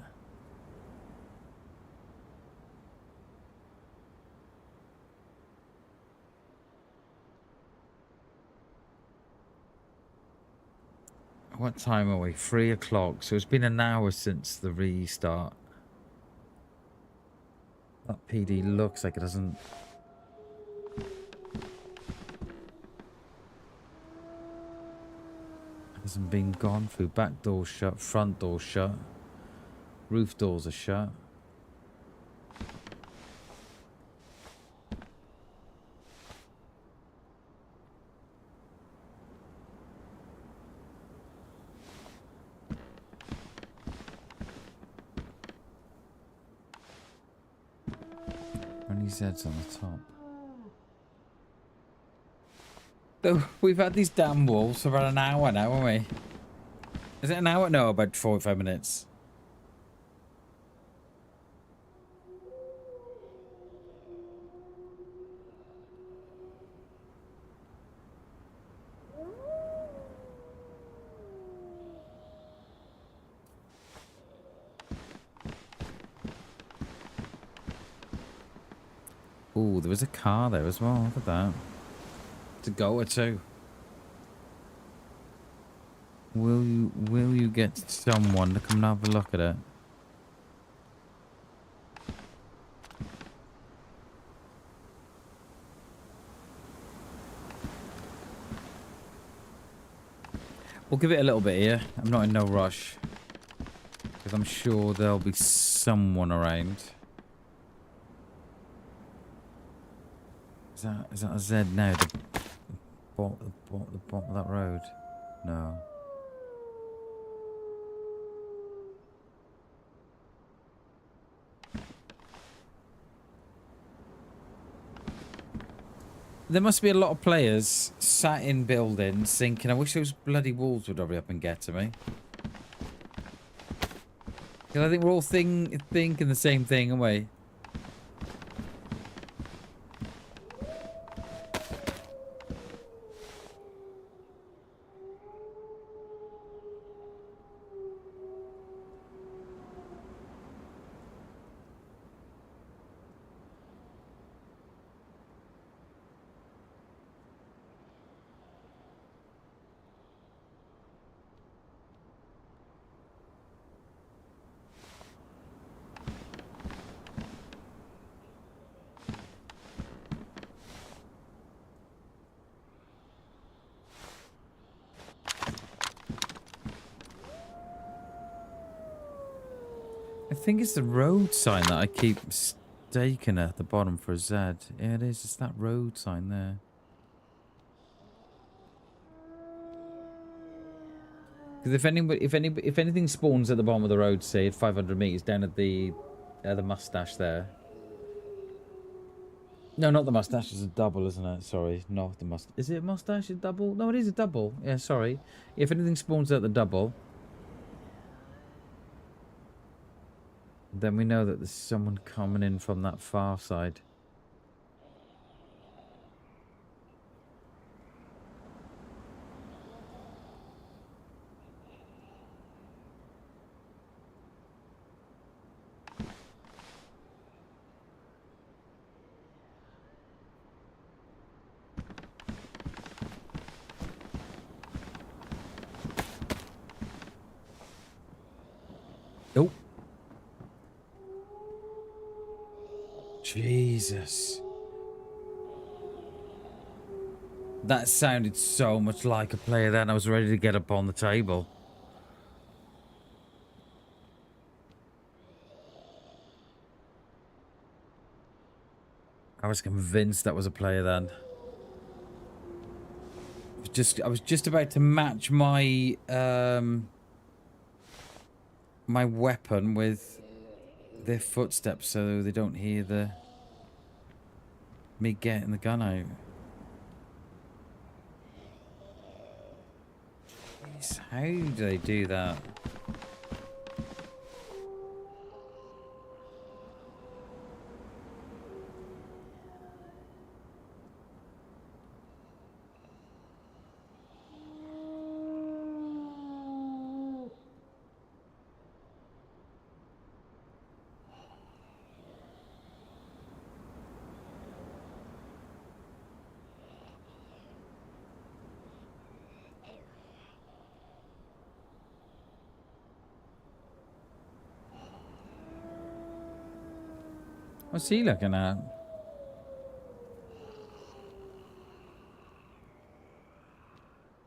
What time are we? 3 o'clock. So it's been an hour since the restart. That PD looks like it hasn't... hasn't been gone through. Back door shut, front door shut, roof doors are shut. Only Z's on the top. So we've had these damn wolves for about an hour now, haven't we? Is it an hour? No, about 45 minutes. Ooh, there was a car there as well. Look at that. To go or two. Will you get someone to come and have a look at it? We'll give it a little bit here. I'm not in no rush. Because I'm sure there'll be someone around. Is that a Z now? The bottom of that road? No. There must be a lot of players sat in buildings thinking, I wish those bloody wolves would hurry up and get to me. Because I think we're all thinking the same thing, aren't we? I think it's the road sign that I keep staking at the bottom for a Z. Yeah, it is. It's that road sign there. Because if anything spawns at the bottom of the road, say at 500 meters down at the mustache there. No, not the mustache. It's a double, isn't it? Sorry, not the mustache. Is it a mustache? A double? No, it is a double. Yeah, sorry. If anything spawns at the double, then we know that there's someone coming in from that far side. Oh. Jesus. That sounded so much like a player then. I was ready to get up on the table. I was convinced that was a player then. I was just about to match my my weapon with their footsteps so they don't hear me getting the gun out. Jeez, how do they do that? What's he looking at?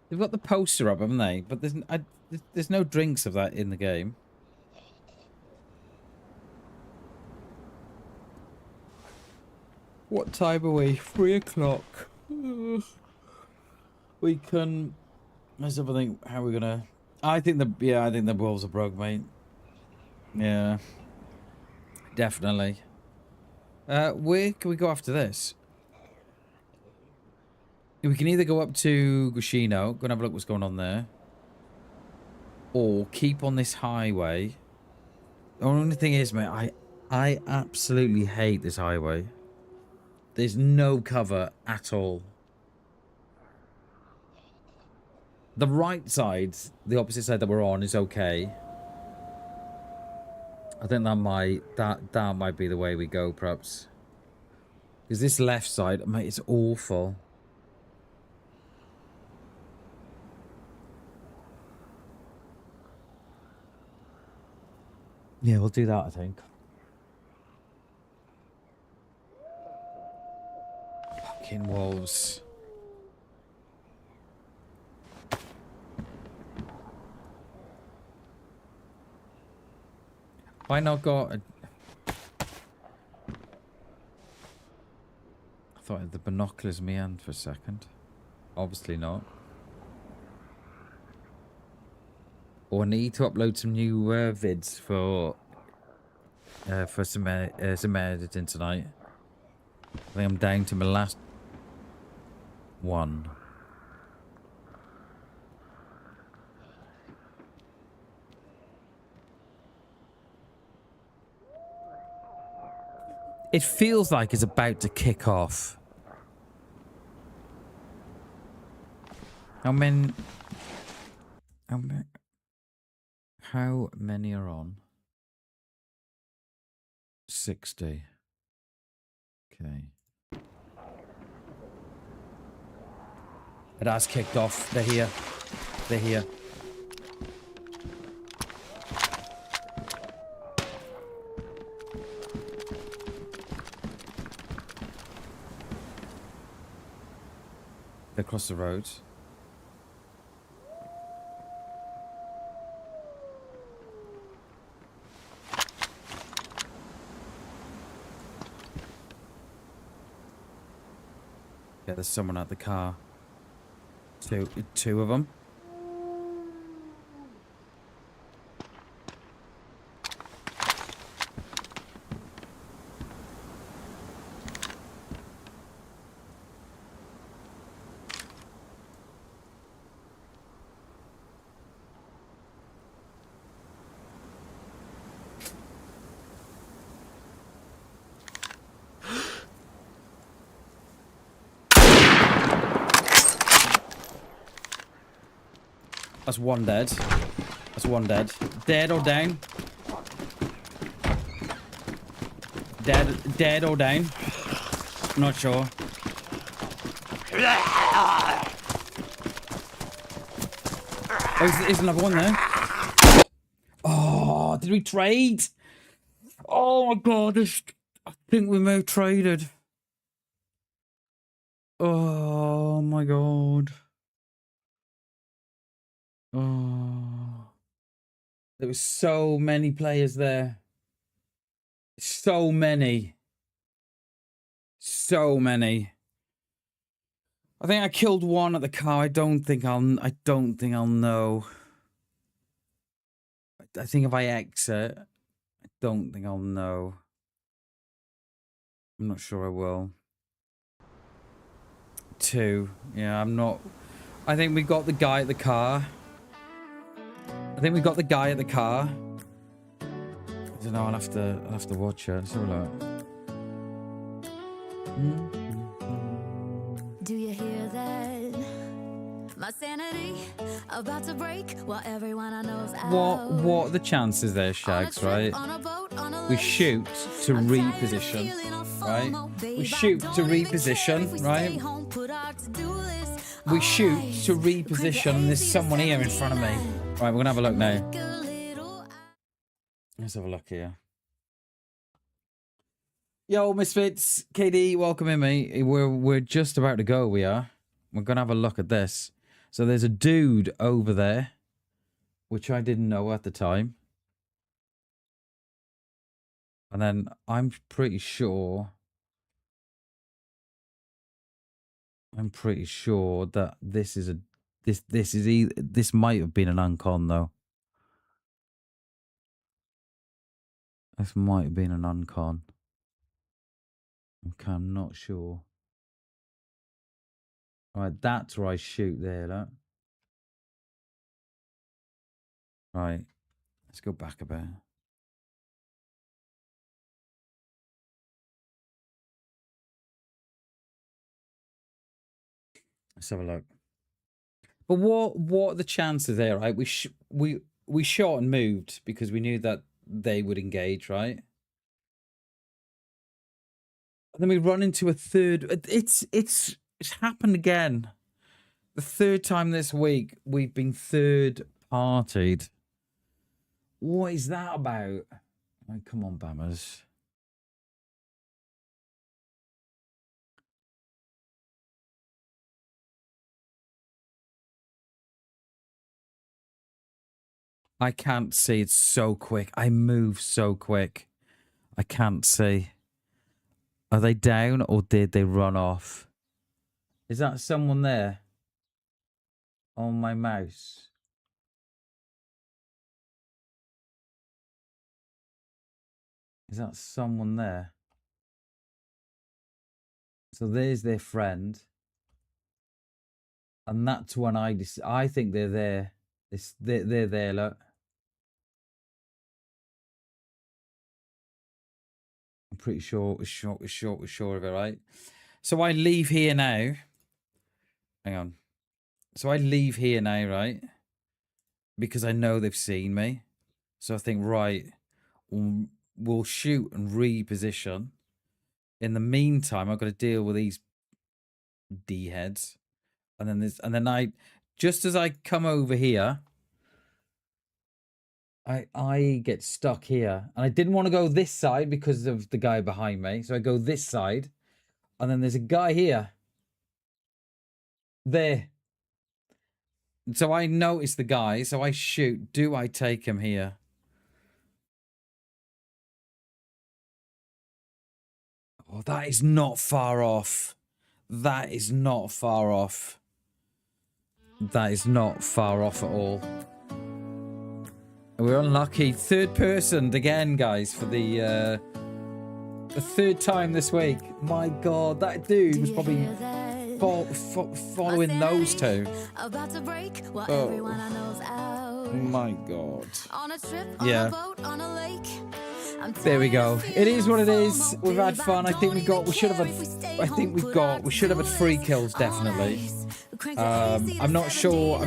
They've got the poster up, haven't they? But there's no drinks of that in the game. What time are we? 3 o'clock. We can... Let's have a think. How are we gonna... I think the balls are broke, mate. Yeah. Definitely. Where can we go after this? We can either go up to Gushino, go and have a look what's going on there. Or keep on this highway. The only thing is, mate, I absolutely hate this highway. There's no cover at all. The right side, the opposite side that we're on, is okay. I think that might be the way we go, perhaps. Because this left side, mate, it's awful. Yeah, we'll do that, I think. Fucking wolves. Why not got a... I thought I had the binoculars in my hand for a second. Obviously not. Or I need to upload some new vids for some editing tonight. I think I'm down to my last one. It feels like it's about to kick off. How many are on? 60. Okay. It has kicked off. They're here. They're here. They're across the road. Yeah, there's someone at the car. Two of them. That's one dead. That's one dead. Dead or down? Dead or down? Not sure. Oh, there's another one there. Oh, did we trade? Oh my god, I think we may have traded. Oh my god. Oh, there were so many players there. So many. So many. I think I killed one at the car. I don't think I'll know. I think if I exit, I don't think I'll know. I'm not sure I will. 2. Yeah, I'm not. I think we got the guy at the car. I don't know. I'll have to watch it. Let's have a look. Do you hear that? My sanity about to break while everyone I know's out. What are the chances there, Shags? Right? We shoot to reposition. Right? We shoot to reposition. Right? We shoot to reposition. And there's someone here in front of me. Right, we're gonna have a look now. Let's have a look here. Yo, Misfits, KD, welcome in, mate. We're just about to go, we are. We're going to have a look at this. So there's a dude over there, which I didn't know at the time. And then I'm pretty sure that this is this might have been an uncon though. This might have been an uncon. Okay, I'm not sure. All right, that's where I shoot there, look. Right, let's go back a bit. Let's have a look. But what are the chances there, right? We shot and moved because we knew that they would engage, right? And then we run into a third. It's happened again. The third time this week we've been third partied. What is that about? Oh, come on, Bammers. I can't see. It's so quick. I move so quick. I can't see. Are they down or did they run off? Is that someone there? On my mouse. Is that someone there? So there's their friend. And that's when I think they're there. They're there, look. I'm pretty sure we're sure of it, right? So I leave here now. Hang on. So I leave here now, right? Because I know they've seen me. So I think, right, we'll shoot and reposition. In the meantime, I've got to deal with these D-heads. And then I just as I come over here, I get stuck here. And I didn't want to go this side because of the guy behind me. So I go this side. And then there's a guy here. There. So I notice the guy. So I shoot. Do I take him here? Oh, that is not far off. That is not far off. That is not far off at all. We're unlucky. Third person again, guys, for the third time this week. My God, that dude was probably following those two. Oh my God. Yeah. There we go. It is what it is. We've had fun. I think we should have had 3 kills definitely. I'm not sure.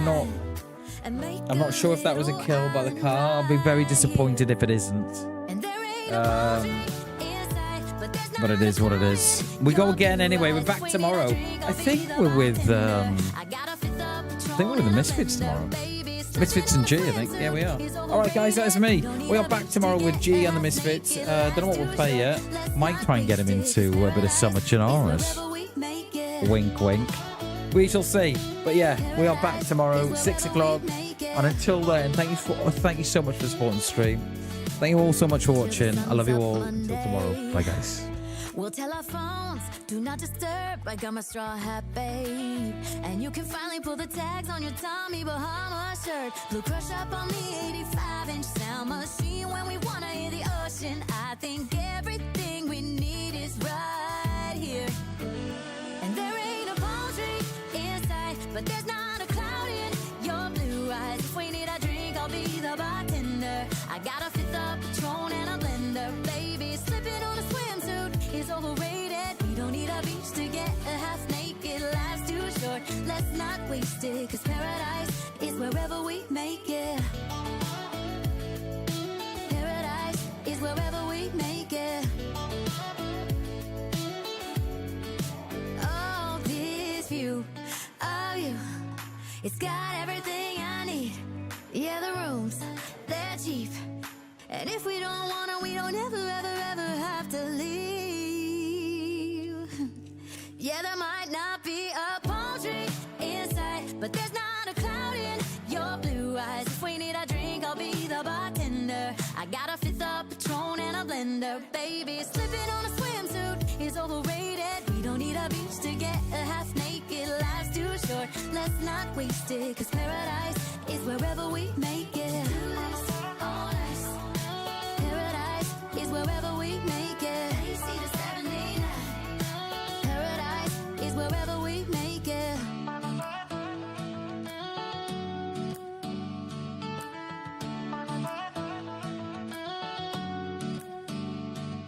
I'm not sure if that was a kill by the car. I'll be very disappointed if it isn't. But it is what it is. We go again anyway. We're back tomorrow. I think we're with the Misfits tomorrow. Misfits and G, I think. Yeah, we are. All right, guys, that is me. We are back tomorrow with G and the Misfits. Don't know what we'll play yet. Might try and get him into a bit of Summer Chinaras. Wink, wink. We shall see. But yeah, we are back tomorrow, 6 o'clock. And until then, thank you so much for supporting the stream. Thank you all so much for watching. I love you all. Until tomorrow. Bye, guys. We'll tell our phones, do not disturb. I got my straw hat, babe. And you can finally pull the tags on your Tommy Bahama shirt. Blue crush up on the 85-inch sound machine. When we wanna hear the ocean, I think everything we need is right here. And there ain't a palm tree inside, but there's not a cloud in your blue eyes. If we need a drink, I'll be the bartender. I got a 5th of Patron and a blender, baby. Slipping on a swimsuit is overrated. We don't need a beach to get a half naked. Life's too short, let's not waste it. Cause paradise is wherever we make it. Paradise is wherever we make it. Oh, this view of you, it's got everything I need. Yeah, the rooms, they're cheap. And if we don't wanna, we don't ever, ever, ever have to leave. but there's not a cloud in your blue eyes. If we need a drink, I'll be the bartender. I got a fifth of Patron and a blender. Baby, slipping on a swimsuit is overrated. We don't need a beach to get a half naked. Life's too short, let's not waste it, 'cause paradise is wherever we make